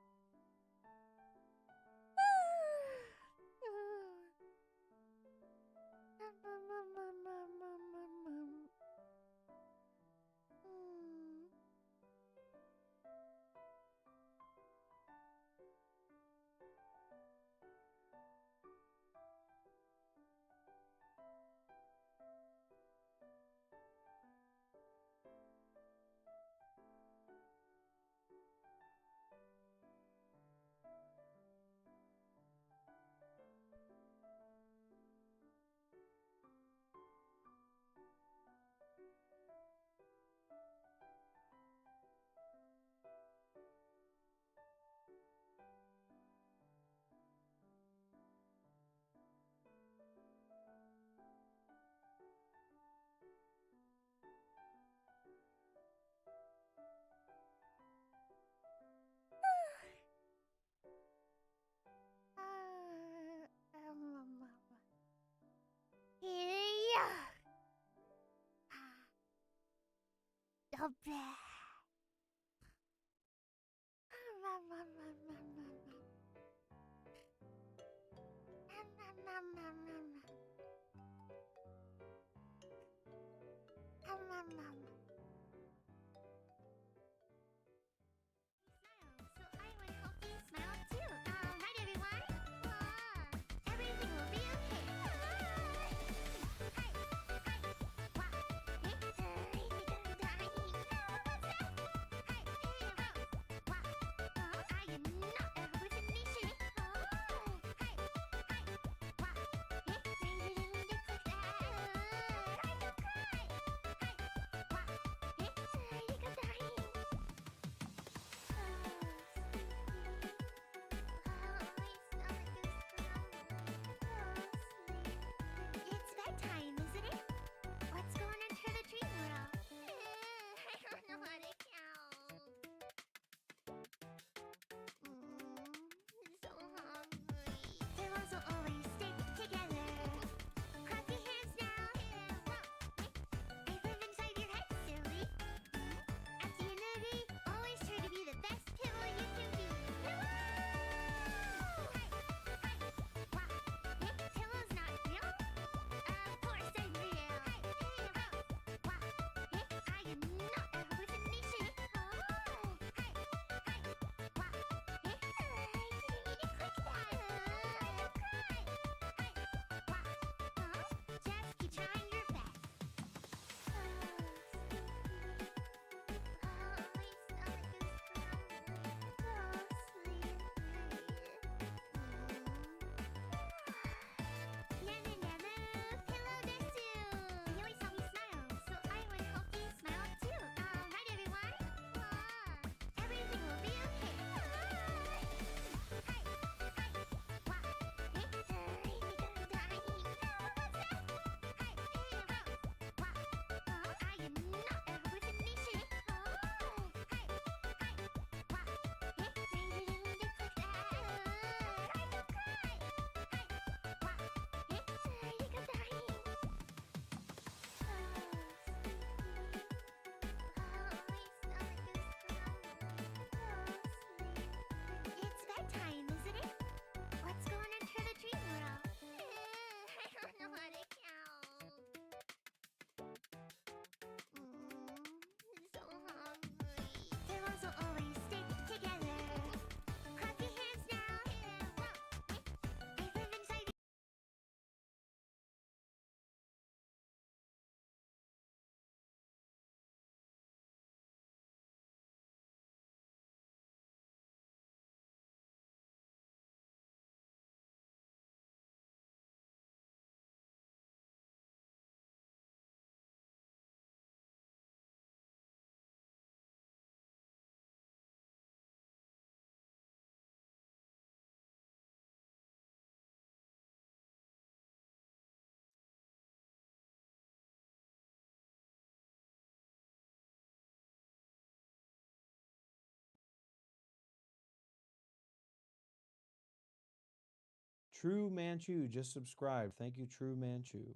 Oh, bleh. So I would hope you smile too. Right, everyone? Everything will be okay. Hi, hi, wah, it's a little dying. What's that? Hi, hey, wah, I am not a hallucination. Hi, hi, wah, it's a little that. I don't cry. Hi, wah, it's a little dying. It's bedtime, isn't it? Let's go and enter the dream world. I don't know how to count. So hungry. Pillows will always stick together. Clap your hands now. They live inside your head, silly. At the end of the day, always try to be the best pillow you can be. Pillow's not real? Of course I'm real. I am not a hallucination. I didn't mean to click that. Just keep trying your best. Pillow desu. You always saw me smile, so I would hope you smile too. Right, everyone? Everything will be okay. Hi, hi, wah, it's a little dying. What's that? Hi, hey, wah, I am not a hallucination. Hi, hi, wah, it's a little that. I don't cry. Hi, wah, it's a little dying. It's bedtime, isn't it? Let's go and enter the dream world. I don't know how to count. So hungry. Pillows will always stick together. Clap your hands now. They live inside. True Manchu just subscribed. Thank you, True Manchu.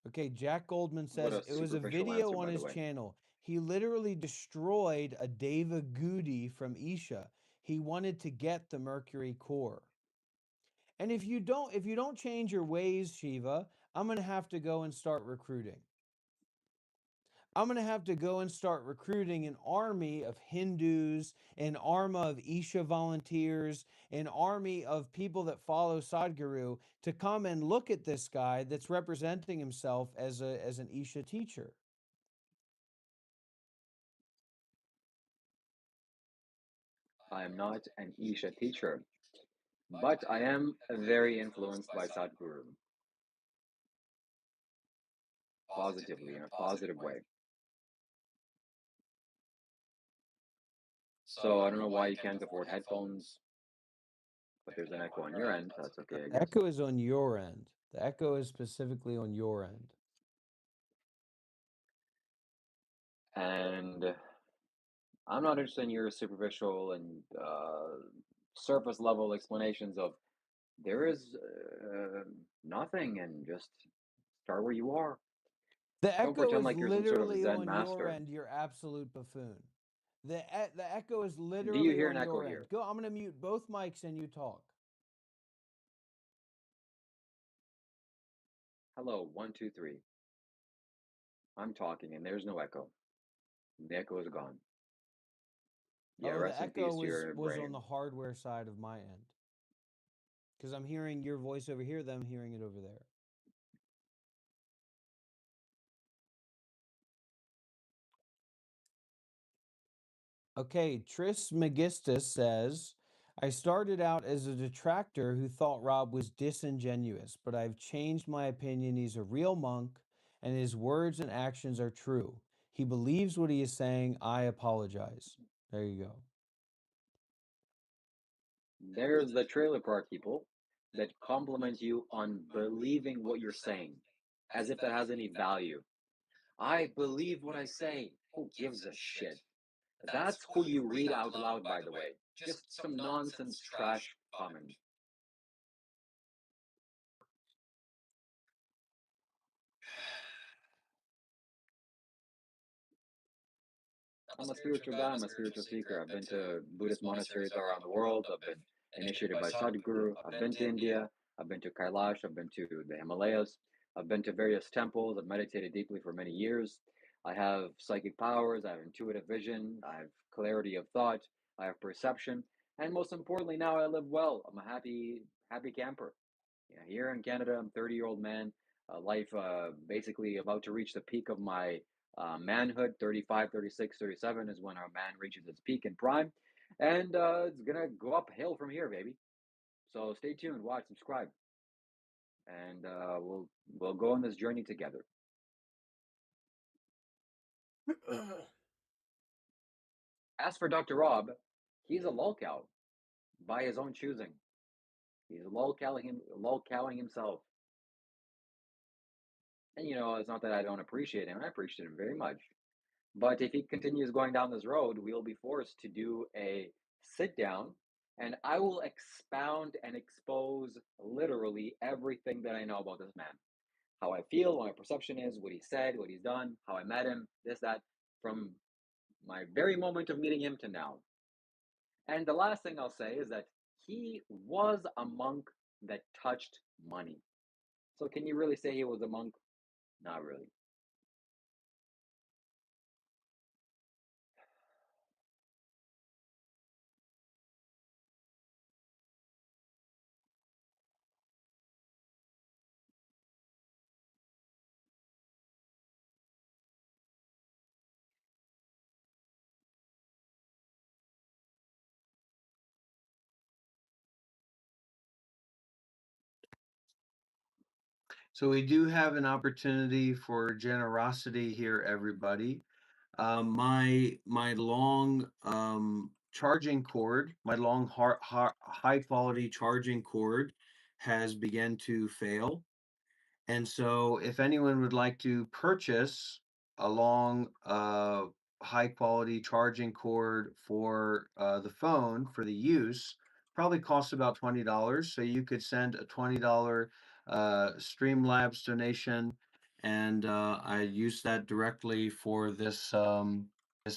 Okay, Jack Goldman What says a it was a superficial video answer, on by the his way. channel. He literally destroyed a Deva Goody from Isha. He wanted to get the Mercury core. And if you don't change your ways, Shiva, I'm gonna have to go and start recruiting. I'm going to have to go and start recruiting an army of Hindus, an army of Isha volunteers, an army of people that follow Sadhguru to come and look at this guy that's representing himself as an Isha teacher. I am not an Isha teacher, but I am very influenced by Sadhguru. Positively, in a positive way. So I don't know why you can't afford headphones, but there's an echo on your end. That's okay, I The guess. echo is on your end. The echo is specifically on your end. And I'm not interested in your superficial and surface level explanations of there is nothing and just start where you are. The Don't echo pretend is like you're some sort of literally Zen on your master. end, you absolute buffoon. The echo is Do you literally hear on an echo your end. here? Go. I'm gonna mute both mics and you talk. Hello, 1, 2, 3. I'm talking and there's no echo. The echo is gone. Yeah, Oh, the rest in echo peace to your was brain. on the hardware side of my end. Because I'm hearing your voice over here, them hearing it over there. Okay, Tris Megistus says, I started out as a detractor who thought Rob was disingenuous, but I've changed my opinion. He's a real monk, and his words and actions are true. He believes what he is saying. I apologize. There you go. There's the trailer park people that compliment you on believing what you're saying, as if that has any value. I believe what I say. Who gives a shit? That's who you read out loud, by the way. Just some nonsense trash comment. I'm a spiritual guy, I'm a spiritual seeker. I've been to Buddhist monasteries around the world. I've been initiated by Sadhguru. I've been to India. I've been to Kailash. I've been to the Himalayas. I've been to various temples. I've meditated deeply for many years. I have psychic powers. I have intuitive vision. I have clarity of thought. I have perception. And most importantly, now I live well. I'm a happy camper. Yeah, here in Canada, I'm a 30-year-old man. Life basically about to reach the peak of my manhood. 35, 36, 37 is when our man reaches its peak and prime. And it's going to go uphill from here, baby. So stay tuned, watch, subscribe. And we'll go on this journey together. As for Dr. Rob, he's a lolcow by his own choosing. He's lolcowing himself. And it's not that I don't appreciate him. I appreciate him very much. But if he continues going down this road, we'll be forced to do a sit down, and I will expound and expose literally everything that I know about this man. How I feel, what my perception is, what he said, what he's done, how I met him, this, that, from my very moment of meeting him to now. And the last thing I'll say is that he was a monk that touched money. So can you really say he was a monk? Not really. So we do have an opportunity for generosity here, everybody. My long charging cord, my long high quality charging cord, has begun to fail, and so if anyone would like to purchase a long high quality charging cord for the phone for the use, probably costs about $20. So you could send a $20 Streamlabs donation, and I use that directly for this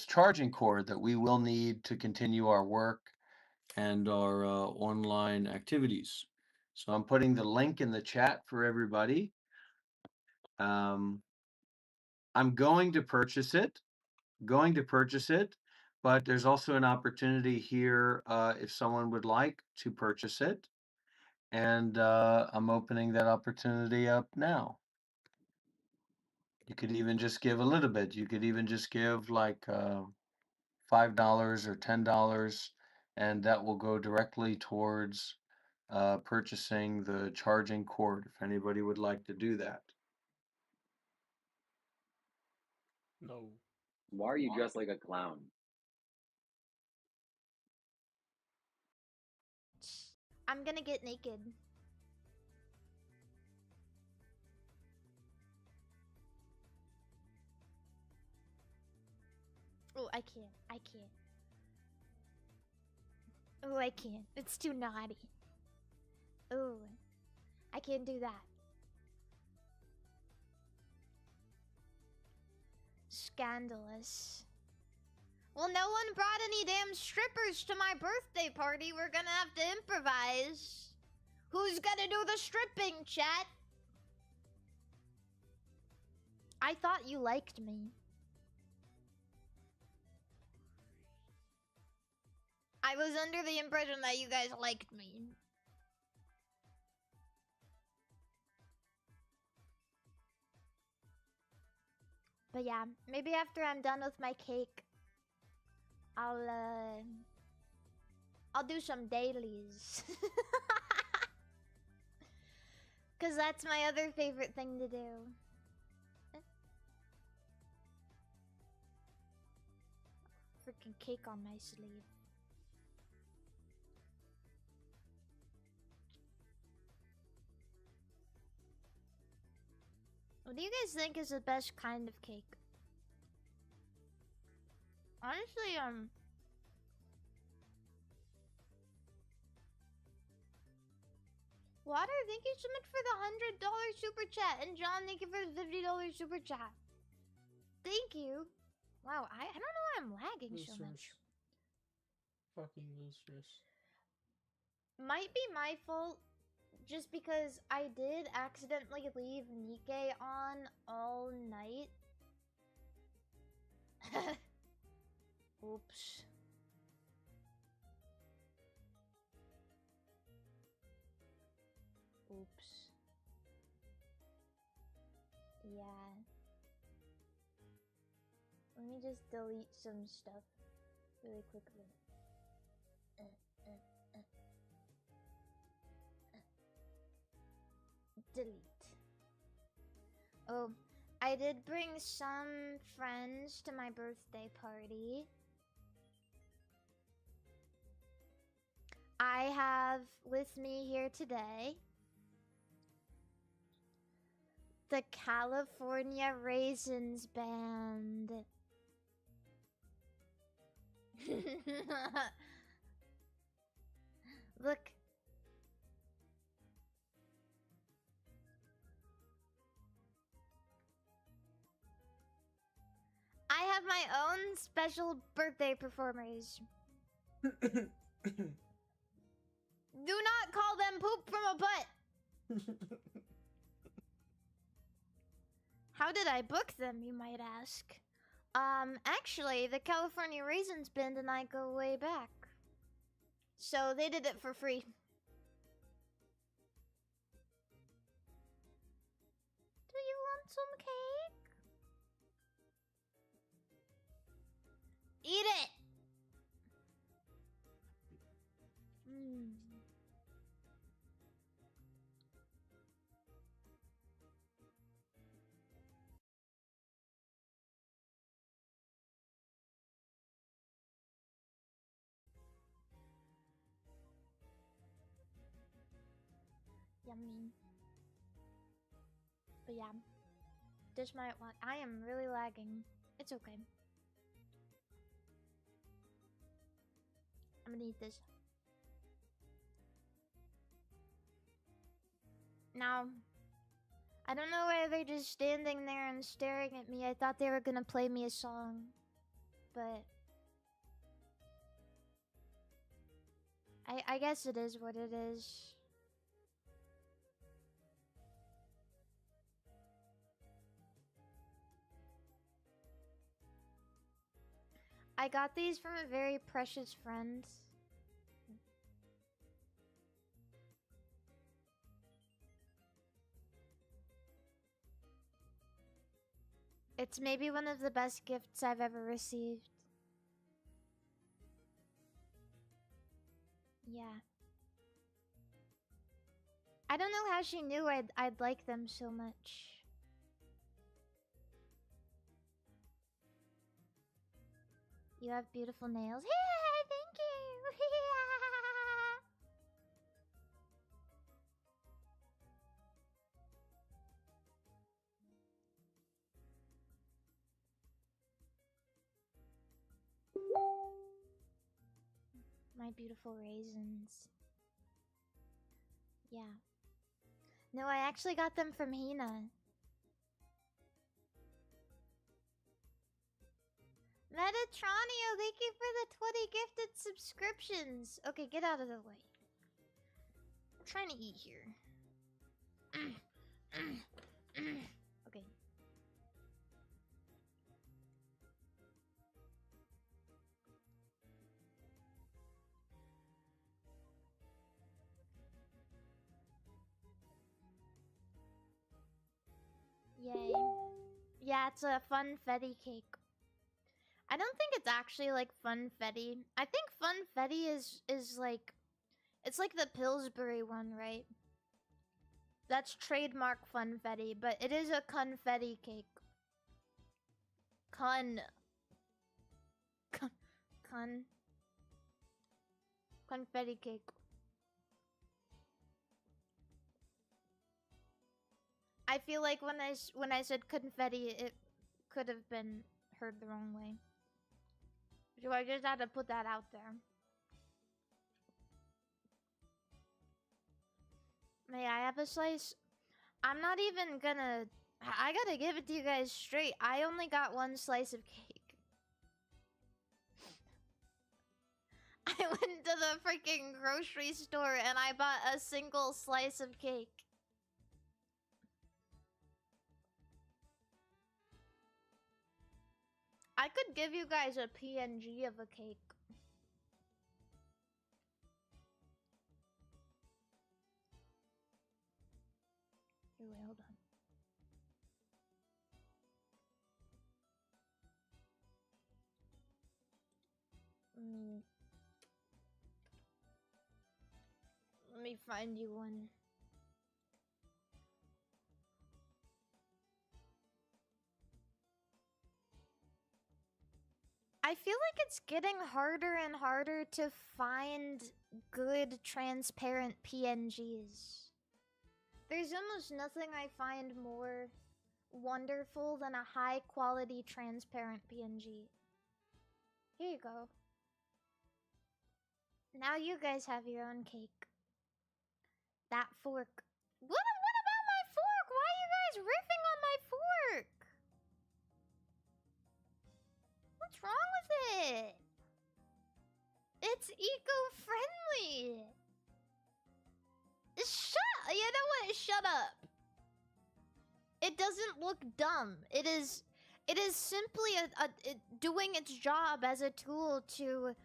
charging cord that we will need to continue our work and our online activities. So I'm putting the link in the chat for everybody. I'm going to purchase it, but there's also an opportunity here if someone would like to purchase it. And I'm opening that opportunity up now. You could even just give a little bit. You could even just give like $5 or $10, and that will go directly towards purchasing the charging cord if anybody would like to do that. No. Why are you dressed like a clown? I'm gonna get naked. Oh, I can't. I can't. Oh, I can't. It's too naughty. Oh, I can't do that. scandalous. Well, no one brought any damn strippers to my birthday party. We're gonna have to improvise. Who's gonna do the stripping, chat? I thought you liked me. I was under the impression that you guys liked me. But yeah, maybe after I'm done with my cake, I'll do some dailies. Cause that's my other favorite thing to do. Freaking cake on my sleeve. What do you guys think is the best kind of cake? Honestly, Water, thank you so much for the $100 super chat. And John, thank you for the $50 super chat. Thank you. Wow, I don't know why I'm lagging so much. Fucking losers. Might be my fault, just because I did accidentally leave Nikke on all night. Oops. Oops. Yeah. Let me just delete some stuff really quickly. Delete. Oh, I did bring some friends to my birthday party. I have with me here today the California Raisins Band. Look. I have my own special birthday performers. Do not call them poop from a butt. How did I book them, you might ask? Actually, the California Raisins Band and I go way back. So they did it for free. Do you want some cake? Eat it! Yummy. But yeah, this might want. I am really lagging. It's okay. I'm gonna eat this. Now, I don't know why they're just standing there and staring at me. I thought they were gonna play me a song, but I guess it is what it is. I got these from a very precious friend. It's maybe one of the best gifts I've ever received. Yeah. I don't know how she knew I'd like them so much. You have beautiful nails. Hey, thank you. My beautiful raisins. Yeah. No, I actually got them from Hina. Metatronio, thank you for the 20 gifted subscriptions. Okay, get out of the way. I'm trying to eat here. Okay. Yay. Yeah, it's a funfetti cake. I don't think it's actually like funfetti. I think funfetti is like, it's like the Pillsbury one, right? That's trademark funfetti, but it is a confetti cake. Confetti cake. I feel like when I said confetti, it could have been heard the wrong way. So I just had to put that out there. May I have a slice? I'm not even gonna... I gotta give it to you guys straight. I only got one slice of cake. I went to the freaking grocery store and I bought a single slice of cake. I could give you guys a PNG of a cake. Here, wait, hold on. Let me find you one. I feel like it's getting harder and harder to find good transparent PNGs. There's almost nothing I find more wonderful than a high quality transparent PNG. Here you go. Now you guys have your own cake. That fork. What about my fork? Why are you guys riffing on my fork? What's wrong with it? It's eco-friendly. You know what? Shut up. It doesn't look dumb. It is simply doing its job as a tool to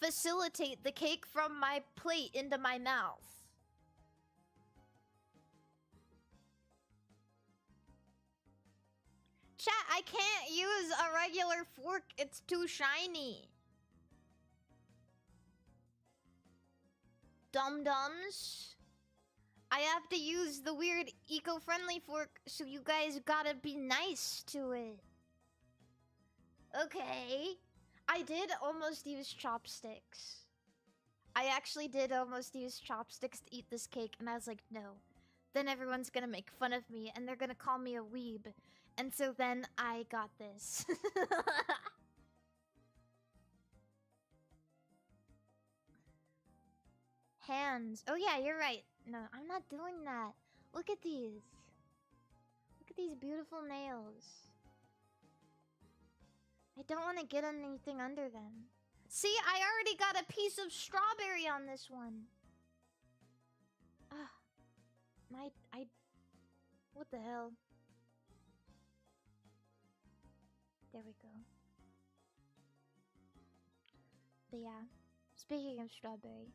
facilitate the cake from my plate into my mouth. Chat, I can't use a regular fork. It's too shiny. Dum-dums. I have to use the weird eco-friendly fork, so you guys gotta be nice to it. Okay. I did almost use chopsticks. I actually did almost use chopsticks to eat this cake, and I was like, no. Then everyone's gonna make fun of me, and they're gonna call me a weeb. And so then I got this. Hands. Oh yeah, you're right. No, I'm not doing that. Look at these. Look at these beautiful nails. I don't want to get anything under them. See, I already got a piece of strawberry on this one. What the hell? There we go. But yeah, speaking of strawberry.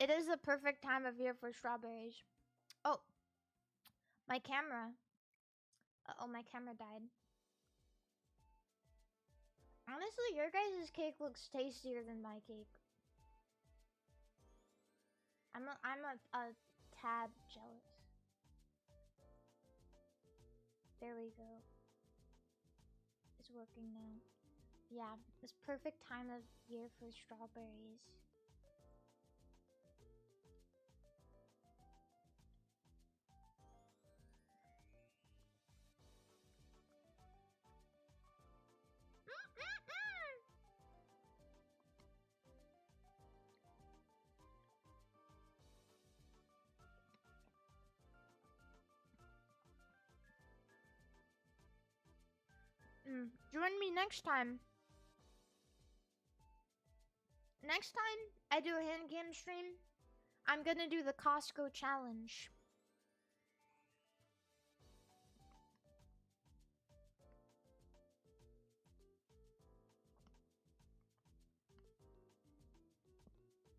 It is the perfect time of year for strawberries. Oh, my camera. Uh-oh, my camera died. Honestly, your guys' cake looks tastier than my cake. I'm a tad jealous. There we go. It's working now. Yeah, it's perfect time of year for strawberries. Join me next time. Next time I do a hand game stream, I'm gonna do the Costco challenge.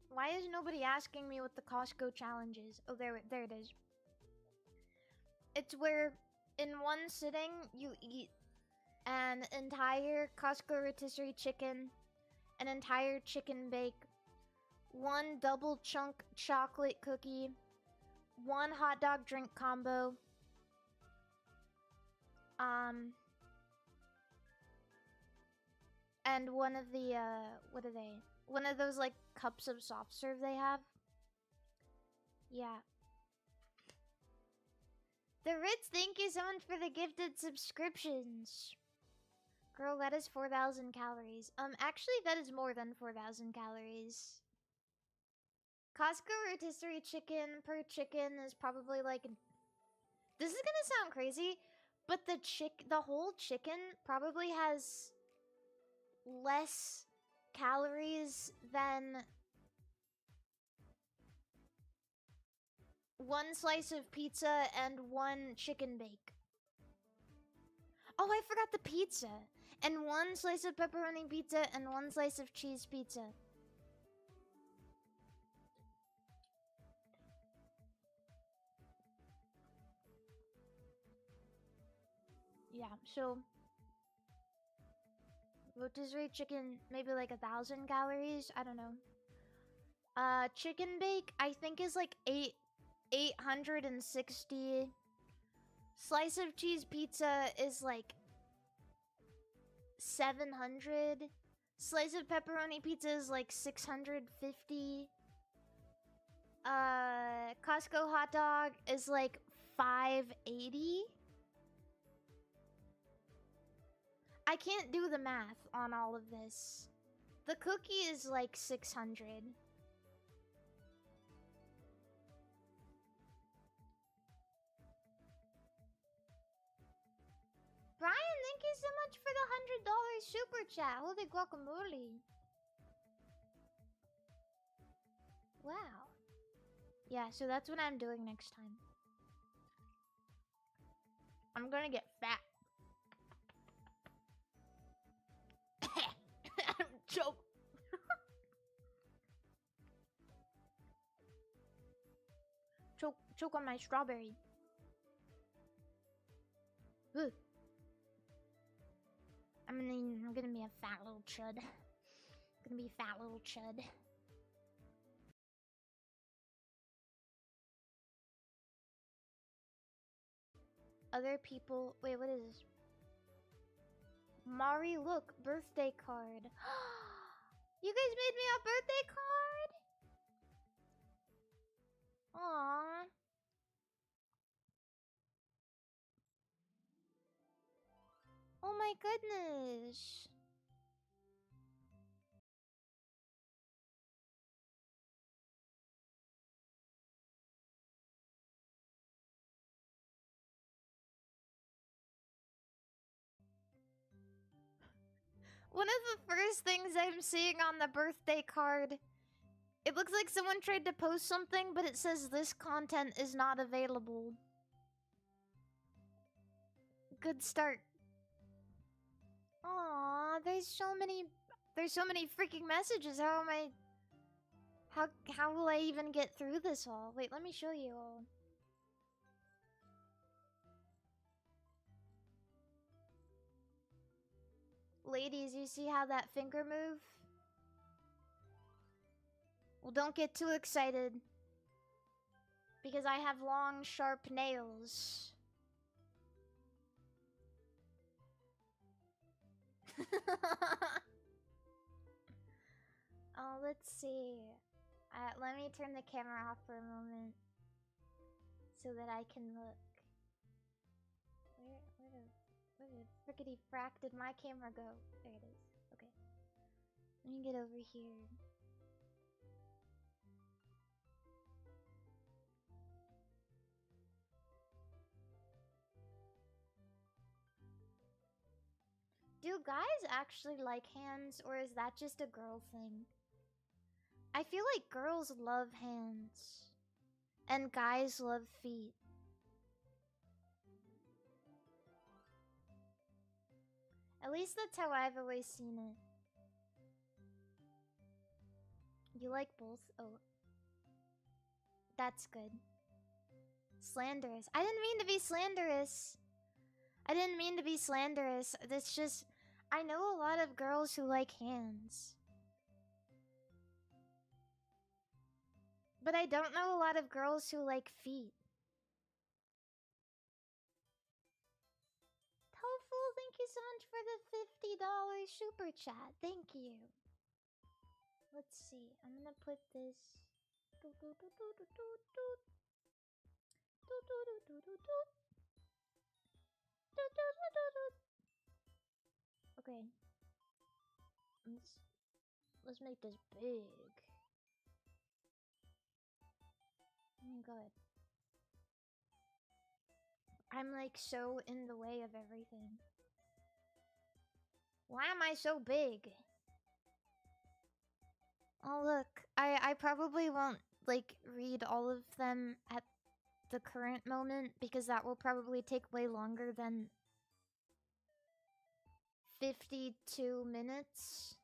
Why is nobody asking me what the Costco challenge is? Oh, there it is. It's where in one sitting you eat an entire Costco rotisserie chicken, an entire chicken bake, one double chunk chocolate cookie, one hot dog drink combo, and one of the what are they? One of those like cups of soft serve they have. Yeah. The Ritz, thank you so much for the gifted subscriptions. Girl, that is 4,000 calories. Actually, that is more than 4,000 calories. Costco rotisserie chicken per chicken is probably like... This is gonna sound crazy, but the whole chicken probably has less calories than one slice of pizza and one chicken bake. Oh, I forgot the pizza. And one slice of pepperoni pizza and one slice of cheese pizza. Yeah, so rotisserie chicken, maybe like 1,000 calories. I don't know. Chicken bake, I think is like 860. Slice of cheese pizza is like 700. Slice of pepperoni pizza is like 650. Costco hot dog is like 580. I can't do the math on all of this. The cookie is like 600. Brian, thank you so much for the $100 super chat. Holy guacamole. Wow. Yeah, so that's what I'm doing next time. I'm gonna get fat. Choke. Choke on my strawberry. Ugh. I'm gonna be a fat little chud. Gonna be a fat little chud. Other people. Wait, what is this? Mari, look, birthday card. You guys made me a birthday card? Aww. Oh my goodness. One of the first things I'm seeing on the birthday card, it looks like someone tried to post something, but it says this content is not available. Good start. Aw, there's so many freaking messages. How will I even get through this all? Wait, let me show you all. Ladies, you see how that finger move? Well, don't get too excited. Because I have long, sharp nails. Oh, let's see. Let me turn the camera off for a moment. So that I can look. Where the frickety frack did my camera go? There it is. Okay. Let me get over here. Do guys actually like hands, or is that just a girl thing? I feel like girls love hands, and guys love feet. At least that's how I've always seen it. You like both? Oh. That's good. Slanderous. I didn't mean to be slanderous. I didn't mean to be slanderous. It's just, I know a lot of girls who like hands. But I don't know a lot of girls who like feet. Tofu, thank you so much for the $50 super chat. Thank you. Let's see. I'm gonna put this. Okay. Let's make this big. Oh my god. I'm like so in the way of everything. Why am I so big? Oh look, I probably won't like read all of them at the current moment because that will probably take way longer than 52 minutes.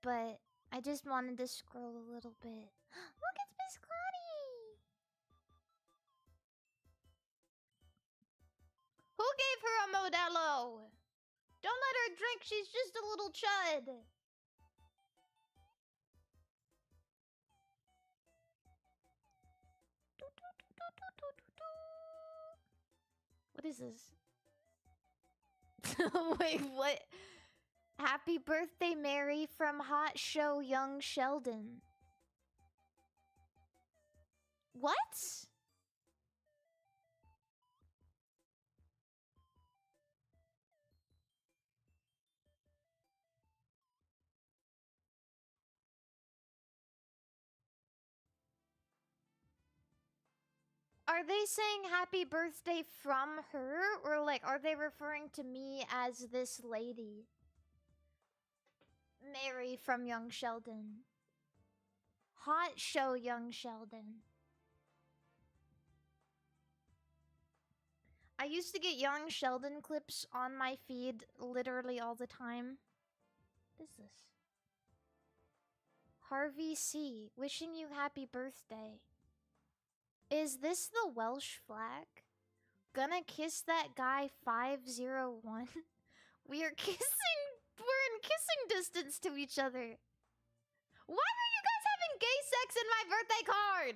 But I just wanted to scroll a little bit. Look, it's Miss Claudie! Who gave her a Modelo? Don't let her drink, she's just a little chud. What is this? Wait, what? Happy birthday, Mary, from Hot Show Young Sheldon. What? Are they saying happy birthday from her? Or like, are they referring to me as this lady? Mary from Young Sheldon. Hot Show Young Sheldon. I used to get Young Sheldon clips on my feed literally all the time. What is this? Harvey C. Wishing you happy birthday. Is this the Welsh flag? Gonna kiss that guy 501? We are kissing. We're in kissing distance to each other. Why are you guys having gay sex in my birthday card?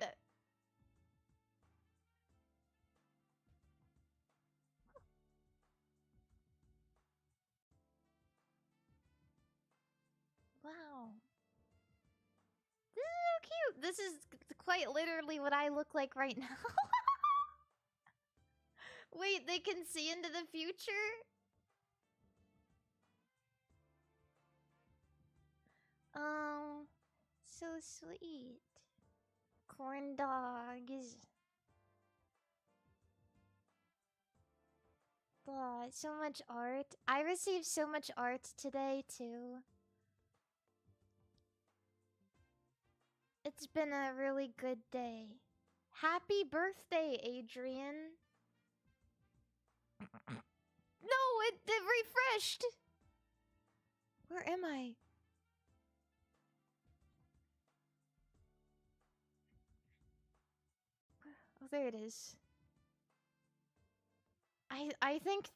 Wow. This is so cute. This is quite literally what I look like right now. Wait, they can see into the future? Oh, so sweet. Corn dogs. Oh, so much art. I received so much art today, too. It's been a really good day. Happy birthday, Adrian. No, it refreshed. Where am I? Oh, there it is. I think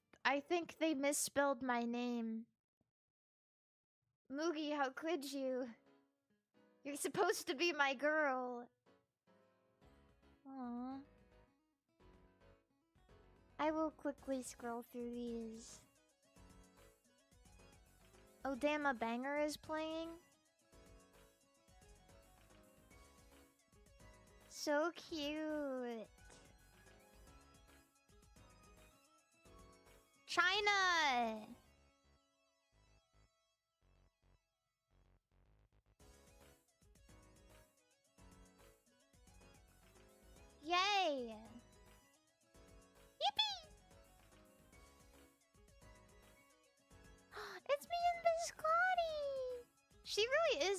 they misspelled my name. Moogie, how could you? You're supposed to be my girl. Aww. I will quickly scroll through these. Oh damn, a banger is playing? So cute. China! Yay! Yippee!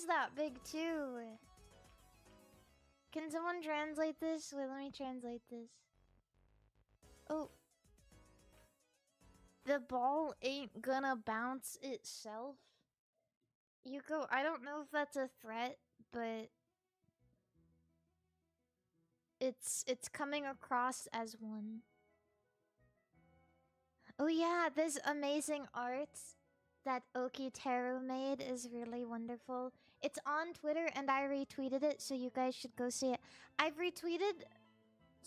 is that big too. Can someone translate this? Wait, let me translate this. Oh. The ball ain't gonna bounce itself. Yuko, I don't know if that's a threat, but it's coming across as one. Oh yeah, this amazing art that Okiteru made is really wonderful. It's on Twitter and I retweeted it, so you guys should go see it. I've retweeted...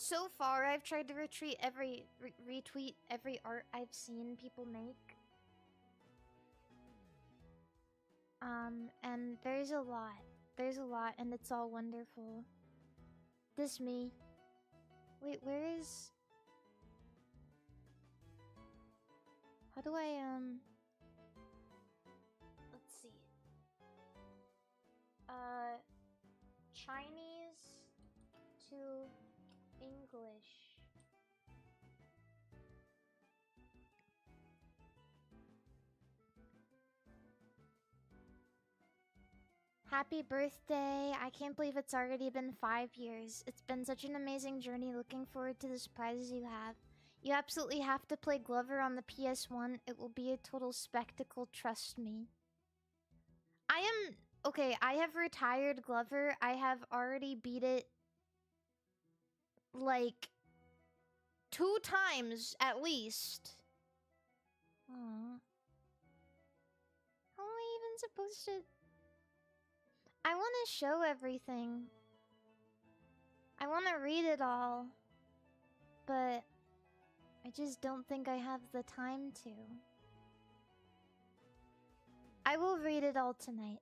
So far, I've tried to retweet every art I've seen people make. And there's a lot. There's a lot, and it's all wonderful. This me. Wait, where is... How do I, Let's see. Chinese to English. Happy birthday. I can't believe it's already been 5 years. It's been such an amazing journey. Looking forward to the surprises you have. You absolutely have to play Glover on the PS1. It will be a total spectacle, trust me. Okay, I have retired Glover. I have already beat it like 2 times at least. Aww. How am I even supposed to... I want to show everything. I want to read it all. But I just don't think I have the time to. I will read it all tonight.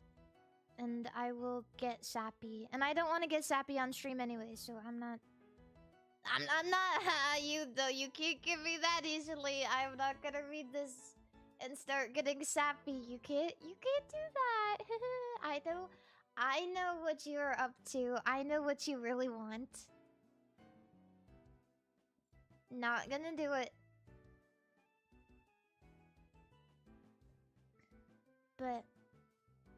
And I will get sappy. And I don't want to get sappy on stream anyway, so I'm not... I'm not you though. You can't give me that easily. I'm not gonna read this and start getting sappy. You can't do that. I know what you're up to. I know what you really want. Not gonna do it. But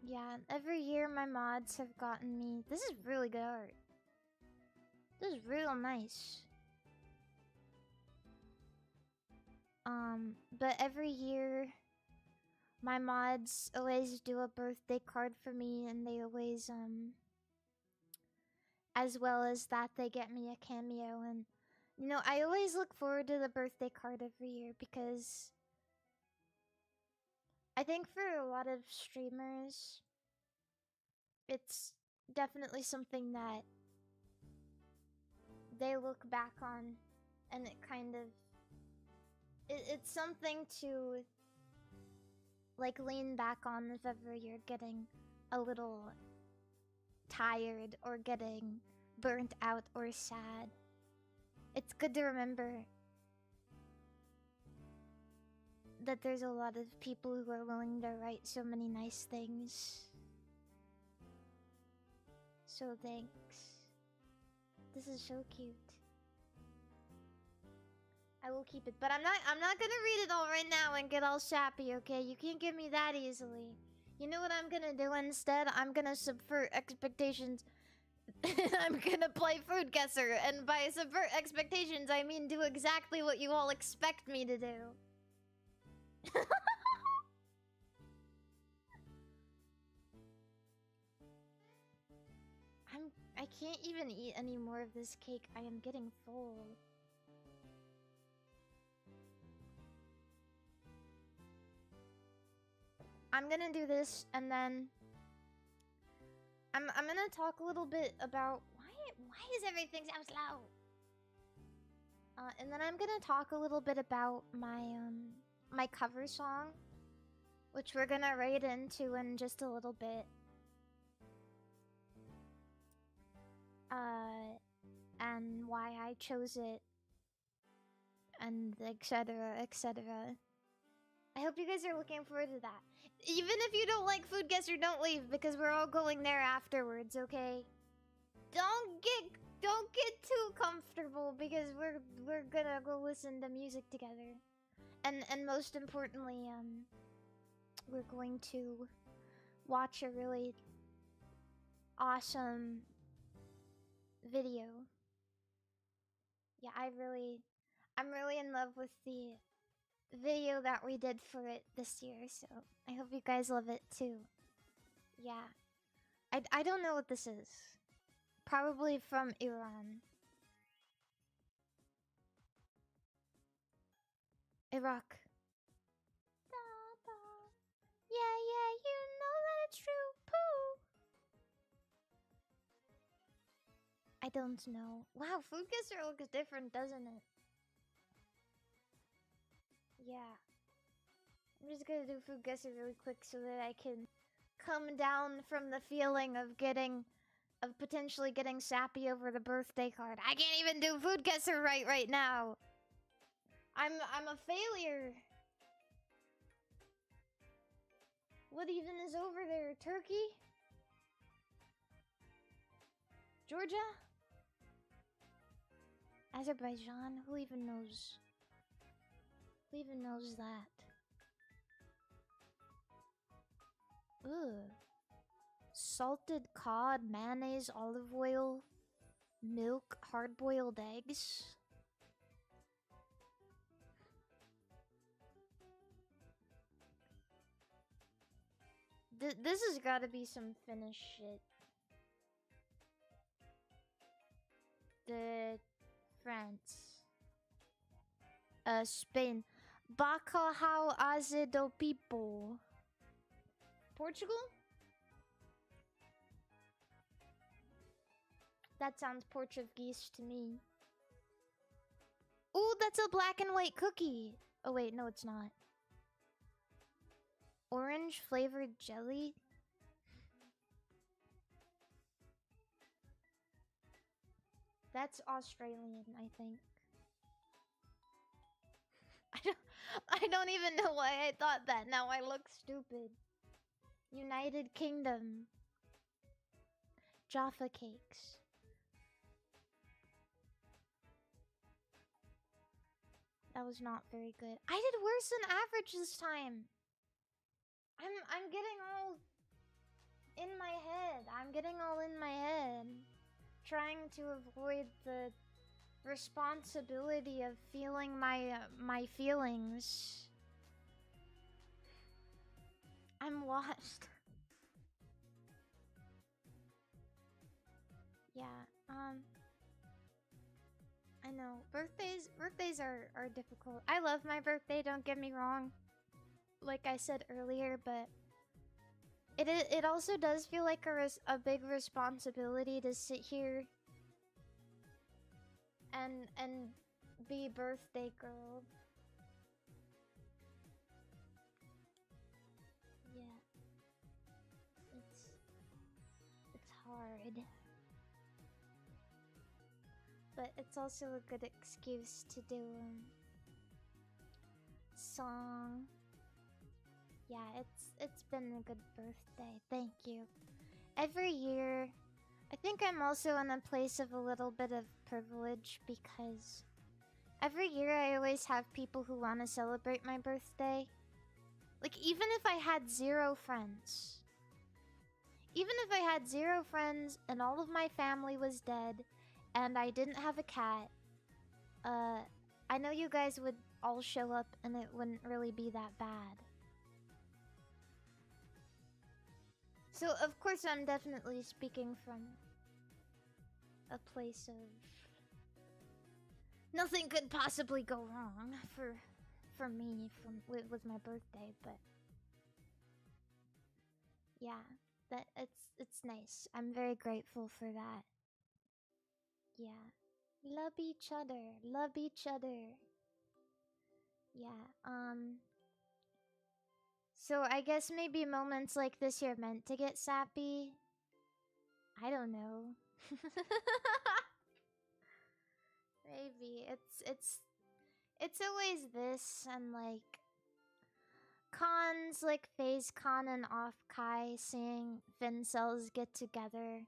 yeah, every year my mods have gotten me. This is really good art. This is real nice. But every year, my mods always do a birthday card for me, and they always, as well as that, they get me a cameo, and, you know, I always look forward to the birthday card every year, because I think for a lot of streamers, it's definitely something that they look back on, and it kind of... It's something to, like, lean back on if ever you're getting a little tired or getting burnt out or sad. It's good to remember that there's a lot of people who are willing to write so many nice things. So thanks. This is so cute. I will keep it, but I'm not gonna read it all right now and get all sappy, okay? You can't get me that easily. You know what I'm gonna do instead? I'm gonna subvert expectations. I'm gonna play Food Guesser, and by subvert expectations, I mean do exactly what you all expect me to do. I can't even eat any more of this cake. I am getting full. I'm gonna do this, and then I'm gonna talk a little bit about why is everything so slow? And then I'm gonna talk a little bit about my my cover song, which we're gonna raid into in just a little bit. And why I chose it, and etc, etc. I hope you guys are looking forward to that. Even if you don't like Food Guesser, don't leave, because we're all going there afterwards, okay? Don't get too comfortable, because we're gonna go listen to music together. And most importantly, we're going to watch a really awesome video. Yeah, I'm really in love with the video that we did for it this year, so I hope you guys love it too. Yeah. I don't know what this is. Probably from Iran. Iraq. Yeah, you know that it's true. Pooh. I don't know. Wow, Food Guesser looks different, doesn't it? Yeah. I'm just gonna do Food Guesser really quick so that I can come down from the feeling of potentially getting sappy over the birthday card. I can't even do Food Guesser right now. I'm a failure. What even is over there? Turkey? Georgia? Azerbaijan? Who even knows? Who even knows that? Ugh. Salted cod, mayonnaise, olive oil, milk, hard-boiled eggs. This has got to be some Finnish shit. France. Spain. Bacalhau azedo people. Portugal? That sounds Portuguese to me. Ooh, that's a black and white cookie. Oh wait, no it's not. Orange flavored jelly? That's Australian, I think. I don't even know why I thought that. Now I look stupid. United Kingdom. Jaffa cakes. That was not very good. I did worse than average this time. I'm getting all in my head. I'm getting all in my head. Trying to avoid the responsibility of feeling my feelings. I'm lost. Yeah, I know. Birthdays are difficult. I love my birthday, don't get me wrong. Like I said earlier, but it also does feel like a big responsibility to sit here and be birthday girl. Yeah. It's hard. But it's also a good excuse to do song. Yeah, it's been a good birthday. Thank you. Every year, I think I'm also in a place of a little bit of privilege because every year I always have people who want to celebrate my birthday. Like, even if I had 0 friends. Even if I had 0 friends and all of my family was dead and I didn't have a cat, I know you guys would all show up and it wouldn't really be that bad. So, of course, I'm definitely speaking from a place of nothing could possibly go wrong for me with my birthday, but yeah, that it's nice. I'm very grateful for that. Yeah. Love each other. Love each other. Yeah, so I guess maybe moments like this you're meant to get sappy. I don't know. Maybe it's always this and like cons like FaZe Con and Off Kai seeing Vincels get together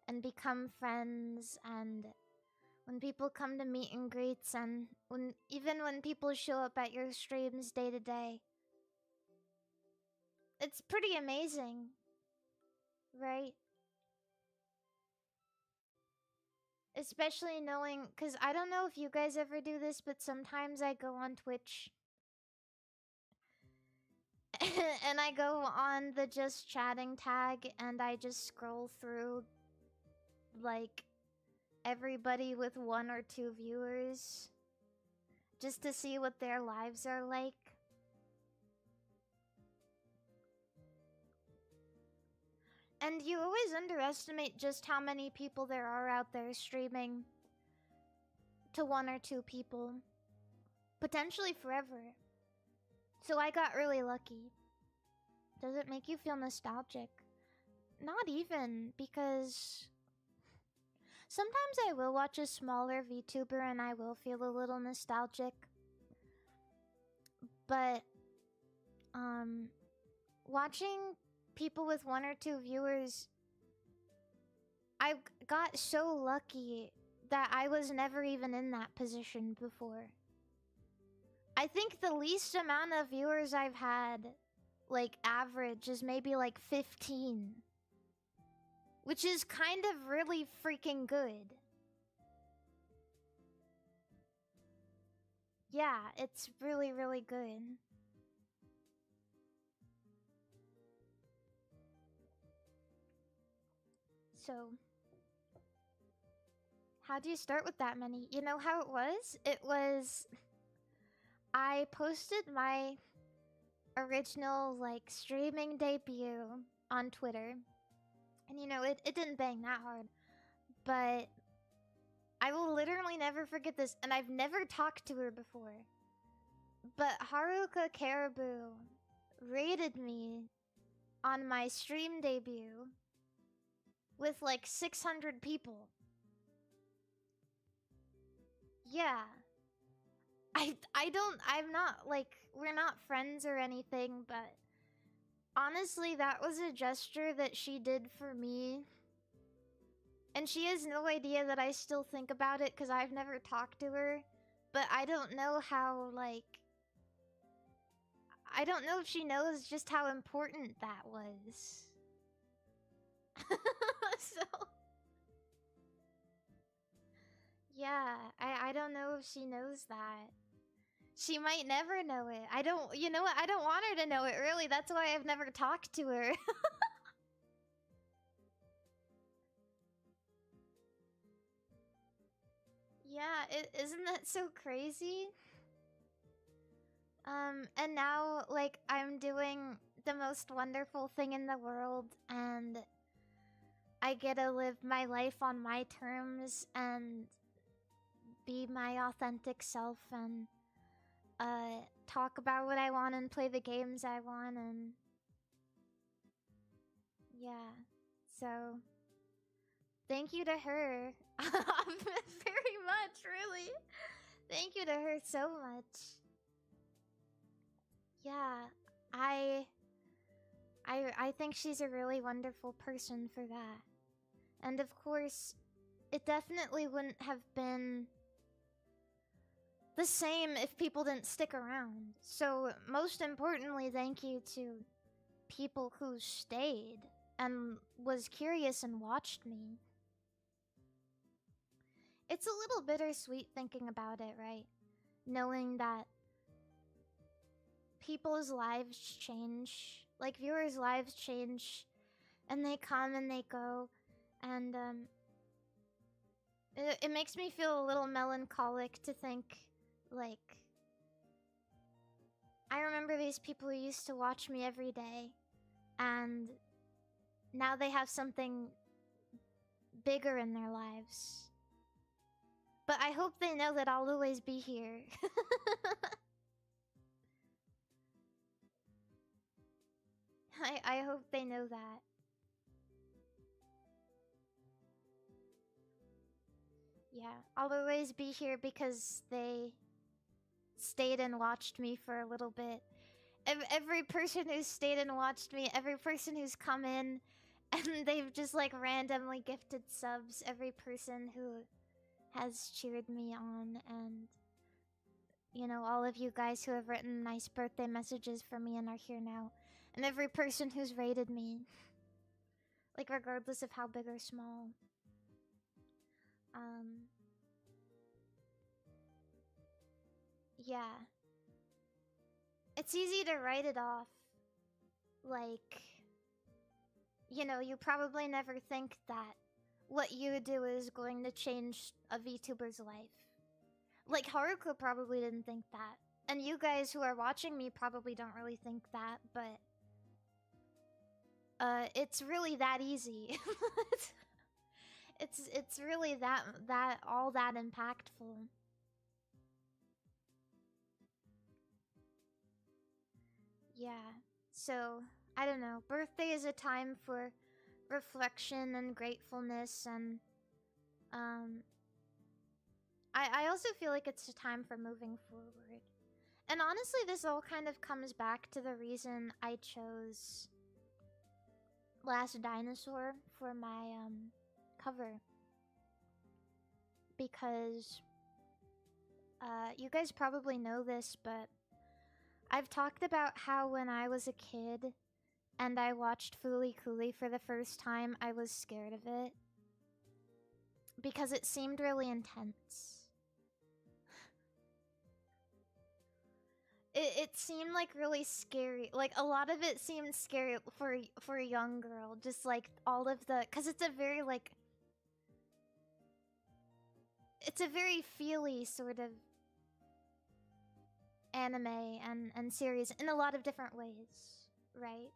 and become friends, and when people come to meet and greets, and even when people show up at your streams day to day. It's pretty amazing, right? Especially knowing, because I don't know if you guys ever do this, but sometimes I go on Twitch and I go on the just chatting tag and I just scroll through like everybody with 1 or 2 viewers just to see what their lives are like. And you always underestimate just how many people there are out there streaming to 1 or 2 people. Potentially forever. So I got really lucky. Does it make you feel nostalgic? Not even, because sometimes I will watch a smaller VTuber and I will feel a little nostalgic. But, watching people with 1 or 2 viewers, I got so lucky that I was never even in that position before. I think the least amount of viewers I've had, like average, is maybe like 15. Which is kind of really freaking good. Yeah, it's really, really good. So, how do you start with that many? You know how it was? It was... I posted my original, like, streaming debut on Twitter. And, you know, it didn't bang that hard. But I will literally never forget this. And I've never talked to her before. But Haruka Caribou rated me on my stream debut with like 600 people. Yeah. I'm not, like, we're not friends or anything, but honestly, that was a gesture that she did for me. And she has no idea that I still think about it because I've never talked to her. But I don't know how, like... I don't know if she knows just how important that was. So... Yeah, I don't know if she knows that. She might never know it. You know what? I don't want her to know it, really. That's why I've never talked to her. Yeah, isn't that so crazy? And now, like, I'm doing the most wonderful thing in the world, and I get to live my life on my terms and be my authentic self and talk about what I want and play the games I want, and yeah, so thank you to her. Very much, really. Thank you to her so much. Yeah, I think she's a really wonderful person for that. And of course, it definitely wouldn't have been the same if people didn't stick around. So, most importantly, thank you to people who stayed and was curious and watched me. It's a little bittersweet thinking about it, right? Knowing that people's lives change, like viewers' lives change, and they come and they go, and it makes me feel a little melancholic to think, like, I remember these people who used to watch me every day, and now they have something bigger in their lives. But I hope they know that I'll always be here. I hope they know that. Yeah, I'll always be here because they stayed and watched me for a little bit. Every person who's stayed and watched me, every person who's come in, and they've just like randomly gifted subs, every person who has cheered me on, and you know, all of you guys who have written nice birthday messages for me and are here now, and every person who's rated me, like regardless of how big or small. Yeah. It's easy to write it off. Like, you know, you probably never think that what you do is going to change a VTuber's life. Like, Haruko probably didn't think that. And you guys who are watching me probably don't really think that, but it's really that easy. it's really that impactful. Yeah. So, I don't know. Birthday is a time for reflection and gratefulness, and I also feel like it's a time for moving forward. And honestly, this all kind of comes back to the reason I chose Last Dinosaur for my cover. Because you guys probably know this, but I've talked about how when I was a kid and I watched Fooly Cooly for the first time, I was scared of it. Because it seemed really intense. It seemed like really scary. Like a lot of it seemed scary for a young girl. Just like all of the, cause it's a very like, it's a very feely sort of anime and series in a lot of different ways, right?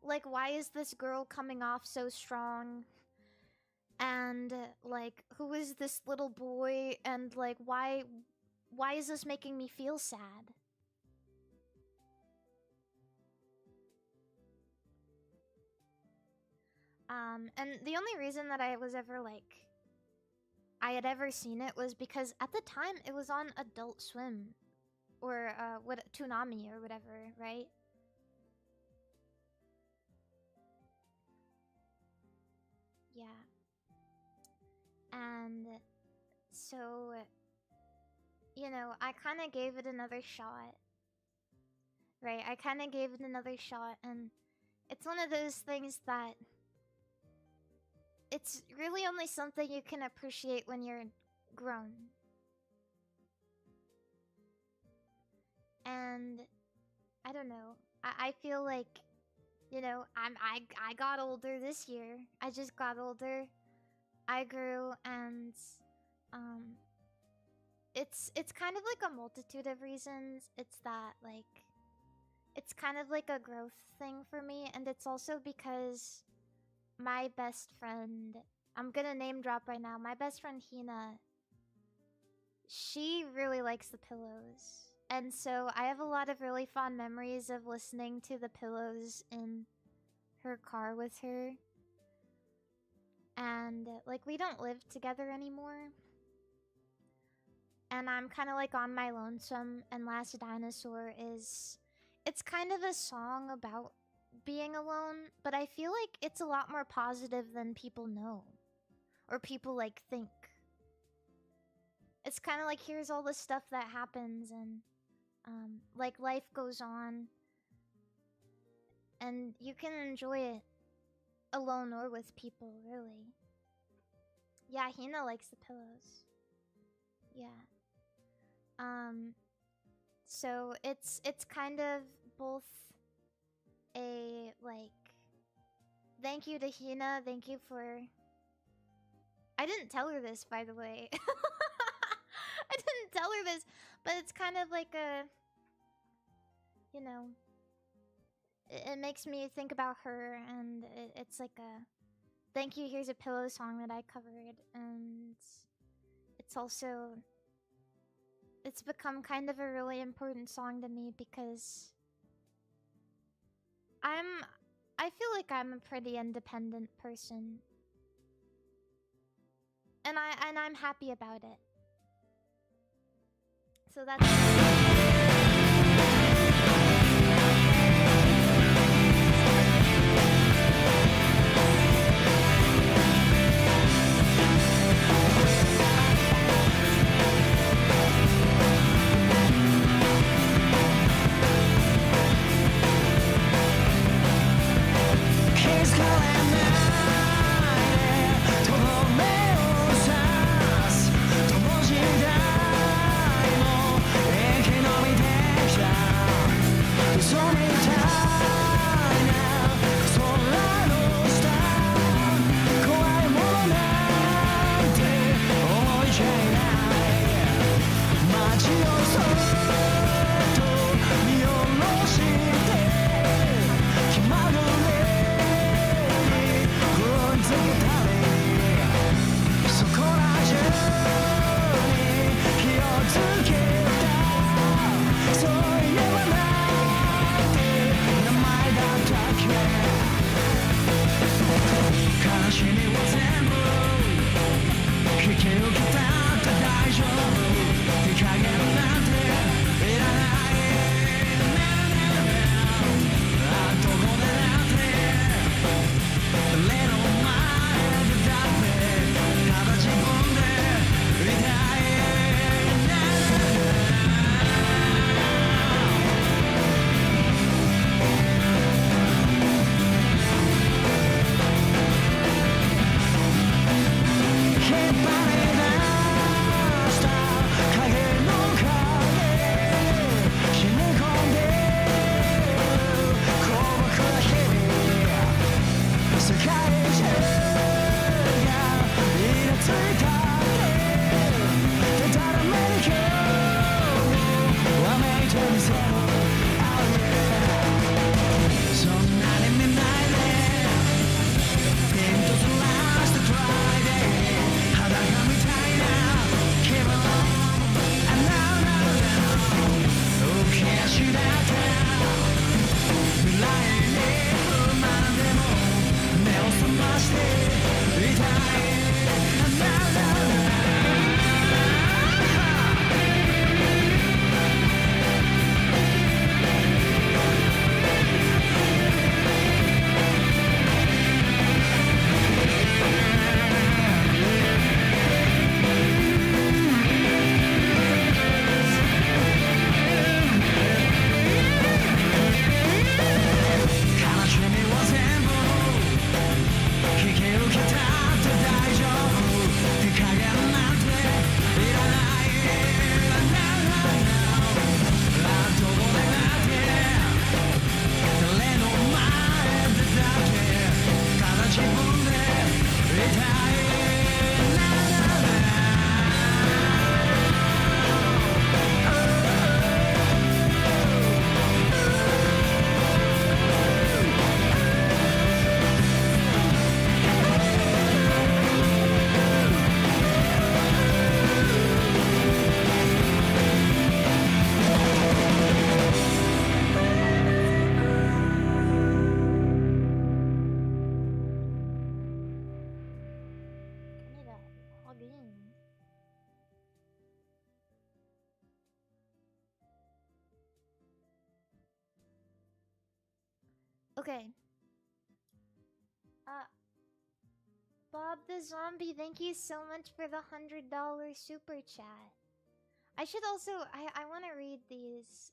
Like, why is this girl coming off so strong? And like, who is this little boy? And like, why is this making me feel sad? And the only reason that I was ever like, I had ever seen it was because at the time it was on Adult Swim, or what, Toonami or whatever, right? Yeah. And so, you know, I kind of gave it another shot. Right, I kind of gave it another shot, and it's one of those things that it's really only something you can appreciate when you're grown. And I don't know, I feel like, you know, I got older this year. I just got older. I grew, and it's kind of like a multitude of reasons. It's that like, it's kind of like a growth thing for me, and it's also because my best friend, I'm gonna name drop right now, my best friend Hina, she really likes The Pillows. And so I have a lot of really fond memories of listening to The Pillows in her car with her. And like, we don't live together anymore. And I'm kind of like on my lonesome, and Last Dinosaur is, it's kind of a song about being alone, but I feel like it's a lot more positive than people know, or people like think. It's kind of like, here's all the stuff that happens, and like, life goes on, and you can enjoy it alone or with people, really. Yeah, Hina likes The Pillows. Yeah. So it's kind of both a, like, thank you to Hina, thank you for... I didn't tell her this, by the way. I didn't tell her this, but it's kind of like a, you know, it makes me think about her, and it's like a thank you, here's a pillow song that I covered, and it's also, it's become kind of a really important song to me because I feel like I'm a pretty independent person, and I'm happy about it. So that's He's calling out, Okay. Bob the Zombie, thank you so much for the $100 super chat. I should also I want to read these.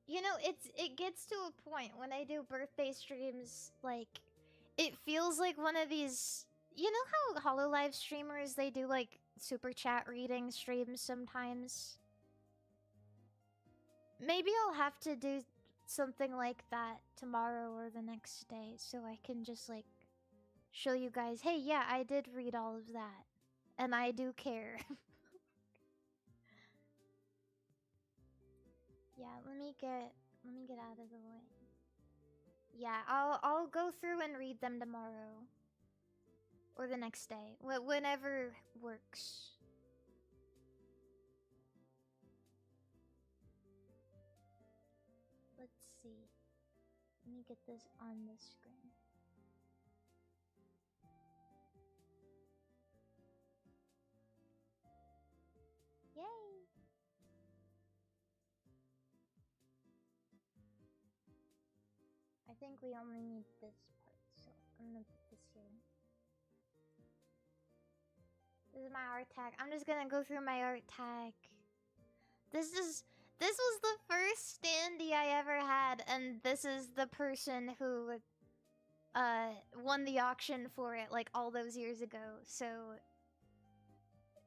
You know, it gets to a point when I do birthday streams, like it feels like one of these, you know how HoloLive streamers, they do like super chat reading streams sometimes? Maybe I'll have to do something like that tomorrow or the next day so I can just like show you guys, hey, yeah, I did read all of that and I do care. Yeah, let me get out of the way. Yeah, I'll go through and read them tomorrow or the next day, whenever works. Let's see. Let me get this on the screen. Yay! I think we only need this part, so I'm gonna put this here. This is my art tag. I'm just gonna go through my art tag. This was the first standee I ever had, and this is the person who won the auction for it like all those years ago. So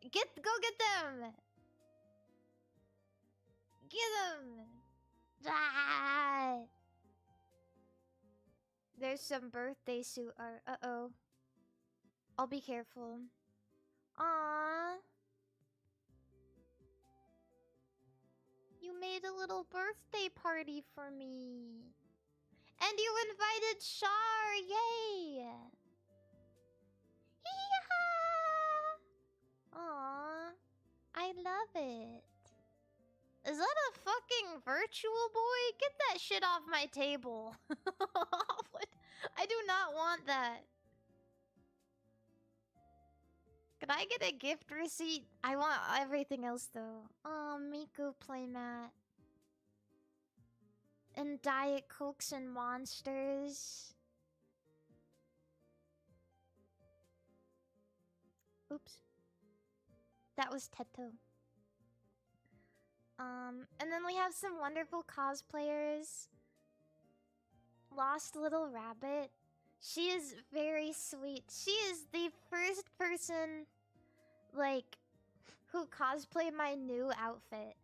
go get them! Get them! Ah! There's some birthday suit art. Uh-oh. I'll be careful. Aww. You made a little birthday party for me. And you invited Char! Yay! Hee-haw! Aww. I love it. Is that a fucking virtual boy? Get that shit off my table. What? I do not want that. Could I get a gift receipt? I want everything else though. Oh, Miku playmat. And Diet Cokes and Monsters. Oops. That was Teto. And then we have some wonderful cosplayers. Lost Little Rabbit. She is very sweet. She is the first person, like, who cosplayed my new outfit.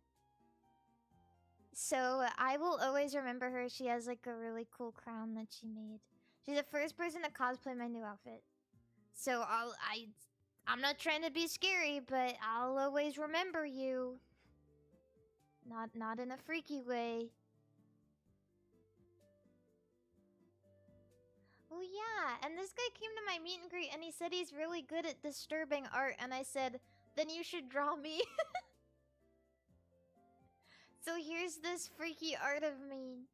So I will always remember her. She has, like, a really cool crown that she made. She's the first person to cosplay my new outfit. So I'm not trying to be scary, but I'll always remember you. Not in a freaky way. Oh yeah, and this guy came to my meet and greet and he said he's really good at disturbing art, and I said, then you should draw me. So here's this freaky art of me.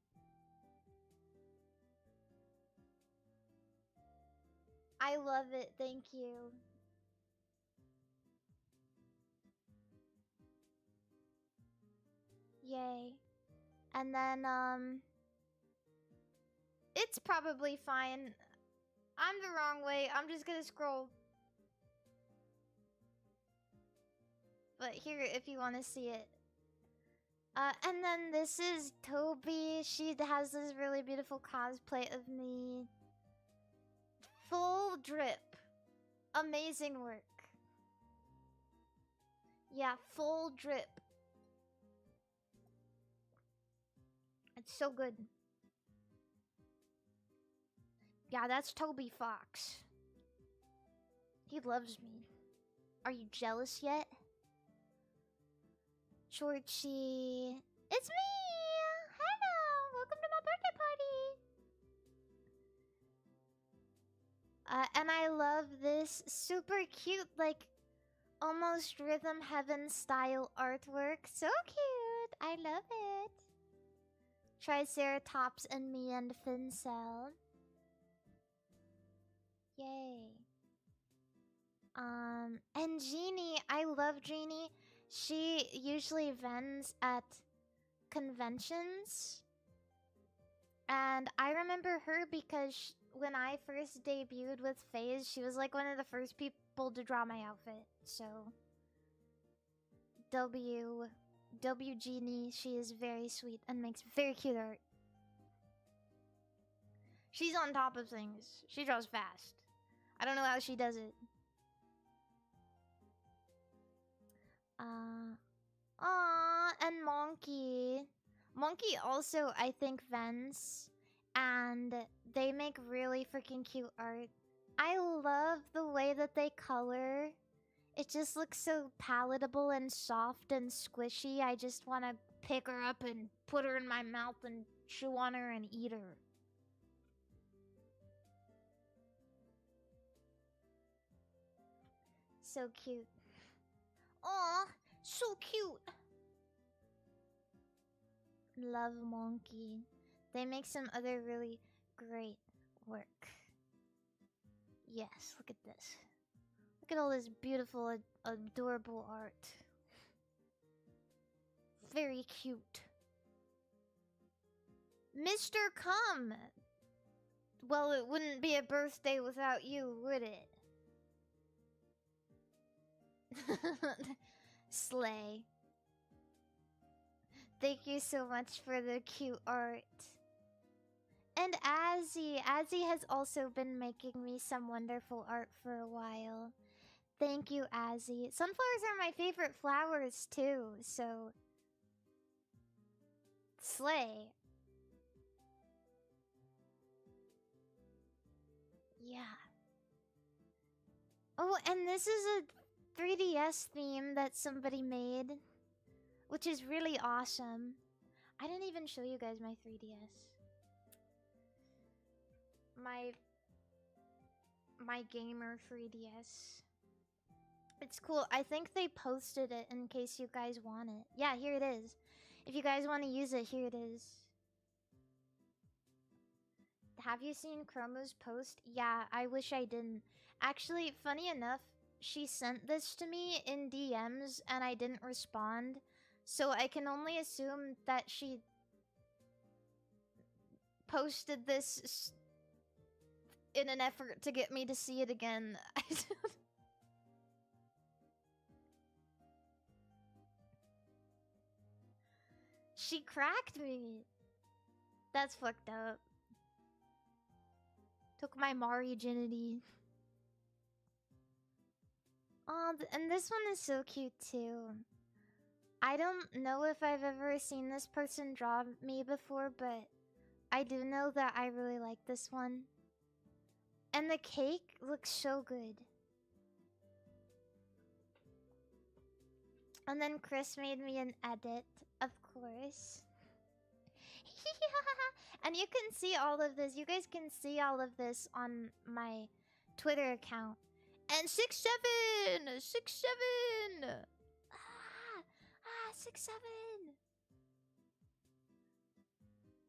I love it, thank you. Yay. And then, it's probably fine. I'm the wrong way. I'm just gonna scroll. But here, if you want to see it. And then this is Toby. She has this really beautiful cosplay of me. Full drip. Amazing work. Yeah, full drip. It's so good. Yeah, that's Toby Fox. He loves me. Are you jealous yet? Chorchi. It's me! Hello! Welcome to my birthday party! And I love this super cute, like, almost Rhythm Heaven style artwork. So cute! I love it. Triceratops and me and Fincel. Yay. And Jeannie, I love Jeannie. She usually vends at conventions. And I remember her because when I first debuted with FaZe, she was like one of the first people to draw my outfit. So, W Genie, she is very sweet and makes very cute art. She's on top of things. She draws fast. I don't know how she does it. And Monkey. Monkey also, I think, vents. And they make really freaking cute art. I love the way that they color. It just looks so palatable and soft and squishy. I just want to pick her up and put her in my mouth and chew on her and eat her. So cute. Aw, so cute. Love Monkey. They make some other really great work. Yes, look at this. Look at all this beautiful, adorable art. Very cute. Mr. Come! Well, it wouldn't be a birthday without you, would it? Slay. Thank you so much for the cute art. And Azzy has also been making me some wonderful art for a while. Thank you, Azzy. Sunflowers are my favorite flowers too, so slay. Yeah. Oh, and this is a 3DS theme that somebody made, which is really awesome. I didn't even show you guys my 3DS. My gamer 3DS. It's cool. I think they posted it in case you guys want it. Yeah, here it is. If you guys want to use it, here it is. Have you seen Chroma's post? Yeah, I wish I didn't. Actually, funny enough, she sent this to me in DMs and I didn't respond. So I can only assume that she posted this in an effort to get me to see it again. She cracked me. That's fucked up. Took my Mariginity. Oh, and this one is so cute too. I don't know if I've ever seen this person draw me before, but I do know that I really like this one. And the cake looks so good. And then Chris made me an edit, of course. And you can see all of this. You guys can see all of this on my Twitter account. And 6'7", 6'7". 6'7".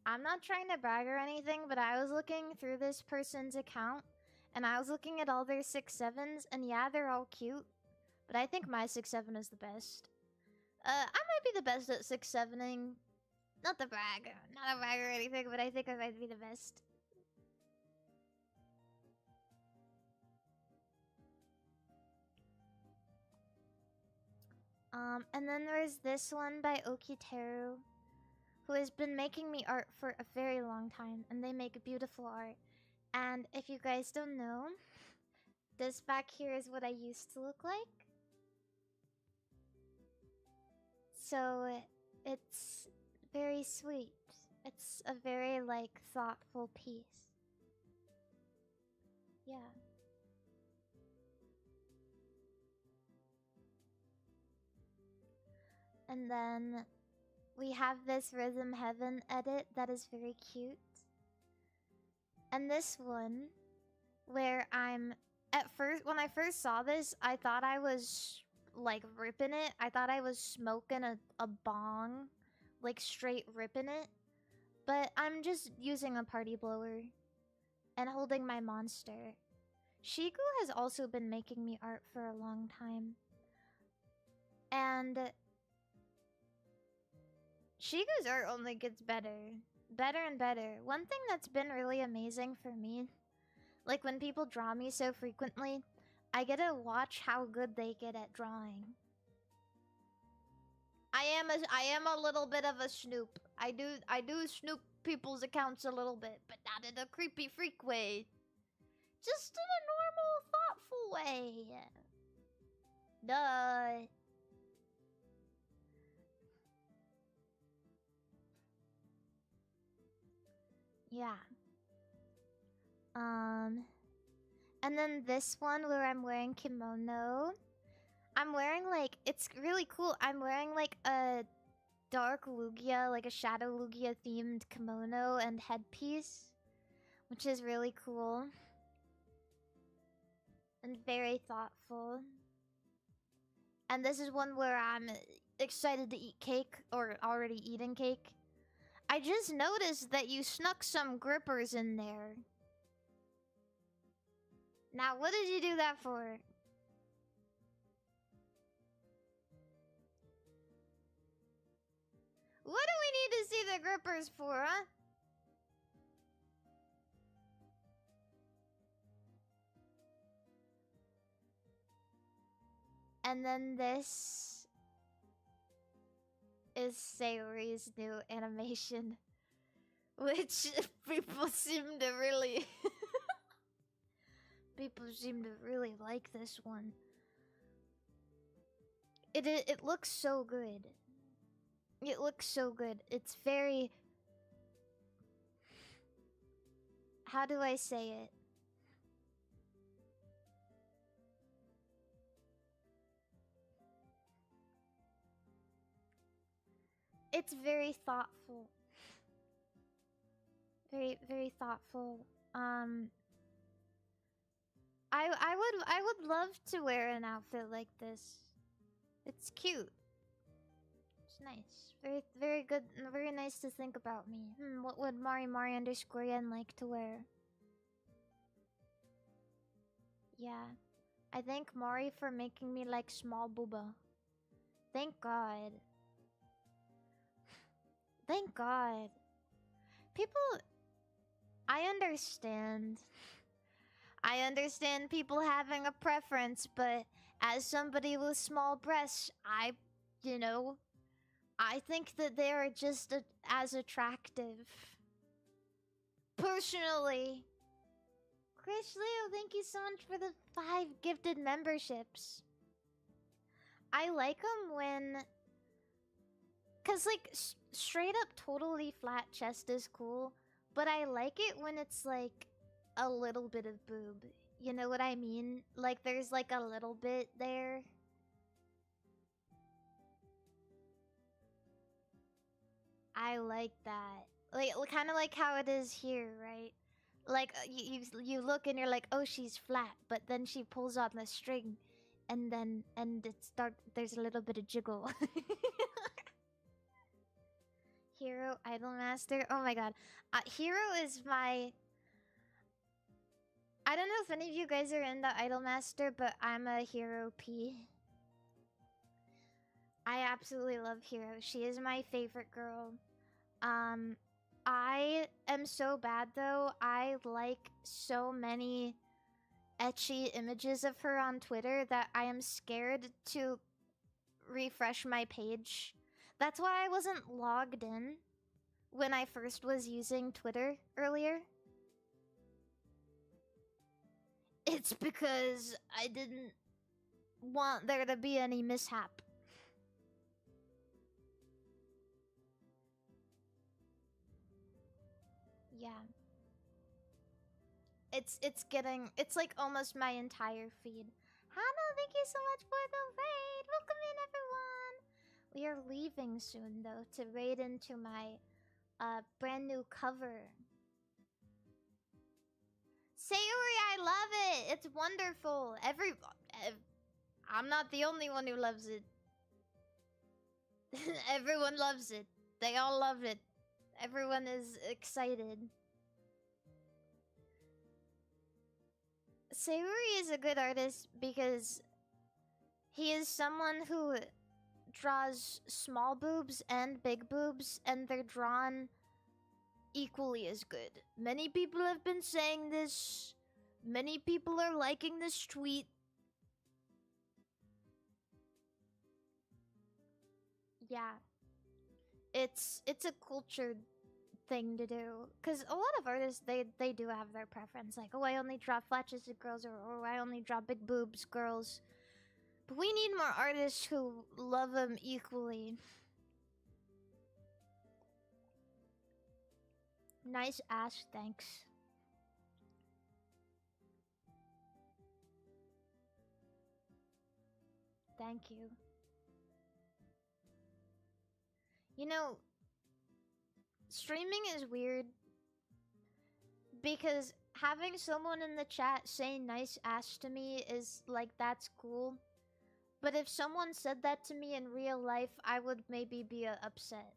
I'm not trying to brag or anything, but I was looking through this person's account, and I was looking at all their 6'7s, and yeah, they're all cute, but I think my 6'7 is the best. I might be the best at 6'7ing. Not the brag, not a brag or anything, but I think I might be the best. And then there's this one by Okiteru, who has been making me art for a very long time, and they make beautiful art. And if you guys don't know, this back here is what I used to look like. So it's very sweet. It's a very, like, thoughtful piece. Yeah. And then we have this Rhythm Heaven edit that is very cute. And this one, where I'm... At first, when I first saw this, I thought I was, like, ripping it. I thought I was smoking a bong. Like, straight ripping it. But I'm just using a party blower. And holding my monster. Shiku has also been making me art for a long time. And... Shiku's art only gets better. better and better. One thing that's been really amazing for me, like when people draw me so frequently, I get to watch how good they get at drawing. I am a little bit of a snoop. I do snoop people's accounts a little bit, but not in a creepy freak way. Just in a normal, thoughtful way. Duh. Yeah. And then this one where I'm wearing kimono. I'm wearing like, it's really cool. I'm wearing like a dark Lugia, like a Shadow Lugia themed kimono and headpiece, which is really cool. And very thoughtful. And this is one where I'm excited to eat cake, or already eating cake. I just noticed that you snuck some grippers in there. Now, what did you do that for? What do we need to see the grippers for, huh? And then this is Sayori's new animation, which people seem to really people seem to really like this one. It looks so good. It looks so good. It's very, how do I say it? It's very thoughtful. Very, very thoughtful. I would love to wear an outfit like this. It's cute. It's nice. Very, very good. Very nice to think about me. What would Mari_yen like to wear? Yeah. I thank Mari for making me like small booba. Thank God. Thank God. People... I understand. I understand people having a preference, but as somebody with small breasts, I think that they are just as attractive. Personally. Chris Leo, thank you so much for the 5 gifted memberships. I like them when... Cause like, straight up totally flat chest is cool, but I like it when it's like a little bit of boob. You know what I mean? Like there's like a little bit there. I like that. Like kind of like how it is here, right? Like you look and you're like, oh, she's flat, but then she pulls on the string, and there's a little bit of jiggle. Hero Idolmaster. Oh my god. Hero is my... I don't know if any of you guys are into Idolmaster, but I'm a Hero P. I absolutely love Hero. She is my favorite girl. I am so bad though. I like so many ecchi images of her on Twitter that I am scared to refresh my page. That's why I wasn't logged in when I first was using Twitter earlier. It's because I didn't want there to be any mishap. Yeah. It's like almost my entire feed. Hannah, thank you so much for the raid. Welcome in, everyone. We are leaving soon, though, to raid into my brand new cover. Sayori, I love it. It's wonderful. I'm not the only one who loves it. Everyone loves it. They all love it. Everyone is excited. Sayori is a good artist because he is someone who draws small boobs and big boobs, and they're drawn equally as good. Many people have been saying this. Many people are liking this tweet. Yeah. It's a cultured thing to do, because a lot of artists, they do have their preference, like, oh, I only draw flat-chested girls, or I only draw big boobs girls. But we need more artists who love them equally. Nice ass, thanks. Thank you. You know, streaming is weird because having someone in the chat say nice ass to me is like, that's cool. But if someone said that to me in real life, I would maybe be upset.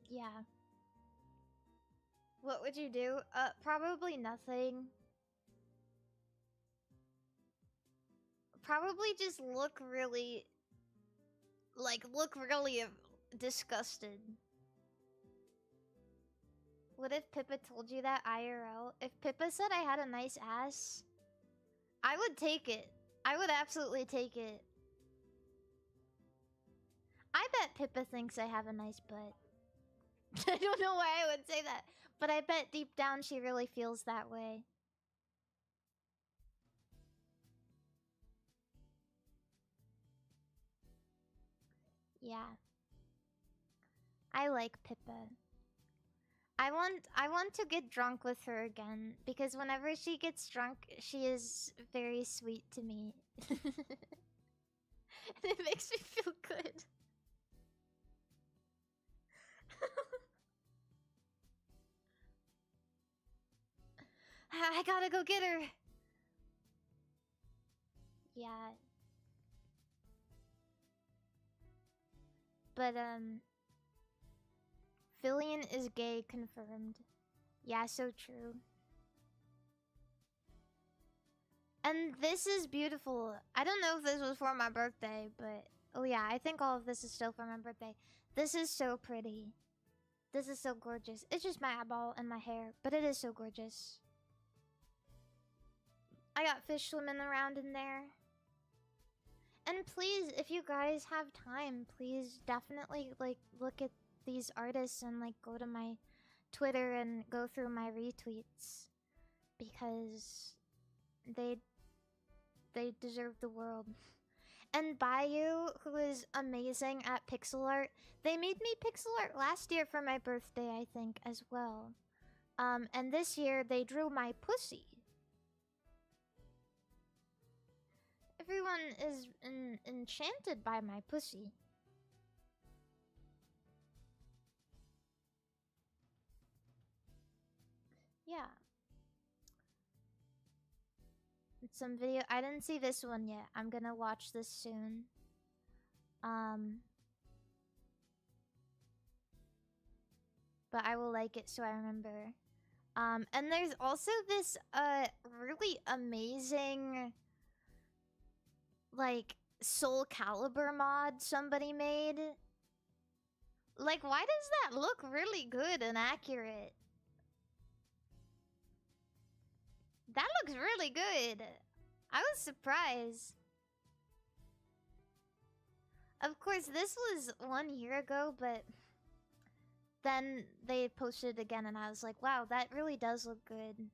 Yeah. What would you do? Probably nothing. Probably just look really disgusted. What if Pippa told you that IRL? If Pippa said I had a nice ass, I would take it. I would absolutely take it. I bet Pippa thinks I have a nice butt. I don't know why I would say that, but I bet deep down she really feels that way. Yeah. I like Pippa. I want to get drunk with her again, because whenever she gets drunk, she is very sweet to me. And it makes me feel good. I gotta go get her. Yeah. But, Fillion is gay, confirmed. Yeah, so true. And this is beautiful. I don't know if this was for my birthday, but... Oh yeah, I think all of this is still for my birthday. This is so pretty. This is so gorgeous. It's just my eyeball and my hair, but it is so gorgeous. I got fish swimming around in there. And please, if you guys have time, please definitely, like, look at these artists and, like, go to my Twitter and go through my retweets. Because they deserve the world. And Bayou, who is amazing at pixel art, they made me pixel art last year for my birthday, I think, as well. And this year, they drew my pussy. Everyone is enchanted by my pussy. Yeah. It's some video. I didn't see this one yet. I'm gonna watch this soon. But I will like it so I remember. And there's also this really amazing, like, Soul Calibur mod somebody made. Like, why does that look really good and accurate? That looks really good. I was surprised. Of course, this was 1 year ago, but then they posted it again and I was like, wow, that really does look good.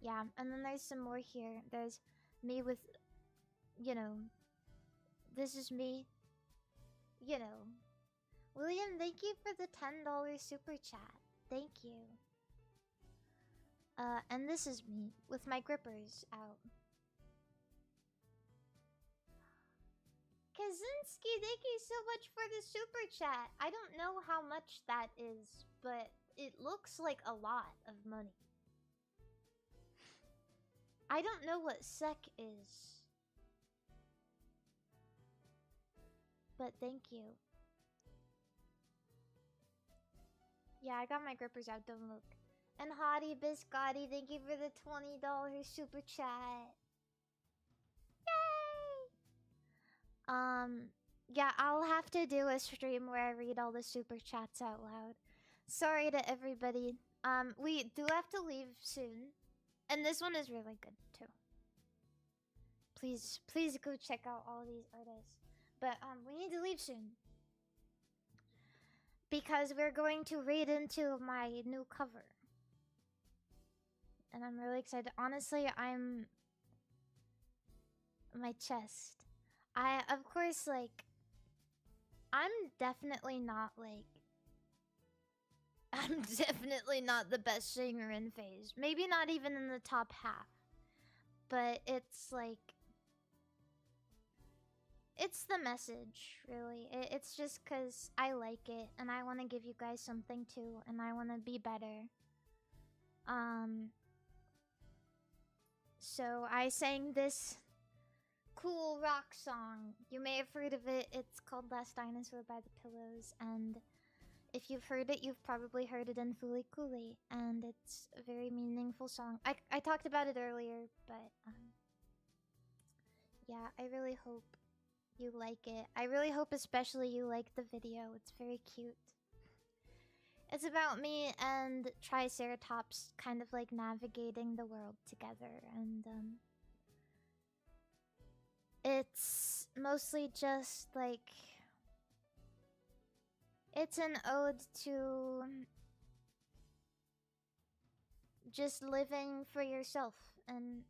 Yeah, and then there's some more here. There's me with, you know, this is me, you know. William, thank you for the $10 super chat. Thank you. And this is me with my grippers out. Kaczynski, thank you so much for the super chat. I don't know how much that is, but it looks like a lot of money. I don't know what SEK is. But thank you. Yeah, I got my grippers out, don't look. And Hottie Biscotti, thank you for the $20 super chat. Yay! Yeah, I'll have to do a stream where I read all the super chats out loud. Sorry to everybody. We do have to leave soon. And this one is really good too. Please go check out all these artists. But we need to leave soon. Because we're going to read into my new cover. And I'm really excited. Honestly, my chest. Of course, like, I'm definitely not, like, I'm definitely not the best singer in FaZe. Maybe not even in the top half. But it's, like, it's the message, really. It's just because I like it, and I want to give you guys something too, and I want to be better. So I sang this cool rock song. You may have heard of it. It's called Last Dinosaur by The Pillows, and if you've heard it, you've probably heard it in Fooly Cooly, and it's a very meaningful song. I talked about it earlier, but yeah, I really hope you like it. I really hope especially you like the video. It's very cute. It's about me and Triceratops kind of like navigating the world together, and it's mostly just like, it's an ode to just living for yourself and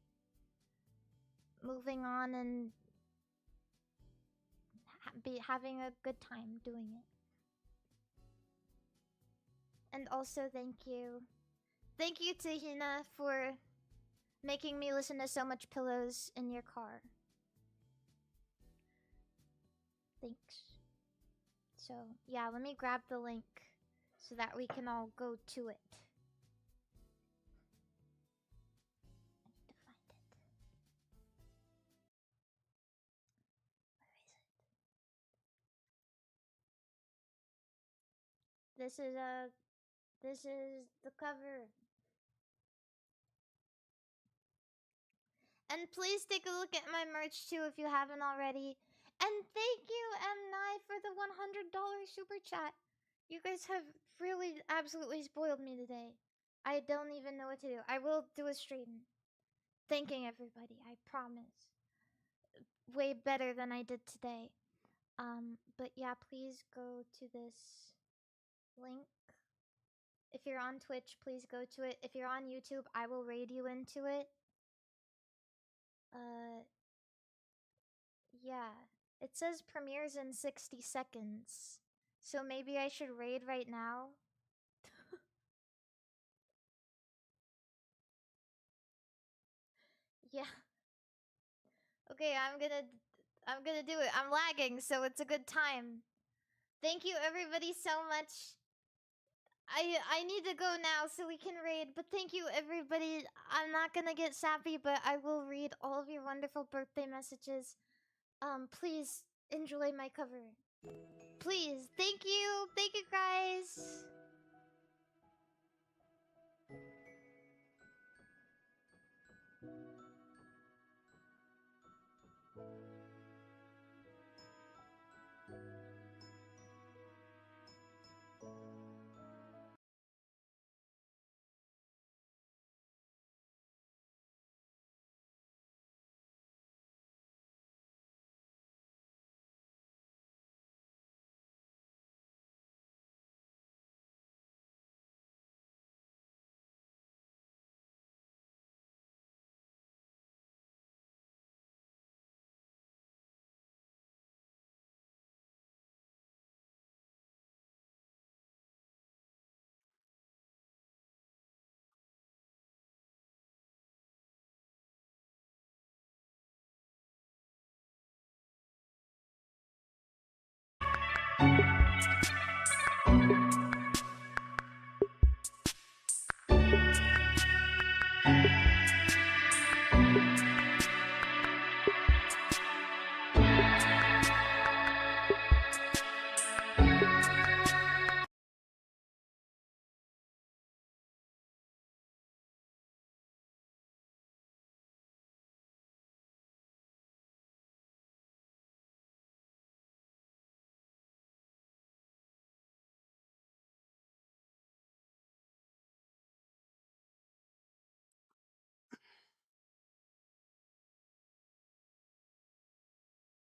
moving on and having a good time doing it. And also thank you to Hina for making me listen to so much Pillows in your car. Thanks. So yeah, let me grab the link so that we can all go to it. I need to find it. Where is it? This is the cover. And please take a look at my merch too if you haven't already. And thank you, M9, for the $100 super chat. You guys have really absolutely spoiled me today. I don't even know what to do. I will do a stream thanking everybody, I promise. Way better than I did today. But yeah, please go to this link. If you're on Twitch, please go to it. If you're on YouTube, I will raid you into it. Yeah. It says premieres in 60 seconds. So maybe I should raid right now. Yeah. Okay, I'm gonna do it. I'm lagging, so it's a good time. Thank you everybody so much. I need to go now so we can raid, but thank you everybody. I'm not gonna get sappy, but I will read all of your wonderful birthday messages. Please enjoy my cover. Please, thank you guys.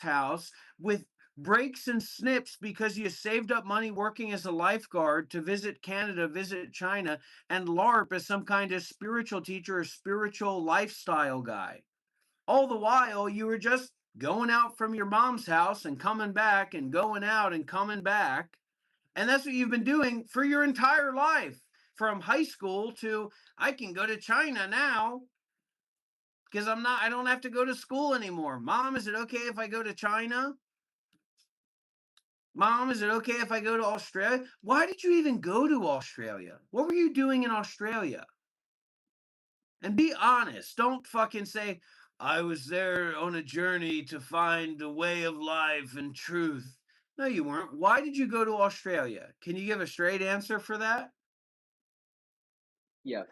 house with breaks and snips because you saved up money working as a lifeguard to visit Canada, visit China, and LARP as some kind of spiritual teacher or spiritual lifestyle guy. All the while, you were just going out from your mom's house and coming back and going out and coming back. And that's what you've been doing for your entire life, from high school to I can go to China now because I don't have to go to school anymore. Mom, is it okay if I go to China? Mom, is it okay if I go to Australia? Why did you even go to Australia? What were you doing in Australia? And be honest. Don't fucking say, I was there on a journey to find the way of life and truth. No, you weren't. Why did you go to Australia? Can you give a straight answer for that? Yes,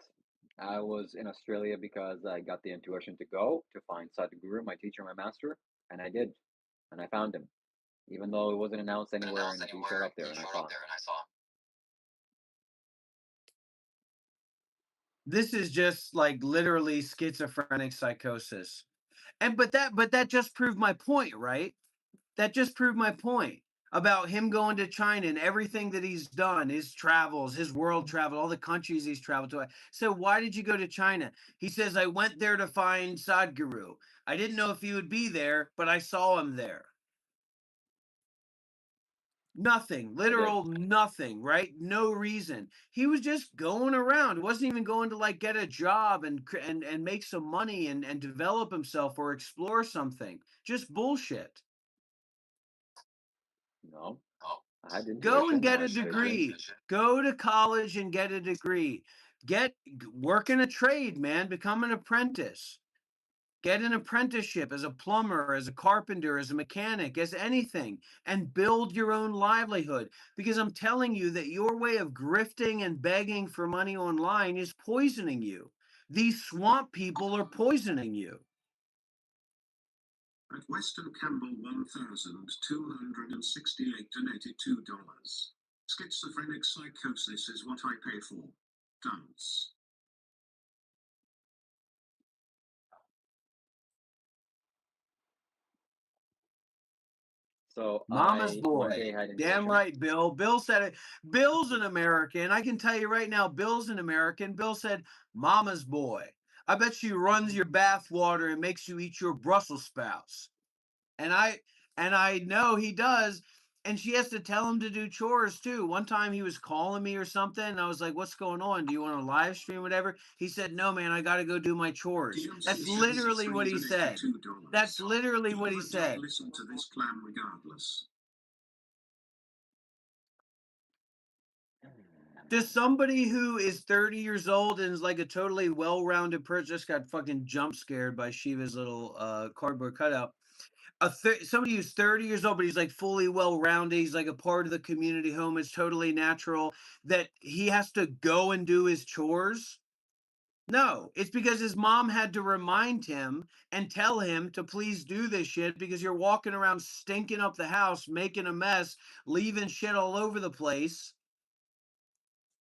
I was in Australia because I got the intuition to go to find Sadhguru, my teacher, my master, and I did, and I found him, even though it wasn't announced anywhere, and he showed up there, and I saw him. This is just like literally schizophrenic psychosis. But that just proved my point, right? That just proved my point about him going to China and everything that he's done, his travels, his world travel, all the countries he's traveled to. So why did you go to China? He says, I went there to find Sadhguru. I didn't know if he would be there, but I saw him there. Nothing, literal nothing, right? No reason. He was just going around. He wasn't even going to like get a job and make some money and develop himself or explore something. Just bullshit. No, I didn't. Go and get a degree. Go to college and get a degree. Work in a trade, man. Become an apprentice. Get an apprenticeship as a plumber, as a carpenter, as a mechanic, as anything, and build your own livelihood. Because I'm telling you that your way of grifting and begging for money online is poisoning you. These swamp people are poisoning you. At Weston Campbell, $1,268 donated $2. Schizophrenic psychosis is what I pay for. Dance. So Mama's one boy. day had Damn intuition. right, Bill. Bill said it. Bill's an American. I can tell you right now, Bill's an American. Bill said, Mama's boy. I bet she runs your bath water and makes you eat your Brussels sprouts. And I know he does. And she has to tell him to do chores too. One time he was calling me or something, and I was like, what's going on? Do you want to live stream, whatever? He said, no, man, I got to go do my chores. That's literally what he said. That's literally what he said. Listen to this plan regardless. Does somebody who is 30 years old and is like a totally well-rounded person, just got fucking jump scared by Shiva's little cardboard cutout. Somebody who's 30 years old, but he's like fully well-rounded, he's like a part of the community home, it's totally natural, that he has to go and do his chores? No, it's because his mom had to remind him and tell him to please do this shit because you're walking around stinking up the house, making a mess, leaving shit all over the place.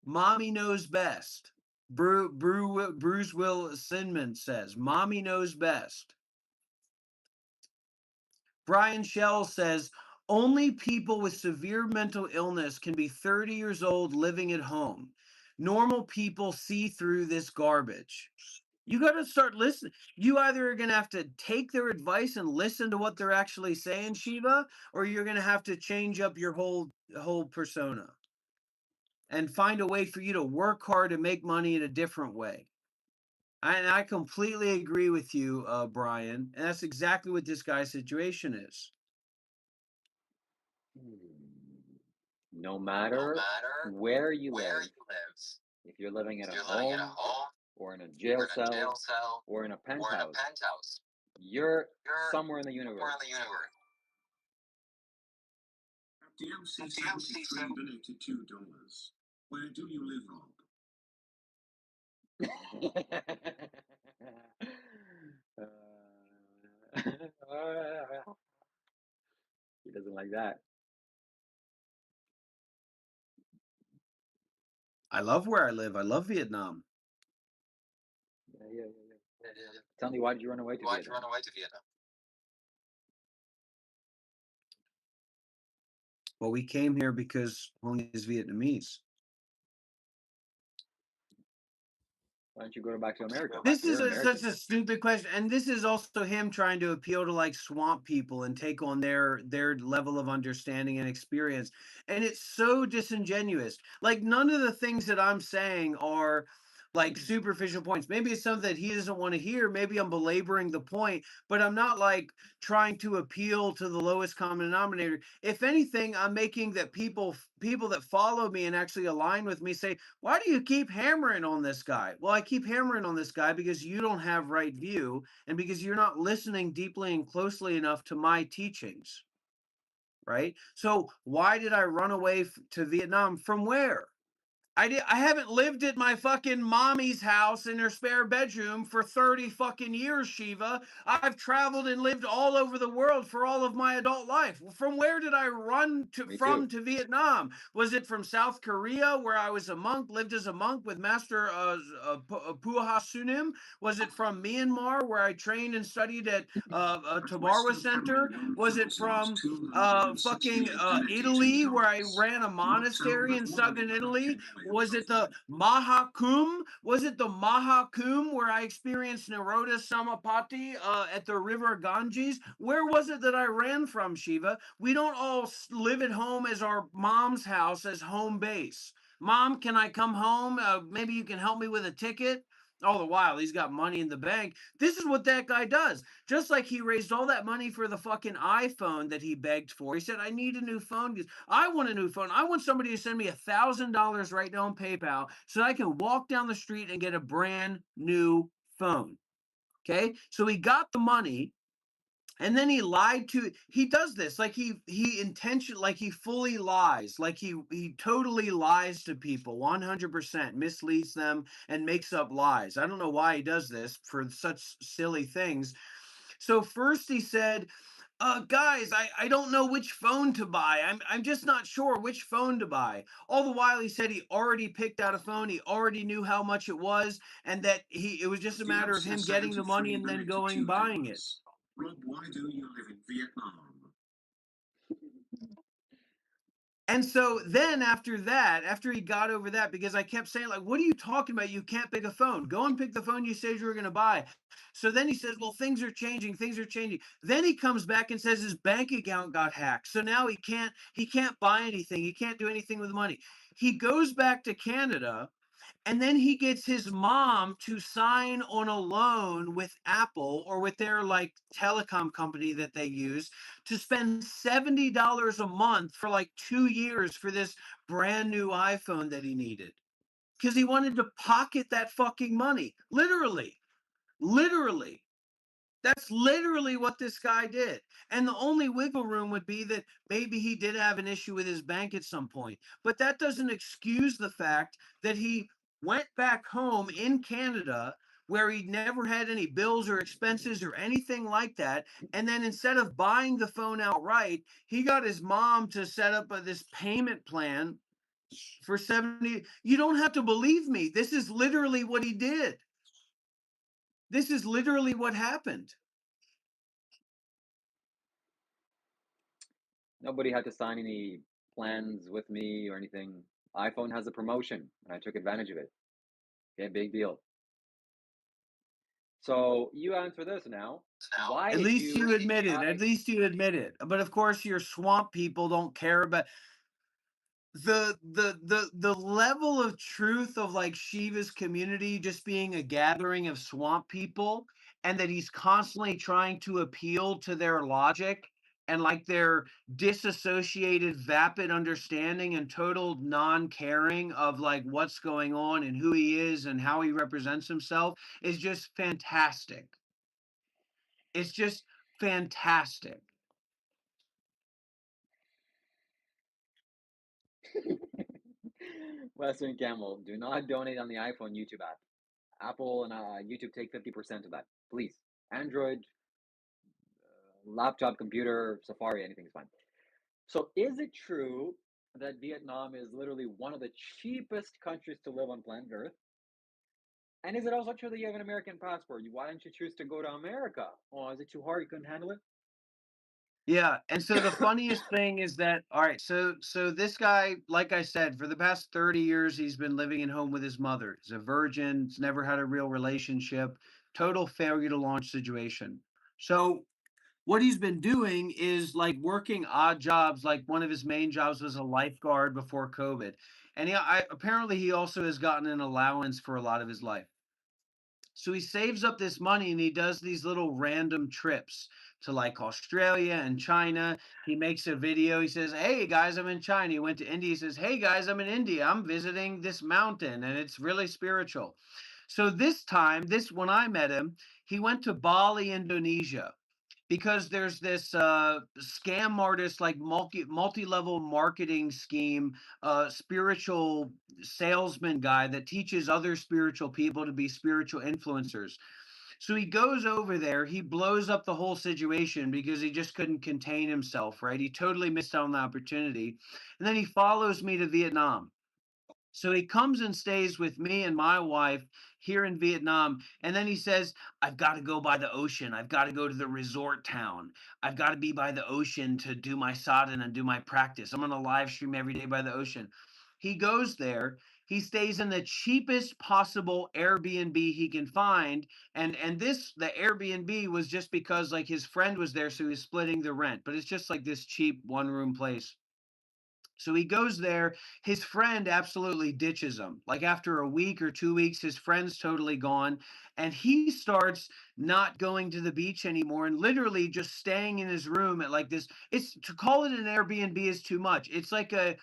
Mommy knows best. Bruce Will Sinman says, Mommy knows best. Brian Shell says, only people with severe mental illness can be 30 years old living at home. Normal people see through this garbage. You got to start listening. You either are going to have to take their advice and listen to what they're actually saying, Shiva, or you're going to have to change up your whole persona and find a way for you to work hard and make money in a different way. And I completely agree with you, Brian. And that's exactly what this guy's situation is. No matter where you live, if you're living at a home or in a jail cell or in a penthouse, you're somewhere in the universe. DMC 73 donated $2. Where do you live, Rob? He doesn't like that. I love where I live. I love Vietnam. Yeah. Tell me, why did you run away to Vietnam? Well, we came here because Hong is Vietnamese. Why don't you go back to America? This You're is American. such a stupid question, and this is also him trying to appeal to like swamp people and take on their level of understanding and experience, and it's so disingenuous. Like none of the things that I'm saying are like superficial points. Maybe it's something that he doesn't want to hear. Maybe I'm belaboring the point, but I'm not like trying to appeal to the lowest common denominator. If anything, I'm making that people that follow me and actually align with me say, why do you keep hammering on this guy? Well, I keep hammering on this guy because you don't have right view and because you're not listening deeply and closely enough to my teachings. Right? So why did I run away to Vietnam? From where? I haven't lived at my fucking mommy's house in her spare bedroom for 30 fucking years, Shiva. I've traveled and lived all over the world for all of my adult life. From where did I run to Vietnam? Was it from South Korea, where I was a monk, lived as a monk with Master Puaha Sunim? Was it from Myanmar, where I trained and studied at Tabarwa Center? Was it from fucking Italy, where I ran a monastery in southern Italy? Was it the Mahakum? Was it the Mahakum where I experienced Naroda Samapati at the river Ganges? Where was it that I ran from, Shiva? We don't all live at home as our mom's house as home base. Mom, can I come home? Maybe you can help me with a ticket? All the while, he's got money in the bank. This is what that guy does. Just like he raised all that money for the fucking iPhone that he begged for. He said, I need a new phone. I want a new phone. I want somebody to send me $1,000 right now on PayPal so I can walk down the street and get a brand new phone. Okay? So he got the money. And then he lied to, he does this, like he intentionally, like he fully lies, like he totally lies to people 100%, misleads them and makes up lies. I don't know why he does this for such silly things. So first he said, guys, I don't know which phone to buy. I'm just not sure which phone to buy. All the while he said he already picked out a phone. He already knew how much it was, and that it was just a matter of him getting the money and then going buying it. Rob, why do you live in Vietnam? And so then after that, after he got over that, because I kept saying, like, what are you talking about? You can't pick a phone. Go and pick the phone you said you were going to buy. So then he says, well, things are changing. Things are changing. Then he comes back and says his bank account got hacked. So now he can't buy anything. He can't do anything with the money. He goes back to Canada. And then he gets his mom to sign on a loan with Apple or with their like telecom company that they use to spend $70 a month for like 2 years for this brand new iPhone that he needed. Because he wanted to pocket that fucking money. Literally. Literally. That's literally what this guy did. And the only wiggle room would be that maybe he did have an issue with his bank at some point. But that doesn't excuse the fact that he went back home in Canada where he never had any bills or expenses or anything like that. And then instead of buying the phone outright, he got his mom to set up this payment plan for 70. You don't have to believe me. This is literally what he did. This is literally what happened. Nobody had to sign any plans with me or anything. iPhone has a promotion, and I took advantage of it. Okay, big deal. So you answer this now. Why At did least you admit it. I- At least you admit it. But of course, your swamp people don't care about the level of truth of like Shiva's community just being a gathering of swamp people, and that he's constantly trying to appeal to their logic and like their disassociated vapid understanding and total non-caring of like what's going on and who he is and how he represents himself is just fantastic. It's just fantastic. Western Camel, do not donate on the iPhone YouTube app. Apple and YouTube take 50% of that. Please. Android, laptop, computer, Safari, anything's fine. So is it true that Vietnam is literally one of the cheapest countries to live on planet Earth? And is it also true that you have an American passport? Why didn't you choose to go to America? Oh, is it too hard? You couldn't handle it? Yeah, and so the funniest thing is that all right, so this guy, like I said, for the past 30 years he's been living at home with his mother. He's a virgin, he's never had a real relationship, total failure to launch situation. So what he's been doing is like working odd jobs. Like one of his main jobs was a lifeguard before COVID. And apparently he also has gotten an allowance for a lot of his life. So he saves up this money and he does these little random trips to like Australia and China. He makes a video. He says, "Hey guys, I'm in China." He went to India. He says, "Hey guys, I'm in India. I'm visiting this mountain and it's really spiritual." So this time, when I met him, he went to Bali, Indonesia, because there's this scam artist, like multi-level marketing scheme, spiritual salesman guy that teaches other spiritual people to be spiritual influencers. So he goes over there, he blows up the whole situation because he just couldn't contain himself, right? He totally missed out on the opportunity. And then he follows me to Vietnam. So he comes and stays with me and my wife here in Vietnam. And then he says, "I've got to go by the ocean. I've got to go to the resort town. I've got to be by the ocean to do my sadhana and do my practice. I'm going to live stream every day by the ocean." He goes there. He stays in the cheapest possible Airbnb he can find. And the Airbnb was just because like his friend was there, so he was splitting the rent. But it's just like this cheap one-room place. So he goes there. His friend absolutely ditches him. Like after a week or 2 weeks, his friend's totally gone. And he starts not going to the beach anymore and literally just staying in his room at like this. It's to call it an Airbnb is too much. It's like a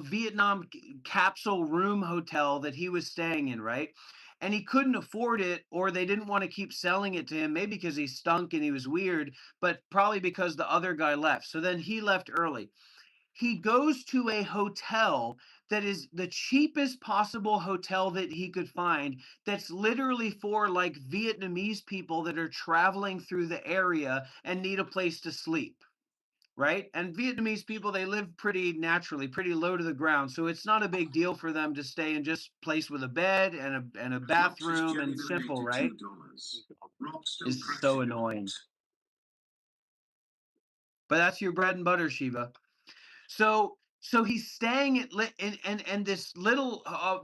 Vietnam capsule room hotel that he was staying in, right? And he couldn't afford it, or they didn't want to keep selling it to him, maybe because he stunk and he was weird, but probably because the other guy left. So then he left early. He goes to a hotel that is the cheapest possible hotel that he could find, that's literally for like Vietnamese people that are traveling through the area and need a place to sleep, right? And Vietnamese people, they live pretty naturally, pretty low to the ground, so it's not a big deal for them to stay in just place with a bed and a bathroom and simple, right? It's so annoying. But that's your bread and butter, Shiva. So he's staying at in this little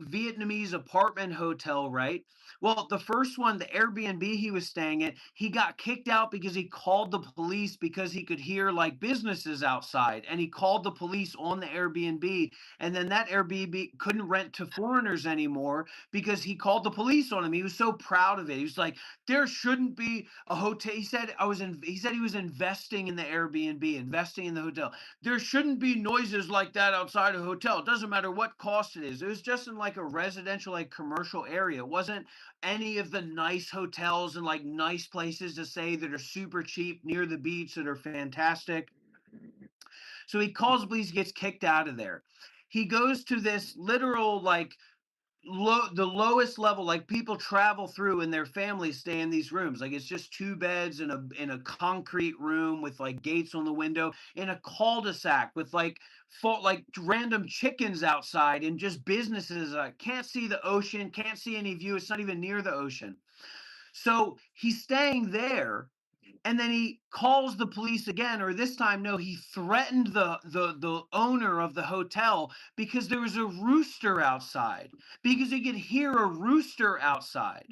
Vietnamese apartment hotel, right? Well, the first one, the Airbnb he was staying at, he got kicked out because he called the police because he could hear like businesses outside, and he called the police on the Airbnb, and then that Airbnb couldn't rent to foreigners anymore because he called the police on him. He was so proud of it. He was like, "There shouldn't be a hotel." He said, he said he was investing in the Airbnb, investing in the hotel. "There shouldn't be noises like that outside a hotel. It doesn't matter what cost it is." It was just in like a residential, like commercial area. It wasn't any of the nice hotels and like nice places to stay that are super cheap near the beach that are fantastic. So he calls police, gets kicked out of there. He goes to this literal like the lowest level, like people travel through and their families stay in these rooms, like it's just two beds in a concrete room with like gates on the window in a cul-de-sac with like random chickens outside and just businesses. Can't see the ocean, can't see any view, it's not even near the ocean. So he's staying there, and then he calls the police again, or this time, no, he threatened the owner of the hotel because there was a rooster outside, because he could hear a rooster outside,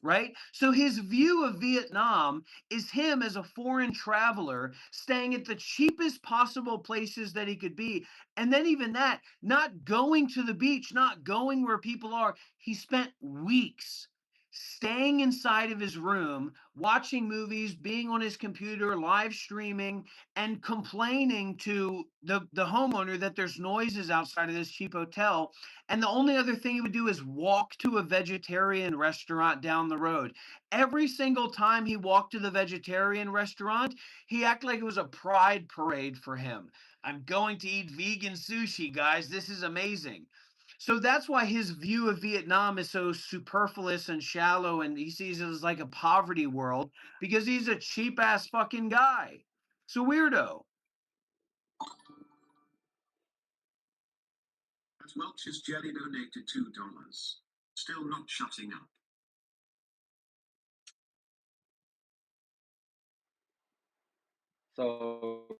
right? So his view of Vietnam is him as a foreign traveler staying at the cheapest possible places that he could be. And then even that, not going to the beach, not going where people are. He spent weeks staying inside of his room, watching movies, being on his computer, live streaming, and complaining to the homeowner that there's noises outside of this cheap hotel. And the only other thing he would do is walk to a vegetarian restaurant down the road. Every single time he walked to the vegetarian restaurant, he acted like it was a pride parade for him. "I'm going to eat vegan sushi, guys. This is amazing." So that's why his view of Vietnam is so superfluous and shallow, and he sees it as like a poverty world because he's a cheap ass fucking guy. It's a weirdo. Welch's Jelly donated $2. Still not shutting up. So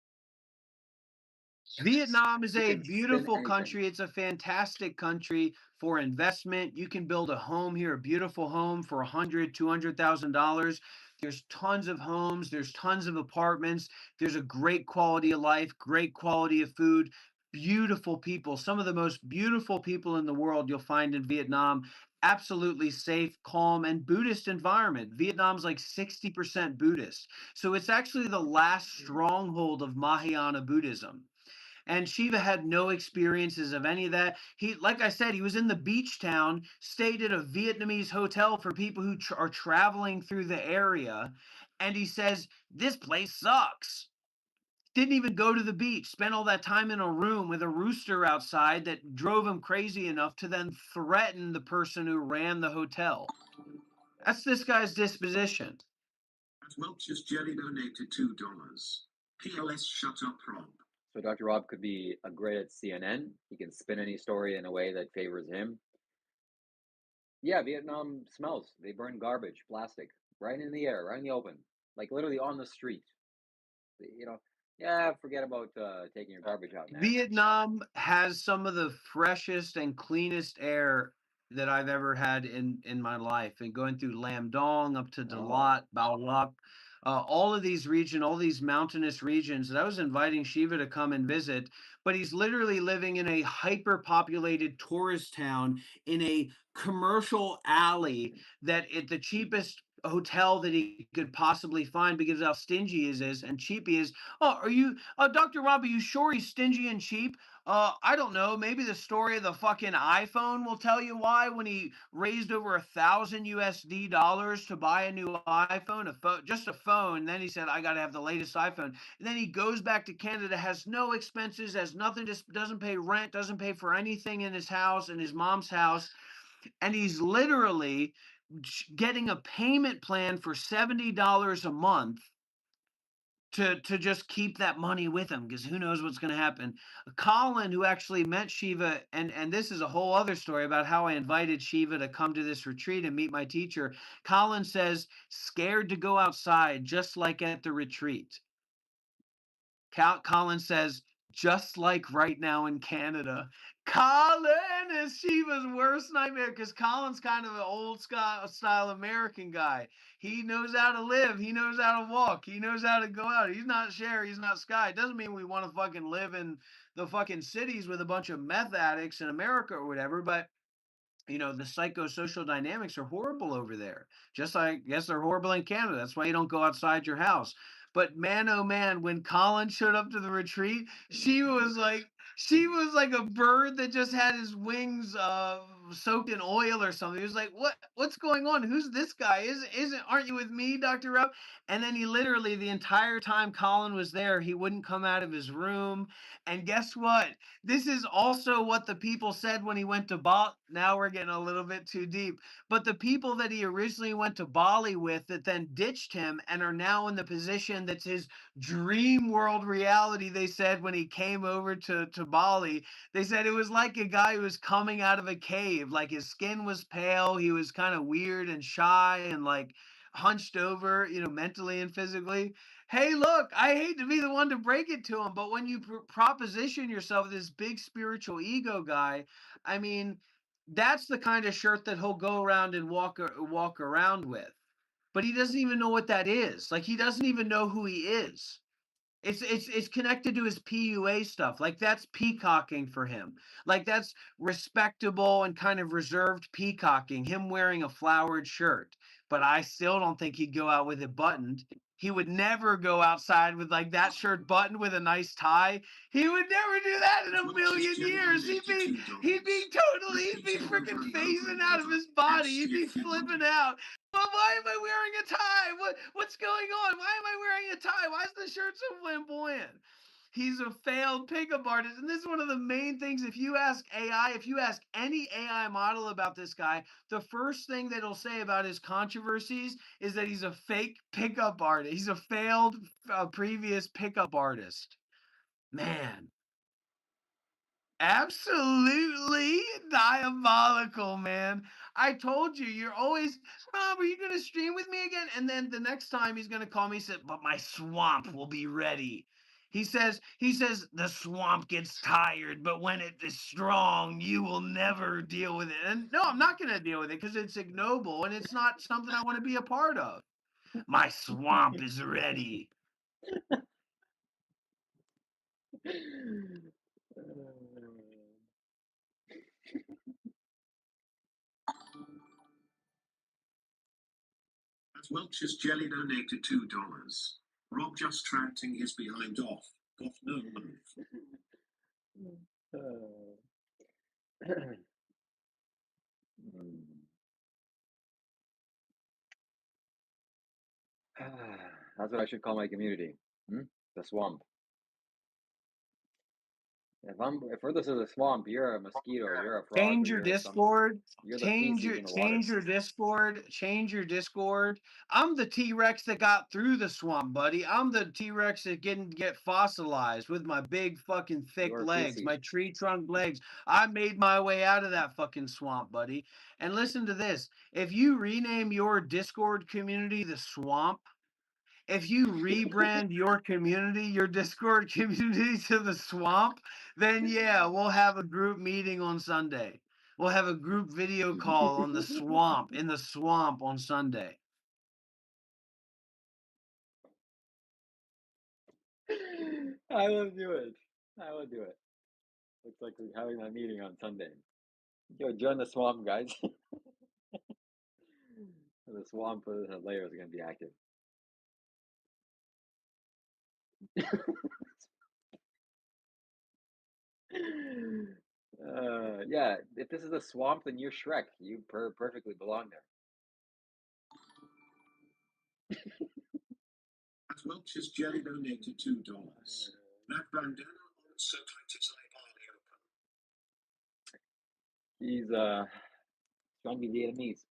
Vietnam is you a can spin beautiful anything. country. It's a fantastic country for investment. You can build a home here, a beautiful home for $100,000, $200,000. There's tons of homes. There's tons of apartments. There's a great quality of life, great quality of food, beautiful people. Some of the most beautiful people in the world you'll find in Vietnam. Absolutely safe, calm, and Buddhist environment. Vietnam's like 60% Buddhist. So it's actually the last stronghold of Mahayana Buddhism. And Shiva had no experiences of any of that. He, like I said, he was in the beach town, stayed at a Vietnamese hotel for people who are traveling through the area, and he says, this place sucks. Didn't even go to the beach, spent all that time in a room with a rooster outside that drove him crazy enough to then threaten the person who ran the hotel. That's this guy's disposition. And Welch's Jelly donated $2. PLS shut up, Rob. So Dr. Rob could be a great at CNN. He can spin any story in a way that favors him. Yeah, Vietnam smells. They burn garbage, plastic, right in the air, right in the open, like literally on the street. You know, yeah, forget about taking your garbage out, man. Vietnam has some of the freshest and cleanest air that I've ever had in my life. And going through Lam Dong up to Dalat, Bao Lap, all of these regions, all these mountainous regions that I was inviting Shiva to come and visit, but he's literally living in a hyper-populated tourist town in a commercial alley that at the cheapest hotel that he could possibly find because of how stingy he is and cheap he is. Oh, are you, Dr. Rob, are you sure he's stingy and cheap? I don't know. Maybe the story of the fucking iPhone will tell you why. When he raised over $1,000 to buy a new iPhone, just a phone, and then he said, "I got to have the latest iPhone." And then he goes back to Canada, has no expenses, has nothing, just doesn't pay rent, doesn't pay for anything in his house, in his mom's house, and he's literally getting a payment plan for $70 a month to just keep that money with him, because who knows what's going to happen. Colin, who actually met Shiva, and this is a whole other story about how I invited Shiva to come to this retreat and meet my teacher. Colin says, scared to go outside, just like at the retreat. Colin says, just like right now in Canada. Colin is Shiva's worst nightmare, because Colin's kind of an old style American guy. He knows how to live. He knows how to walk. He knows how to go out. He's not Cher. He's not Sky. It doesn't mean we want to fucking live in the fucking cities with a bunch of meth addicts in America or whatever, but you know, the psychosocial dynamics are horrible over there. Just like, I guess they're horrible in Canada. That's why you don't go outside your house. But man, oh man, when Colin showed up to the retreat, she was like a bird that just had his wings soaked in oil or something. He was like, what's going on? Who's this guy? Aren't you with me, Dr. Rupp? And then he literally, the entire time Colin was there, he wouldn't come out of his room. And guess what? This is also what the people said when he went to Bali. Now we're getting a little bit too deep. But the people that he originally went to Bali with that then ditched him and are now in the position that's his dream world reality, they said when he came over to Bali, they said it was like a guy who was coming out of a cave. Like his skin was pale. He was kind of weird and shy and like hunched over, you know, mentally and physically. Hey, look, I hate to be the one to break it to him, but when you proposition yourself this big spiritual ego guy, I mean, that's the kind of shirt that he'll go around and walk around with. But he doesn't even know what that is. Like, he doesn't even know who he is. It's connected to his PUA stuff. Like, that's peacocking for him. Like, that's respectable and kind of reserved peacocking, him wearing a flowered shirt. But I still don't think he'd go out with it buttoned. He would never go outside with like that shirt buttoned with a nice tie. He would never do that in a million years. He'd be freaking phasing out of his body. He'd be flipping out. Well, why am I wearing a tie? What's going on? Why am I wearing a tie? Why is the shirt so flamboyant? He's a failed pickup artist. And this is one of the main things. If you ask AI, if you ask any AI model about this guy, the first thing that it'll say about his controversies is that he's a fake pickup artist. He's a failed previous pickup artist. Man. Absolutely diabolical, man. I told you, you're always, Rob, are you going to stream with me again? And then the next time he's going to call me, he said, but my swamp will be ready. He says, the swamp gets tired, but when it is strong, you will never deal with it. And no, I'm not going to deal with it because it's ignoble and it's not something I want to be a part of. My swamp is ready. As Welch's Jelly donated $2. Rob just ranting his behind off. Got no mouth. That's what I should call my community. The swamp. If this is a swamp, you're a mosquito, you're a frog, Change or your you're something. Discord. You're the Change feces your in the water. Change your Discord. I'm the T-Rex that got through the swamp, buddy. I'm the T-Rex that didn't get fossilized with my big fucking thick You're legs, feces. my tree trunk legs. I made my way out of that fucking swamp, buddy. And listen to this. If you rename your Discord community the Swamp, if you rebrand your community, your Discord community to the Swamp, then yeah, we'll have a group meeting on Sunday. We'll have a group video call on the Swamp, in the Swamp on Sunday. I will do it. I will do it. Looks like we're having that meeting on Sunday. Yo, join the swamp, guys. The swamp layer is going to be active. Yeah, if this is a swamp, then you're Shrek. You perfectly belong there. As Welch's Jelly donated $2. That bandana also his He's trying to be Vietnamese.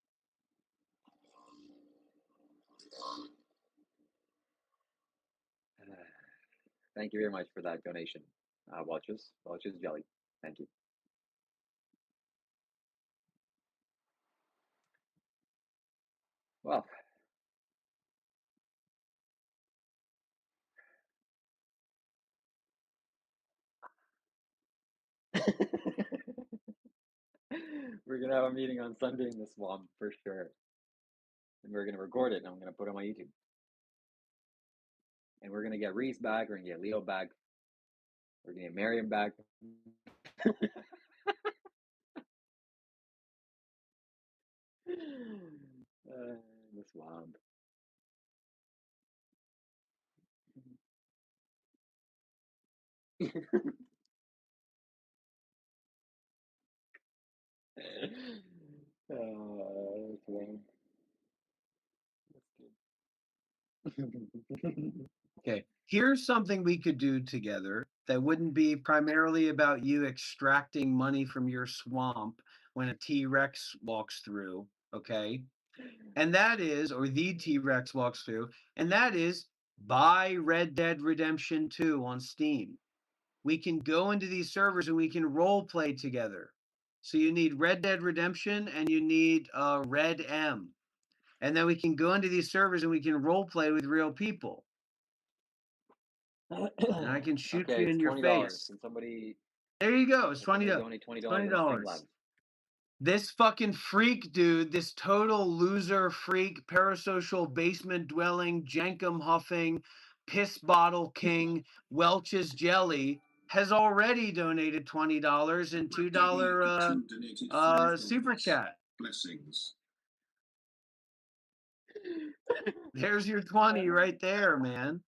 Thank you very much for that donation, Welch's Jelly. Thank you. Well, we're gonna have a meeting on Sunday in the swamp for sure, and we're gonna record it, and I'm gonna put it on my YouTube. And we're gonna get Reese back. We're gonna get Leo back. We're gonna get Miriam back. The swamp. Swamp. Okay, here's something we could do together that wouldn't be primarily about you extracting money from your swamp when a T-Rex walks through, okay? And that is, or the T-Rex walks through, and that is buy Red Dead Redemption 2 on Steam. We can go into these servers and we can role play together. So you need Red Dead Redemption and you need Red M. And then we can go into these servers and we can role play with real people. And I can shoot Okay, you in it's your $20. face. Can somebody? There you go. It's $20. Donate $20 on $20. This fucking freak, dude, this total loser freak, parasocial basement dwelling, jankum huffing, piss bottle king, Welch's Jelly has already donated $20 and $2 super chat. Blessings. There's your 20 right there, man.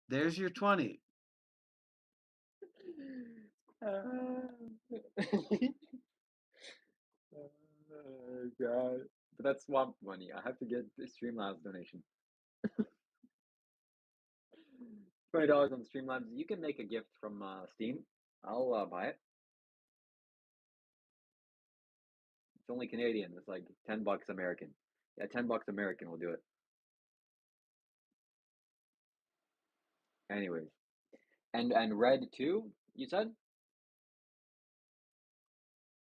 There's your 20. God. But that's swamp money. I have to get the Streamlabs donation. $20 on Streamlabs. You can make a gift from Steam. I'll buy it. It's only Canadian. It's like $10 American. Yeah, $10 American will do it. Anyways. And Red 2, you said?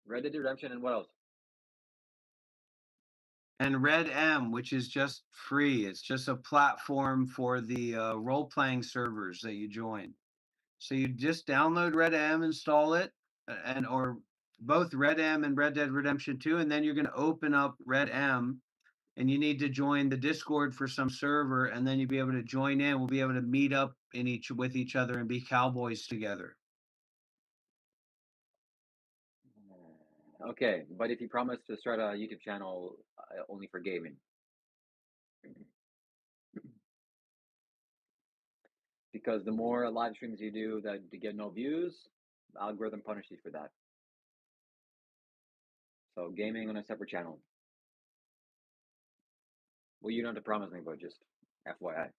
Red Dead Redemption and what else? And Red M, which is just free. It's just a platform for the role-playing servers that you join. So you just download Red M, install it, and or both Red M and Red Dead Redemption 2, and then you're going to open up Red M, and you need to join the Discord for some server, and then you'll be able to join in. We'll be able to meet up with each other and be cowboys together. Okay, but if you promise to start a YouTube channel only for gaming. Because the more live streams you do that get no views, the algorithm punishes you for that. So gaming on a separate channel. Well, you don't have to promise me, but just FYI.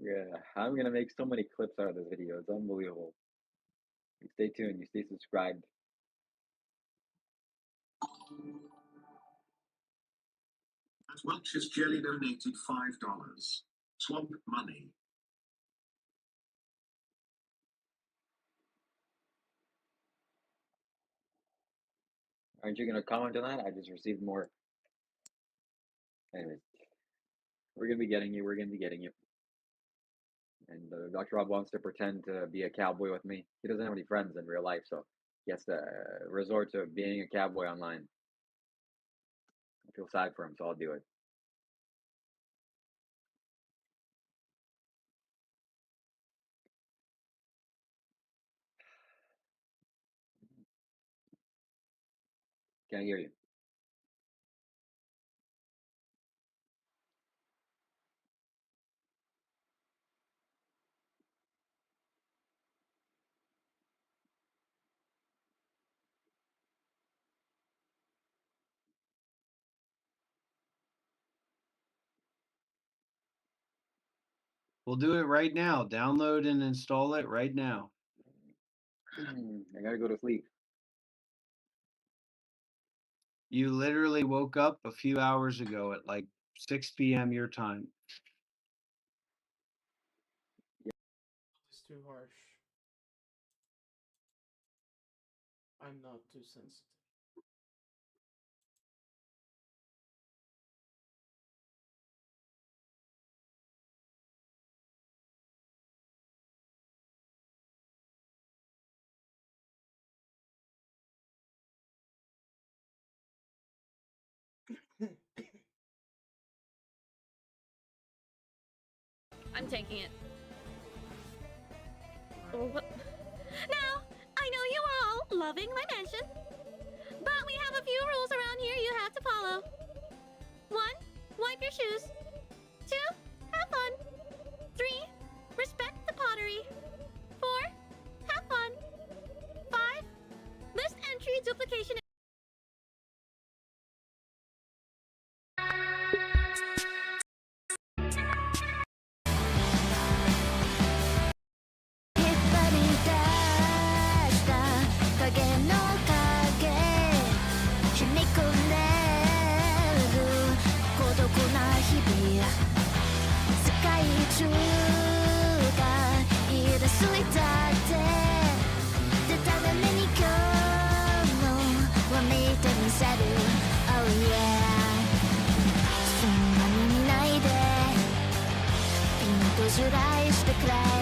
Yeah, I'm gonna make so many clips out of this video. It's unbelievable. You stay tuned. You stay subscribed. And Welch's Jelly donated $5. Swamp money. Aren't you gonna comment on that? I just received more. Anyways, we're gonna be getting you. We're gonna be getting you. And Dr. Rob wants to pretend to be a cowboy with me. He doesn't have any friends in real life, so he has to resort to being a cowboy online. I feel sad for him, so I'll do it. Can't hear you. We'll do it right now. Download and install it right now. I gotta go to sleep. You literally woke up a few hours ago at like 6 p.m. your time. It's too harsh. I'm not too sensitive. I'm taking it. Now, I know you are all loving my mansion, but we have a few rules around here you have to follow. 1, wipe your shoes. 2, have fun. 3, respect the pottery. 4, have fun. 5, list entry duplication. Close your eyes to cry.